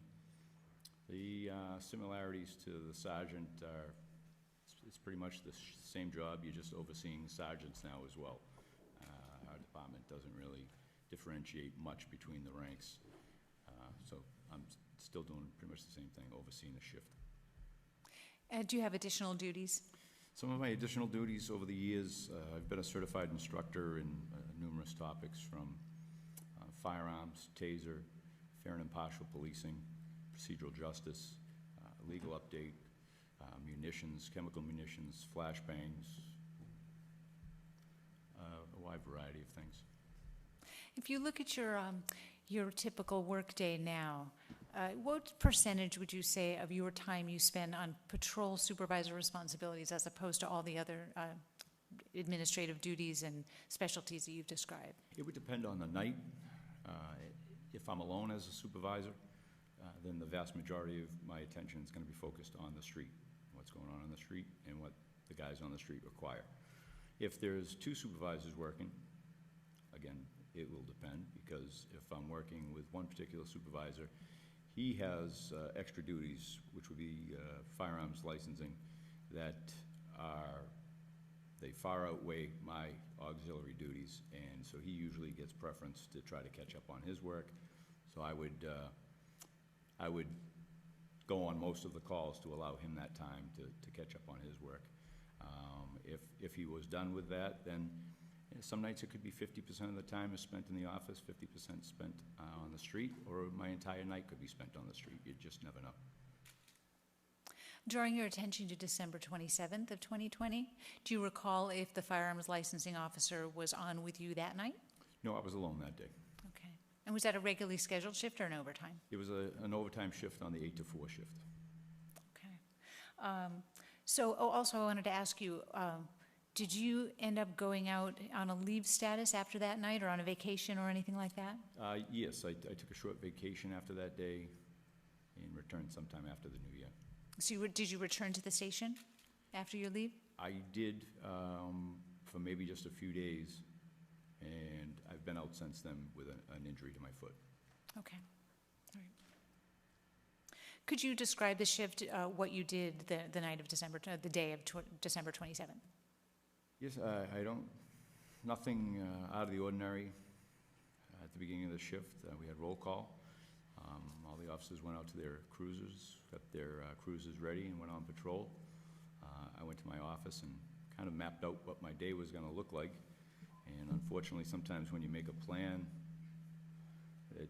the similarities to the sergeant are, it's pretty much the same job, you're just overseeing sergeants now as well. Our department doesn't really differentiate much between the ranks. So I'm still doing pretty much the same thing, overseeing the shift. Do you have additional duties? Some of my additional duties over the years, I've been a certified instructor in numerous topics from firearms, taser, fair and impartial policing, procedural justice, legal update, munitions, chemical munitions, flashbangs, a wide variety of things. If you look at your typical workday now, what percentage would you say of your time you spend on patrol supervisor responsibilities as opposed to all the other administrative duties and specialties that you've described? It would depend on the night. If I'm alone as a supervisor, then the vast majority of my attention is going to be focused on the street, what's going on the street, and what the guys on the street require. If there's two supervisors working, again, it will depend, because if I'm working with one particular supervisor, he has extra duties, which would be firearms licensing, that they far outweigh my auxiliary duties, and so he usually gets preference to try to catch up on his work. So I would go on most of the calls to allow him that time to catch up on his work. If he was done with that, then some nights it could be 50% of the time is spent in the office, 50% spent on the street, or my entire night could be spent on the street. You just never know. Drawing your attention to December 27th of 2020, do you recall if the firearms licensing officer was on with you that night? No, I was alone that day. Okay. And was that a regularly scheduled shift or an overtime? It was an overtime shift on the 8 to 4 shift. Okay. Also I wanted to ask you, did you end up going out on a leave status after that night, or on a vacation or anything like that? Yes, I took a short vacation after that day and returned sometime after the new year. So did you return to the station after your leave? I did for maybe just a few days, and I've been out since then with an injury to my foot. Okay. All right. Could you describe the shift, what you did the night of the day of December 27th? Yes, nothing out of the ordinary. At the beginning of the shift, we had roll call. All the officers went out to their cruisers, got their cruisers ready, and went on patrol. I went to my office and kind of mapped out what my day was going to look like. And unfortunately, sometimes when you make a plan, it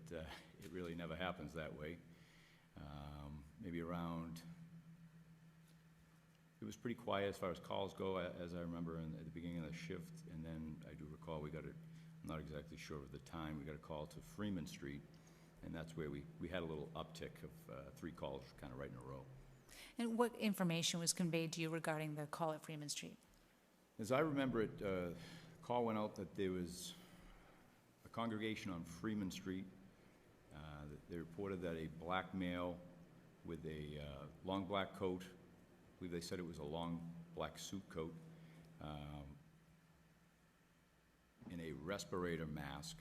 really never happens that way. Maybe it was pretty quiet as far as calls go, as I remember at the beginning of the shift. And then I do recall I'm not exactly sure of the time, we got a call to Freeman Street. And that's where we had a little uptick of 3 calls kind of right in a row. And what information was conveyed to you regarding the call at Freeman Street? As I remember it, the call went out that there was a congregation on Freeman Street. They reported that a black male with a long black coat, I believe they said it was a long black suit coat, in a respirator mask,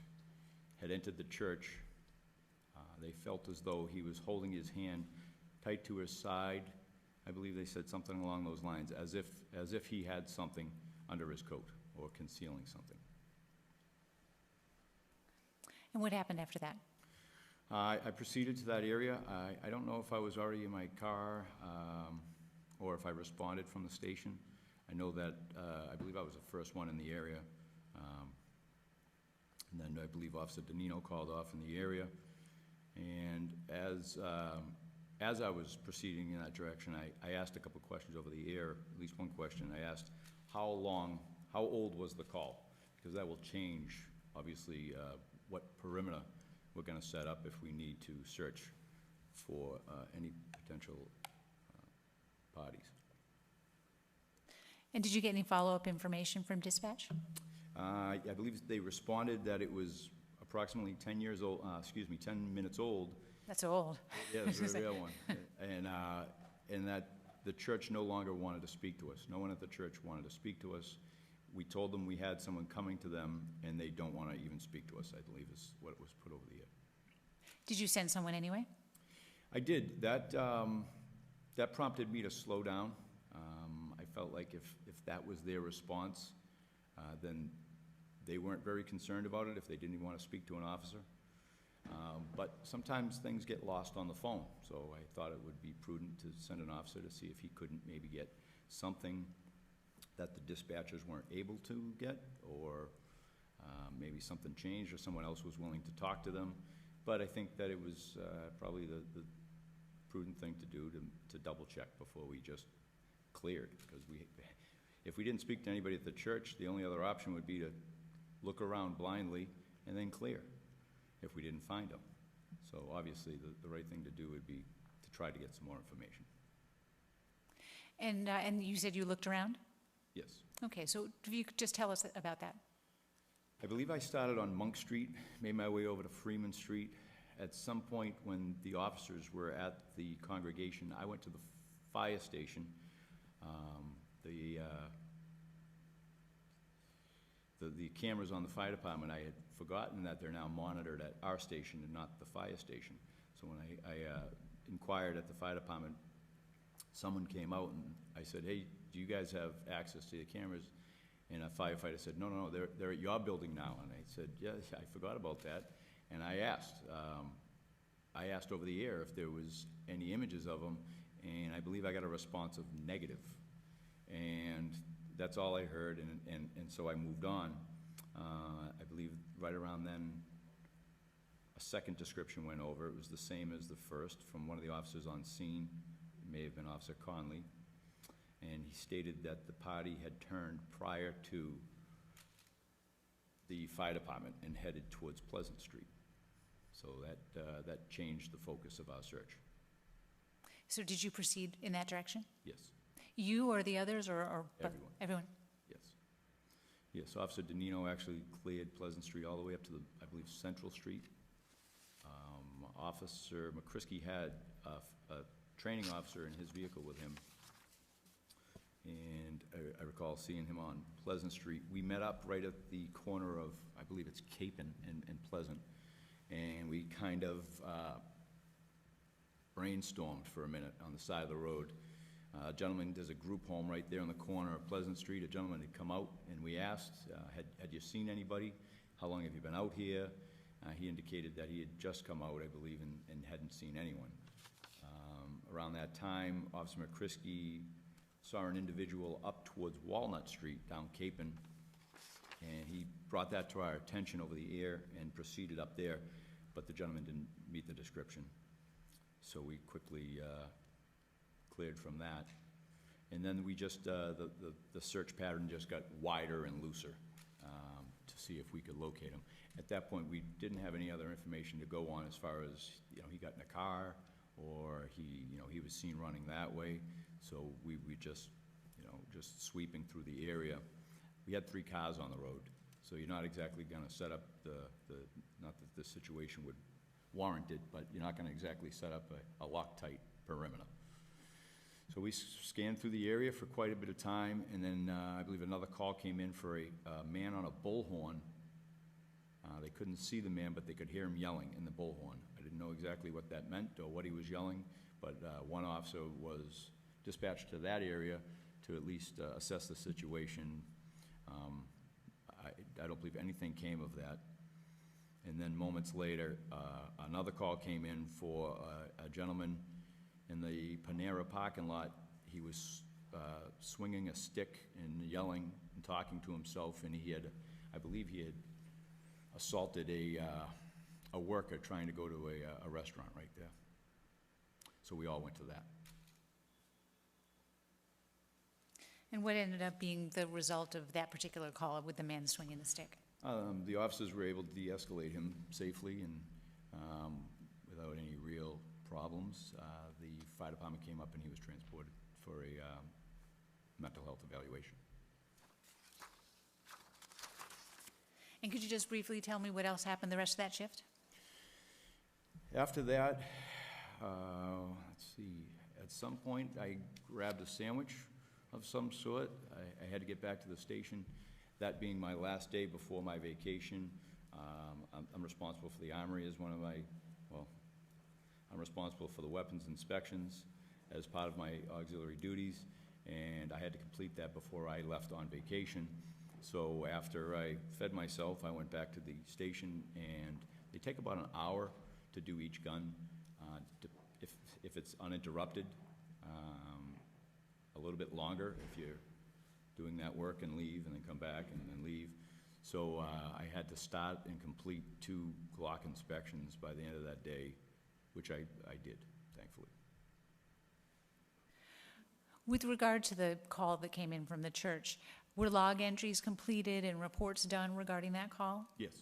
had entered the church. They felt as though he was holding his hand tight to his side. I believe they said something along those lines, as if he had something under his coat or concealing something. And what happened after that? I proceeded to that area. I don't know if I was already in my car or if I responded from the station. I know that I believe I was the first one in the area. And then I believe Officer Danino called off in the area. And as I was proceeding in that direction, I asked a couple questions over the air, at least one question. I asked how old was the call? Because that will change, obviously, what perimeter we're going to set up if we need to search for any potential parties. And did you get any follow-up information from dispatch? I believe they responded that it was approximately 10 minutes old. That's old. Yeah, it was a real one. And that the church no longer wanted to speak to us. No one at the church wanted to speak to us. We told them we had someone coming to them, and they don't want to even speak to us, I believe is what was put over the air. Did you send someone anyway? I did. That prompted me to slow down. I felt like if that was their response, then they weren't very concerned about it if they didn't even want to speak to an officer. But sometimes things get lost on the phone, so I thought it would be prudent to send an officer to see if he couldn't maybe get something that the dispatchers weren't able to get, or maybe something changed or someone else was willing to talk to them. But I think that it was probably the prudent thing to do to double check before we just cleared, because if we didn't speak to anybody at the church, the only other option would be to look around blindly and then clear if we didn't find them. So obviously the right thing to do would be to try to get some more information. And you said you looked around? Yes. Okay, so if you could just tell us about that. I believe I started on Monk Street, made my way over to Freeman Street. at some point when the officers were at the congregation, I went to the fire station. The cameras on the fire department, I had forgotten that they're now monitored at our station and not the fire station. So when I inquired at the fire department, someone came out and I said, hey, do you guys have access to the cameras? And a firefighter said, no, they're at your building now. And I said, yeah, I forgot about that. And I asked over the air if there was any images of them, and I believe I got a response of negative. And that's all I heard, and so I moved on. I believe right around then, a second description went over. It was the same as the first from one of the officers on scene. It may have been Officer Conley. And he stated that the party had turned prior to the fire department and headed towards Pleasant Street. So that changed the focus of our search. So did you proceed in that direction? Yes. You or the others, or Everyone. Everyone? Yes. Yes, Officer Danino actually cleared Pleasant Street all the way up to, I believe, Central Street. Officer McCrisky had a training officer in his vehicle with him, and I recall seeing him on Pleasant Street. We met up right at the corner of, I believe it's Capon and Pleasant, and we kind of brainstormed for a minute on the side of the road. A gentleman, there's a group home right there on the corner of Pleasant Street. A gentleman had come out, and we asked, had you seen anybody? How long have you been out here? He indicated that he had just come out, I believe, and hadn't seen anyone. Around that time, Officer McCrisky saw an individual up towards Walnut Street down Capon, and he brought that to our attention over the air and proceeded up there, but the gentleman didn't meet the description. So we quickly cleared from that. And then we just, the search pattern just got wider and looser to see if we could locate him. At that point, we didn't have any other information to go on as far as, he got in a car or he was seen running that way. So we just, just sweeping through the area. We had 3 cars on the road, so you're not exactly gonna set up not that the situation would warrant it, but you're not gonna exactly set up a Loctite perimeter. So we scanned through the area for quite a bit of time, and then I believe another call came in for a man on a bullhorn. They couldn't see the man, but they could hear him yelling in the bullhorn. I didn't know exactly what that meant or what he was yelling, but one officer was dispatched to that area to at least assess the situation. I don't believe anything came of that. And then moments later, another call came in for a gentleman in the Panera parking lot. He was swinging a stick and yelling and talking to himself, and I believe he had assaulted a worker trying to go to a restaurant right there. So we all went to that. And what ended up being the result of that particular call with the man swinging the stick? The officers were able to de-escalate him safely and without any real problems. The fire department came up and he was transported for a mental health evaluation. And could you just briefly tell me what else happened the rest of that shift? After that, let's see, at some point I grabbed a sandwich of some sort. I had to get back to the station. That being my last day before my vacation, I'm responsible for the armory as one of my, I'm responsible for the weapons inspections as part of my auxiliary duties, and I had to complete that before I left on vacation. So after I fed myself, I went back to the station, and they take about an hour to do each gun, if it's uninterrupted, a little bit longer if you're doing that work and leave and then come back and then leave. So I had to start and complete 2 Glock inspections by the end of that day, which I did, thankfully. With regard to the call that came in from the church, were log entries completed and reports done regarding that call? Yes.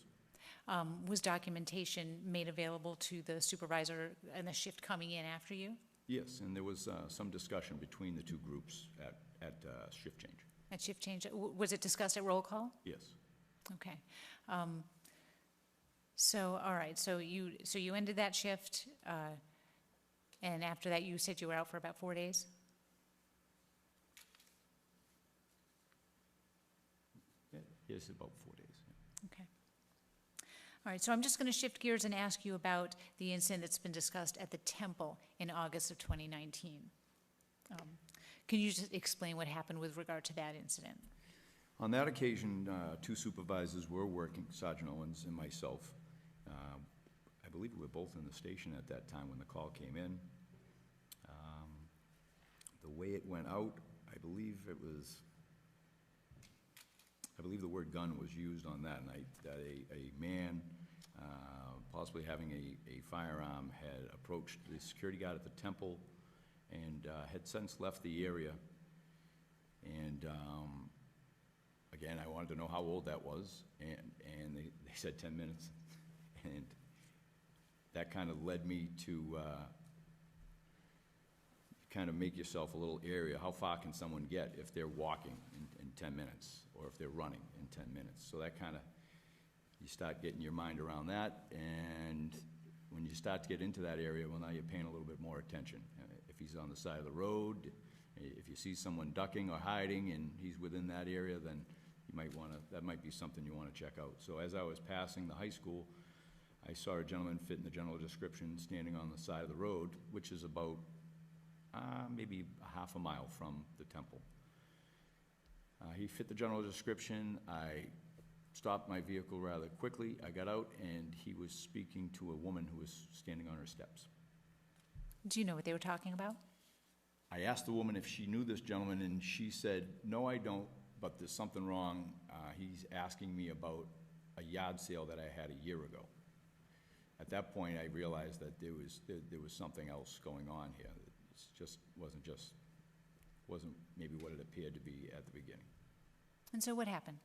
Was documentation made available to the supervisor and the shift coming in after you? Yes, and there was some discussion between the 2 groups at shift change. At shift change, was it discussed at roll call? Yes. Okay. So, all right, so you ended that shift, and after that, you said you were out for about 4 days? Yes, about 4 days. Yeah. Okay. All right, so I'm just going to shift gears and ask you about the incident that's been discussed at the temple in August of 2019. Can you just explain what happened with regard to that incident? On that occasion, two supervisors were working, Sergeant Owens and myself. I believe we were both in the station at that time when the call came in. The way it went out, I believe the word gun was used on that night, that a man, possibly having a firearm, had approached the security guard at the temple and had since left the area. And again, I wanted to know how old that was, and they said 10 minutes. And that kind of led me to kind of make yourself a little area. How far can someone get if they're walking in 10 minutes, or if they're running in 10 minutes? So that kind of, you start getting your mind around that, and when you start to get into that area, well, now you're paying a little bit more attention. If he's on the side of the road, if you see someone ducking or hiding and he's within that area, then you might want to, that might be something you want to check out. So as I was passing the high school, I saw a gentleman fit in the general description standing on the side of the road, which is about maybe a half a mile from the temple. He fit the general description. I stopped my vehicle rather quickly. I got out, and he was speaking to a woman who was standing on her steps. Do you know what they were talking about? I asked the woman if she knew this gentleman, and she said, "No, I don't, but there's something wrong. He's asking me about a yard sale that I had a year ago." At that point, I realized that there was something else going on here. It wasn't maybe what it appeared to be at the beginning. And so what happened?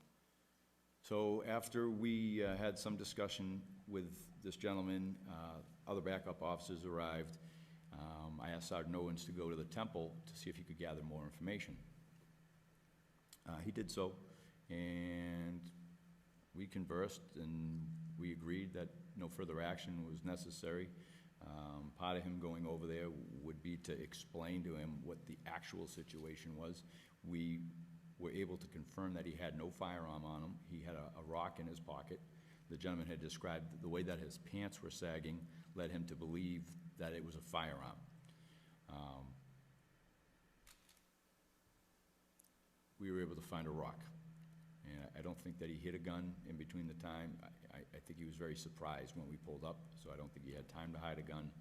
So after we had some discussion with this gentleman, other backup officers arrived. I asked Sergeant Owens to go to the temple to see if he could gather more information. He did so, and we conversed, and we agreed that no further action was necessary. Part of him going over there would be to explain to him what the actual situation was. We were able to confirm that he had no firearm on him. He had a rock in his pocket. The gentleman had described the way that his pants were sagging led him to believe that it was a firearm. We were able to find a rock. And I don't think that he hid a gun in between the time. I think he was very surprised when we pulled up, so I don't think he had time to hide a gun.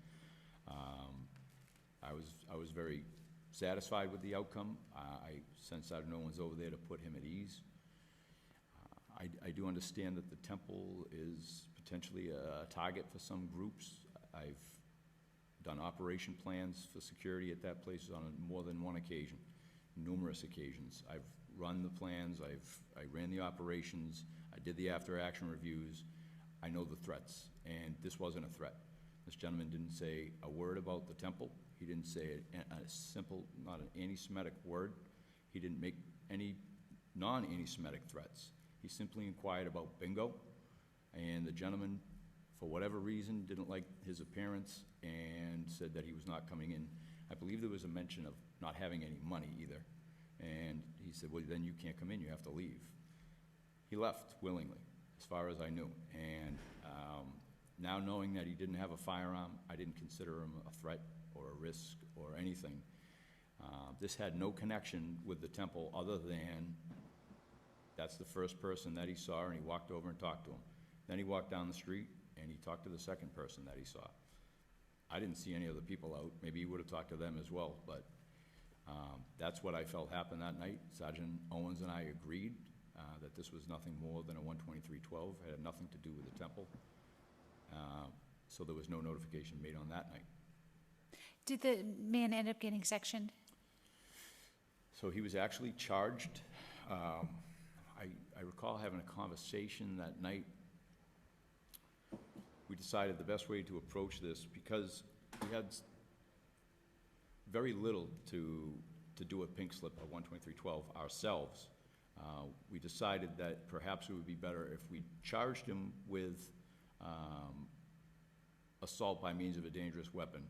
I was very satisfied with the outcome. I sent Sergeant Owens over there to put him at ease. I do understand that the temple is potentially a target for some groups. I've done operation plans for security at that place on more than one occasion, numerous occasions. I've run the plans, I ran the operations, I did the after-action reviews. I know the threats, and this wasn't a threat. This gentleman didn't say a word about the temple. He didn't say a simple, not an anti-Semitic word. He didn't make any non-anti-Semitic threats. He simply inquired about bingo, and the gentleman, for whatever reason, didn't like his appearance and said that he was not coming in. I believe there was a mention of not having any money either. And he said, well, then you can't come in, you have to leave. He left willingly, as far as I knew. And now knowing that he didn't have a firearm, I didn't consider him a threat or a risk or anything. This had no connection with the temple other than that's the first person that he saw, and he walked over and talked to him. Then he walked down the street, and he talked to the second person that he saw. I didn't see any other people out. Maybe he would have talked to them as well, but that's what I felt happened that night. Sergeant Owens and I agreed that this was nothing more than a 12312. It had nothing to do with the temple. So there was no notification made on that night. Did the man end up getting sectioned? So he was actually charged. I recall having a conversation that night. We decided the best way to approach this, because we had very little to do a pink slip of 12312 ourselves. We decided that perhaps it would be better if we charged him with assault by means of a dangerous weapon.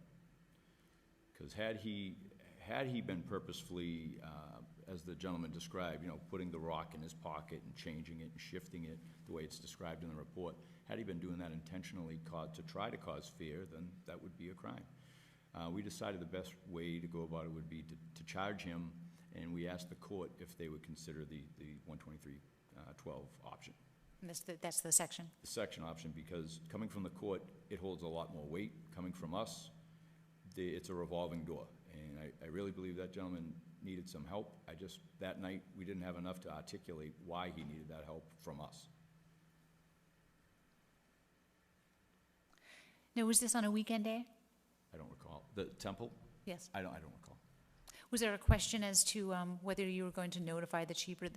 Because had he been purposefully, as the gentleman described, putting the rock in his pocket and changing it and shifting it the way it's described in the report, had he been doing that intentionally to try to cause fear, then that would be a crime. We decided the best way to go about it would be to charge him, and we asked the court if they would consider the 123-12 option. And that's the section? The section option, because coming from the court, it holds a lot more weight. Coming from us, it's a revolving door. And I really believe that gentleman needed some help. That night, we didn't have enough to articulate why he needed that help from us. Now, was this on a weekend day? I don't recall. The temple? Yes. I don't recall. Was there a question as to whether you were going to notify the chief or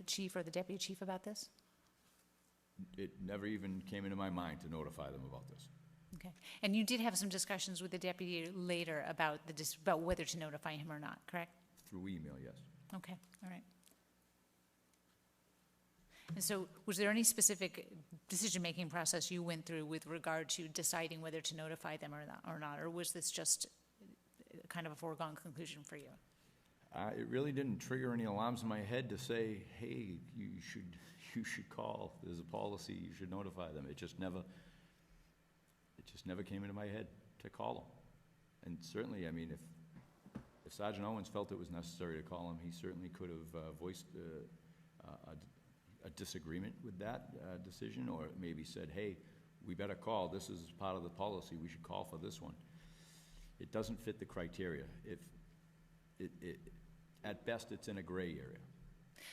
the deputy chief about this? It never even came into my mind to notify them about this. Okay. And you did have some discussions with the deputy later about whether to notify him or not, correct? Through email, yes. Okay, all right. And so was there any specific decision-making process you went through with regard to deciding whether to notify them or not, or was this just kind of a foregone conclusion for you? It really didn't trigger any alarms in my head to say, hey, you should call. There's a policy, you should notify them. It just never came into my head to call them. And certainly, I mean, if Sergeant Owens felt it was necessary to call him, he certainly could have voiced a disagreement with that decision, or maybe said, hey, we better call. This is part of the policy. We should call for this one. It doesn't fit the criteria. At best, it's in a gray area.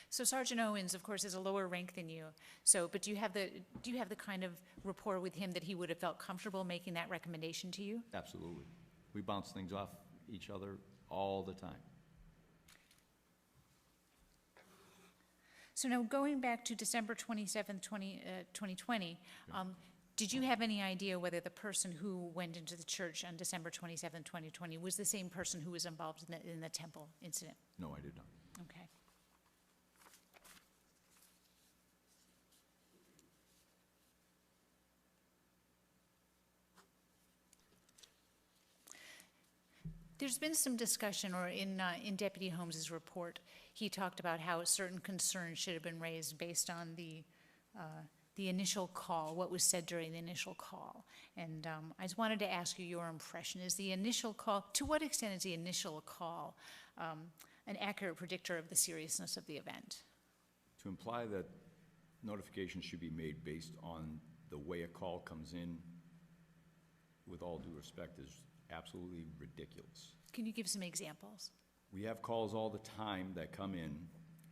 So Sergeant Owens, of course, is a lower rank than you. So, but do you have the kind of rapport with him that he would have felt comfortable making that recommendation to you? Absolutely. We bounce things off each other all the time. So now going back to December 27th, 2020, did you have any idea whether the person who went into the church on December 27th, 2020 was the same person who was involved in the temple incident? No, I did not. Okay. There's been some discussion, or in Deputy Holmes's report, he talked about how certain concerns should have been raised based on the initial call, what was said during the initial call. And I just wanted to ask you your impression. Is the initial call, to what extent is the initial call an accurate predictor of the seriousness of the event? To imply that notifications should be made based on the way a call comes in, with all due respect, is absolutely ridiculous. Can you give some examples? We have calls all the time that come in,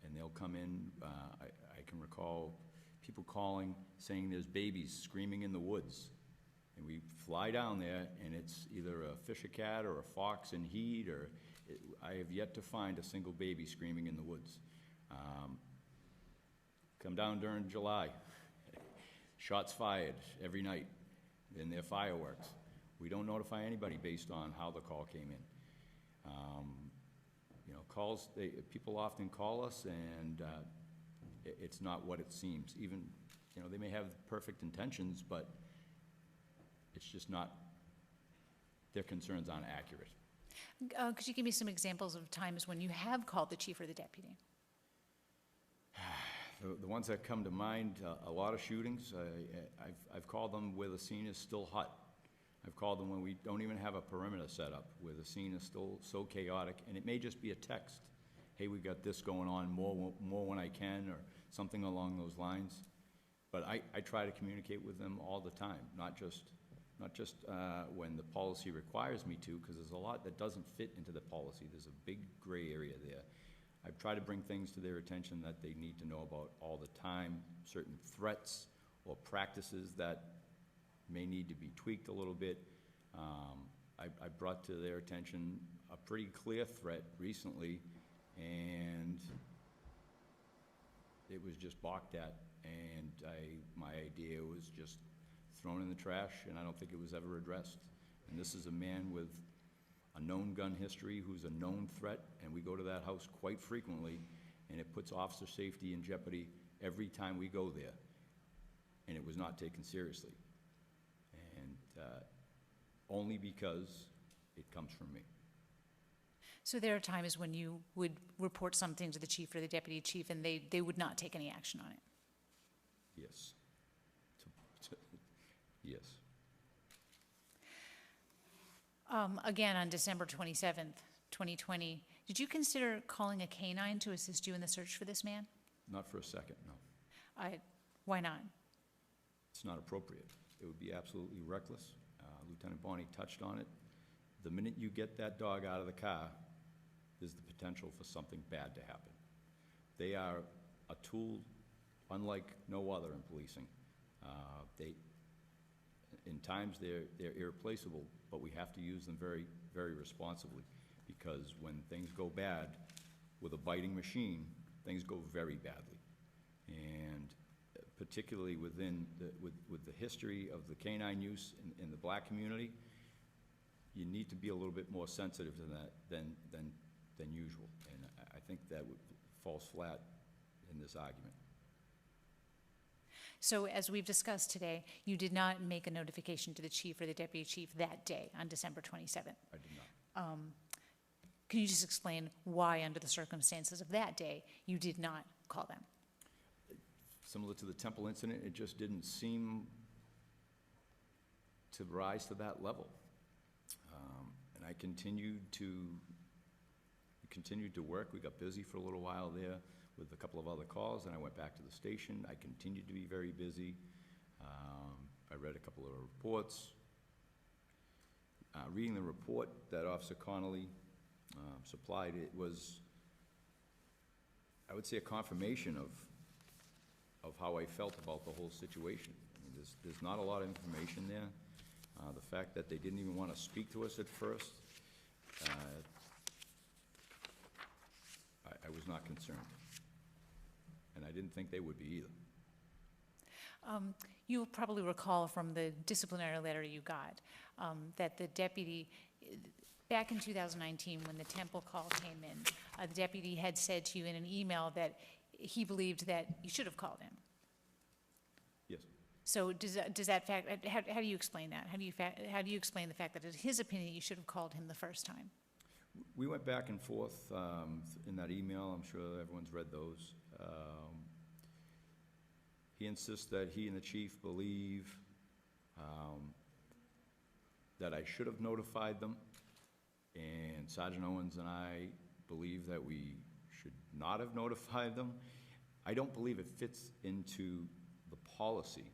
and they'll come in, I can recall people calling saying there's babies screaming in the woods. And we fly down there, and it's either a fisher cat or a fox in heat, or I have yet to find a single baby screaming in the woods. Come down during July, shots fired every night, and they're fireworks. We don't notify anybody based on how the call came in. Calls, people often call us, and it's not what it seems. Even, they may have perfect intentions, but it's just not, their concerns aren't accurate. Could you give me some examples of times when you have called the chief or the deputy? The ones that come to mind, a lot of shootings. I've called them where the scene is still hot. I've called them when we don't even have a perimeter set up, where the scene is still so chaotic, and it may just be a text. Hey, we got this going on, more when I can, or something along those lines. But I try to communicate with them all the time, not just when the policy requires me to, because there's a lot that doesn't fit into the policy. There's a big gray area there. I try to bring things to their attention that they need to know about all the time, certain threats or practices that may need to be tweaked a little bit. I brought to their attention a pretty clear threat recently, and it was just balked at, and my idea was just thrown in the trash, and I don't think it was ever addressed. And this is a man with a known gun history who's a known threat, and we go to that house quite frequently, and it puts officer safety in jeopardy every time we go there, and it was not taken seriously. only because it comes from me. So there are times when you would report something to the chief or the deputy chief, and they would not take any action on it? Yes. Yes. Again, on December 27th, 2020, did you consider calling a canine to assist you in the search for this man? Not for a second, no. Why not? It's not appropriate. It would be absolutely reckless. Lieutenant Bonney touched on it. The minute you get that dog out of the car, there's the potential for something bad to happen. They are a tool unlike no other in policing. In times, they're irreplaceable, but we have to use them very, very responsibly, because when things go bad with a biting machine, things go very badly. And particularly with the history of the canine use in the black community, you need to be a little bit more sensitive to that than usual. And I think that falls flat in this argument. So as we've discussed today, you did not make a notification to the chief or the deputy chief that day on December 27th. I did not. Can you just explain why, under the circumstances of that day, you did not call them? Similar to the Temple incident, it just didn't seem to rise to that level. And I continued to work. We got busy for a little while there with a couple of other calls, and I went back to the station. I continued to be very busy. I read a couple of reports. Reading the report that Officer Conley supplied, it was, I would say, a confirmation of how I felt about the whole situation. I mean, there's not a lot of information there. The fact that they didn't even want to speak to us at first, I was not concerned. And I didn't think they would be either. You'll probably recall from the disciplinary letter you got that the deputy, back in 2019 when the Temple call came in, the deputy had said to you in an email that he believed that you should have called him. Yes. So does that fact, how do you explain that? How do you explain the fact that it's his opinion you should have called him the first time? We went back and forth in that email. I'm sure everyone's read those. He insists that he and the chief believe that I should have notified them, and Sergeant Owens and I believe that we should not have notified them. I don't believe it fits into the policy.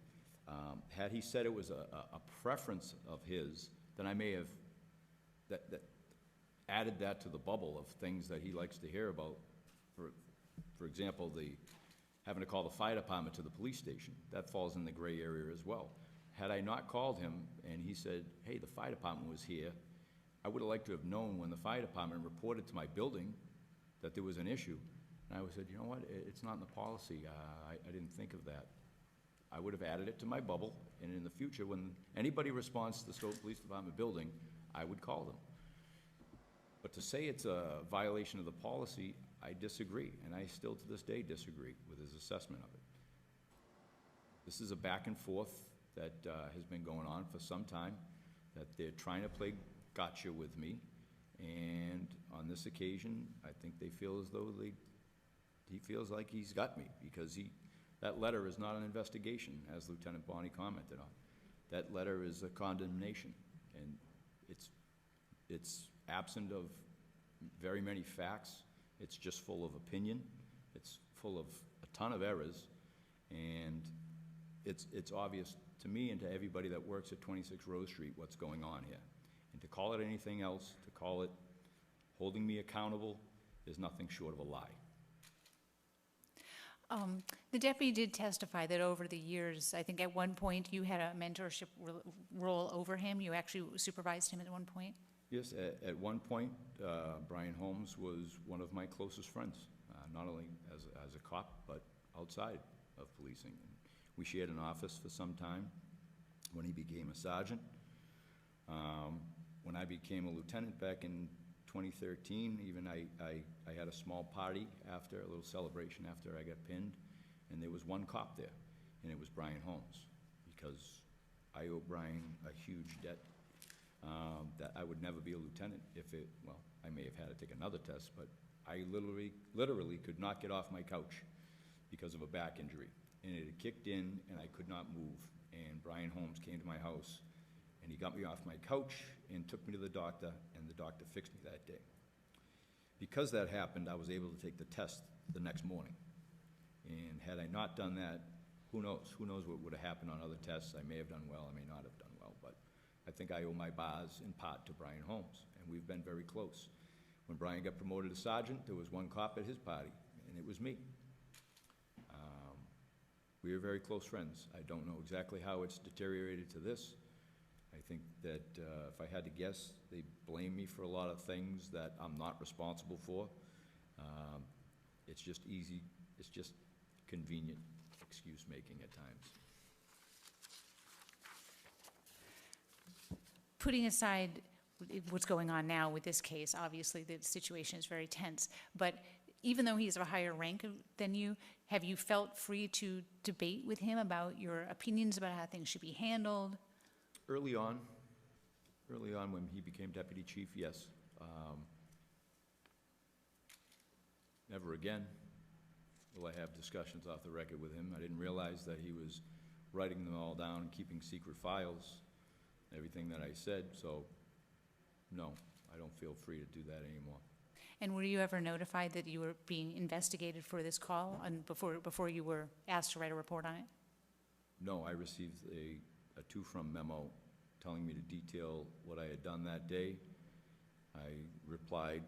Had he said it was a preference of his, then I may have that added that to the bubble of things that he likes to hear about. For example, having to call the fire department to the police station. That falls in the gray area as well. Had I not called him and he said, hey, the fire department was here, I would have liked to have known when the fire department reported to my building that there was an issue. And I would have said, you know what, it's not in the policy. I didn't think of that. I would have added it to my bubble, and in the future, when anybody responds to the Stoughton Police Department building, I would call them. But to say it's a violation of the policy, I disagree, and I still to this day disagree with his assessment of it. This is a back and forth that has been going on for some time, that they're trying to play gotcha with me, and on this occasion, I think they feel as though he feels like he's got me, because that letter is not an investigation, as Lieutenant Bonney commented on. That letter is a condemnation, and it's absent of very many facts. It's just full of opinion. It's full of a ton of errors, and it's obvious to me and to everybody that works at 26 Rose Street what's going on here. And to call it anything else, to call it holding me accountable, is nothing short of a lie. The deputy did testify that over the years, I think at one point you had a mentorship role over him. You actually supervised him at one point. Yes, at one point, Brian Holmes was one of my closest friends, not only as a cop, but outside of policing. We shared an office for some time when he became a sergeant. When I became a lieutenant back in 2013, even I had a small party after, a little celebration after I got pinned, and there was one cop there, and it was Brian Holmes, because I owe Brian a huge debt, that I would never be a lieutenant if it, well, I may have had to take another test, but I literally could not get off my couch because of a back injury. And it had kicked in, and I could not move. And Brian Holmes came to my house, and he got me off my couch and took me to the doctor, and the doctor fixed me that day. Because that happened, I was able to take the test the next morning. And had I not done that, who knows? Who knows what would have happened on other tests? I may have done well, I may not have done well, but I think I owe my bars in part to Brian Holmes, and we've been very close. When Brian got promoted to sergeant, there was one cop at his party, and it was me. We are very close friends. I don't know exactly how it's deteriorated to this. I think that if I had to guess, they blame me for a lot of things that I'm not responsible for. It's just easy, it's just convenient excuse-making at times. Putting aside what's going on now with this case, obviously the situation is very tense, but even though he's of a higher rank than you, have you felt free to debate with him about your opinions about how things should be handled? Early on when he became deputy chief, yes. Never again will I have discussions off the record with him. I didn't realize that he was writing them all down and keeping secret files, everything that I said, so no, I don't feel free to do that anymore. And were you ever notified that you were being investigated for this call and before you were asked to write a report on it? No, I received a to-from memo telling me to detail what I had done that day. I replied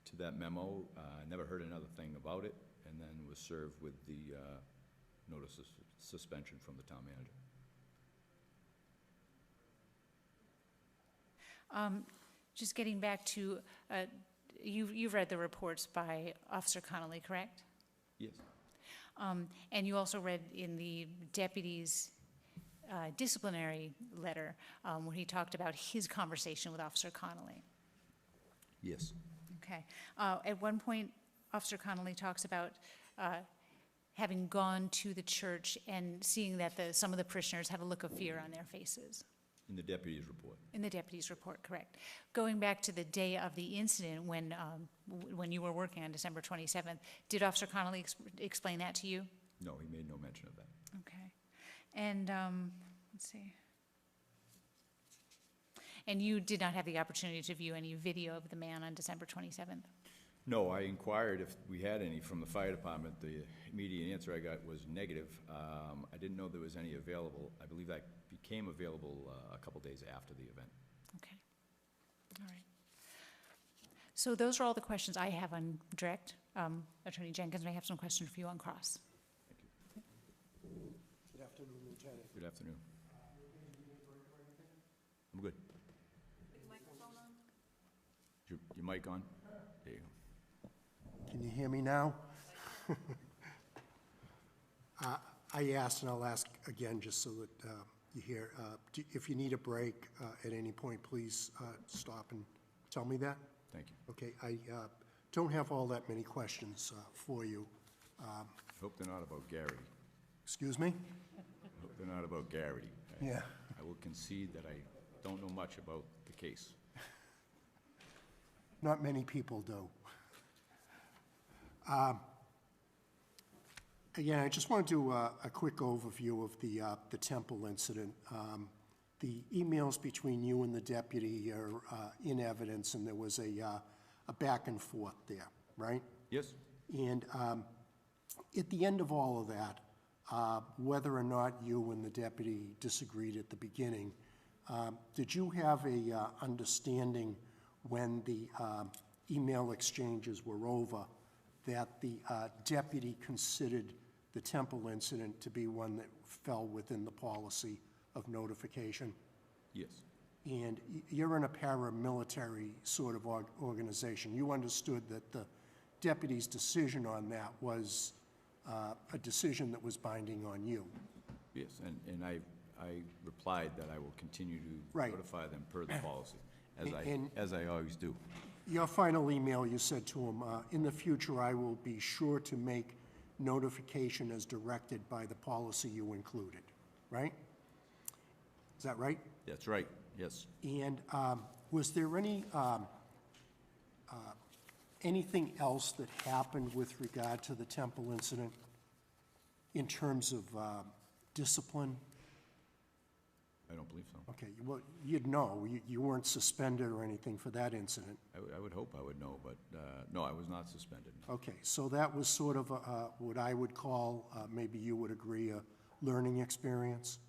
to that memo. I never heard another thing about it, and then was served with the notice of suspension from the town manager. Just getting back to, you've read the reports by Officer Conley, correct? Yes. And you also read in the deputy's disciplinary letter where he talked about his conversation with Officer Conley. Yes. Okay. At one point, Officer Conley talks about having gone to the church and seeing that some of the parishioners had a look of fear on their faces. In the deputy's report. In the deputy's report, correct. Going back to the day of the incident when you were working on December 27th, did Officer Conley explain that to you? No, he made no mention of that. Okay. And let's see. And you did not have the opportunity to view any video of the man on December 27th? No, I inquired if we had any from the fire department. The immediate answer I got was negative. I didn't know there was any available. I believe that became available a couple days after the event. Okay. All right. So those are all the questions I have on direct. Attorney Jenkins, may I have some questions for you on cross? Thank you. Good afternoon, Lieutenant. Good afternoon. I'm good. Your mic on? There you go. Can you hear me now? I asked, and I'll ask again just so that you hear, if you need a break at any point, please stop and tell me that. Thank you. Okay, I don't have all that many questions for you. I hope they're not about Garrity. Excuse me? I hope they're not about Garrity. Yeah. I will concede that I don't know much about the case. Not many people do. Again, I just want to do a quick overview of the Temple incident. The emails between you and the deputy are in evidence, and there was a back and forth there, right? Yes. And at the end of all of that, whether or not you and the deputy disagreed at the beginning, did you have a understanding when the email exchanges were over that the deputy considered the Temple incident to be one that fell within the policy of notification? Yes. And you're in a paramilitary sort of organization. You understood that the deputy's decision on that was a decision that was binding on you. Yes, and I replied that I will continue to notify them per the policy, as I always do. Your final email, you said to him, in the future, I will be sure to make notification as directed by the policy you included, right? Is that right? That's right, yes. And was there anything else that happened with regard to the Temple incident in terms of discipline? I don't believe so. Okay, well, you'd know. You weren't suspended or anything for that incident. I would hope I would know, but no, I was not suspended. No. Okay, so that was sort of what I would call, maybe you would agree, a learning experience?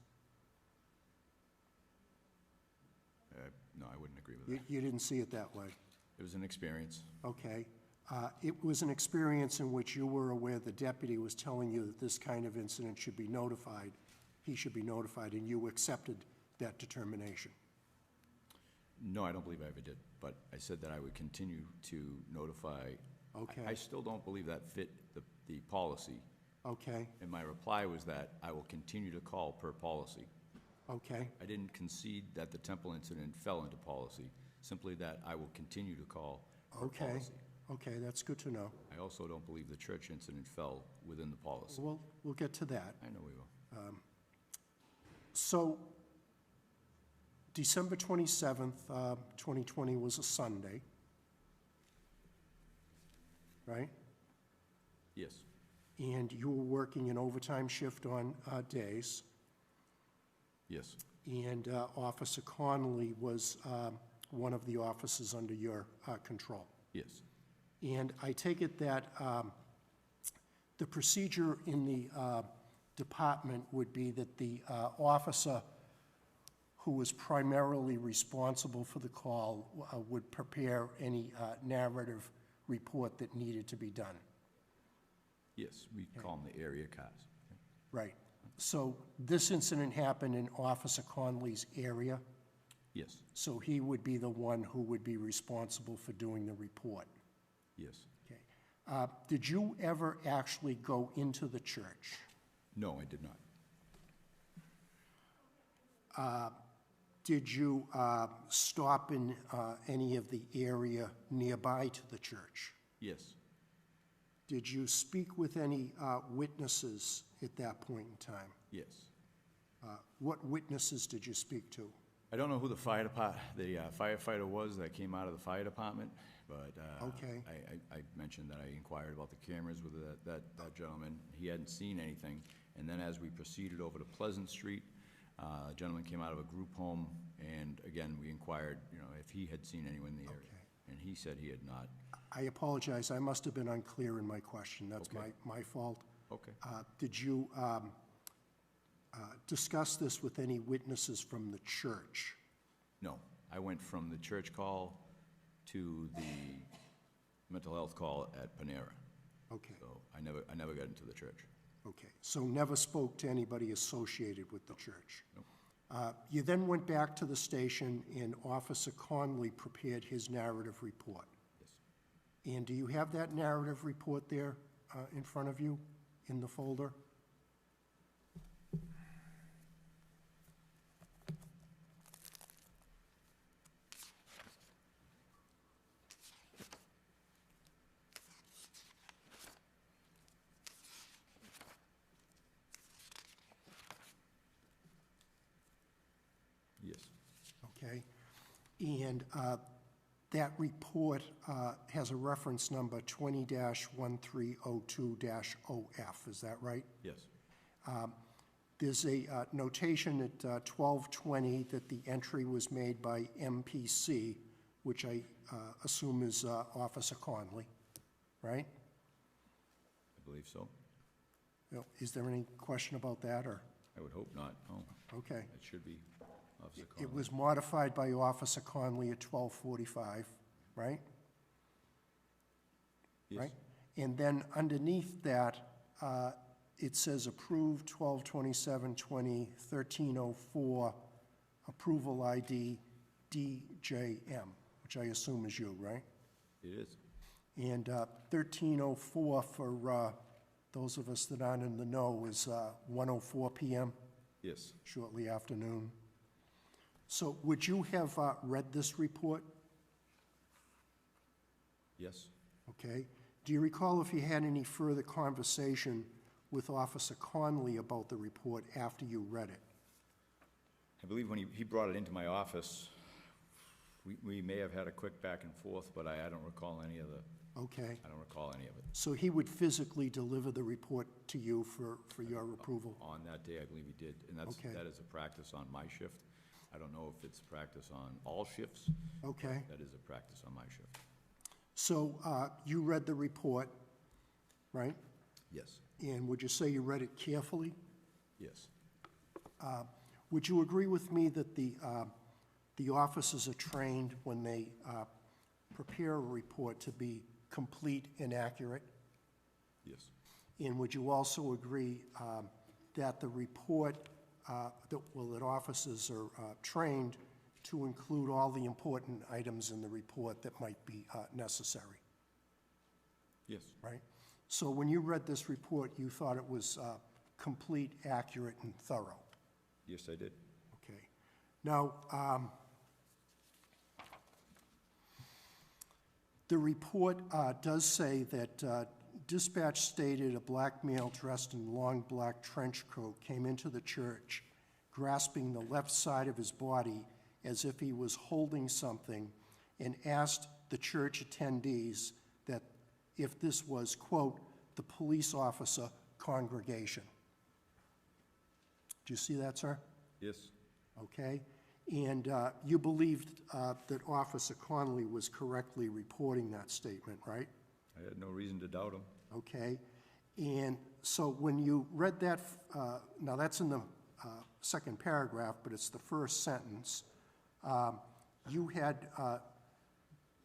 No, I wouldn't agree with that. You didn't see it that way? It was an experience. Okay. It was an experience in which you were aware the deputy was telling you that this kind of incident should be notified, he should be notified, and you accepted that determination? No, I don't believe I ever did, but I said that I would continue to notify. Okay. I still don't believe that fit the policy, Okay, and my reply was that I will continue to call per policy. okay, I didn't concede that the Temple incident fell into policy, simply that I will continue to call per okay. policy. Okay, that's good to know. I also don't believe the church incident fell within the policy. We'll get to that. I know we will. So, December 27th, 2020 was a Sunday, right? Yes, And you were working an overtime shift on days, yes, and Officer Conley was one of the officers under your control. yes, And I take it that the procedure in the department would be that the officer who was primarily responsible for the call would prepare any narrative report that needed to be done. yes. We call them the area cars. Right. So this incident happened in Officer Conley's area, Yes, so he would be the one who would be responsible for doing the report. yes. Okay. Did you ever actually go into the church? No, I did not. Did you stop in any of the area nearby to the church? Yes, Did you speak with any witnesses at that point in time? yes. What witnesses did you speak to? I don't know who the firefighter was that came out of the fire department, but Okay. I mentioned that I inquired about the cameras with that gentleman. He hadn't seen anything. And then as we proceeded over to Pleasant Street, a gentleman came out of a group home, and again, we inquired, if he had seen anyone in the area. Okay. And he said he had not. I apologize, I must have been unclear in my question. That's Okay. my fault. Okay. Did you discuss this with any witnesses from the church? No, I went from the church call to the mental health call at Panera. Okay, So I never got into the church. okay. So never spoke to anybody associated with the church? Nope. You then went back to the station and Officer Conley prepared his narrative report. Yes. And do you have that narrative report there in front of you in the folder? Yes. Okay? And that report has a reference number 20-1302-OF, is that right? Yes. There's a notation at 1220 that the entry was made by MPC, which I assume is Officer Conley, right? I believe so. Is there any question about that, or? I would hope not. Oh, Okay. it should be Officer It Conley. was modified by Officer Conley at 12:45, right? Yes. Right? And then underneath that, it says approved 12/27/20, 1304, approval ID DJM, which I assume is you, right? It is. And 1304 for those of us that aren't in the know is 1:04 p.m., Yes. shortly after noon. So would you have read this report? Yes. Okay. Do you recall if you had any further conversation with Officer Conley about the report after you read it? I believe when he brought it into my office, we may have had a quick back and forth, but I don't recall any of the, Okay. I don't recall any of it. So he would physically deliver the report to you for your approval? On that day, I believe he did, and Okay. that is a practice on my shift. I don't know if it's practice on all shifts. Okay. That is a practice on my shift. So you read the report, right? Yes, And would you say you read it carefully? yes, Would you agree with me that the officers are trained when they prepare a report to be complete and accurate? yes, And would you also agree that the report, that officers are trained to include all the important items in the report that might be necessary, yes, right? So when you read this report, you thought it was complete, accurate, and thorough? yes, I did. Okay. Now, the report does say that dispatch stated a black male dressed in long black trench coat came into the church, grasping the left side of his body as if he was holding something, and asked the church attendees that if this was, quote, the police officer congregation. Do you see that, sir? Yes, Okay? And you believed that Officer Conley was correctly reporting that statement, right? I had no reason to doubt him. Okay? And so when you read that, now that's in the second paragraph, but it's the first sentence. You had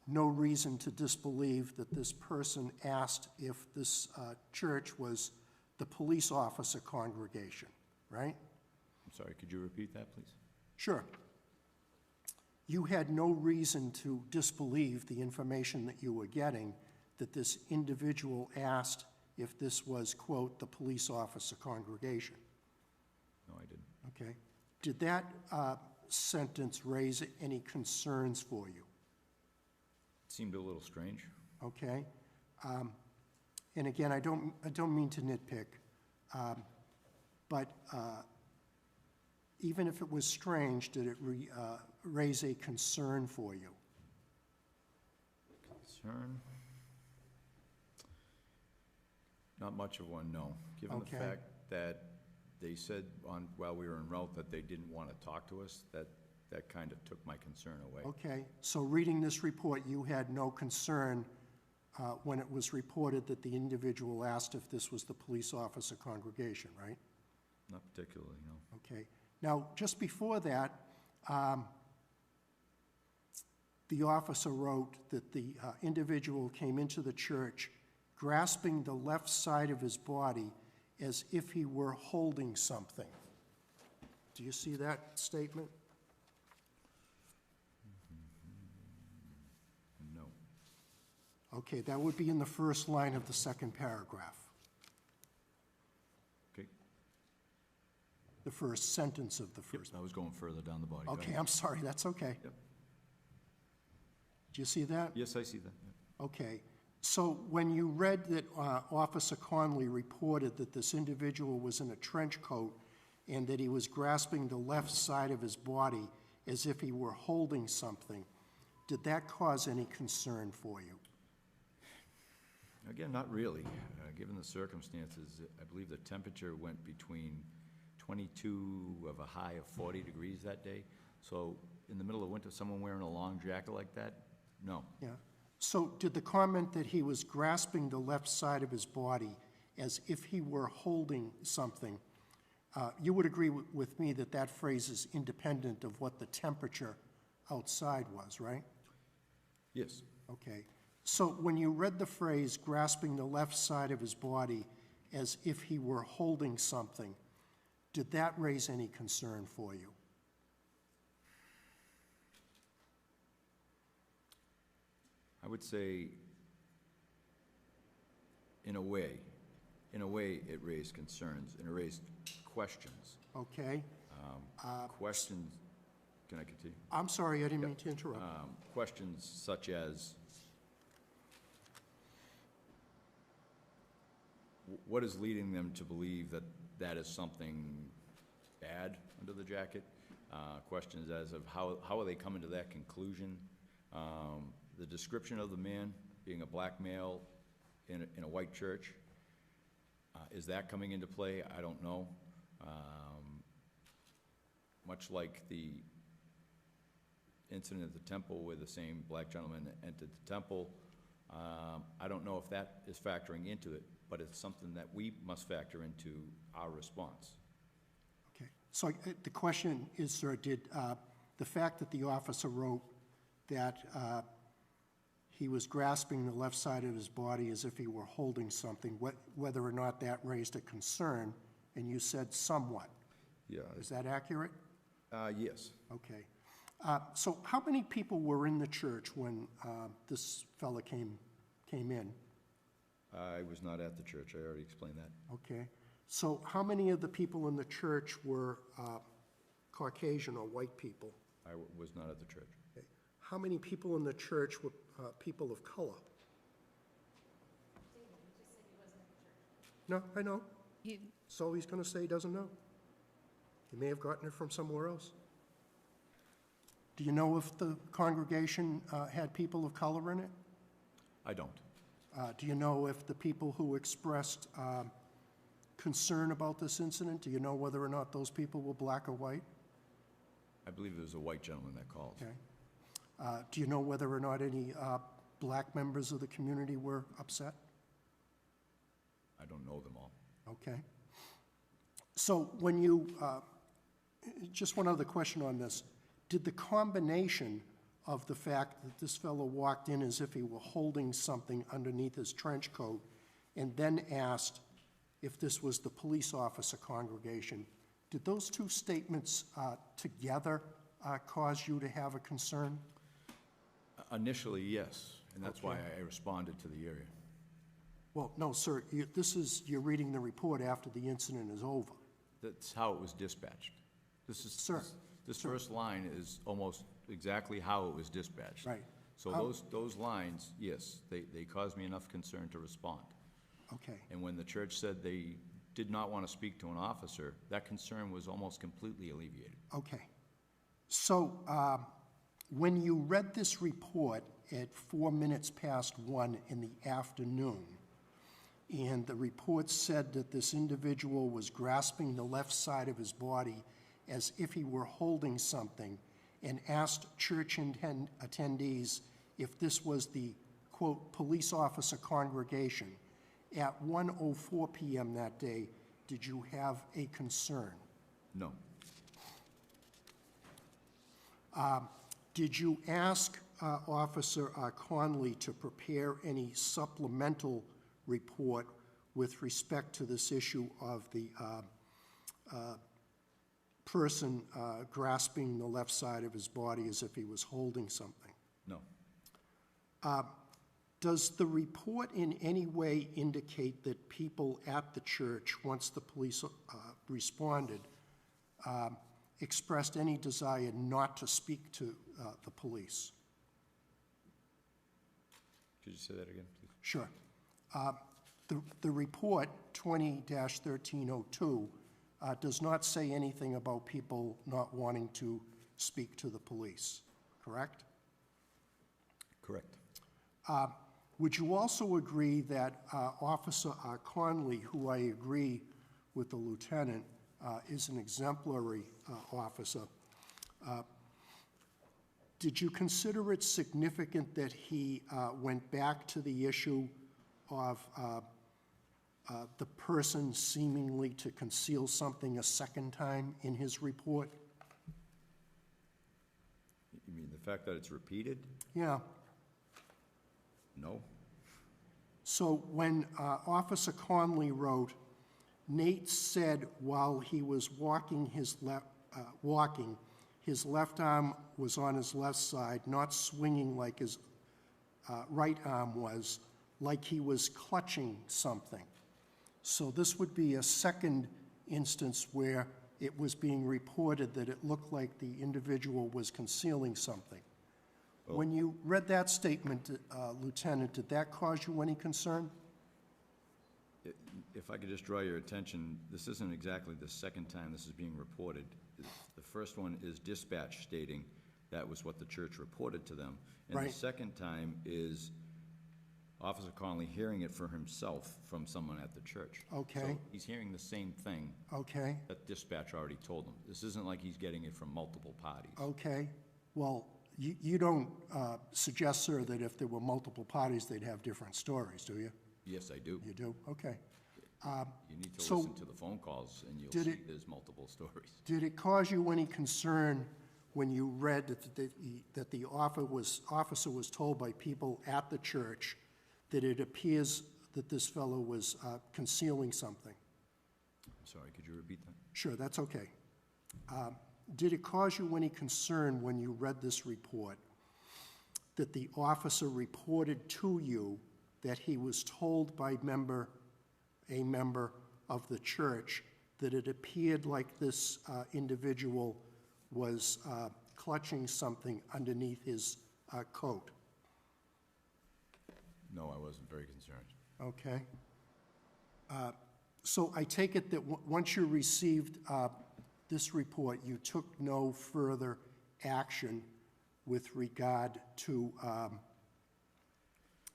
no reason to disbelieve that this person asked if this church was the police officer congregation, right? I'm sorry, could you repeat that, please? Sure. You had no reason to disbelieve the information that you were getting, that this individual asked if this was, quote, the police officer congregation. No, I didn't. Okay. Did that sentence raise any concerns for you? It seemed a little strange. Okay. And again, I don't mean to nitpick, but even if it was strange, did it raise a concern for you? Concern? Not much of one, no. Given the Okay. fact that they said while we were en route that they didn't want to talk to us, that kind of took my concern away. Okay, so reading this report, you had no concern when it was reported that the individual asked if this was the police officer congregation, right? Not particularly, no. Okay. Now, just before that, the officer wrote that the individual came into the church grasping the left side of his body as if he were holding something. Do you see that statement? No. Okay, that would be in the first line of the second paragraph. Okay. The first sentence of the Yep, first. I was going further down the body. Go Okay, ahead. I'm sorry, that's okay. Yep. Do you see that? Yes, I see that. Yep. Okay, so when you read that Officer Conley reported that this individual was in a trench coat and that he was grasping the left side of his body as if he were holding something, did that cause any concern for you? Again, not really. Given the circumstances, I believe the temperature went between 22 of a high of 40 degrees that day. So in the middle of winter, someone wearing a long jacket like that? No. Yeah. So did the comment that he was grasping the left side of his body as if he were holding something, you would agree with me that that phrase is independent of what the temperature outside was, right? Yes. Okay. So when you read the phrase grasping the left side of his body as if he were holding something, did that raise any concern for you? I would say, in a way, it raised concerns and it raised questions. Okay. Questions, can I continue? I'm sorry, I didn't mean to interrupt. Questions such as, what is leading them to believe that that is something bad under the jacket? Questions as of how are they coming to that conclusion? The description of the man being a black male in a white church, is that coming into play? I don't know. Much like the incident at the temple where the same black gentleman entered the temple, I don't know if that is factoring into it, but it's something that we must factor into our response. Okay. So the question is, sir, did the fact that the officer wrote that he was grasping the left side of his body as if he were holding something, whether or not that raised a concern, and you said somewhat? Yeah. Is that accurate? Yes. Okay. So how many people were in the church when this fella came in? I was not at the church. I already explained that. Okay. So how many of the people in the church were Caucasian or white people? I was not at the church. Okay. How many people in the church were people of color? No, I know. So he's going to say he doesn't know. He may have gotten it from somewhere else. Do you know if the congregation had people of color in it? I don't. Do you know if the people who expressed concern about this incident, do you know whether or not those people were black or white? I believe it was a white gentleman that called. Okay. Do you know whether or not any black members of the community were upset? I don't know them all. Okay. So when you, just one other question on this. Did the combination of the fact that this fellow walked in as if he were holding something underneath his trench coat and then asked if this was the police officer congregation, did those two statements together cause you to have a concern? Initially, yes, and that's why Okay. I responded to the area. Well, no, sir, you're reading the report after the incident is over. That's how it was dispatched. Sir. This first line is almost exactly how it was dispatched. Right. So those lines, yes, they caused me enough concern to respond. Okay. And when the church said they did not want to speak to an officer, that concern was almost completely alleviated. Okay. So when you read this report at 1:04 in the afternoon, and the report said that this individual was grasping the left side of his body as if he were holding something, and asked church attendees if this was the, quote, police officer congregation, at 1:04 p.m. that day, did you have a concern? No. Did you ask Officer Conley to prepare any supplemental report with respect to this issue of the person grasping the left side of his body as if he was holding something? No. Does the report in any way indicate that people at the church, once the police responded, expressed any desire not to speak to the police? Could you say that again, please? Sure. The report, 20-1302, does not say anything about people not wanting to speak to the police, correct? Correct. Would you also agree that Officer Conley, who I agree with the lieutenant, is an exemplary officer, did you consider it significant that he went back to the issue of the person seemingly to conceal something a second time in his report? You mean the fact that it's repeated? Yeah. No. So when Officer Conley wrote, Nate said while he was walking, his left arm was on his left side, not swinging like his right arm was, like he was clutching something. So this would be a second instance where it was being reported that it looked like the individual was concealing something. When you read that statement, Lieutenant, did that cause you any concern? If I could just draw your attention, this isn't exactly the second time this is being reported. The first one is dispatch stating that was what the church reported to them. And Right. the second time is Officer Conley hearing it for himself from someone at the church. Okay. So he's hearing the same thing Okay, that dispatch already told him. This isn't like he's getting it from multiple parties. okay. Well, you don't suggest, sir, that if there were multiple parties, they'd have different stories, do you? Yes, I do. You do? Okay. You need to So listen to the phone calls, and you'll did see it- there's multiple stories. Did it cause you any concern when you read that the officer was told by people at the church that it appears that this fellow was concealing something? I'm sorry, could you repeat that? Sure, that's okay. Did it cause you any concern when you read this report that the officer reported to you that he was told by a member of the church that it appeared like this individual was clutching something underneath his coat? No, I wasn't very concerned. Okay. So I take it that once you received this report, you took no further action with regard to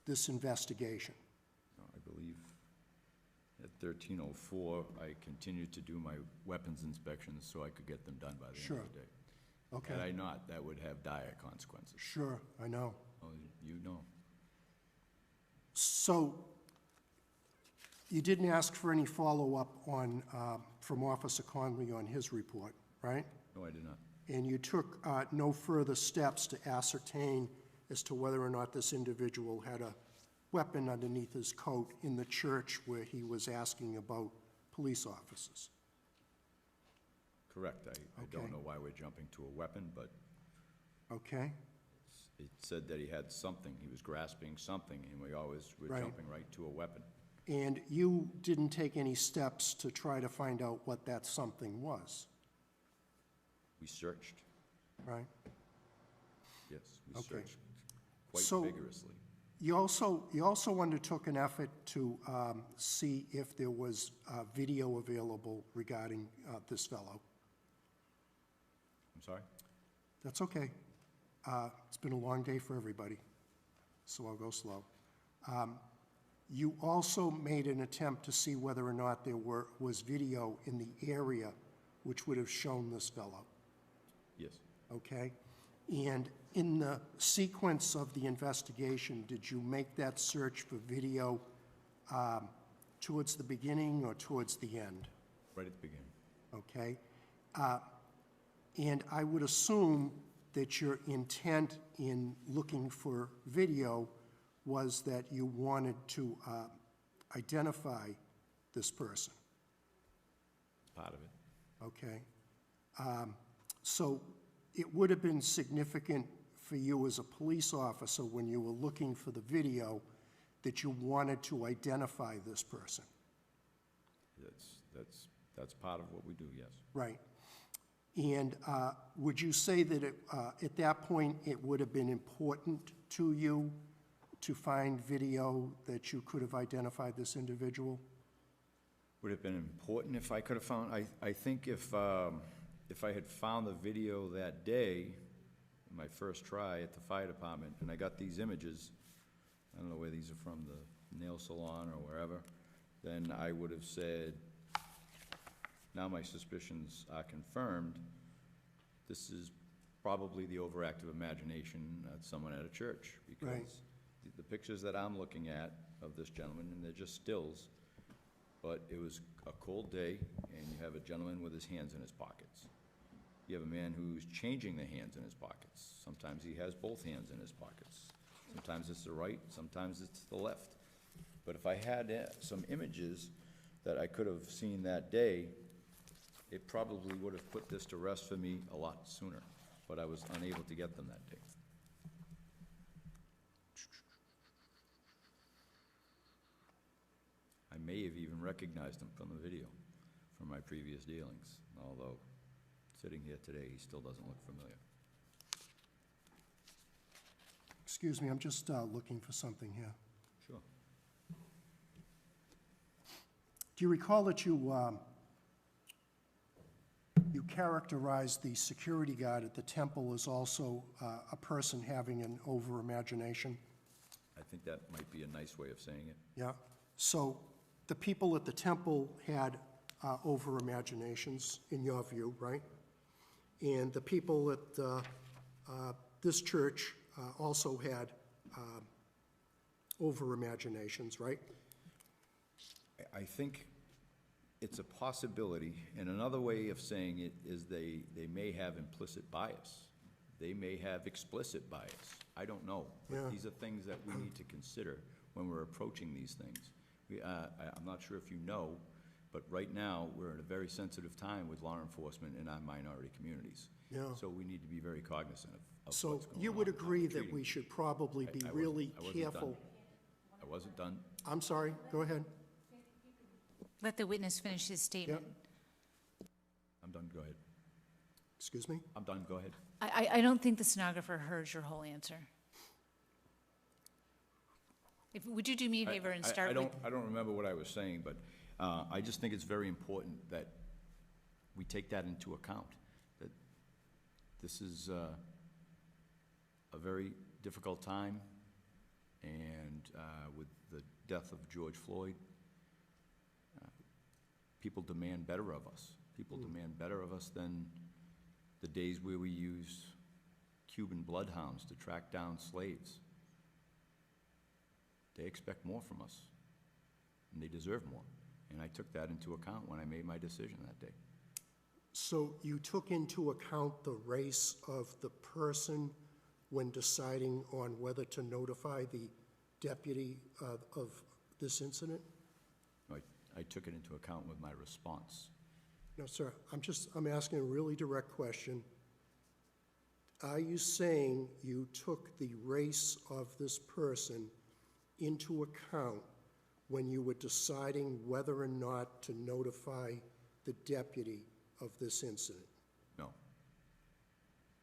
this investigation? No, I believe at 13:04, I continued to do my weapons inspections so I could get them done by the end Sure. of the day. Okay. Had I not, that would have dire consequences. Sure, I know. Oh, you know. So you didn't ask for any follow-up on, from Officer Conley on his report, right? No, I did not. And you took no further steps to ascertain as to whether or not this individual had a weapon underneath his coat in the church where he was asking about police officers? Correct. I Okay. don't know why we're jumping to a weapon, but Okay, it said that he had something. He was grasping something, and we always were Right. jumping right to a weapon. and you didn't take any steps to try to find out what that something was, We searched, right? yes, we Okay. searched quite So- vigorously. You also undertook an effort to see if there was video available regarding this fellow. I'm sorry? That's okay. It's been a long day for everybody, so I'll go slow. You also made an attempt to see whether or not there was video in the area which would have shown this fellow, Yes. okay? And in the sequence of the investigation, did you make that search for video towards the beginning or towards the end? Right at the beginning. Okay? And I would assume that your intent in looking for video was that you wanted to identify this person, Part of it. okay? So it would have been significant for you as a police officer when you were looking for the video that you wanted to identify this person, That's part of what we do, yes. right? And would you say that at that point, it would have been important to you to find video that you could have identified this individual? Would it have been important if I could have found, I think if I had found the video that day, my first try at the fire department, and I got these images, I don't know where these are from, the nail salon or wherever, then I would have said, now my suspicions are confirmed, this is probably the overactive imagination of someone at a church. Right. Because the pictures that I'm looking at of this gentleman, and they're just stills, but it was a cold day, and you have a gentleman with his hands in his pockets. You have a man who's changing the hands in his pockets. Sometimes he has both hands in his pockets. Sometimes it's the right, sometimes it's the left. But if I had some images that I could have seen that day, it probably would have put this to rest for me a lot sooner, but I was unable to get them that day. I may have even recognized him from the video from my previous dealings, although sitting here today, he still doesn't look familiar. Excuse me, I'm just looking for something here. Sure. Do you recall that you characterized the security guard at the temple as also a person having an over-imagination? I think that might be a nice way of saying it. Yeah? So the people at the temple had over-imaginations, in your view, right? And the people at this church also had over-imaginations, right? I think it's a possibility, and another way of saying it is they may have implicit bias. They may have explicit bias. I don't know. Yeah. But these are things that we need to consider when we're approaching these things. I'm not sure if you know, but right now, we're in a very sensitive time with law enforcement in our minority communities. Yeah. So we need to be very cognizant of what's So going on. you would how we're agree that treating we people. should probably be I wasn't- really I wasn't done. careful? I wasn't done. I'm sorry, go ahead. Let the witness finish his statement. I'm done, go ahead. Excuse me? I'm done, go ahead. I don't think the stenographer heard your whole answer. Would you do me a favor and start with? I don't remember what I was saying, but I just think it's very important that we take that into account, that this is a very difficult time, and with the death of George Floyd, people demand better of us. People demand better of us than the days where we used Cuban bloodhounds to track down slaves. They expect more from us, and they deserve more. And I took that into account when I made my decision that day. So you took into account the race of the person when deciding on whether to notify the deputy of this incident? I took it into account with my response. No, sir, I'm asking a really direct question. Are you saying you took the race of this person into account when you were deciding whether or not to notify the deputy of this incident? No.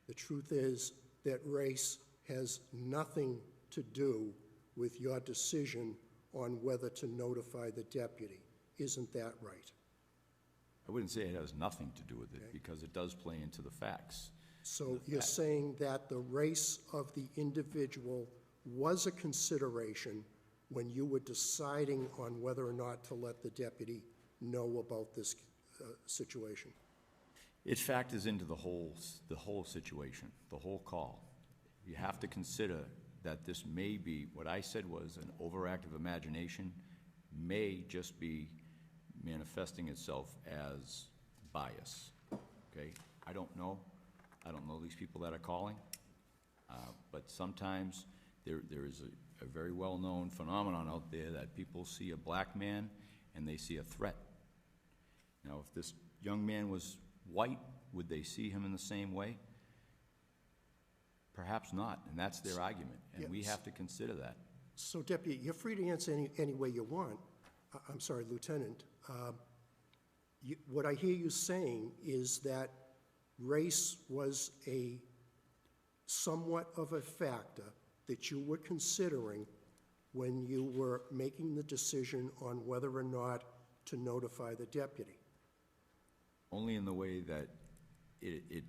The truth is that race has nothing to do with your decision on whether to notify the deputy. Isn't that right? I wouldn't say it has nothing to do with it, because it does play into the facts. So you're saying that the race of the individual was a consideration when you were deciding on whether or not to let the deputy know about this situation? It factors into the whole situation, the whole call. You have to consider that this may be, what I said was an overactive imagination, may just be manifesting itself as bias, okay? I don't know. I don't know these people that are calling, but sometimes there is a very well-known phenomenon out there that people see a black man and they see a threat. Now, if this young man was white, would they see him in the same way? Perhaps not, and that's their argument, and we have to consider that. So, Deputy, you're free to answer any way you want. I'm sorry, Lieutenant. What I hear you saying is that race was a somewhat of a factor that you were considering when you were making the decision on whether or not to notify the deputy. Only in the way that it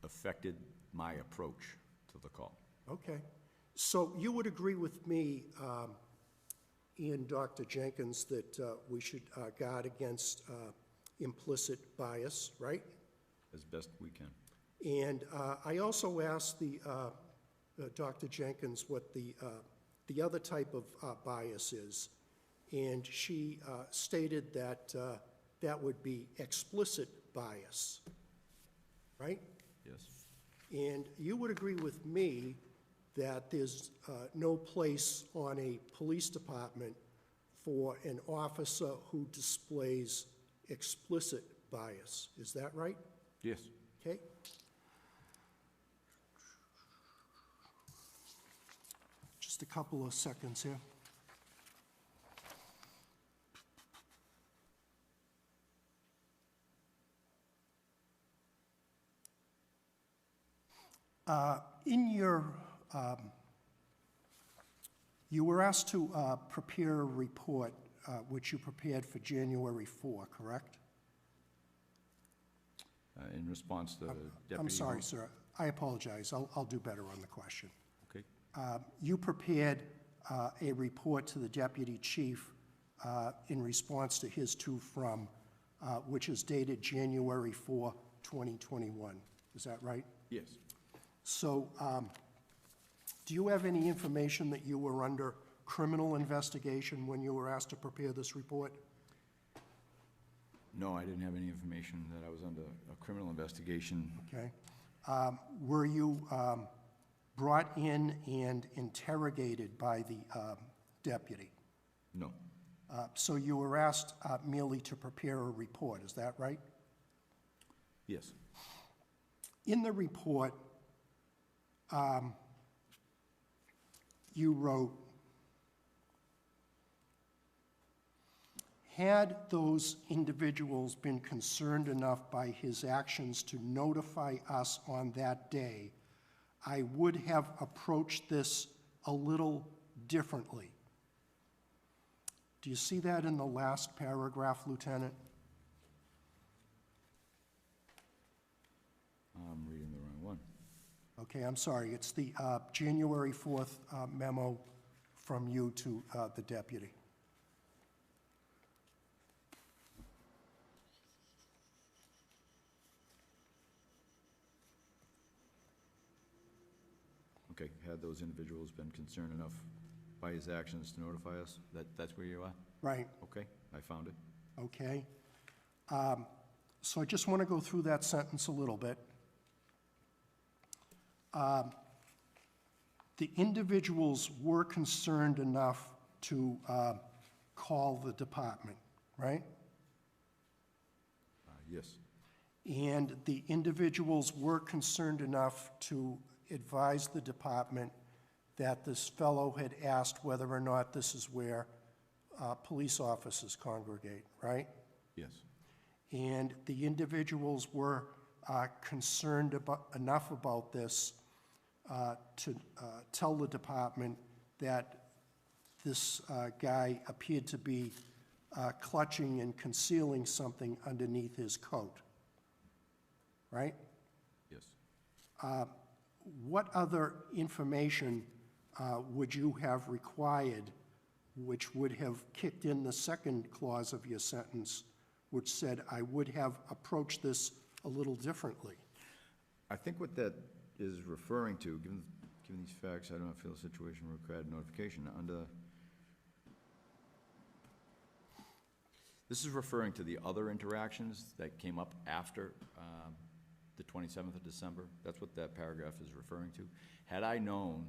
affected my approach to the call. Okay. So you would agree with me and Dr. Jenkins that we should guard against implicit bias, right? As best we can. And I also asked Dr. Jenkins what the other type of bias is, and she stated that that would be explicit bias, right? Yes. And you would agree with me that there's no place on a police department for an officer who displays explicit bias. Is that right? Yes. Okay. Just a couple of seconds here. You were asked to prepare a report, which you prepared for January 4, correct? in response to Deputy... I'm sorry, sir. I apologize. I'll do better on the question. Okay. You prepared a report to the deputy chief in response to his to from, which is dated January 4, 2021. Is that right? Yes. So do you have any information that you were under criminal investigation when you were asked to prepare this report? No, I didn't have any information that I was under a criminal investigation. Okay. Were you brought in and interrogated by the deputy? No. So you were asked merely to prepare a report, is that right? Yes. In the report, you wrote, had those individuals been concerned enough by his actions to notify us on that day, I would have approached this a little differently. Do you see that in the last paragraph, Lieutenant? I'm reading the wrong one. Okay, I'm sorry. It's the January 4th memo from you to the deputy. Okay, had those individuals been concerned enough by his actions to notify us? That's where you are? Right. Okay, I found it. Okay. So I just want to go through that sentence a little bit. The individuals were concerned enough to call the department, right? Yes. And the individuals were concerned enough to advise the department that this fellow had asked whether or not this is where police officers congregate, right? Yes. And the individuals were concerned enough about this to tell the department that this guy appeared to be clutching and concealing something underneath his coat, right? Yes. What other information would you have required which would have kicked in the second clause of your sentence, which said, I would have approached this a little differently? I think what that is referring to, given these facts, I do not feel the situation required notification. This is referring to the other interactions that came up after the 27th of December. That's what that paragraph is referring to. Had I known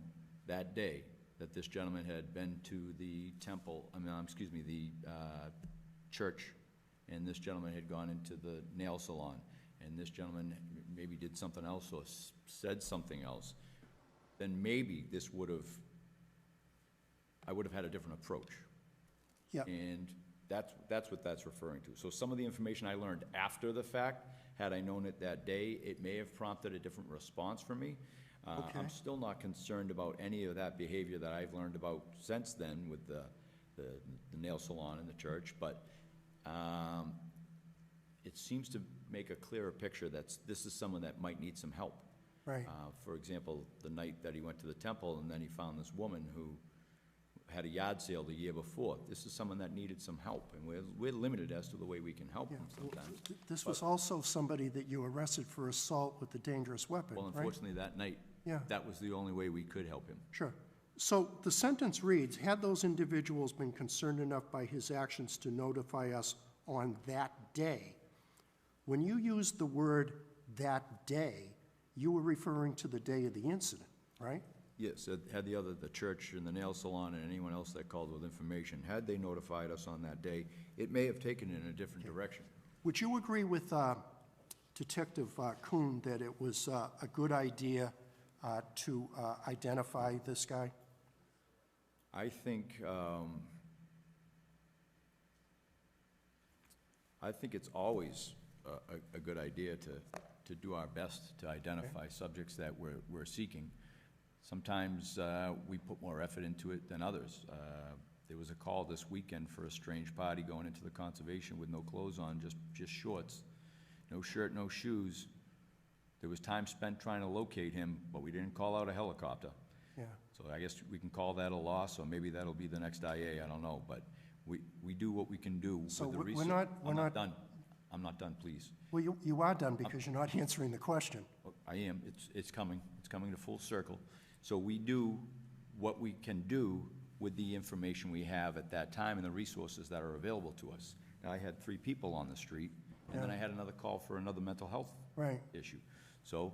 that day that this gentleman had been to the temple, the church, and this gentleman had gone into the nail salon, and this gentleman maybe did something else or said something else, then maybe I would have had a different approach. Yeah. And that's what that's referring to. So some of the information I learned after the fact, had I known it that day, it may have prompted a different response from me. Okay. I'm still not concerned about any of that behavior that I've learned about since then with the nail salon and the church, but it seems to make a clearer picture that this is someone that might need some help. Right. For example, the night that he went to the temple and then he found this woman who had a yard sale the year before. This is someone that needed some help, and we're limited as to the way we can help Yeah. them sometimes. This was also somebody that you arrested for assault with a dangerous weapon, Well, right? unfortunately, that night, Yeah. that was the only way we could help him. Sure. So the sentence reads, had those individuals been concerned enough by his actions to notify us on that day? When you used the word that day, you were referring to the day of the incident, right? Yes, had the church and the nail salon and anyone else that called with information, had they notified us on that day, it may have taken it in a different direction. Would you agree with Detective Kuhn that it was a good idea to identify this guy? I think it's always a good idea to do our best to identify subjects that we're seeking. Sometimes we put more effort into it than others. There was a call this weekend for a strange party going into the conservation with no clothes on, just shorts. no shirt, no shoes. There was time spent trying to locate him, but we didn't call out a helicopter. Yeah. So I guess we can call that a loss, or maybe that'll be the next IA, I don't know, but we do what we can do with the So we're resources. not- I'm not done. I'm not done, please. Well, you are done because you're not answering the question. I am, it's coming to full circle. So we do what we can do with the information we have at that time and the resources that are available to us. Now, I had 3 people on the street, and then I had another call for another mental health Right. issue. So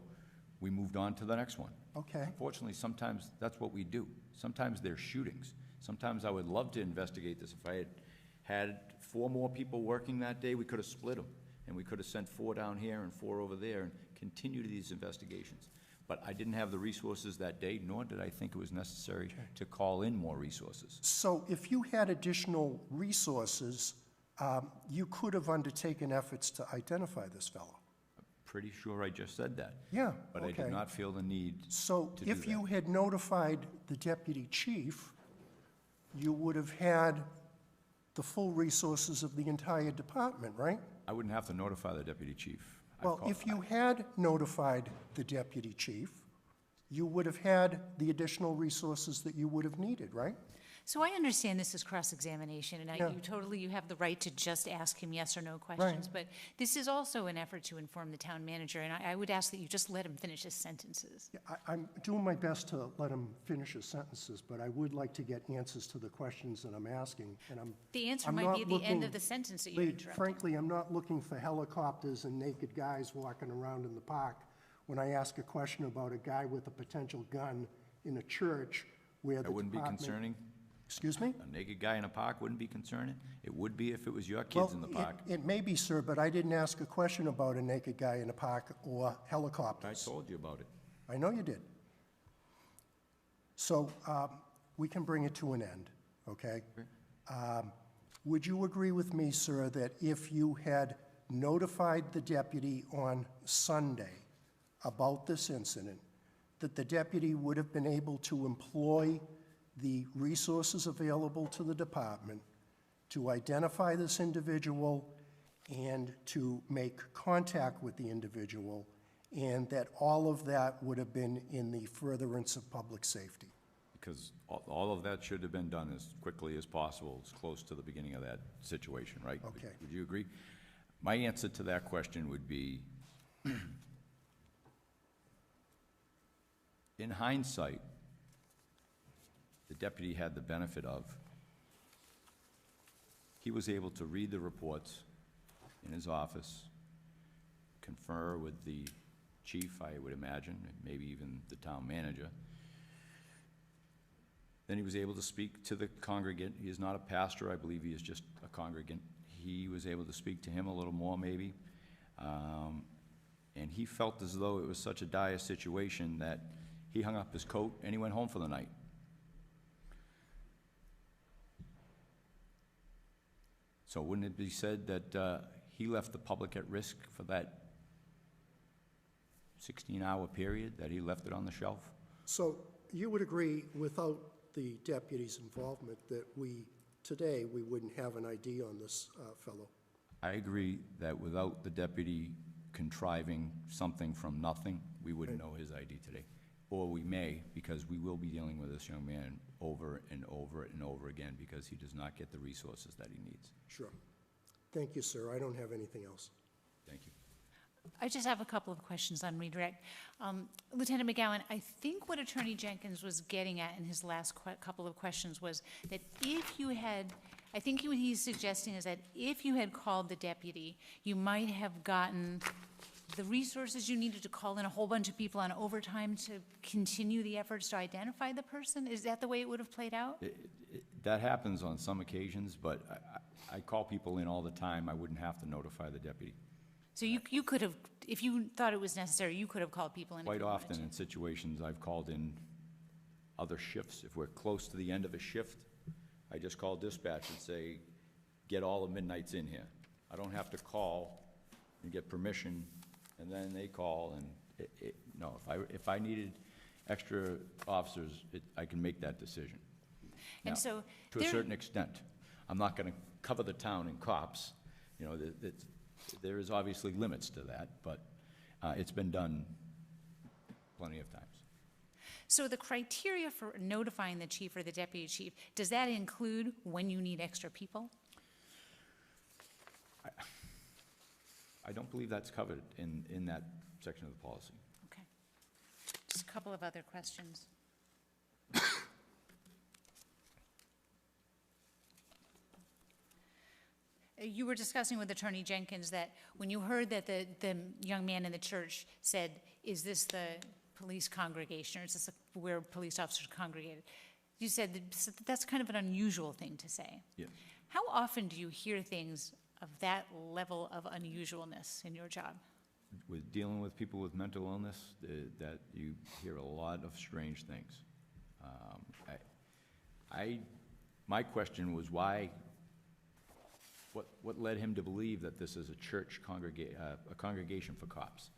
we moved on to the next one. Okay. Unfortunately, sometimes that's what we do. Sometimes there's shootings. Sometimes I would love to investigate this. If I had 4 more people working that day, we could have split them, and we could have sent 4 down here and 4 over there and continued these investigations. But I didn't have the resources that day, nor did I think it was necessary to call in more resources. So if you had additional resources, you could have undertaken efforts to identify this fellow. Pretty sure I just said that. Yeah, But I okay. did not feel the need So to do if you that. had notified the deputy chief, you would have had the full resources of the entire department, right? I wouldn't have to notify the deputy chief. I've Well, called- if you had notified the deputy chief, you would have had the additional resources that you would have needed, right? So I understand this is cross-examination, and Yeah. you have the right to just ask him yes or no questions. But this is also an effort to inform the town manager, and I would ask that you just let him finish his sentences. Yeah, I'm doing my best to let him finish his sentences, but I would like to get answers to the questions that I'm asking, and I'm... The answer I'm might not be at the end looking- of the sentence that you're Lee, interrupting. frankly, I'm not looking for helicopters and naked guys walking around in the park when I ask a question about a guy with a potential gun in a church where the That wouldn't be department... concerning? Excuse me? A naked guy in a park wouldn't be concerning? It would be if it was your kids in the park. It may be, sir, but I didn't ask a question about a naked guy in a park or I helicopters. told you about it. I know you did. So we can bring it to an end, okay? Would you agree with me, sir, that if you had notified the deputy on Sunday about this incident, that the deputy would have been able to employ the resources available to the department to identify this individual and to make contact with the individual, and that all of that would have been in the furtherance of public safety? Because all of that should have been done as quickly as possible, as close to the beginning of that situation, right? Okay. Would you agree? My answer to that question would be, in hindsight, the deputy had the benefit of, he was able to read the reports in his office, confer with the chief, I would imagine, and maybe even the town manager. Then he was able to speak to the congregant. He is not a pastor, I believe he is just a congregant. He was able to speak to him a little more, maybe. And he felt as though it was such a dire situation that he hung up his coat and he went home for the night. So wouldn't it be said that he left the public at risk for that 16-hour period, that he left it on the shelf? So you would agree, without the deputy's involvement, that today, we wouldn't have an ID on this fellow? I agree that without the deputy contriving something from nothing, we wouldn't know his ID today. Or we may, because we will be dealing with this young man over and over and over again because he does not get the resources that he needs. Sure. Thank you, sir. I don't have anything else. Thank you. I just have a couple of questions on redirect. Lieutenant McGowan, I think what Attorney Jenkins was getting at in his last couple of questions was that if you had, I think what he's suggesting is that if you had called the deputy, you might have gotten the resources you needed to call in a whole bunch of people on overtime to continue the efforts to identify the person? Is that the way it would have played out? That happens on some occasions, but I call people in all the time. I wouldn't have to notify the deputy. So you could have, if you thought it was necessary, you could have called people in. if Quite you wanted often to. in situations, I've called in other shifts. If we're close to the end of a shift, I just call dispatch and say, get all the midnights in here. I don't have to call and get permission, and then they call, and no, if I needed extra officers, I can make that decision. And Now, so to a certain extent. I'm not gonna cover the town in cops, you know, there is obviously limits to that, but it's been done plenty of times. So the criteria for notifying the chief or the deputy chief, does that include when you need extra people? I don't believe that's covered in that section of the policy. Okay. Just a couple of other questions. You were discussing with Attorney Jenkins that when you heard that the young man in the church said, is this the police congregation, or is this where police officers congregated? You said that's kind of an unusual thing to say. Yes. How often do you hear things of that level of unusualness in your job? With dealing with people with mental illness, that you hear a lot of strange things. My question was why, what led him to believe that this is a church a congregation for cops?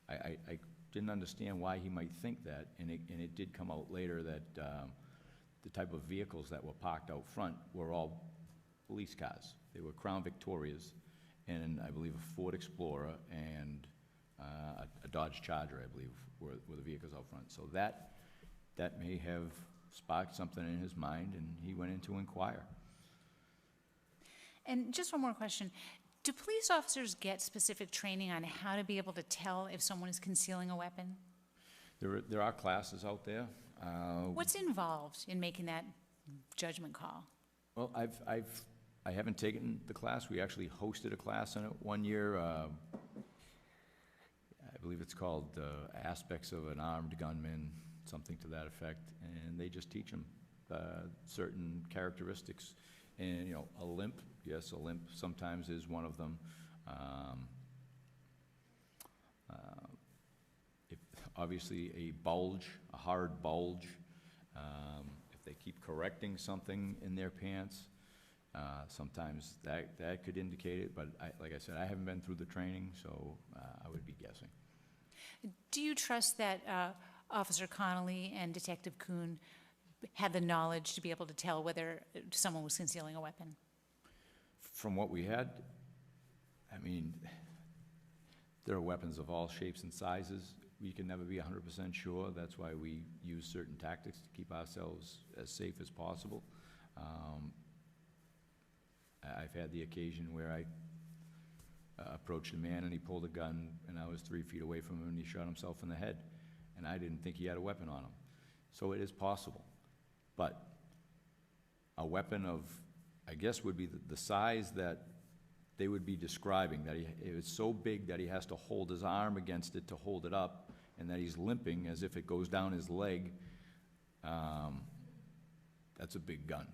I didn't understand why he might think that, and it did come out later that the type of vehicles that were parked out front were all police cars. They were Crown Victorias, and I believe a Ford Explorer and a Dodge Charger, I believe, were the vehicles out front. So that may have sparked something in his mind, and he went in to inquire. And just one more question. Do police officers get specific training on how to be able to tell if someone is concealing a weapon? There are classes out there. What's involved in making that judgment call? Well, I haven't taken the class. We actually hosted a class on it one year. I believe it's called Aspects of an Armed Gunman, something to that effect. And they just teach them certain characteristics. And, you know, a limp, yes, a limp sometimes is one of them. Obviously, a bulge, a hard bulge. If they keep correcting something in their pants, sometimes that could indicate it. But like I said, I haven't been through the training, so I would be guessing. Do you trust that Officer Conley and Detective Kuhn had the knowledge to be able to tell whether someone was concealing a weapon? From what we had, I mean, there are weapons of all shapes and sizes. We can never be 100% sure. That's why we use certain tactics to keep ourselves as safe as possible. I've had the occasion where I approached a man and he pulled a gun and I was 3 feet away from him and he shot himself in the head. And I didn't think he had a weapon on him. So it is possible. But a weapon of, I guess, would be the size that they would be describing, that it was so big that he has to hold his arm against it to hold it up, and that he's limping as if it goes down his leg. That's a big gun.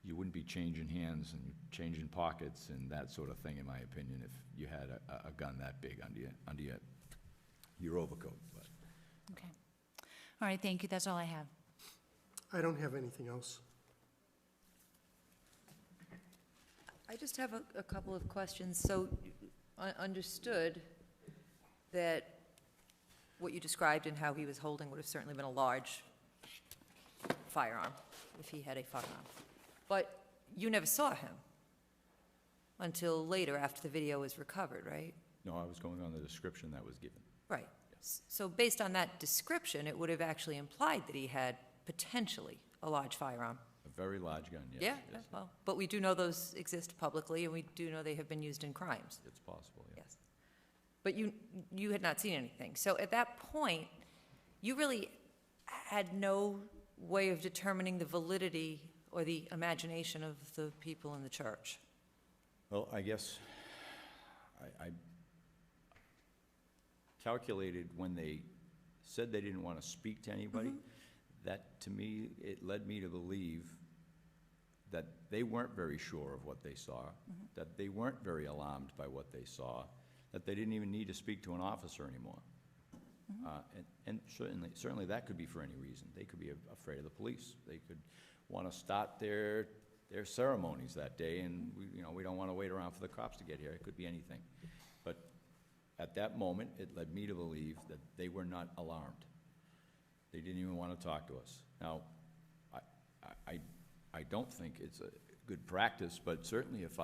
You wouldn't be changing hands and changing pockets and that sort of thing, in my opinion, if you had a gun that big under your overcoat. But. Okay. All right, thank you. That's all I have. I don't have anything else. I just have a couple of questions. So I understood that what you described and how he was holding would have certainly been a large firearm if he had a firearm. But you never saw him until later after the video was recovered, right? No, I was going on the description that was given. Right. So based on that description, it would have actually implied that he had potentially a large firearm. A very large gun, yes. Yeah, yes. well, but we do know those exist publicly, and we do know they have been used in crimes. It's possible, yeah. Yes. But you had not seen anything. So at that point, you really had no way of determining the validity or the imagination of the people in the church. Well, I guess I calculated when they said they didn't want to speak to anybody, that to me, it led me to believe that they weren't very sure of what they saw, that they weren't very alarmed by what they saw, that they didn't even need to speak to an officer anymore. And certainly that could be for any reason. They could be afraid of the police. They could want to start their ceremonies that day, and we don't want to wait around for the cops to get here. It could be anything. But at that moment, it led me to believe that they were not alarmed. They didn't even want to talk to us. Now, I I don't think it's a good practice, but certainly if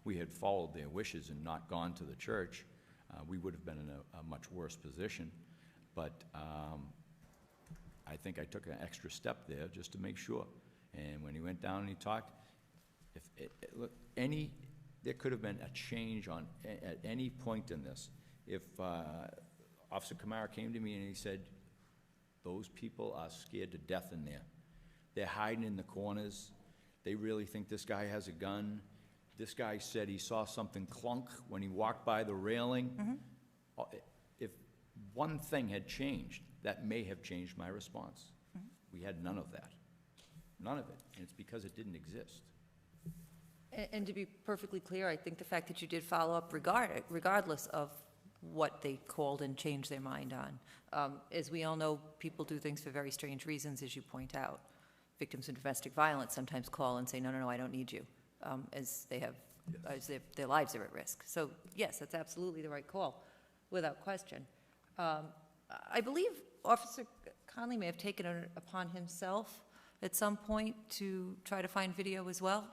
we had followed their wishes and not gone to the church, we would have been in a much worse position. But I think I took an extra step there just to make sure. And when he went down and he talked, look, there could have been a change at any point in this. If Officer Kamara came to me and he said, those people are scared to death in there. They're hiding in the corners. They really think this guy has a gun. This guy said he saw something clunk when he walked by the railing. Mm-hmm. If one thing had changed, that may have changed my response. Mm-hmm. We had none of that. None of it. And it's because it didn't exist. And to be perfectly clear, I think the fact that you did follow up regardless of what they called and changed their mind on. As we all know, people do things for very strange reasons, as you point out. Victims of domestic violence sometimes call and say, no, I don't need you, as their lives are at risk. So yes, that's absolutely the right call, without question. I believe Officer Conley may have taken it upon himself at some point to try to find video as well.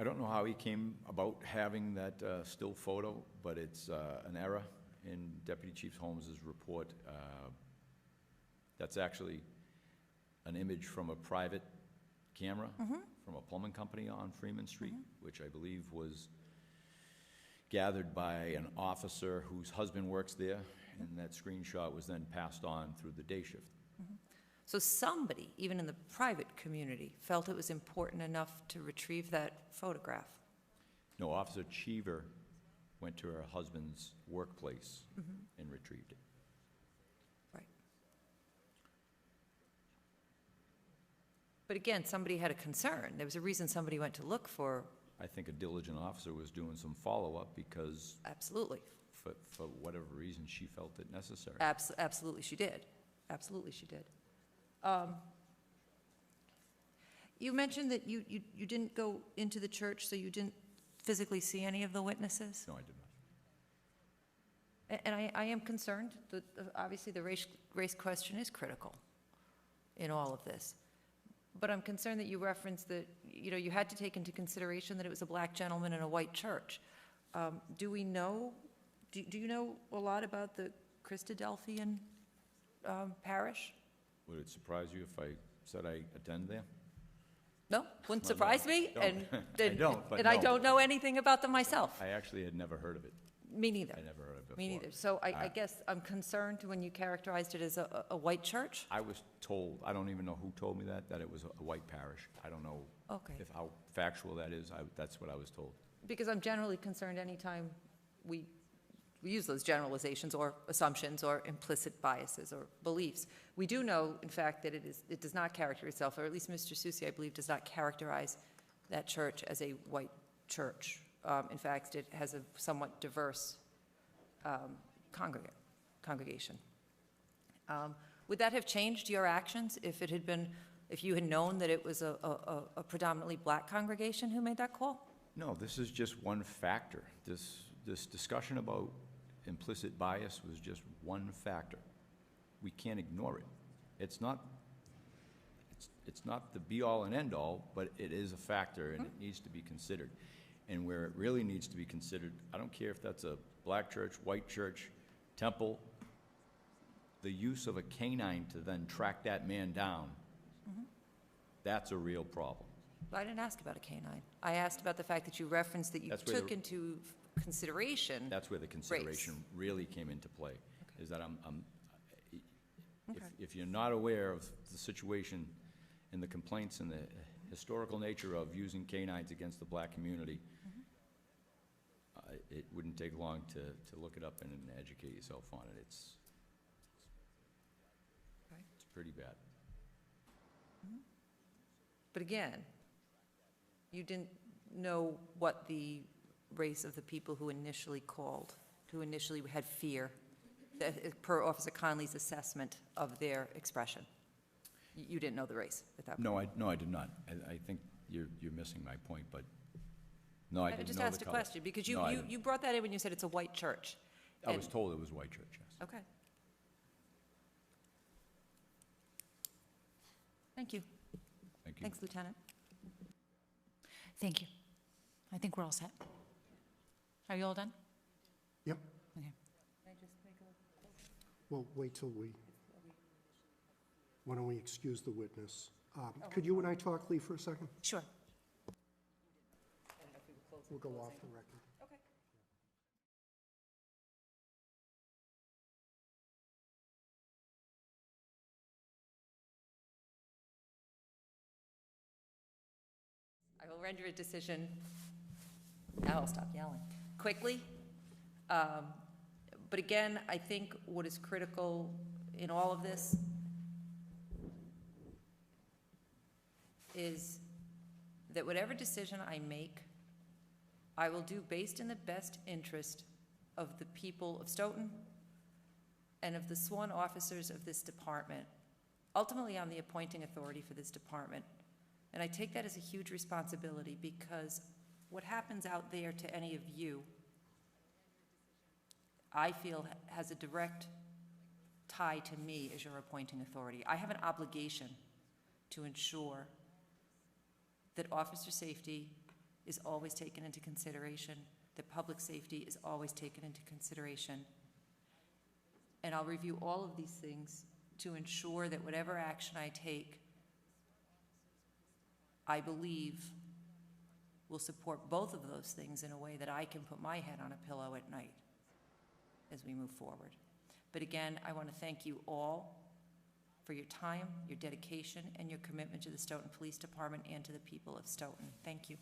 I don't know how he came about having that still photo, but it's an error in Deputy Chief Holmes's report. That's actually an image from a private camera from a plumbing company on Freeman Street, which I believe was gathered by an officer whose husband works there, and that screenshot was then passed on through the day shift. So somebody, even in the private community, felt it was important enough to retrieve that photograph. No, Officer Cheever went to her husband's workplace and retrieved it. Right. But again, somebody had a concern. There was a reason somebody went to look for. I think a diligent officer was doing some follow-up because Absolutely. for whatever reason she felt it necessary. Absolutely she did. Absolutely she did. You mentioned that you didn't go into the church, so you didn't physically see any of the witnesses? No, I did not. And I am concerned that obviously the race question is critical in all of this. But I'm concerned that you referenced that, you had to take into consideration that it was a black gentleman in a white church. Do we know, do you know a lot about the Christadelphian parish? Would it surprise you if I said I attend there? No, wouldn't surprise me, and I don't, but I no. don't know anything about them myself. I actually had never heard of it. Me neither. I never heard of it before. Me neither. So I guess I'm concerned when you characterized it as a white church. I was told, I don't even know who told me that it was a white parish. I don't know how factual that is. That's what I was told. Because I'm generally concerned anytime we use those generalizations or assumptions or implicit biases or beliefs. We do know, in fact, that it does not characterize itself, or at least Mr. Susi, I believe, does not characterize that church as a white church. In fact, it has a somewhat diverse congregation. Would that have changed your actions if you had known that it was a predominantly black congregation who made that call? No, this is just one factor. This discussion about implicit bias was just one factor. We can't ignore it. It's not the be-all and end-all, but it is a factor, and it needs to be considered. And where it really needs to be considered, I don't care if that's a black church, white church, temple, the use of a canine to then track that man down, that's a real problem. I didn't ask about a canine. I asked about the fact that you referenced that you took into consideration. That's where the consideration really came into play, is that if you're not aware of the situation and the complaints and the historical nature of using canines against the black community, it wouldn't take long to look it up and educate yourself on it. It's pretty bad. But again, you didn't know what the race of the people who initially called, who initially had fear, per Officer Conley's assessment of their expression. You didn't know the race at that point? No, I did not. I think you're missing my point, but no, I didn't know the color. I just asked a question, because you brought that in when you said it's a white church. I was told it was white church, yes. Okay. Thank you. Thank you. Thanks, Lieutenant. Thank you. I think we're all set. Are you all done? Yep. Okay. Well, wait till why don't we excuse the witness? Could you and I talk, Lee, for a second? Sure. We'll go off the record. Okay. I will render a decision, now I'll stop yelling, quickly. But again, I think what is critical in all of this is that whatever decision I make, I will do based in the best interest of the people of Stoughton and of the sworn officers of this department. Ultimately, I'm the appointing authority for this department, and I take that as a huge responsibility, because what happens out there to any of you, I feel has a direct tie to me as your appointing authority. I have an obligation to ensure that officer safety is always taken into consideration, that public safety is always taken into consideration. And I'll review all of these things to ensure that whatever action I take, I believe will support both of those things in a way that I can put my head on a pillow at night as we move forward. But again, I want to thank you all for your time, your dedication, and your commitment to the Stoughton Police Department and to the people of Stoughton. Thank you.